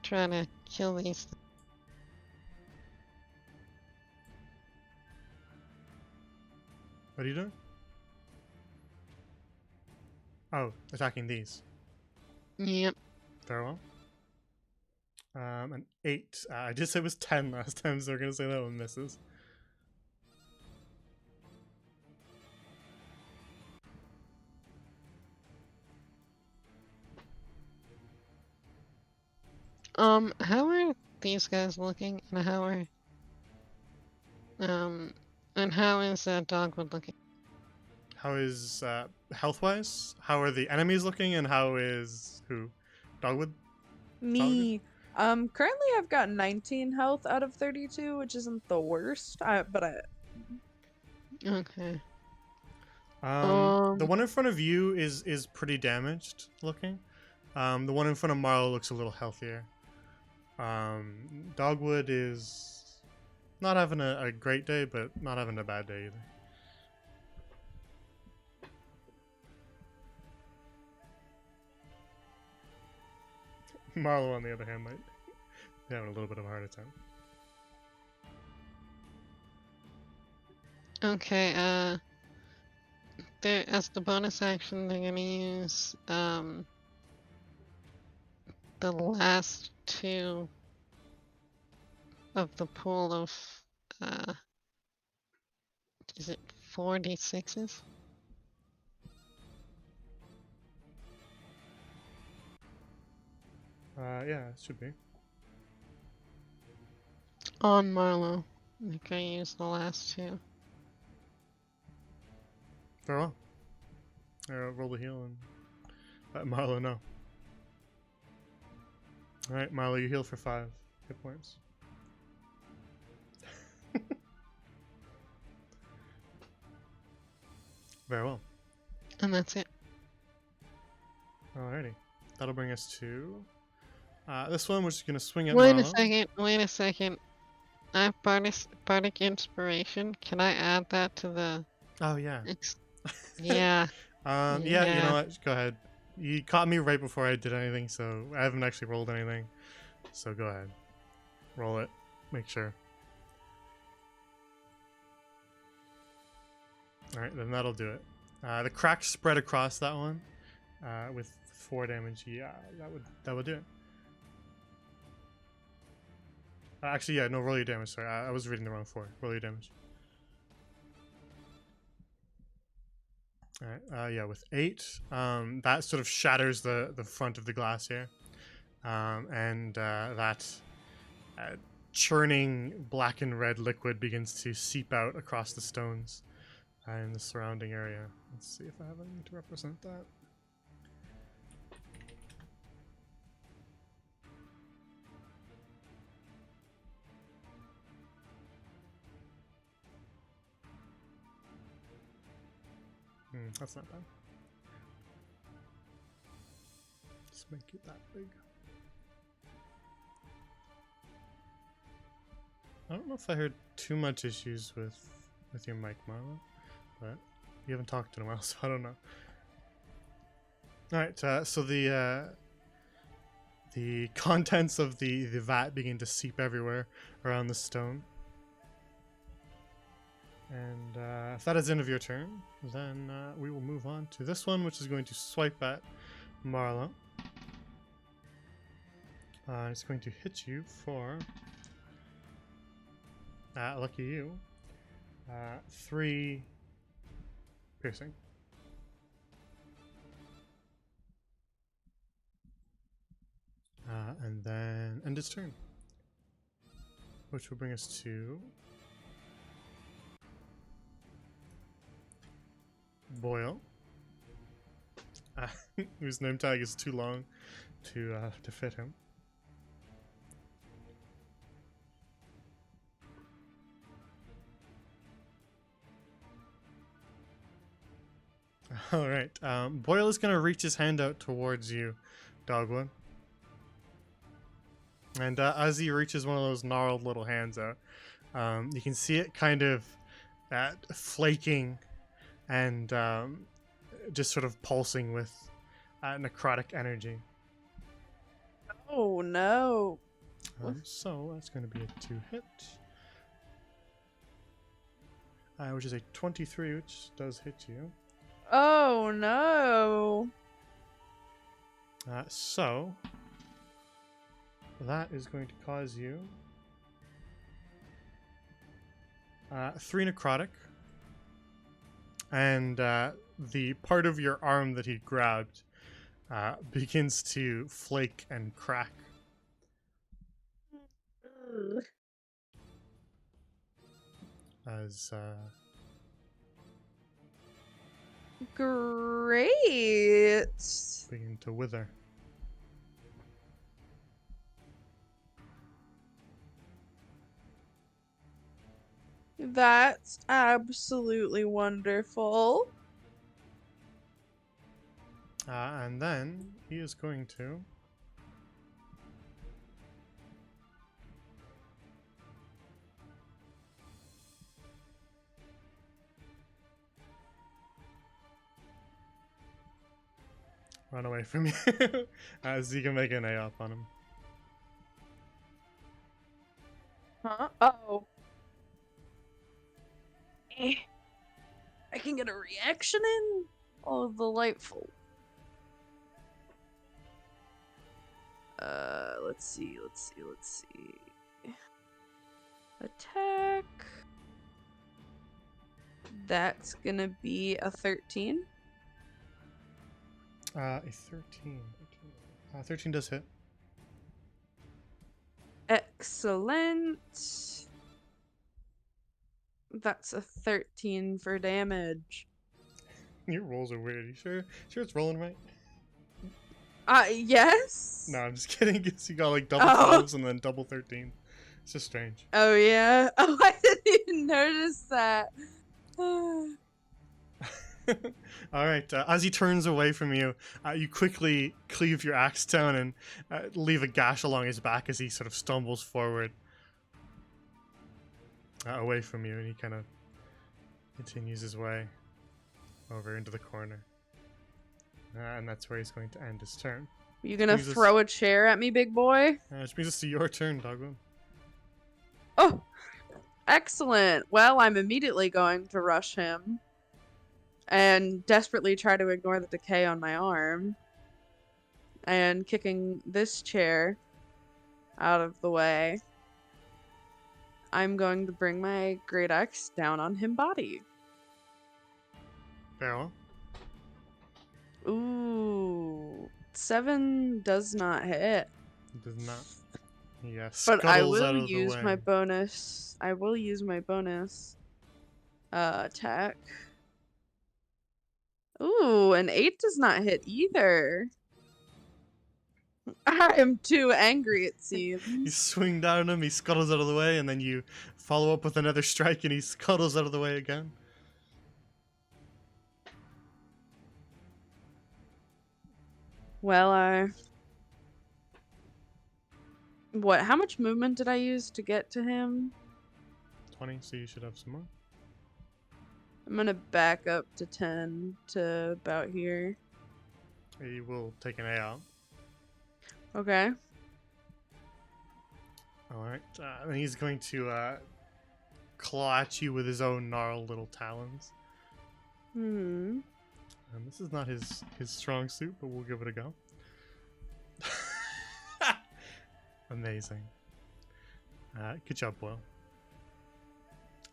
trying to kill these. What are you doing? Oh, attacking these. Yep. Very well. An 8. I just said it was 10 last time, so we're gonna say that one misses. How are these guys looking, and how is Dogwood looking? How is health-wise? How are the enemies looking, and how is who? Dogwood? Me. Currently I've got 19 health out of 32, which isn't the worst. Okay. The one in front of you is pretty damaged looking. The one in front of Marlo looks a little healthier. Dogwood is not having a great day, but not having a bad day either. Marlo, on the other hand, might be having a little bit of a heart attack. Okay, as the bonus action, they're gonna use, the last 2 of the pool of, is it 4d6s? Yeah, it should be. On Marlo. They're gonna use the last 2. Very well. Roll the heal and let Marlo know. Alright, Marlo, you heal for 5 hit points. Very well. And that's it. Alrighty. That'll bring us to this one, which is going to swing at Wait Marlo. a second. I have Bardic Inspiration. Can I add that to the... Oh, yeah. Yeah. Yeah, you Yeah. know what? Go ahead. You caught me right before I did anything, so I haven't actually rolled anything. So go ahead. Roll it. Make sure. Alright, then that'll do it. The cracks spread across that one with 4 damage. Yeah, that would do it. Actually, yeah, no, roll your damage. Sorry, I was reading the wrong 4. Roll your damage. Alright, yeah, with 8, that sort of shatters the front of the glass here. And that churning black and red liquid begins to seep out across the stones in the surrounding area. Let's see if I have anything to represent that. That's not bad. Let's make it that big. I don't know if I heard too much issues with your mic, Marlo, but you haven't talked in a while, so I don't know. All right, so the contents of the vat begin to seep everywhere around the stone. And if that is the end of your turn, then we will move on to this one, which is going to swipe at Marlo. It's going to hit you for, lucky you, 3 piercing. And then end its turn, which will bring us to Boyle, whose name tag is too long to fit him. All right, Boyle is going to reach his hand out towards you, Dogwood. And as he reaches one of those gnarled little hands out, you can see it kind of flaking and just sort of pulsing with necrotic energy. Oh no. So that's going to be a 2 hit. which is a 23, which does hit you. Oh no. So that is going to cause you 3 necrotic, and the part of your arm that he grabbed begins to flake and crack. As Great. begin to wither. That's absolutely wonderful. And then he is going to run away from you. As you can make an A up on him. Huh? Oh. I can get a reaction in? Oh, delightful. Let's see. Attack. That's gonna be a 13. A 13. 13 does hit. Excellent. That's a 13 for damage. Your rolls are weird. You sure it's rolling right? Yes? No, I'm just kidding. Because you got like double Oh. 12s and then double 13. It's just strange. Oh, yeah? Oh, I didn't even notice that. All right. As he turns away from you, you quickly cleave your axe down and leave a gash along his back as he sort of stumbles forward away from you, and he kind of continues his way over into the corner. And that's where he's going to end his turn. You gonna Brings us- throw a chair at me, big boy? Which brings us to your turn, Dogwood. Oh, excellent. Well, I'm immediately going to rush him and desperately try to ignore the decay on my arm and kicking this chair out of the way. I'm going to bring my great axe down on him body. Farewell. Ooh, 7 does not hit. It does not. Yes. But I Scuttles out will of the use way. my bonus. I will use my bonus attack. Ooh, an 8 does not hit either. I am too angry, it You seems. swing down on him, he scuttles out of the way, and then you follow up with another strike, and he scuttles out of the way again. Well, how much movement did I use to get to him? 20, so you should have some more. I'm gonna back up to 10 to about here. He will take an A out. Okay. Alright, and he's going to claw at you with his own gnarled little talons. Hmm. And this is not his strong suit, but we'll give it a go. Amazing. Good job, Boyle.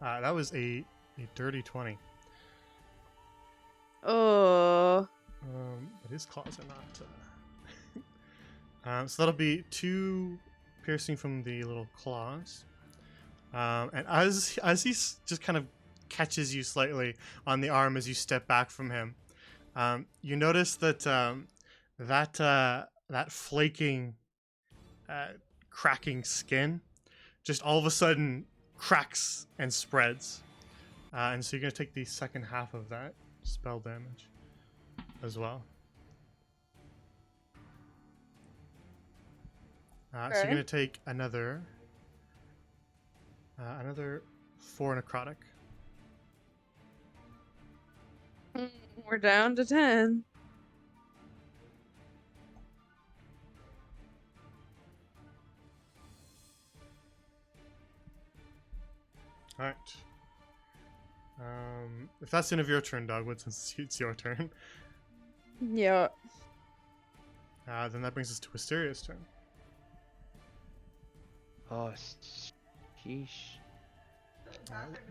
That was a dirty 20. Oh. But his claws are not. So that'll be 2 piercing from the little claws. And as he just kind of catches you slightly on the arm as you step back from him, you notice that that flaking, cracking skin just all of a sudden cracks and spreads. And so you're going to take the second half of that spell damage as well. So you're Okay. going to take another 4 necrotic. We're down to 10. Alright. If that's the end of your turn, Dogwood, since it's your turn, Yeah. then that brings us to Wisteria's turn. Oh, sheesh.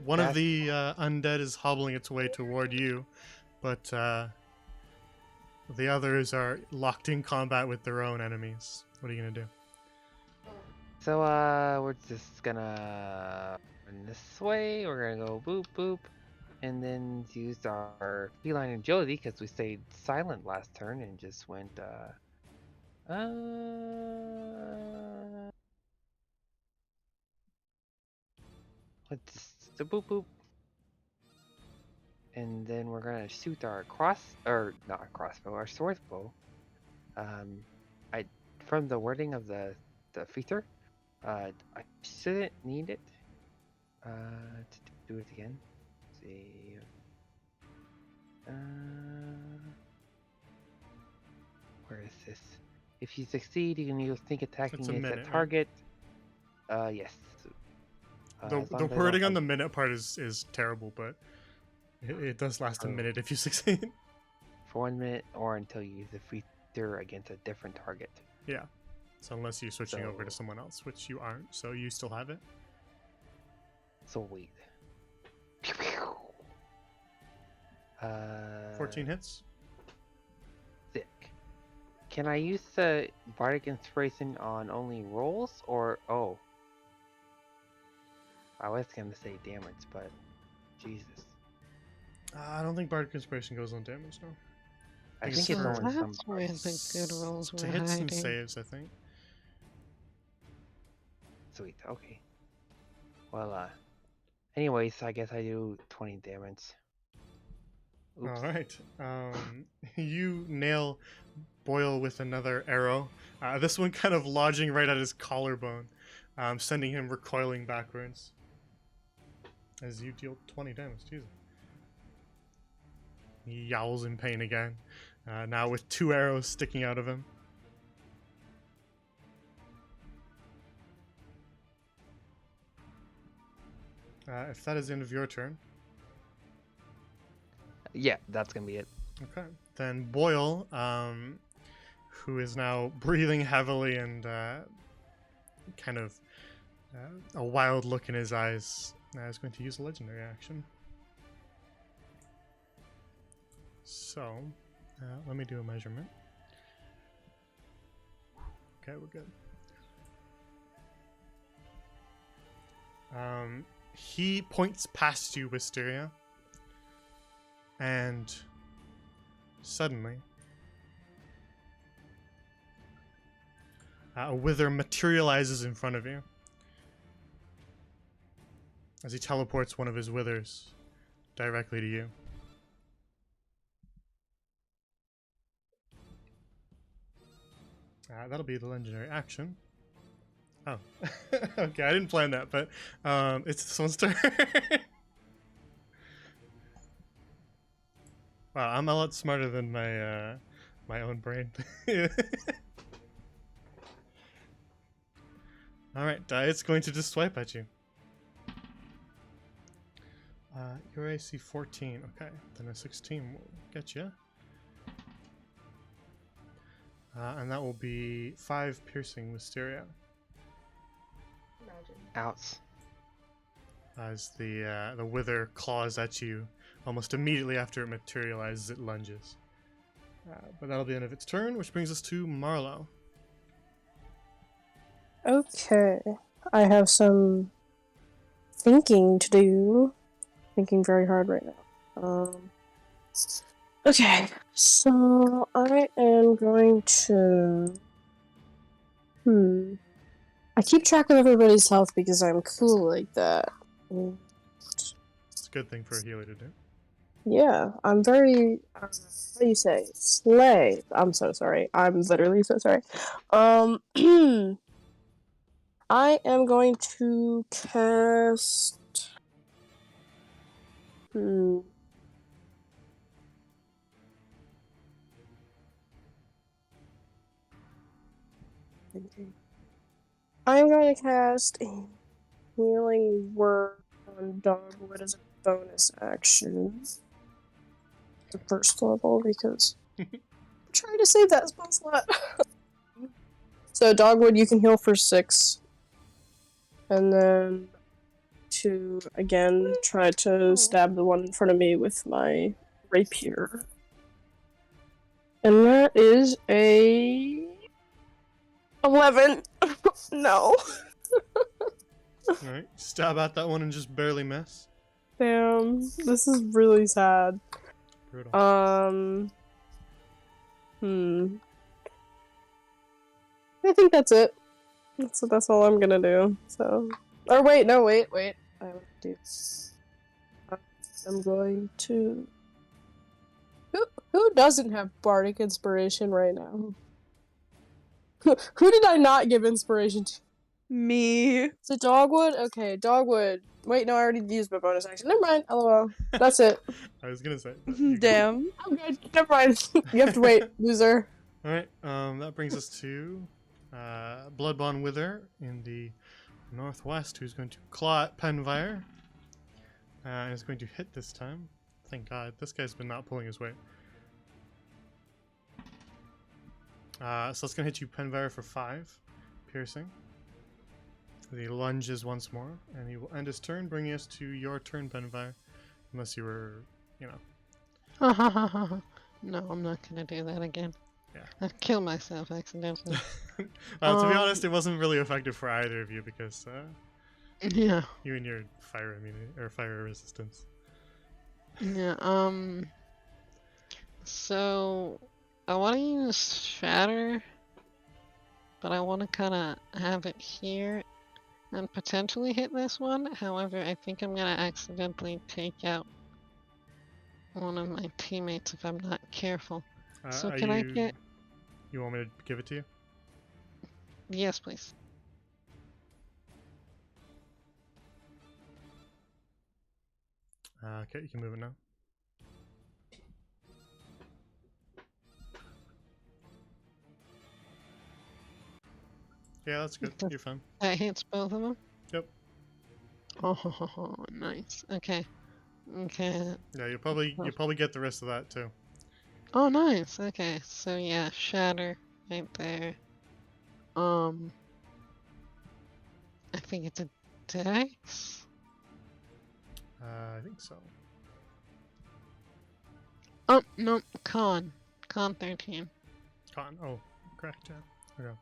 One of That's- the undead is hobbling its way toward you, but the others are locked in combat with their own enemies. What are you gonna do? So, we're just gonna run this way. We're gonna go boop boop, and then use our feline agility because we stayed silent last turn and just went, let's the boop boop, and then we're gonna shoot our not a crossbow, our sword bow. I from the wording of the feature, I shouldn't need it. To do it again. Let's see. Where is this? If you succeed, you can use think attacking It's a against minute, a right? target. Yes. The as long the as I don't wording on have- the minute part is terrible, but it does last a Oh. minute if you succeed. for 1 minute or until you use the feature against a different target. Yeah. So unless you're switching over to So- someone else, which you aren't, so you still have it. So wait. 14 hits. Sick. Can I use the bardic inspiration on only rolls or I was gonna say damage, but Jesus. I don't think Bardic Inspiration goes on damage, no. I It's think it's for- only some That's where the good rolls to were hits and hiding. saves, I think. Sweet, okay. Well, anyways, I guess I do 20 damage. Oops. All right. You nail Boyle with another arrow. This one kind of lodging right at his collarbone, sending him recoiling backwards. As you deal 20 damage, Jesus. He yowls in pain again, now with 2 arrows sticking out of him. If that is the end of your turn, Yeah, that's gonna be it. okay, then Boyle, who is now breathing heavily and kind of a wild look in his eyes, is going to use a legendary action. So, let me do a measurement. Okay, we're good. He points past you, Wisteria, and suddenly a wither materializes in front of you as he teleports one of his withers directly to you. That'll be the legendary action. Oh, okay, I didn't plan that, but it's this one's turn. Wow, I'm a lot smarter than my my own brain. All right, it's going to just swipe at you. Your AC 14. Okay, then a 16 will get you. And that will be 5 piercing Wisteria. Ouch. As the wither claws at you almost immediately after it materializes, it lunges. But that'll be the end of its turn, which brings us to Marlowe. Okay. I have some thinking to do. Thinking very hard right now. Okay. So I am going to I keep track of everybody's health because I'm cool like that. It's a good thing for a healer to do. Yeah, I'm very, how do you say, slay. I'm so sorry. I'm literally so sorry. I am going to cast, I'm going to cast a healing word on Dogwood as a bonus action. The first level because I'm trying to save that spell slot. So Dogwood, you can heal for 6. And then to again try to stab the one in front of me with my rapier. And that is a 11. No. Alright, stab at that one and just barely miss. Damn, this is really sad. Brutal. I think that's it. That's all I'm gonna do. So, or wait, no, wait. I have to do. I'm going to. Who doesn't have bardic inspiration right now? Who did I not give inspiration to? Me. Is it Dogwood? Okay, Dogwood. Wait, no, I already used my bonus action. Never mind. LOL. That's it. I was gonna say. But you go. Damn. I'm good. Never mind. You have to wait, loser. Alright, that brings us to Bloodbond Wither in the northwest, who's going to claw at Penvire. And is going to hit this time. Thank God, this guy's been not pulling his weight. So it's going to hit you, Penvire, for 5 piercing. He lunges once more, and he will end his turn, bringing us to your turn, Penvire. Unless you were, you know. No, I'm not gonna do that again. Yeah. I've killed myself accidentally. To be honest, it wasn't really effective for either of you because Yeah. you and your fire immunity or fire resistance. Yeah, so I want to use Shatter, but I want to kind of have it here and potentially hit this one. However, I think I'm going to accidentally take out one of my teammates if I'm not careful. So can I get... You want me to give it to you? Yes, please. Okay, you can move it now. Yeah, that's good. You're fine. That hits both of them? Yep. Oh, nice. Okay. Okay. Yeah, you'll probably get the rest of that too. Oh, nice. Okay. So yeah, Shatter right there. I think it's a dex. I think so. Oh no, Con 13. Con. Oh, correct. Yeah. Okay.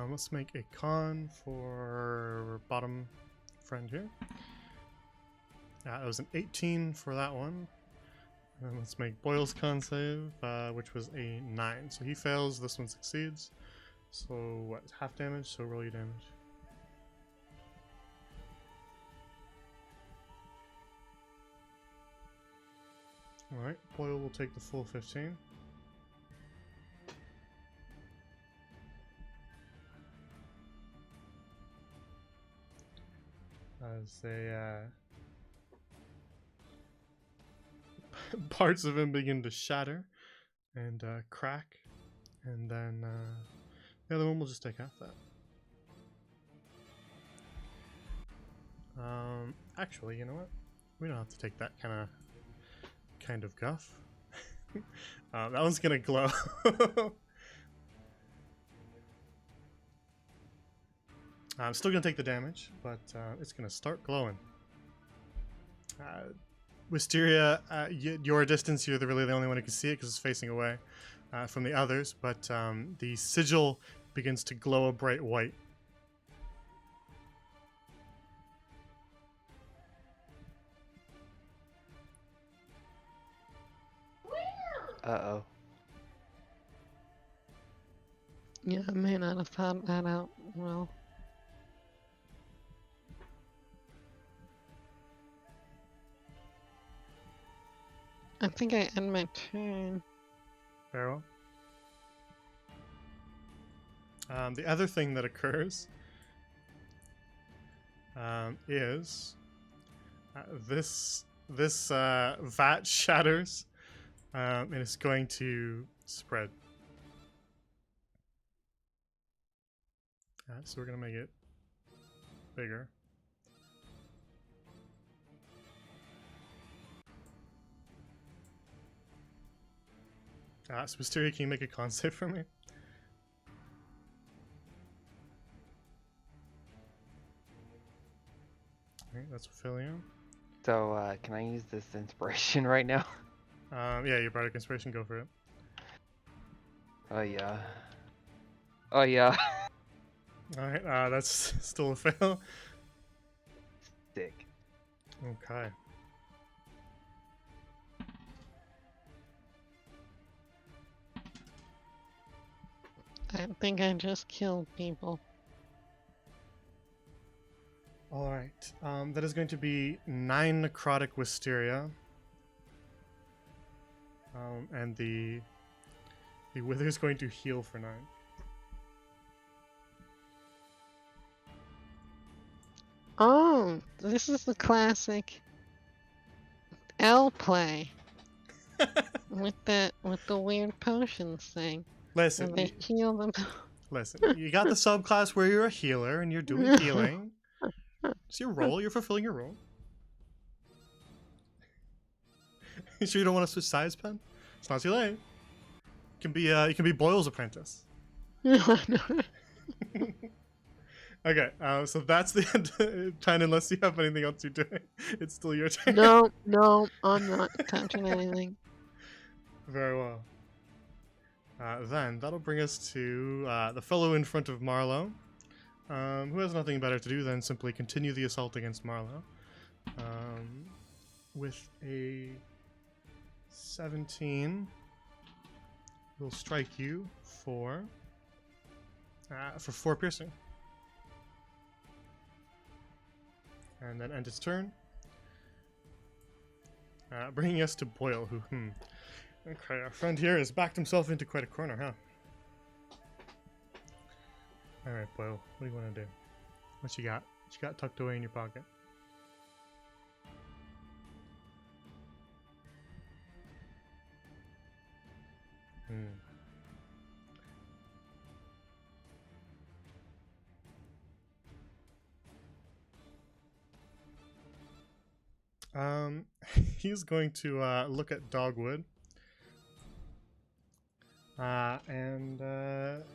Let's make a con for bottom friend here. It was an 18 for that one. And let's make Boyle's con save, which was a 9. So he fails. This one succeeds. So what? Half damage. So roll your damage. All right. Boyle will take the full 15. As they parts of him begin to shatter and crack, and then the other one will just take half that. Actually, you know what? We don't have to take that kind of guff. That one's gonna glow. I'm still gonna take the damage, but it's gonna start glowing. Wisteria, your distance, you're really the only one who can see it because it's facing away from the others, but the sigil begins to glow a bright white. Uh-oh. Yeah, I may not have thought that out well. I think I end my turn. Very well. The other thing that occurs is this vat shatters and it's going to spread. So we're gonna make it bigger. So Mysteria, can you make a con save for me? Alright, that's Ophelia. So, can I use this inspiration right now? Yeah, your bardic inspiration, go for it. Oh yeah. Oh yeah. Alright, that's still a fail. Sick. Okay. I think I just killed people. Alright, that is going to be 9 necrotic wisteria. And the wither is going to heal for 9. Oh, this is the classic L play with the weird potions thing. Listen, And they heal them. listen. You got the subclass where you're a healer and you're doing healing. It's your role. You're fulfilling your role. You sure you don't want to switch sides, Pen? It's not too late. You can be Boyle's apprentice. Okay, so that's the end. Pen, unless you have anything else you're doing, it's still your turn. No, I'm not touching anything. Very well. Then that'll bring us to the fellow in front of Marlowe, who has nothing better to do than simply continue the assault against Marlowe. With a 17, will strike you for 4 piercing. And then end its turn. Bringing us to Boyle, who, Okay, our friend here has backed himself into quite a corner, huh? Alright, Boyle, what do you want to do? What you got? What you got tucked away in your pocket? He's going to look at Dogwood and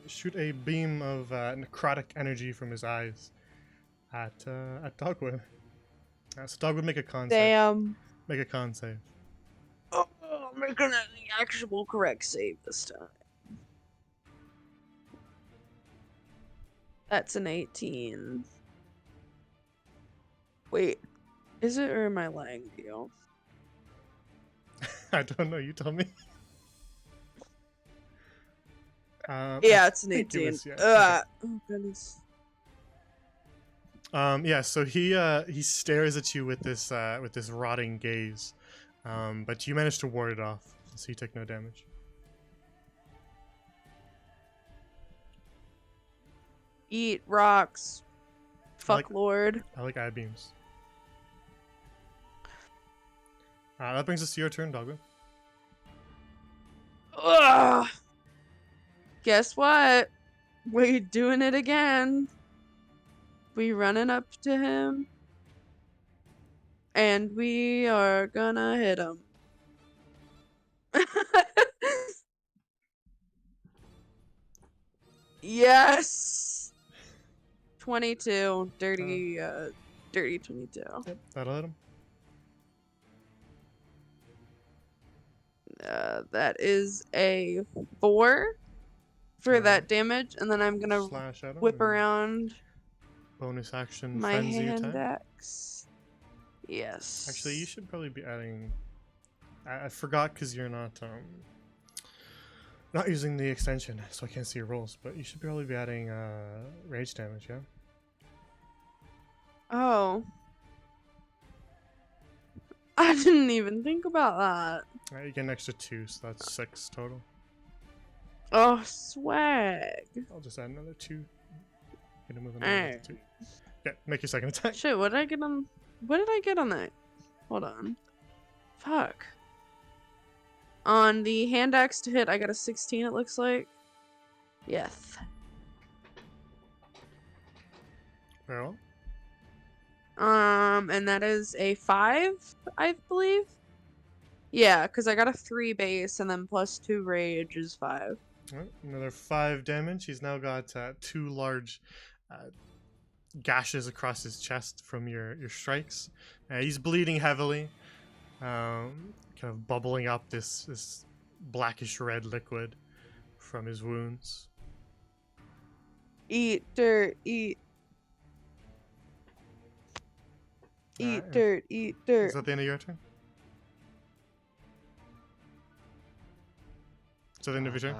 shoot a beam of necrotic energy from his eyes at Dogwood. So Dogwood, make a con save. Damn. Make a con save. Oh, I'm making the actual correct save this time. That's an 18. Wait, is it or am I lying to you? I don't know. You tell me. Yeah, it's an 18. Okay. Oh goodness. Yeah. So he stares at you with this rotting gaze, but you manage to ward it off, so you take no damage. Eat rocks. Fuck like- Lord. I like eye beams. That brings us to your turn, Dogwood. Ugh. Guess what? We doing it again. We running up to him. And we are gonna hit him. Yes. 22. Dirty 22. Yep, that'll hit him. That is a 4 for that damage, and then I'm gonna Slash at him. whip and around Bonus action my frenzy hand attack. axe. Yes. Actually, you should probably be adding. I forgot because you're not using the extension, so I can't see your rolls. But you should probably be adding rage damage, yeah. Oh. I didn't even think about that. You get an extra 2, so that's 6 total. Oh, swag. I'll just add another 2. Hit him with another 2. Yeah, make your second attack. Shit, what did I get on? What did I get on that? Hold on. Fuck. On the hand axe to hit, I got a 16, it looks like. Yes. Very well. And that is a 5, I believe. Yeah, because I got a 3 base and then plus 2 rage is 5. Alright, another 5 damage. He's now got 2 large gashes across his chest from your strikes. He's bleeding heavily, kind of bubbling up this blackish red liquid from his wounds. Eat dirt, eat. Eat dirt, eat dirt. Is that the end of your turn? Is that the end of your turn?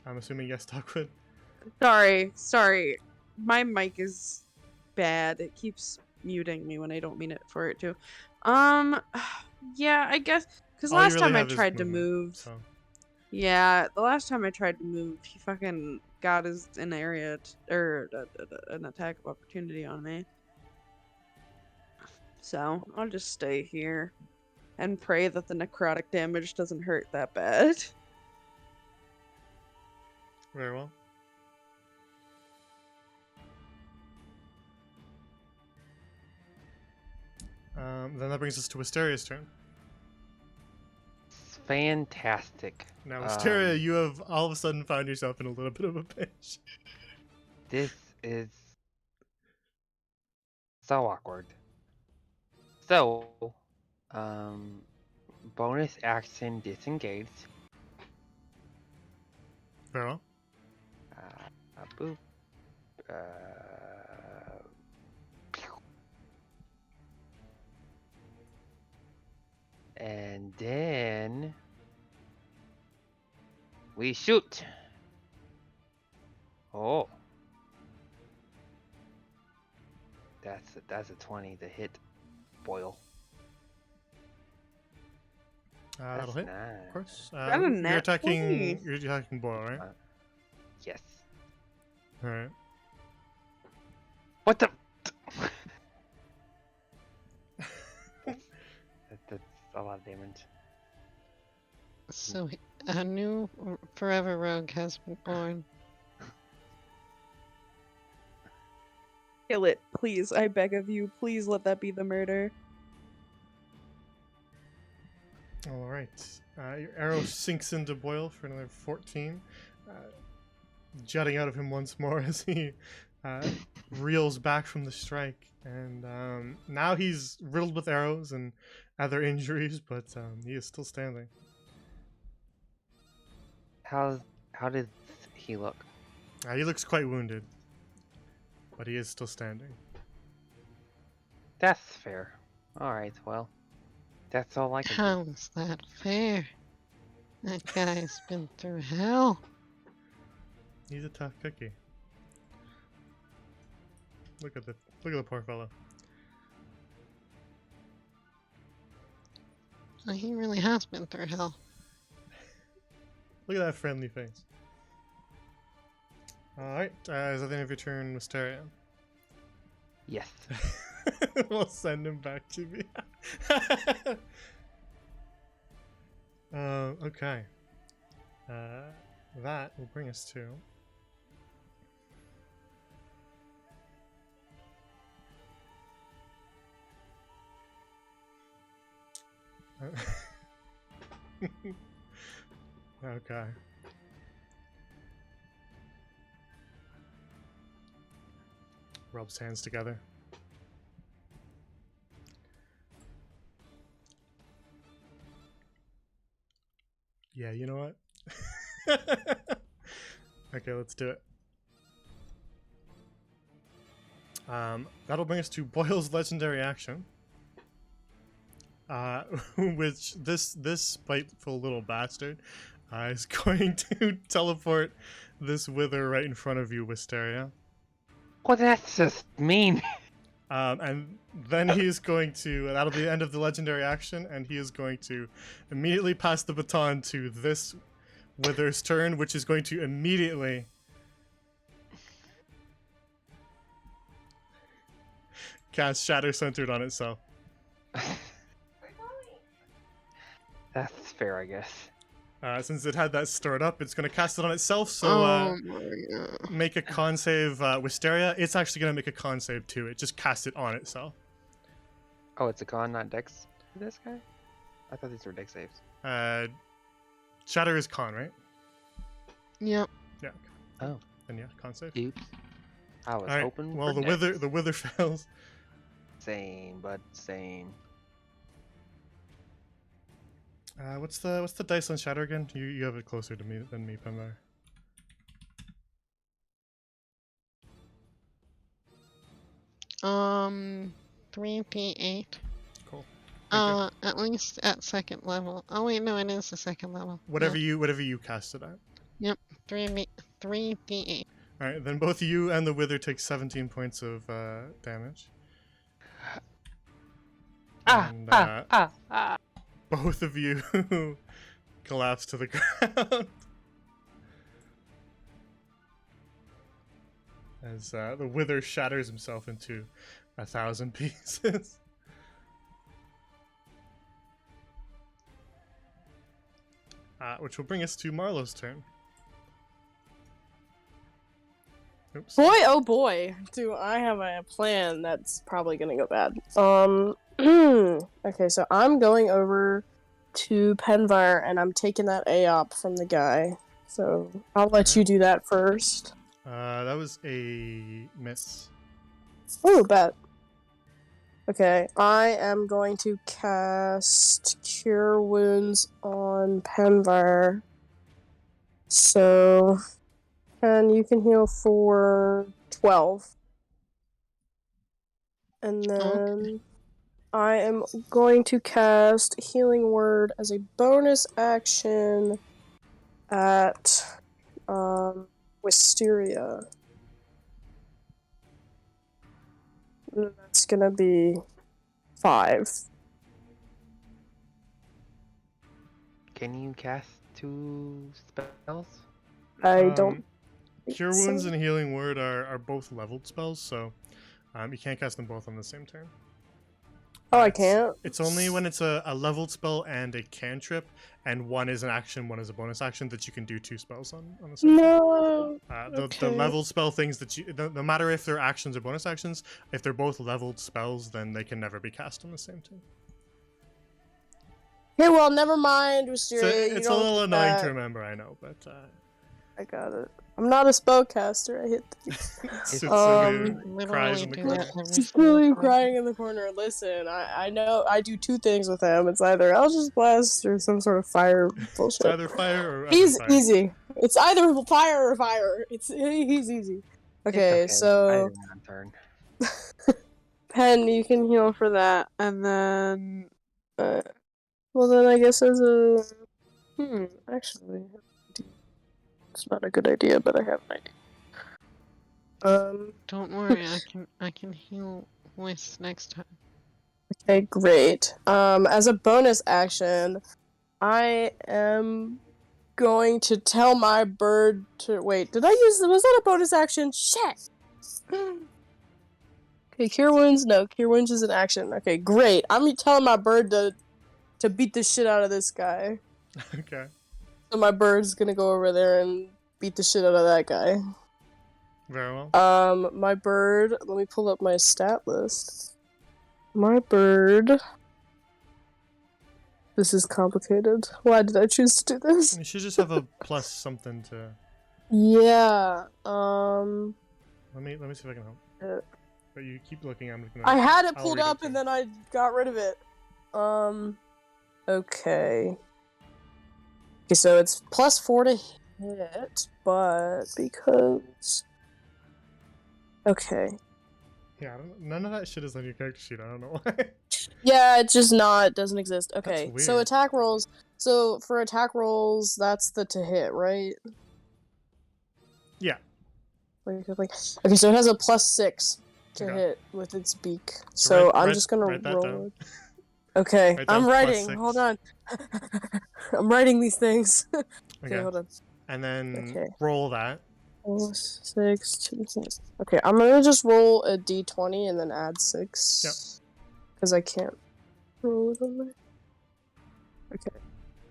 I'm assuming yes, Stockwood. Sorry. My mic is bad. It keeps muting me when I don't mean it for it to. Yeah, I guess because All you last really time I have is tried to movement, move. so. Yeah, the last time I tried to move, he fucking got his an area or an attack of opportunity on me. So I'll just stay here and pray that the necrotic damage doesn't hurt that bad. Very well. Then that brings us to Wisteria's turn. Fantastic. Now, Wisteria, you have all of a sudden found yourself in a little bit of a pinch. This is so awkward. So, bonus action disengage. Very well. Boop. And then we shoot. Oh, that's a 20 to hit Boyle. That'll hit, nice. of course. Got a You're nat attacking. 20. You're attacking Boyle, right? Yes. All right. What the? That's a lot of damage. So a new forever rogue has been born. Kill it, please. I beg of you. Please let that be the murder. All right. Your arrow sinks into Boyle for another 14, jutting out of him once more as he reels back from the strike. And now he's riddled with arrows and other injuries, but he is still standing. How does he look? He looks quite wounded, but he is still standing. That's fair. All right. Well, that's all I can do. How's that fair? That guy's been through hell. He's a tough cookie. Look at the poor fellow. He really has been through hell. Look at that friendly face. Alright, is that the end of your turn, Wisteria? Yes. We'll send him back to me. Okay. That will bring us to... Okay. Rubs hands together. Yeah, you know what? Okay, let's do it. That'll bring us to Boyle's legendary action. Which this spiteful little bastard is going to teleport this wither right in front of you, Wisteria. Well, that's just mean. And then he's going to, that'll be the end of the legendary action, and he is going to immediately pass the baton to this wither's turn, which is going to immediately cast Shatter Centered on itself. That's fair, I guess. Since it had that stored up, it's going to cast it on itself, so Oh my god. make a con save, Wisteria. It's actually going to make a con save too. It just casts it on itself. Oh, it's a con, not dex for this guy? I thought these were deck saves. Shatter is con, right? Yep. Yeah. Oh, Then yeah, con save. oops. I was All right. hoping. Well, for the wither fails. Same, but same. What's the dice on shatter again? You have it closer to me than me, Pembar. Um, 3d8. Cool. Thank you. At least at second level. Oh wait, no, it is the second level. Whatever you cast it at. Yep. 3d8. All right, then both you and the wither take 17 points of damage. And, both of you collapse to the ground as the wither shatters himself into 1,000 pieces. Which will bring us to Marlowe's turn. Oops. Boy, oh boy, do I have a plan that's probably gonna go bad. Okay, so I'm going over to Penvar and I'm taking that AOP from the guy. So I'll let you do that first. That was a miss. Oh, bet. Okay, I am going to cast Cure Wounds on Penvar. So, and you can heal for 12. And then I am going to cast Healing Word as a bonus action at Wisteria. And that's gonna be 5. Can you cast 2 spells? I don't. Cure think Wounds so. and Healing Word are both leveled spells, so you can't cast them both on the same turn. Oh, I can't? It's only when it's a leveled spell and a cantrip, and one is an action, one is a bonus action, that you can do 2 spells on the same turn. No. The Okay. leveled spell things that no matter if they're actions or bonus actions, if they're both leveled spells, then they can never be cast on the same turn. Okay, well, never mind, So Wisteria. it's a little annoying to remember, I know, but I got it. I'm not a spellcaster. I hit Sitsui cries in the do corner. that every Just single really time. crying in the corner. Listen, I know I do 2 things with him. It's either Eldritch Blast or some sort of fire bullshit. It's either fire or He's other fire. easy. It's either fire or fire. He's easy. Okay, It's so Either one turn. Pen, you can heal for that, and then well then I guess as a actually it's not a good idea, but I have an idea. Don't worry, I can heal Whis next time. Okay, great. As a bonus action, I am going to tell my bird to wait. Was that a bonus action? Shit. Okay, Cure Wounds. No, Cure Wounds is an action. Okay, great. I'm telling my bird to beat the shit out of this guy. Okay. So my bird's gonna go over there and beat the shit out of that guy. Very well. My bird. Let me pull up my stat list. My bird. This is complicated. Why did I choose to do this? You should just have a plus something to. Yeah. Let me see if I can help. But you keep looking. I'm gonna. I had it I'll pulled read up to and you. then I got rid of it. Okay. Okay, so it's +4 to hit, but because. Okay. Yeah, none of that shit is on your character sheet. I don't know why. Yeah, it's just not. It doesn't exist. Okay, That's so weird. attack rolls. So for attack rolls, that's the to hit, right? Yeah. Okay, so it has a +6 to Okay. hit with its beak. So I'm just gonna write that roll down. it. Okay, Write down I'm writing. +6. Hold on. I'm writing these things. Okay, Okay. hold on. And then Okay. roll that. 6, 2, 6. Okay, I'm gonna just roll a d20 and then add 6. Because I can't roll it on there. Okay.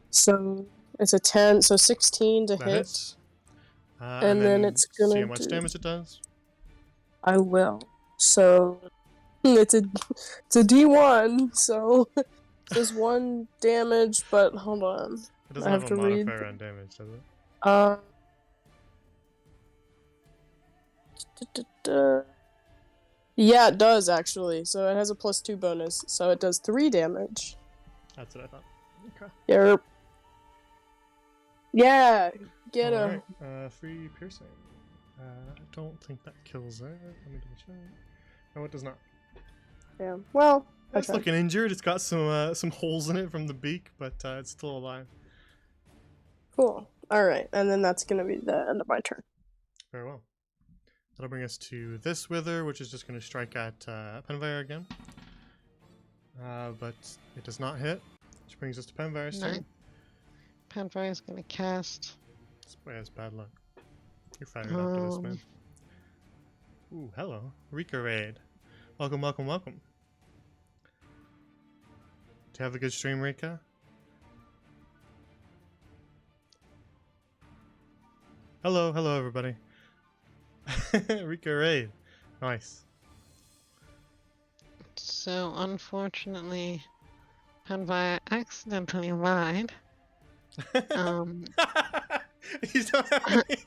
So it's a 10, so 16 to That hit. hits. And then it's gonna see how much do- damage it does. I will. So it's a d1, so Says 1 damage, but hold on. It doesn't I have have a to read. modifier on damage, does it? Uh. Yeah, it does actually. So it has a +2 bonus. So it does 3 damage. That's what I thought. Okay. Yerp. Yeah, get All him. right. 3 piercing. I don't think that kills it. Let me double check. No, it does not. Yeah. Well, I It's tried. looking injured. It's got some holes in it from the beak, but it's still alive. Cool. All right, and then that's gonna be the end of my turn. Very well. That'll bring us to this wither, which is just going to strike at Penvire again. But it does not hit, which brings us to Penvire's Nice. turn. Penfire is gonna cast. This boy has bad luck. You're fired after this, man. Um, Ooh, hello. Rika Raid. Welcome, welcome, welcome. Do you have a good stream, Rika? Hello, hello, everybody. Rika Raid. Nice. So unfortunately, Penfire accidentally lied. You don't have any.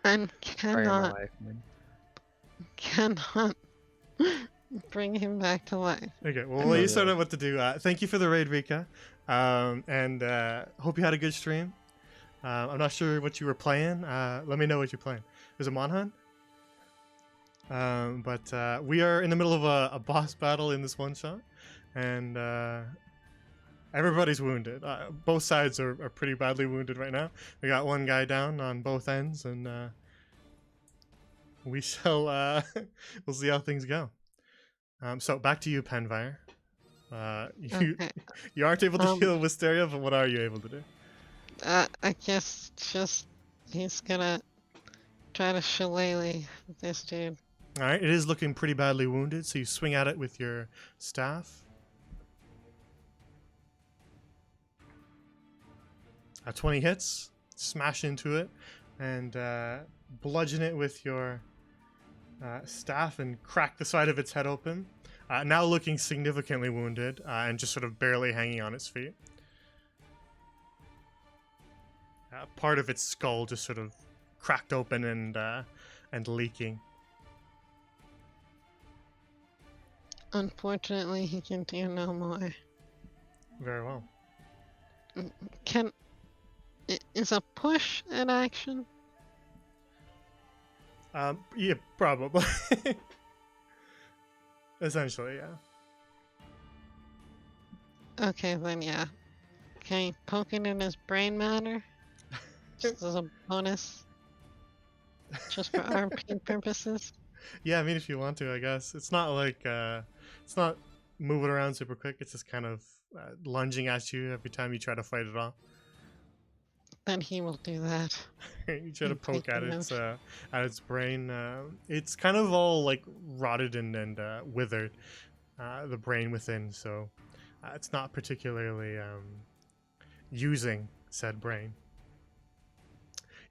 And Sorry, my cannot life, man. bring him back to life. Okay, well, I'm while you really sort old. out what to do, thank you for the raid, Rika. And hope you had a good stream. I'm not sure what you were playing. Let me know what you're playing. There's a Monhunt. But we are in the middle of a boss battle in this one shot. And everybody's wounded. Both sides are pretty badly wounded right now. We got one guy down on both ends, and we shall we'll see how things go. So back to you, Penvire. You Okay. you aren't able to Um, heal Wisteria, but what are you able to do? I guess just he's gonna try to shillelagh this dude. All right, it is looking pretty badly wounded, so you swing at it with your staff. 20 hits, smash into it, and bludgeon it with your staff and crack the side of its head open. Now looking significantly wounded and just sort of barely hanging on its feet. Part of its skull just sort of cracked open and leaking. Unfortunately, he can do no more. Very well. Is a push an action? Yeah, probably. Essentially, yeah. Okay, then yeah. Can you poke it in his brain matter? Just as a bonus? Just for RP purposes? Yeah, I mean, if you want to, I guess. It's not like, it's not moving around super quick. It's just kind of lunging at you every time you try to fight it off. Then he will do that. You try to And poke take at the its brain. It's kind of all like rotted and withered, the brain within. So it's not particularly using said brain.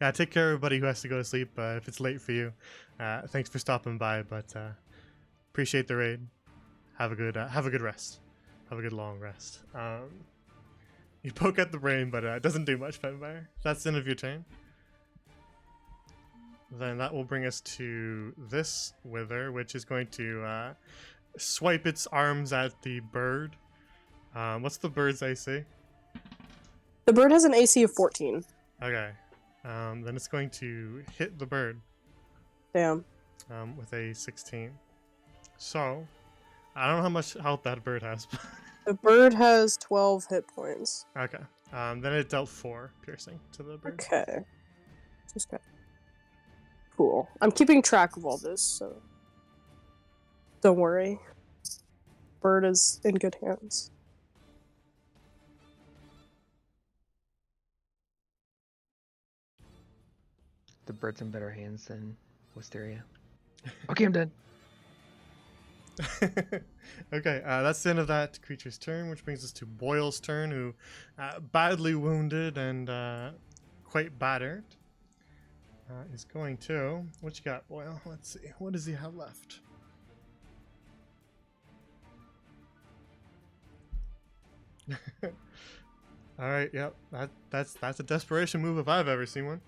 Yeah, take care, everybody who has to go to sleep. If it's late for you, thanks for stopping by. But appreciate the raid. Have a good rest. Have a good long rest. You poke at the brain, but it doesn't do much, Penfire. That's the end of your turn. Then that will bring us to this wither, which is going to swipe its arms at the bird. What's the bird's AC? The bird has an AC of 14. Okay. Then it's going to hit the bird Damn. with a 16. So, I don't know how much health that bird has. The bird has 12 hit points. Okay. Then it dealt 4 piercing to the bird. Okay. Just got... Cool. I'm keeping track of all this, so don't worry. Bird is in good hands. The bird's in better hands than Wisteria. Okay, I'm done. Okay, that's the end of that creature's turn, which brings us to Boyle's turn, who badly wounded and quite battered is going to... What you got, Boyle? Let's see. What does he have left? All right, yep. That's a desperation move if I've ever seen one.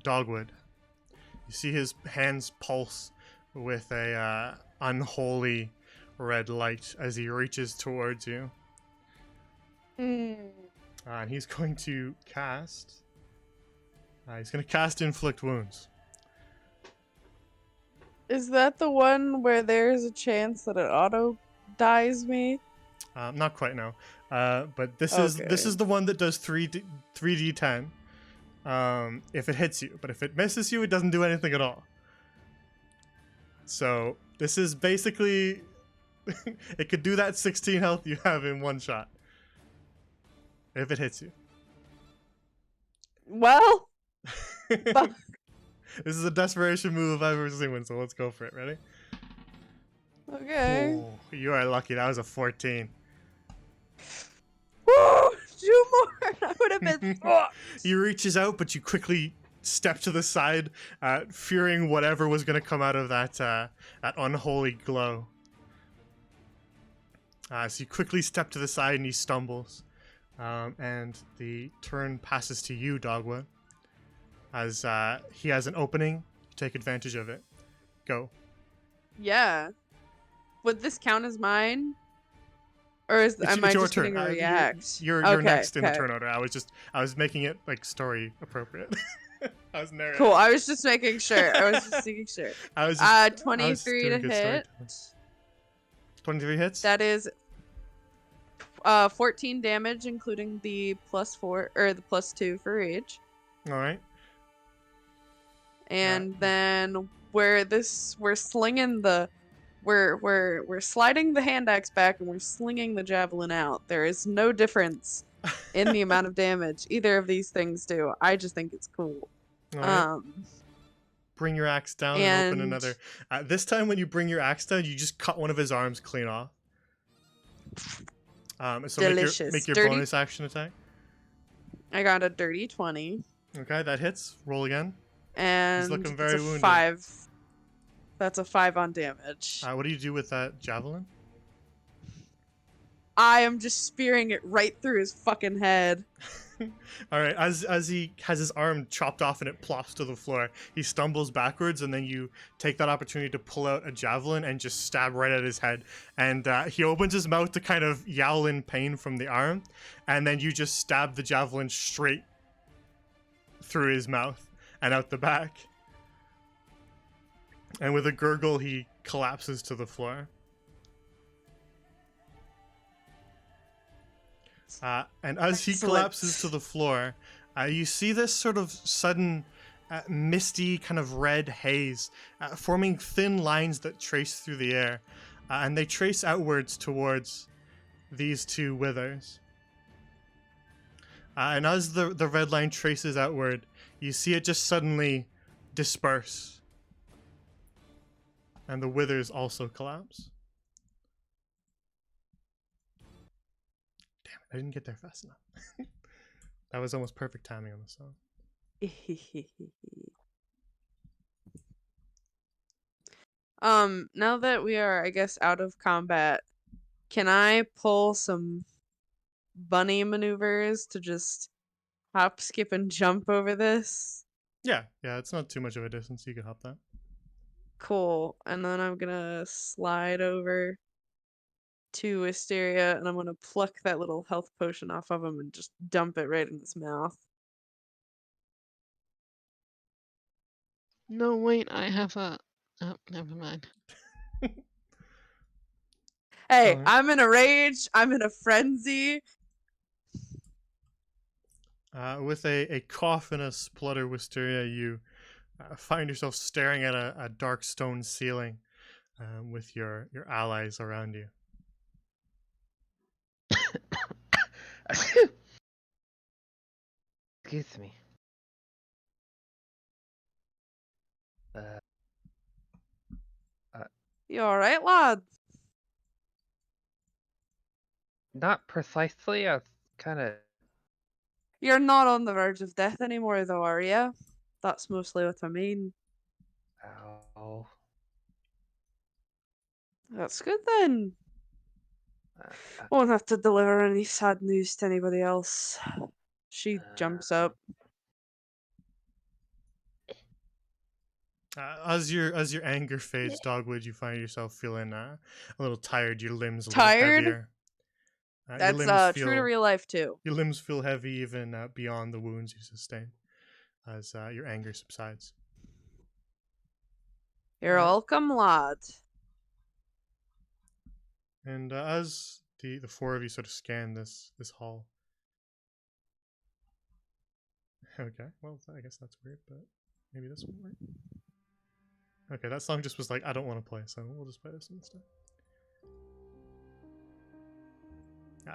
Dogwood. You see his hands pulse with a unholy red light as he reaches towards you. And he's going to cast. He's going to cast Inflict Wounds. Is that the one where there's a chance that it auto dies me? Not quite now, but this is the one that does 3d10. If it hits you, but if it misses you, it doesn't do anything at all. So this is basically it could do that 16 health you have in one shot if it hits you. Well, This is a desperation move if I've ever seen one, so let's go for it. Ready? okay. Oh, you are lucky. That was a 14. Woo! 2 more! I would have been fucked. He reaches out, but you quickly step to the side, fearing whatever was going to come out of that unholy glow. So you quickly step to the side, and he stumbles. And the turn passes to you, Dogwood. As he has an opening, take advantage of it. Go. Yeah. Would this count as mine? Or am I your just turn. getting a react? You're Okay, next in the okay. turn order. I was making it like story appropriate. I was narrating. Cool, I was just making sure. I was just making sure. I was 23 to doing good hit. storytelling. 23 hits? That is 14 damage, including the +4 or the +2 for rage. All right. And then we're slinging we're sliding the hand axe back and we're slinging the javelin out. There is no difference in the amount of damage either of these things do. I just think it's cool. All right. Bring your axe down and open another. This time when you bring your axe down, you just cut one of his arms clean off. So delicious. Make your Dirty. bonus action attack. I got a dirty 20. Okay, that hits. Roll again. And He's looking very it's a wounded. 5. That's a 5 on damage. What do you do with that javelin? I am just spearing it right through his fucking head. All right, as he has his arm chopped off and it plops to the floor, he stumbles backwards, and then you take that opportunity to pull out a javelin and just stab right at his head. And he opens his mouth to kind of yowl in pain from the arm, and then you just stab the javelin straight through his mouth and out the back. And with a gurgle, he collapses to the floor. And as he collapses to the floor, you see this sort of sudden misty kind of red haze forming thin lines that trace through the air. And they trace outwards towards these two withers. And as the red line traces outward, you see it just suddenly disperse. And the withers also collapse. Damn it, I didn't get there fast enough. That was almost perfect timing on the song. Now that we are, I guess, out of combat, can I pull some bunny maneuvers to just hop, skip, and jump over this? Yeah, it's not too much of a distance. You can hop that. Cool. And then I'm gonna slide over to Wisteria, and I'm gonna pluck that little health potion off of him and just dump it right in his mouth. No, wait, I have a... Oh, never mind. Hey, Alright. I'm in a rage. I'm in a frenzy. With a cough and a splutter, Wisteria, you find yourself staring at a dark stone ceiling with your allies around you. Excuse me. You alright, lad? Not precisely. I was kind of. You're not on the verge of death anymore, though, are you? That's mostly what I mean. Ow. That's good then. Won't have to deliver any sad news to anybody else. She jumps up. As your anger fades, Dogwood, you find yourself feeling a little tired. Your limbs a little Tired? heavier. That's true to real life too. Your limbs feel heavy even beyond the wounds you sustained as your anger subsides. You're welcome, lad. And as the four of you sort of scan this hall. Okay, well, I guess that's weird, but maybe this will work. Okay, that song just was like, I don't want to play, so we'll just play this instead.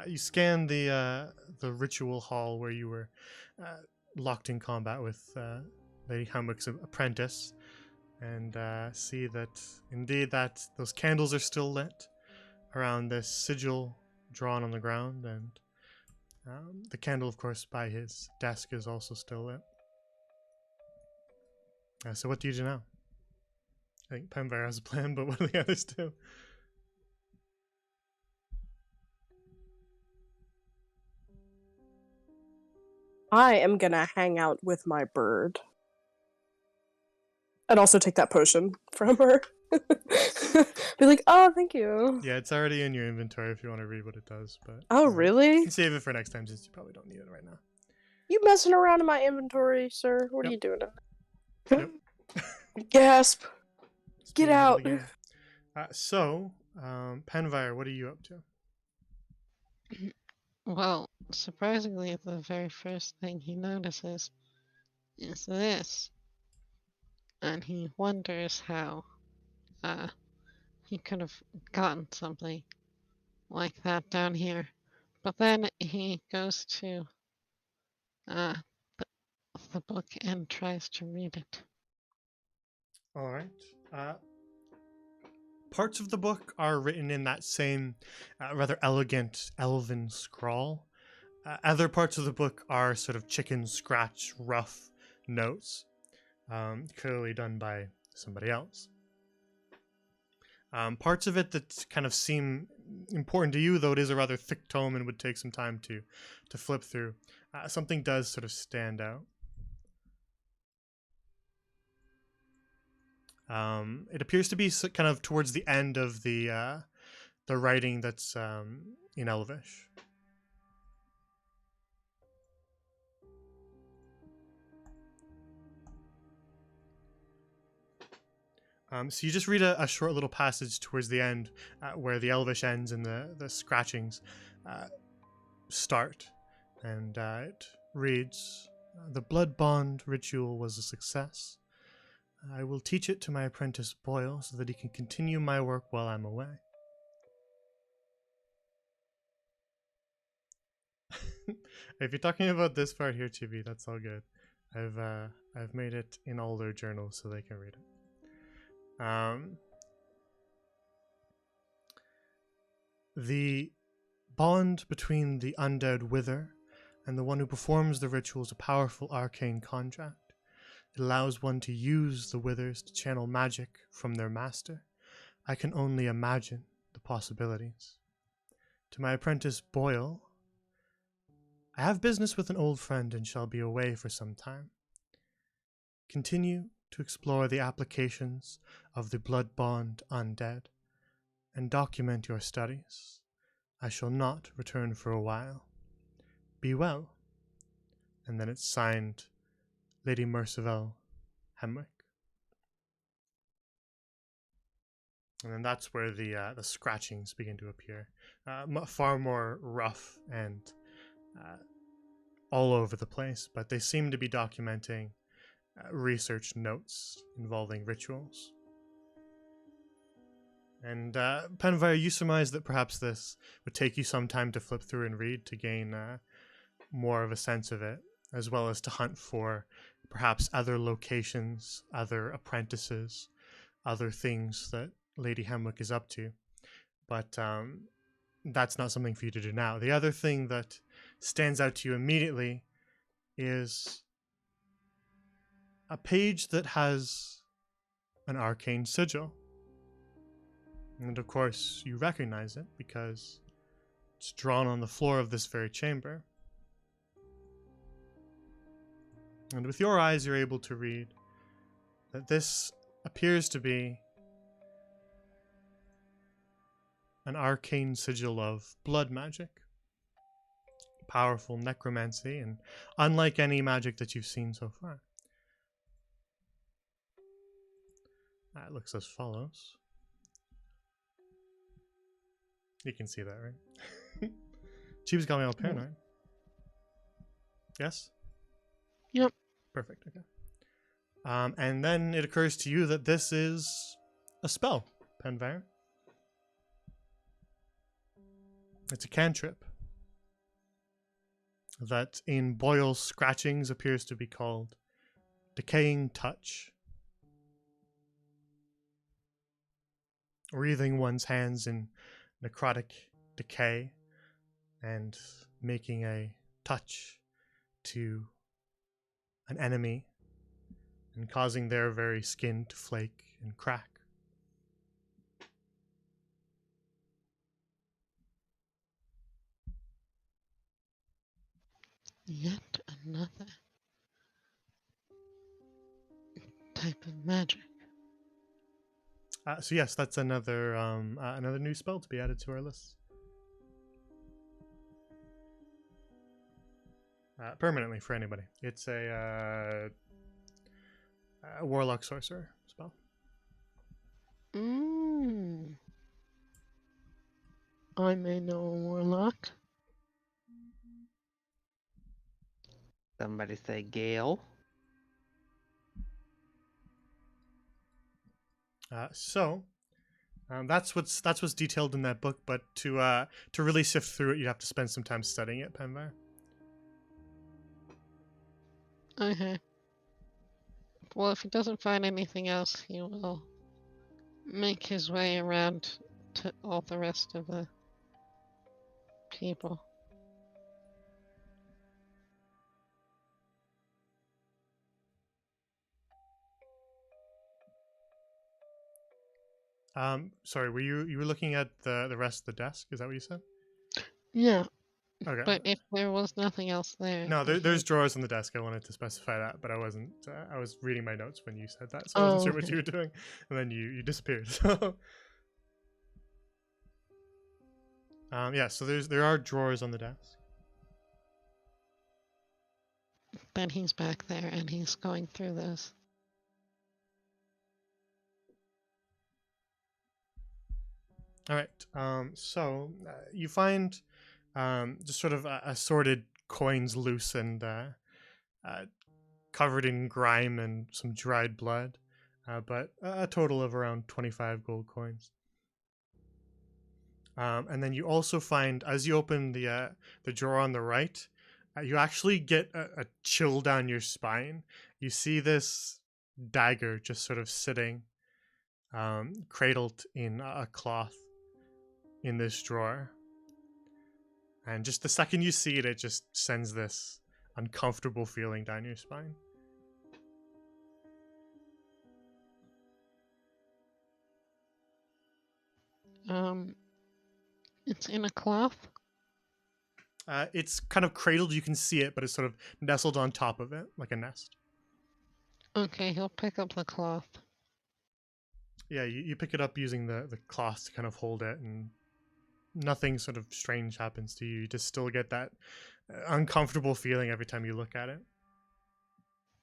You scan the ritual hall where you were locked in combat with Lady Hemwick's apprentice, and see that indeed that those candles are still lit around this sigil drawn on the ground, and the candle, of course, by his desk is also still lit. So what do you do now? I think Penvar has a plan, but what do the others do? I am gonna hang out with my bird. And also take that potion from her. Be like, oh, thank you. Yeah, it's already in your inventory if you want to read what it does. But Oh, really? You can save it for next time since you probably don't need it right now. You messing around in my inventory, sir? What are you doing? Yep. Gasp. Just Get being ahead of out. the game. Penvar, what are you up to? Well, surprisingly, the very first thing he notices is this. And he wonders how he could have gotten something like that down here. But then he goes to the book and tries to read it. All right. Parts of the book are written in that same rather elegant elven scrawl. Other parts of the book are sort of chicken scratch, rough notes, clearly done by somebody else. Parts of it that kind of seem important to you, though it is a rather thick tome and would take some time to flip through, something does sort of stand out. It appears to be kind of towards the end of the writing that's in Elvish. So you just read a short little passage towards the end where the Elvish ends and the scratchings start. And it reads, "The blood bond ritual was a success. I will teach it to my apprentice Boyle so that he can continue my work while I'm away." If you're talking about this part here, Chibi, that's all good. I've made it in all their journals so they can read it. The bond between the undead wither and the one who performs the ritual is a powerful arcane contract. It allows one to use the withers to channel magic from their master. I can only imagine the possibilities. To my apprentice Boyle, I have business with an old friend and shall be away for some time. Continue to explore the applications of the blood bond undead and document your studies. I shall not return for a while. Be well. And then it's signed Lady Mercivelle Hemwick. And then that's where the scratchings begin to appear. Far more rough and all over the place, but they seem to be documenting research notes involving rituals. And Penvar, you surmise that perhaps this would take you some time to flip through and read to gain more of a sense of it, as well as to hunt for perhaps other locations, other apprentices, other things that Lady Hemwick is up to. But that's not something for you to do now. The other thing that stands out to you immediately is a page that has an arcane sigil. And of course, you recognize it because It's drawn on the floor of this very chamber. And with your eyes, you're able to read that this appears to be an arcane sigil of blood magic. Powerful necromancy, and unlike any magic that you've seen so far. It looks as follows. You can see that, right? Chief's got me all paranoid. Yes? Yep. Perfect, okay. And then it occurs to you that this is a spell, Penvar. It's a cantrip that in Boyle's scratchings appears to be called Decaying Touch. Wreathing one's hands in necrotic decay and making a touch to an enemy and causing their very skin to flake and crack. Yet another type of magic. So yes, that's another another new spell to be added to our list. Permanently for anybody. It's a warlock sorcerer spell. I may know a warlock. Somebody say Gale. That's what's detailed in that book. But to really sift through it, you have to spend some time studying it, Penvar. Okay. Well, if he doesn't find anything else, he will make his way around to all the rest of the people. Sorry, were you were looking at the rest of the desk? Is that what you said? Yeah, Okay. but if there was nothing else there... No, then there's he- drawers on the desk. I wanted to specify that, but I wasn't. I was reading my notes when you said that, so I Oh, wasn't sure what okay. you were doing, and then you disappeared. So, yeah. So there are drawers on the desk. Then he's back there and he's going through those. All right. So you find just sort of assorted coins loose and covered in grime and some dried blood, but a total of around 25 gold coins. And then you also find, as you open the drawer on the right, you actually get a chill down your spine. You see this dagger just sort of sitting, cradled in a cloth in this drawer. And just the second you see it, it just sends this uncomfortable feeling down your spine. It's in a cloth. It's kind of cradled, you can see it, but it's sort of nestled on top of it, like a nest. Okay, he'll pick up the cloth. Yeah, you pick it up using the cloth to kind of hold it, and nothing sort of strange happens to you. You just still get that uncomfortable feeling every time you look at it.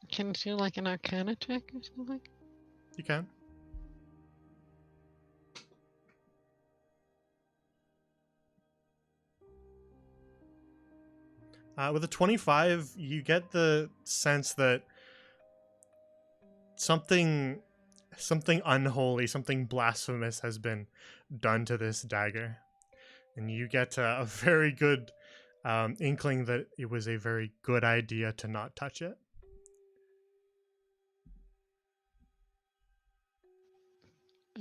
Can you do like an arcana check or something? You can. With a 25, you get the sense that something unholy, something blasphemous has been done to this dagger. And you get a very good inkling that it was a very good idea to not touch it.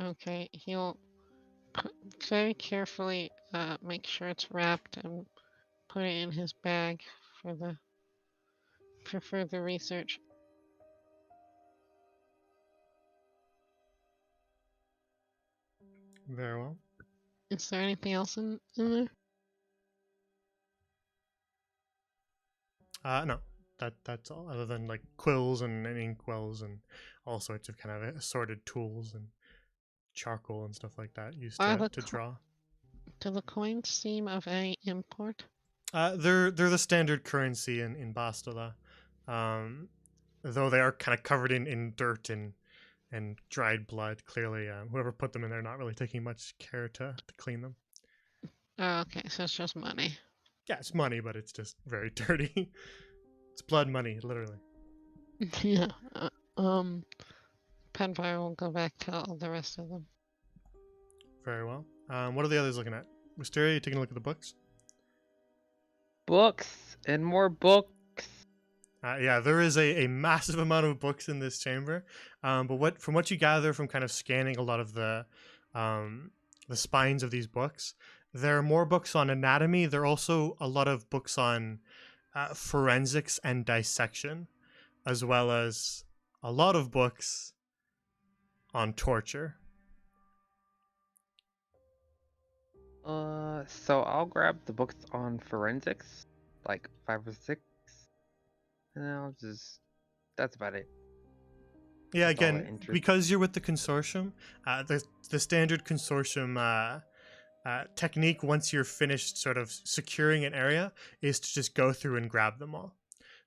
Okay, he'll very carefully make sure it's wrapped and put it in his bag for further research. Very well. Is there anything else in there? No, that's all. Other than like quills and inkwells and all sorts of kind of assorted tools and charcoal and stuff like that used Are to draw. Do the coins seem of any import? They're the standard currency in Bastila, though they are kind of covered in dirt and dried blood. Clearly, whoever put them in there not really taking much care to clean them. Oh, okay, so it's just money. Yeah, it's money, but it's just very dirty. It's blood money, literally. Yeah. Penfire will go back to all the rest of them. Very well. What are the others looking at? Wisteria, you taking a look at the books? Books and more books. Yeah, there is a massive amount of books in this chamber. But from what you gather from kind of scanning a lot of the spines of these books, there are more books on anatomy. There are also a lot of books on forensics and dissection, as well as a lot of books on torture. So I'll grab the books on forensics, like 5 or 6, and I'll just. That's about it. Yeah, That's all that again, interests- because you're with the consortium, the standard consortium technique once you're finished sort of securing an area is to just go through and grab them all.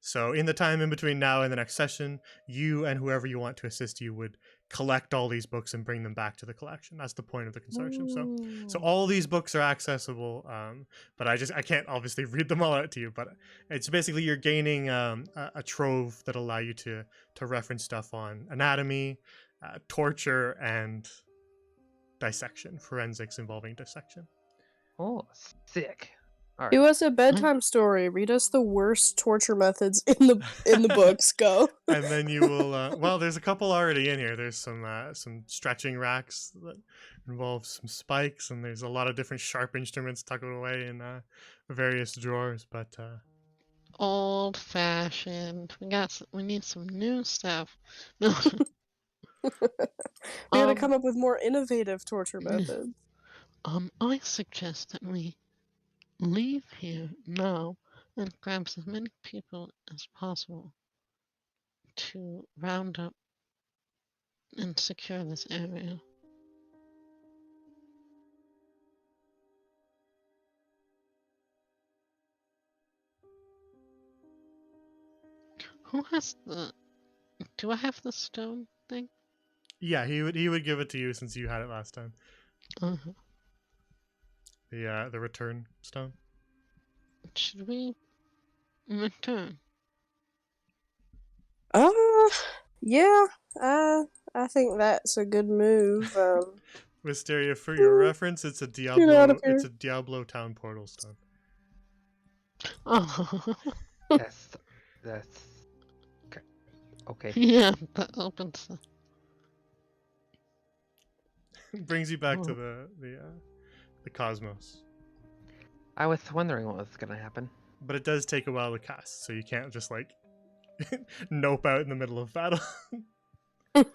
So in the time in between now and the next session, you and whoever you want to assist you would collect all these books and bring them back to the collection. That's the point of the consortium. So all these books are accessible, but I can't obviously read them all out to you. But it's basically you're gaining a trove that allow you to reference stuff on anatomy, torture, and dissection, forensics involving dissection. Oh, sick. All right. Do us a bedtime story. Read us the worst torture methods in the books. Go. And then you will. Well, there's a couple already in here. There's some stretching racks that involve some spikes, and there's a lot of different sharp instruments tucked away in various drawers. But Old fashioned. We need some new stuff. No. We gotta come up with more innovative torture Yeah. methods. I suggest that we leave here now and grab as many people as possible to round up and secure this area. Who has the... Do I have the stone thing? yeah, he would give it to you since you had it last time. Uh-huh. The return stone. Should we return? Yeah. I think that's a good move. Wisteria, for your reference, it's a Get out of Diablo. It's here. a Diablo town portal stone. Oh, That's okay. yeah, that opens the... Brings you back to Oh. the cosmos. I was wondering what was gonna happen. But it does take a while to cast, so you can't just like nope out in the middle of battle.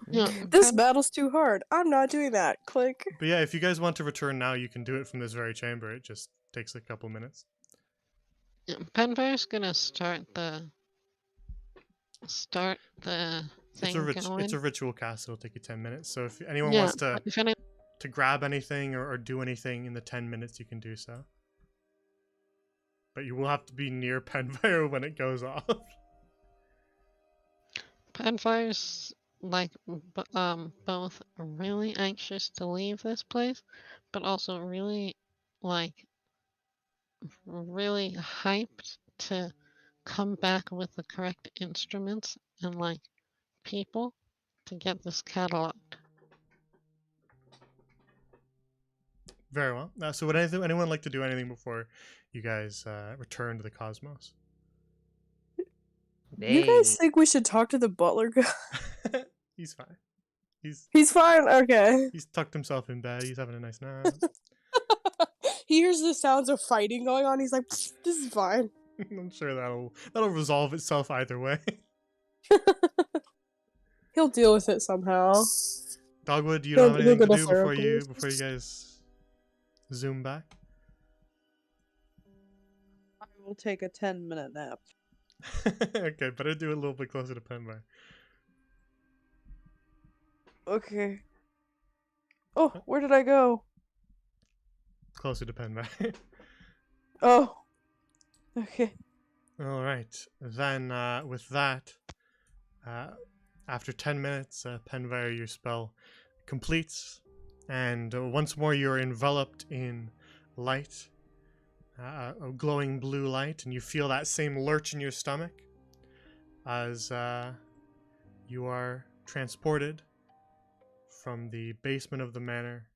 Yeah, This battle's too hard. I'm not doing that. Click. But yeah, if you guys want to return now, you can do it from this very chamber. It just takes a couple minutes. yeah, Penfire's gonna start the thing going. It's a ritual cast. It'll take you 10 minutes. So if anyone Yeah, wants to if any... grab anything or do anything in the 10 minutes, you can do so. But you will have to be near Penfire when it goes off. Penfire's like both really anxious to leave this place, but also really really hyped to come back with the correct instruments and people to get this cataloged. Very well. So would anyone like to do anything before you guys return to the cosmos? You guys think we should talk to the butler guy? He's fine. He's fine. Okay. He's tucked himself in bed. He's having a nice nap. He hears the sounds of fighting going on. He's like, "This is fine." I'm sure that'll resolve itself either way. He'll deal with it somehow. Dogwood, do you don't have anything He'll to go do to before therapy. you guys zoom back? I will take a 10-minute nap. Okay, better do it a little bit closer to Penby. Okay. Oh, where did I go? Closer to Penby. Oh. Okay. All right. Then, with that, uh, after 10 minutes, Penby, your spell completes, and once more you're enveloped in light, a glowing blue light, and you feel that same lurch in your stomach as you are transported from the basement of the manor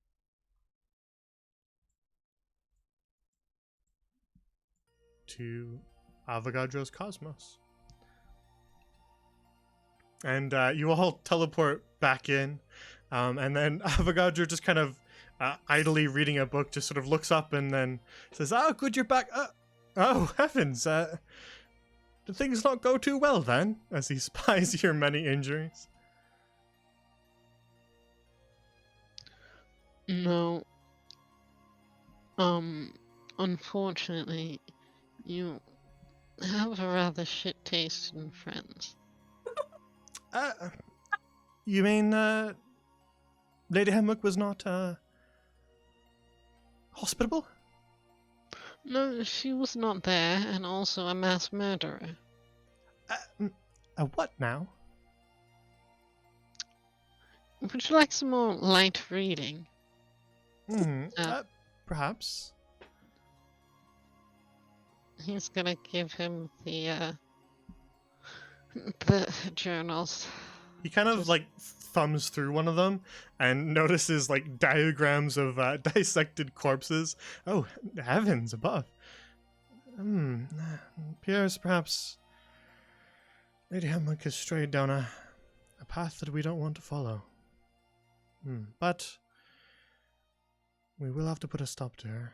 to Avogadro's cosmos. And you all teleport back in, and then Avogadro just kind of idly reading a book just sort of looks up and then says, "Oh, good, you're back. Oh, heavens, did things not go too well then?" As he spies your many injuries. No. Unfortunately, you have a rather shit taste in friends. You mean Lady Hemwick was not hospitable? No, she was not there, and also a mass murderer. What now? Would you like some more light reading? Perhaps. He's gonna give him the journals. He kind of like thumbs through one of them and notices like diagrams of dissected corpses. Oh, heavens above. Appears perhaps Lady Hemwick has strayed down a path that we don't want to follow. But we will have to put a stop to her.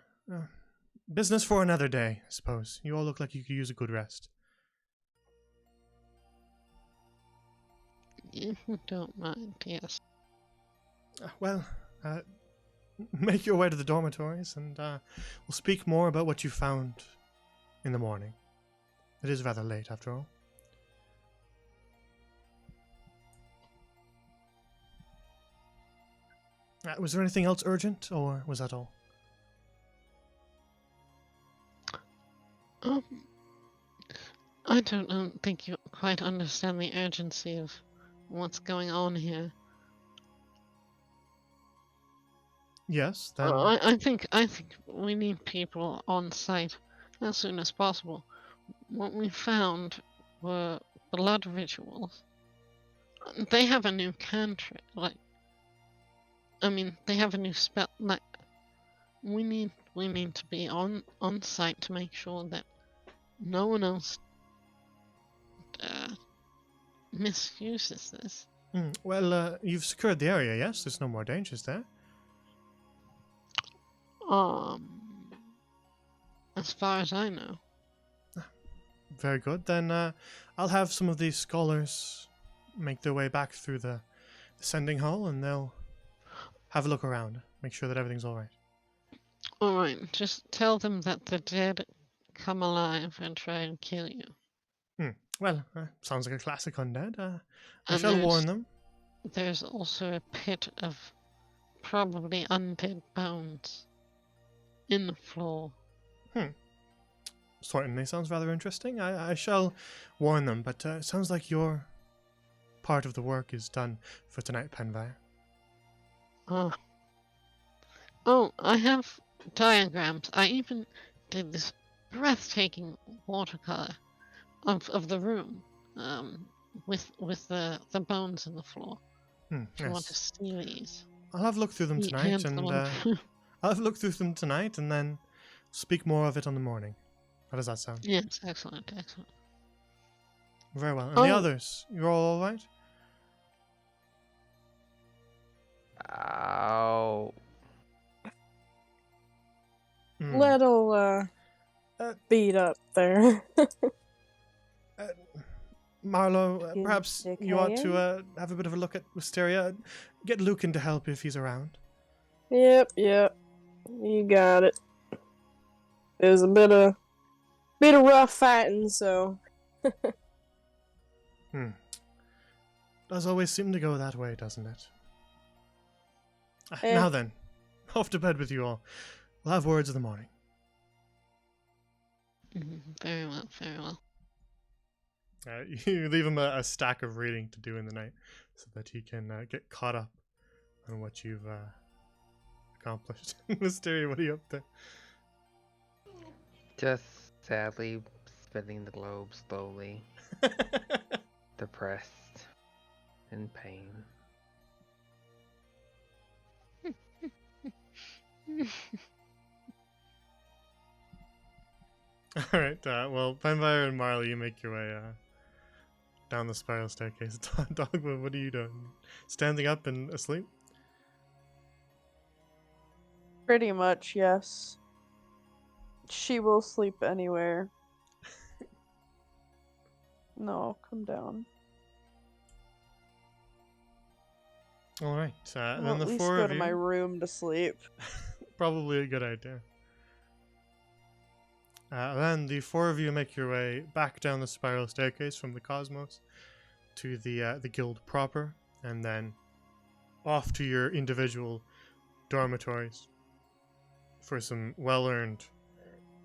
Business for another day, I suppose. You all look like you could use a good rest. If you don't mind, yes. Well, make your way to the dormitories, and we'll speak more about what you found in the morning. It is rather late, after all. Was there anything else urgent, or was that all? I don't think you quite understand the urgency of what's going on here. Yes, then. I think we need people on site as soon as possible. What we found were blood rituals. They have a new cantrip, they have a new spell. We need to be on site to make sure that no one else misuses this. Well, you've secured the area, yes? There's no more dangers there. As far as I know. Very good. Then I'll have some of these scholars make their way back through the sending hall, and they'll have a look around, make sure that everything's all right. All right, just tell them that the dead come alive and try and kill you. Well, sounds like a classic undead. I shall warn them. There's also a pit of probably undead bones in the floor. Certainly sounds rather interesting. I shall warn them, but it sounds like your part of the work is done for tonight, Penby. Oh, I have diagrams. I even did this breathtaking watercolor of the room, with the bones in the floor. If you want to see these, I'll have a look through them tonight, and I'll have a look through them tonight, and then speak more of it on the morning. How does that sound? Yes, excellent. Very well. And the others, you're all right? Ow. Little beat up there. Marlo, perhaps you ought to have a bit of a look at Wisteria. Get Lucan to help if he's around. Yep. You got it. It was a bit of rough fighting, so Does always seem to go that way, doesn't it? Eh. Now then, off to bed with you all. We'll have words in the morning. Very well, very well. You leave him a stack of reading to do in the night so that he can get caught up on what you've accomplished. Mystery, what are you up to? Just sadly spinning the globe slowly, depressed, in pain. Alright, well, Penfire and Marley, you make your way down the spiral staircase. Dogwood, what are you doing? Standing up and asleep? Pretty much, yes. She will sleep anywhere. No, come down. Alright, I'll then at the least four go of to you... my room to sleep. Probably a good idea. Then the four of you make your way back down the spiral staircase from the cosmos to the guild proper, and then off to your individual dormitories for some well-earned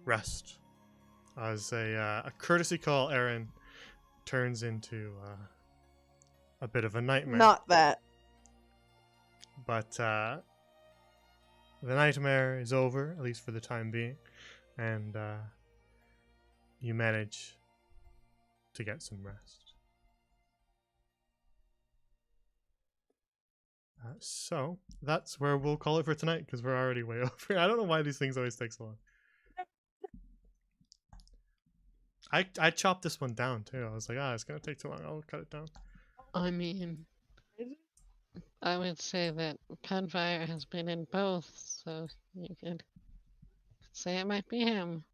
rest, as a courtesy call Aaron turns into a bit of a nightmare. Not that. But the nightmare is over, at least for the time being, and you manage to get some rest. So that's where we'll call it for tonight, because we're already way over. I don't know why these things always take so long. I chopped this one down too. I was like, it's gonna take too long. I'll cut it down. I mean, I would say that Penfire has been in both, so you could say it might be him.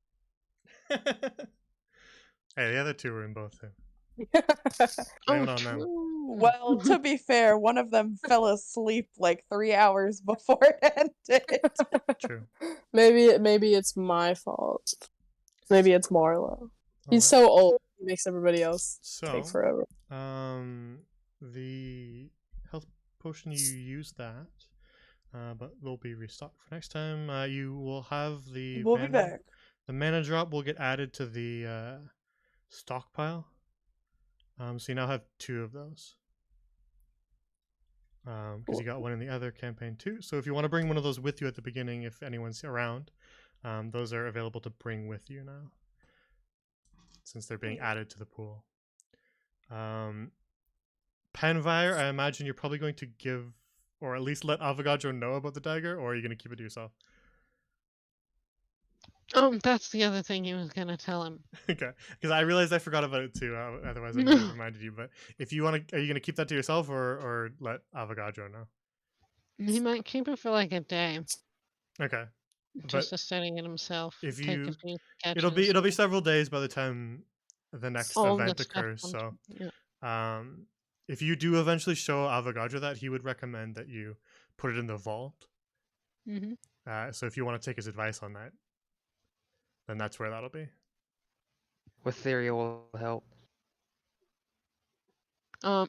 Hey, the other two were in both too. Oh, Blame it on them. true. Well, to be fair, one of them fell asleep like 3 hours before it ended. True. Maybe it's my fault. Maybe it's Marlo. He's so old. He makes everybody else take forever. The health potion, you use that, but will be restocked for next time. You will have the We'll be back. The mana drop will get added to the stockpile. So you now have 2 of those. Because you got one in the other campaign too. So if you want to bring one of those with you at the beginning, if anyone's around, those are available to bring with you now, since they're being added to the pool. Panvire, I imagine you're probably going to give, or at least let Avogadro know about the dagger, or are you going to keep it to yourself? That's the other thing he was gonna tell him. Okay, because I realized I forgot about it too. Otherwise, I would have reminded you. But if you want to, are you going to keep that to yourself, or let Avogadro know? He might keep it for like a day, Okay, just to study it himself. if Take a you, few it'll sketches. be several days by the time the next All event the stuff occurs. comes- So, yeah. if you do eventually show Avogadro that, he would recommend that you put it in the vault. So if you want to take his advice on that, then that's where that'll be. Wisteria will help.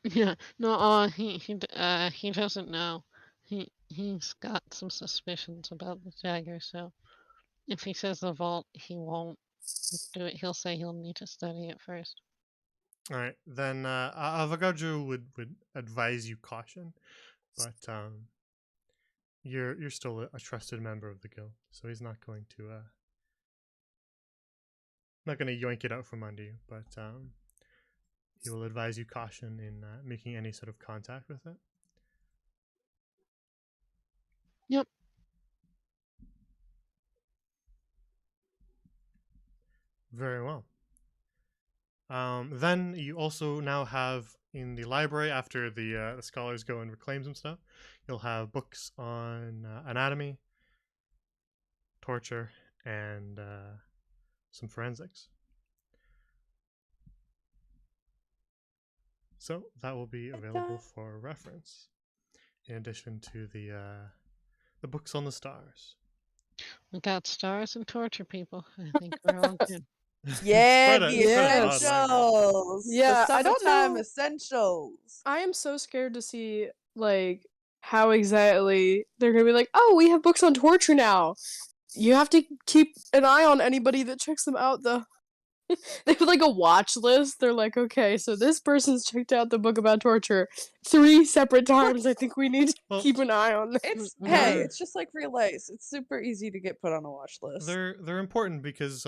Yeah, no, he doesn't know. He's got some suspicions about the dagger, so if he says the vault, he won't do it. He'll say he'll need to study it first. All right, then Avogadro would advise you caution, but you're still a trusted member of the guild, so he's not going to yoink it out from under you, but he will advise you caution in making any sort of contact with it. Yep. Very well. Then you also now have in the library, after the scholars go and reclaim some stuff, you'll have books on anatomy, torture, and some forensics. So that will be available for reference, in addition to the books on the stars. We got stars and torture people. I think we're all good. Yeah, quite a the Yes. odd library. essentials. Yeah, the I don't summertime know. essentials. I am so scared to see like how exactly they're gonna be like, oh, we have books on torture now. You have to keep an eye on anybody that checks them out though. They have like a watch list. They're like, okay, so this person's checked out the book about torture 3 separate times. I think we need to Well, keep an eye on them. It's hey, They're- it's just like real life. It's super easy to get put on a watch list. they're important because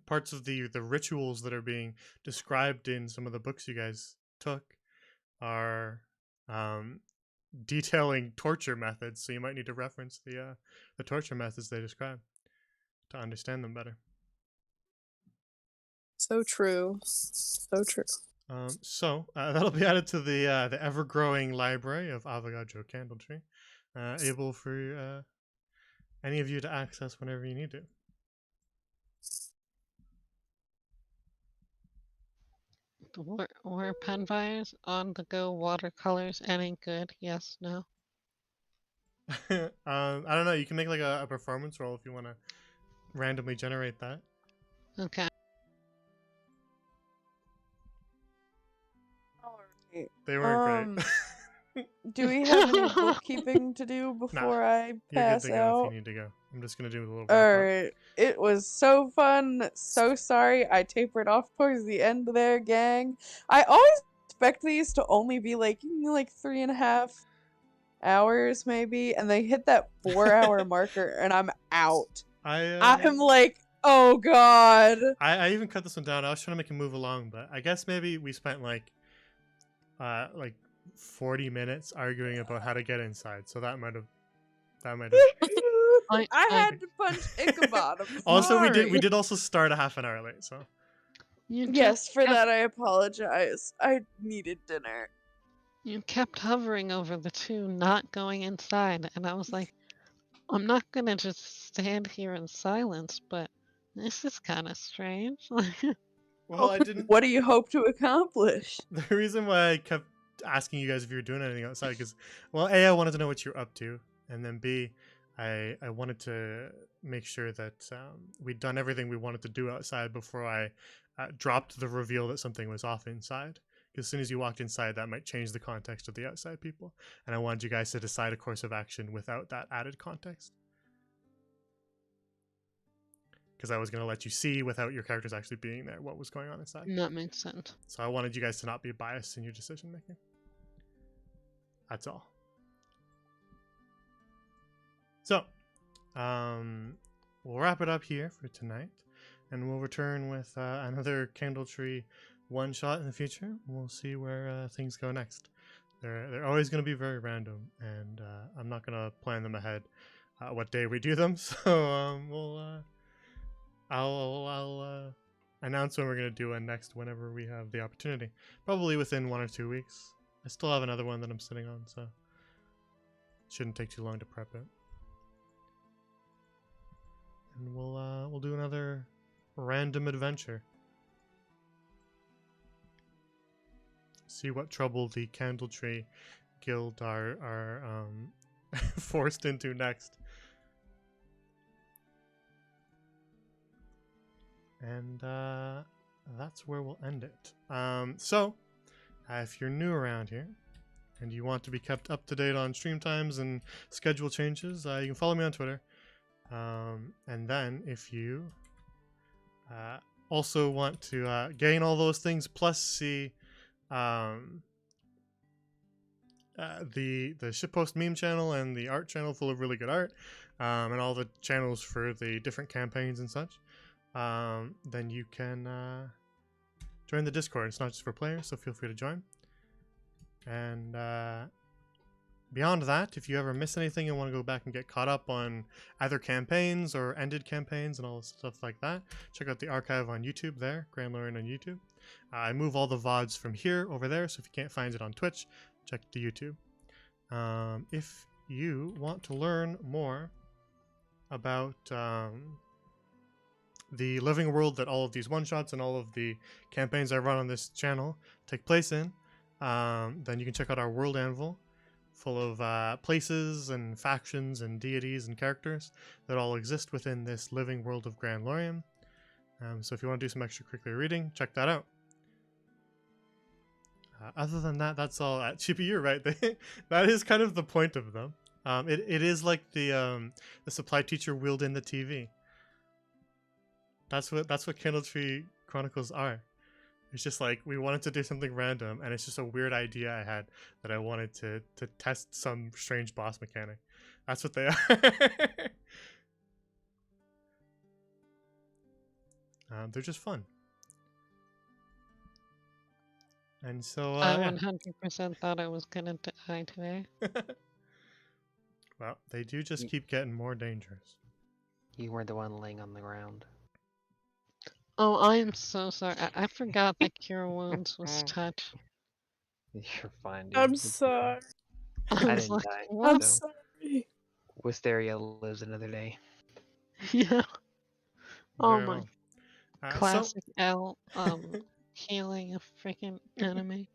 parts of the rituals that are being described in some of the books you guys took are detailing torture methods, so you might need to reference the torture methods they describe to understand them better. So true. So true. So that'll be added to the ever-growing library of Avogadro Candletree, able for any of you to access whenever you need to. Were Penvires on the go watercolors any good? Yes, no. I don't know. You can make like a performance roll if you want to randomly generate that. Okay. Alright. They weren't great. Do we have any bookkeeping to do before I You're good pass to go if out? you need to go. I'm just gonna do a little wrap up. Alright. It was so fun. So sorry I tapered off towards the end there, gang. I always expect these to only be like 3.5 hours maybe, and they hit that 4-hour marker and I'm out. I'm like, oh god. I even cut this one down. I was trying to make it move along, but I guess maybe we spent like 40 minutes arguing about how to get inside. So that might have I had to punch Ichabod. I'm Also, we sorry. did also start a half an hour late. So You Yes, just for kept- that I apologize. I needed dinner. You kept hovering over the 2 not going inside, and I was like, I'm not gonna just stand here in silence, but this is kind of strange. well, I didn't. What do you hope to accomplish? The reason why I kept asking you guys if you were doing anything outside, because, well, A, I wanted to know what you're up to, and then B, I wanted to make sure that we'd done everything we wanted to do outside before I dropped the reveal that something was off inside. Because as soon as you walked inside, that might change the context of the outside people, and I wanted you guys to decide a course of action without that added context. Because I was going to let you see, without your characters actually being there, what was going on inside. That makes sense. So I wanted you guys to not be biased in your decision making. That's all. So, we'll wrap it up here for tonight, and we'll return with another Candletree one shot in the future. We'll see where things go next. They're always going to be very random, and I'm not going to plan them ahead what day we do them. So I'll announce when we're going to do one next whenever we have the opportunity. Probably within 1 or 2 weeks. I still have another one that I'm sitting on, so it shouldn't take too long to prep it. And we'll do another random adventure. See what trouble the Candletree Guild are forced into next. And that's where we'll end it. So, if you're new around here and you want to be kept up to date on stream times and schedule changes, you can follow me on Twitter. And then if you also want to gain all those things, plus see the shitpost meme channel and the art channel full of really good art, and all the channels for the different campaigns and such, then you can join the Discord. It's not just for players, so feel free to join. And beyond that, if you ever miss anything and want to go back and get caught up on either campaigns or ended campaigns and all stuff like that, check out the archive on YouTube there, Grand Lorian on YouTube. I move all the VODs from here over there, so if you can't find it on Twitch, check the YouTube. If you want to learn more about the living world that all of these one-shots and all of the campaigns I run on this channel take place in, then you can check out our World Anvil, full of places and factions and deities and characters that all exist within this living world of Grand Lorian. So if you want to do some extracurricular reading, check that out. Other than that, that's all. Chippy, you're right. That is kind of the point of them. It is like the supply teacher wheeled in the TV. That's what Candletree Chronicles are. It's just like we wanted to do something random, and it's just a weird idea I had that I wanted to test some strange boss mechanic. That's what they are. They're just fun. And so, I yeah. 100% thought I was gonna die today. Well, they do just keep getting more dangerous. You were the one laying on the ground. Oh, I am so sorry. I forgot that Cure Wounds was touch. You're fine, dude. I'm It's okay. sorry. I I was didn't like, die. I'm what? So sorry. Wisteria lives another day. Yeah. Oh Very my well. So classic L healing a freaking enemy.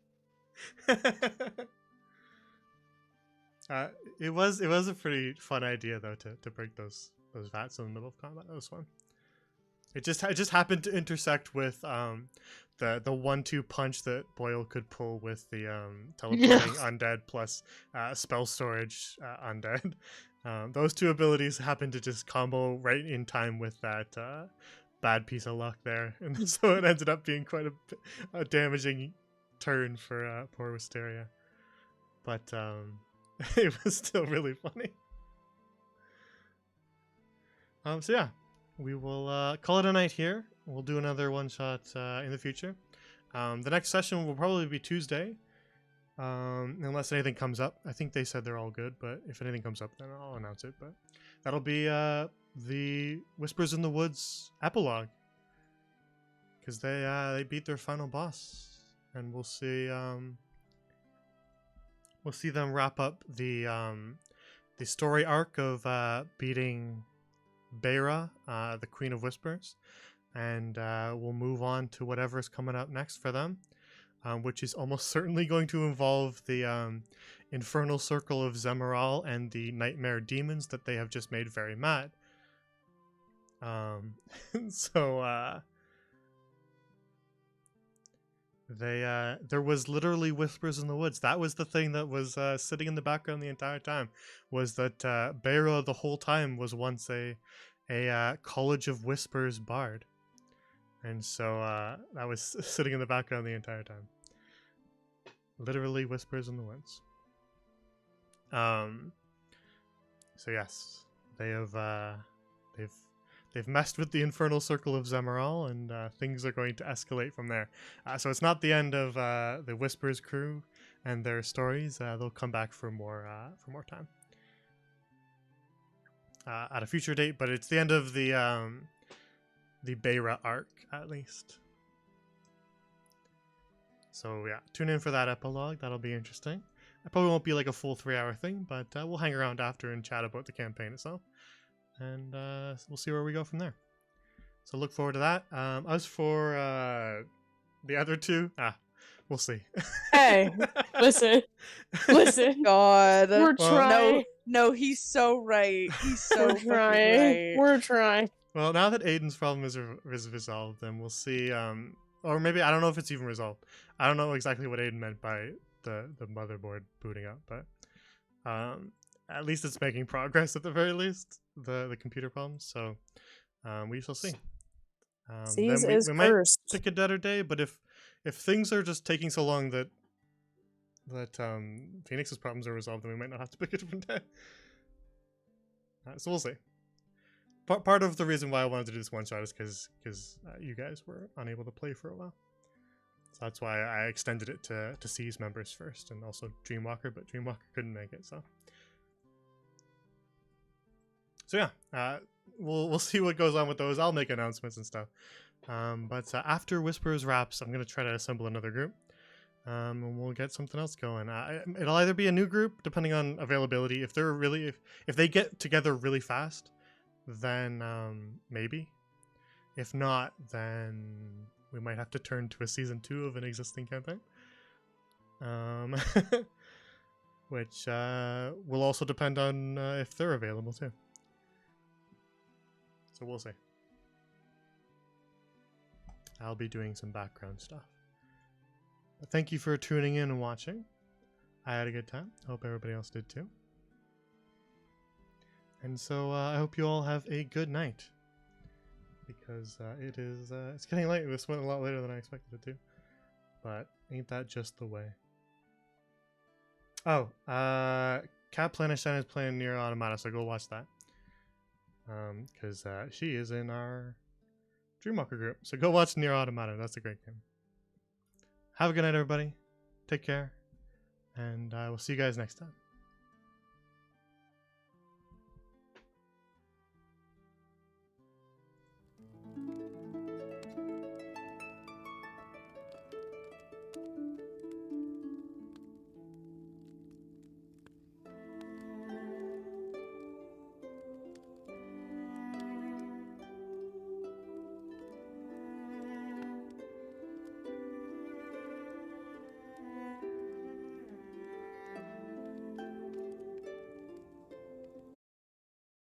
it was a pretty fun idea though to break those vats in the middle of combat. That was fun. It just happened to intersect with the 1-2 punch that Boyle could pull with the teleporting undead plus spell storage undead. Those two abilities happened to just combo right in time with that bad piece of luck there, and so it ended up being quite a damaging turn for poor Wisteria. But it was still really funny. So yeah, we will call it a night here. We'll do another one shot in the future. The next session will probably be Tuesday, unless anything comes up. I think they said they're all good, but if anything comes up, then I'll announce it. But that'll be the Whispers in the Woods epilogue, because they beat their final boss, and we'll see them wrap up the story arc of beating Beira, the Queen of Whispers, and we'll move on to whatever's coming up next for them, which is almost certainly going to involve the Infernal Circle of Zemeral and the Nightmare Demons that they have just made very mad. So there was literally Whispers in the Woods. That was the thing that was sitting in the background the entire time, was that Beira the whole time was once a College of Whispers bard, and so that was sitting in the background the entire time. Literally Whispers in the Woods. So yes, they have they've messed with the Infernal Circle of Zemeral, and things are going to escalate from there. So it's not the end of the Whispers crew and their stories. They'll come back for more time at a future date, but it's the end of the Beira arc, at least. So yeah, tune in for that epilogue. That'll be interesting. It probably won't be like a full 3-hour thing, but we'll hang around after and chat about the campaign itself, and we'll see where we go from there. So look forward to that. As for the other two, we'll see. Hey, listen. God. We're Well, trying. No, he's so right. He's so We're fucking trying. right. We're trying. Well, now that Aiden's problem is resolved, then we'll see. Or maybe I don't know if it's even resolved. I don't know exactly what Aiden meant by the motherboard booting up, but at least it's making progress at the very least. The computer problems, so we shall see. Seize Then is we might cursed. pick a better day, but if things are just taking so long that Phoenix's problems are resolved, then we might not have to pick a different day. So we'll see. Part of the reason why I wanted to do this one shot is because you guys were unable to play for a while. So that's why I extended it to C's members first, and also Dreamwalker, but Dreamwalker couldn't make it. So yeah, we'll see what goes on with those. I'll make announcements and stuff. But after Whispers wraps, I'm gonna try to assemble another group, and we'll get something else going. It'll either be a new group depending on availability. If they get together really fast, then maybe. If not, then we might have to turn to a season 2 of an existing campaign, which will also depend on if they're available too. So we'll see. I'll be doing some background stuff. But thank you for tuning in and watching. I had a good time. Hope everybody else did too. And so I hope you all have a good night. Because it's getting late. This went a lot later than I expected it to. But ain't that just the way? Oh, Cat Planishine is playing Nier Automata, so go watch that. Because she is in our Dreamwalker group. So go watch Nier Automata. That's a great game. Have a good night, everybody. Take care. And I will see you guys next time.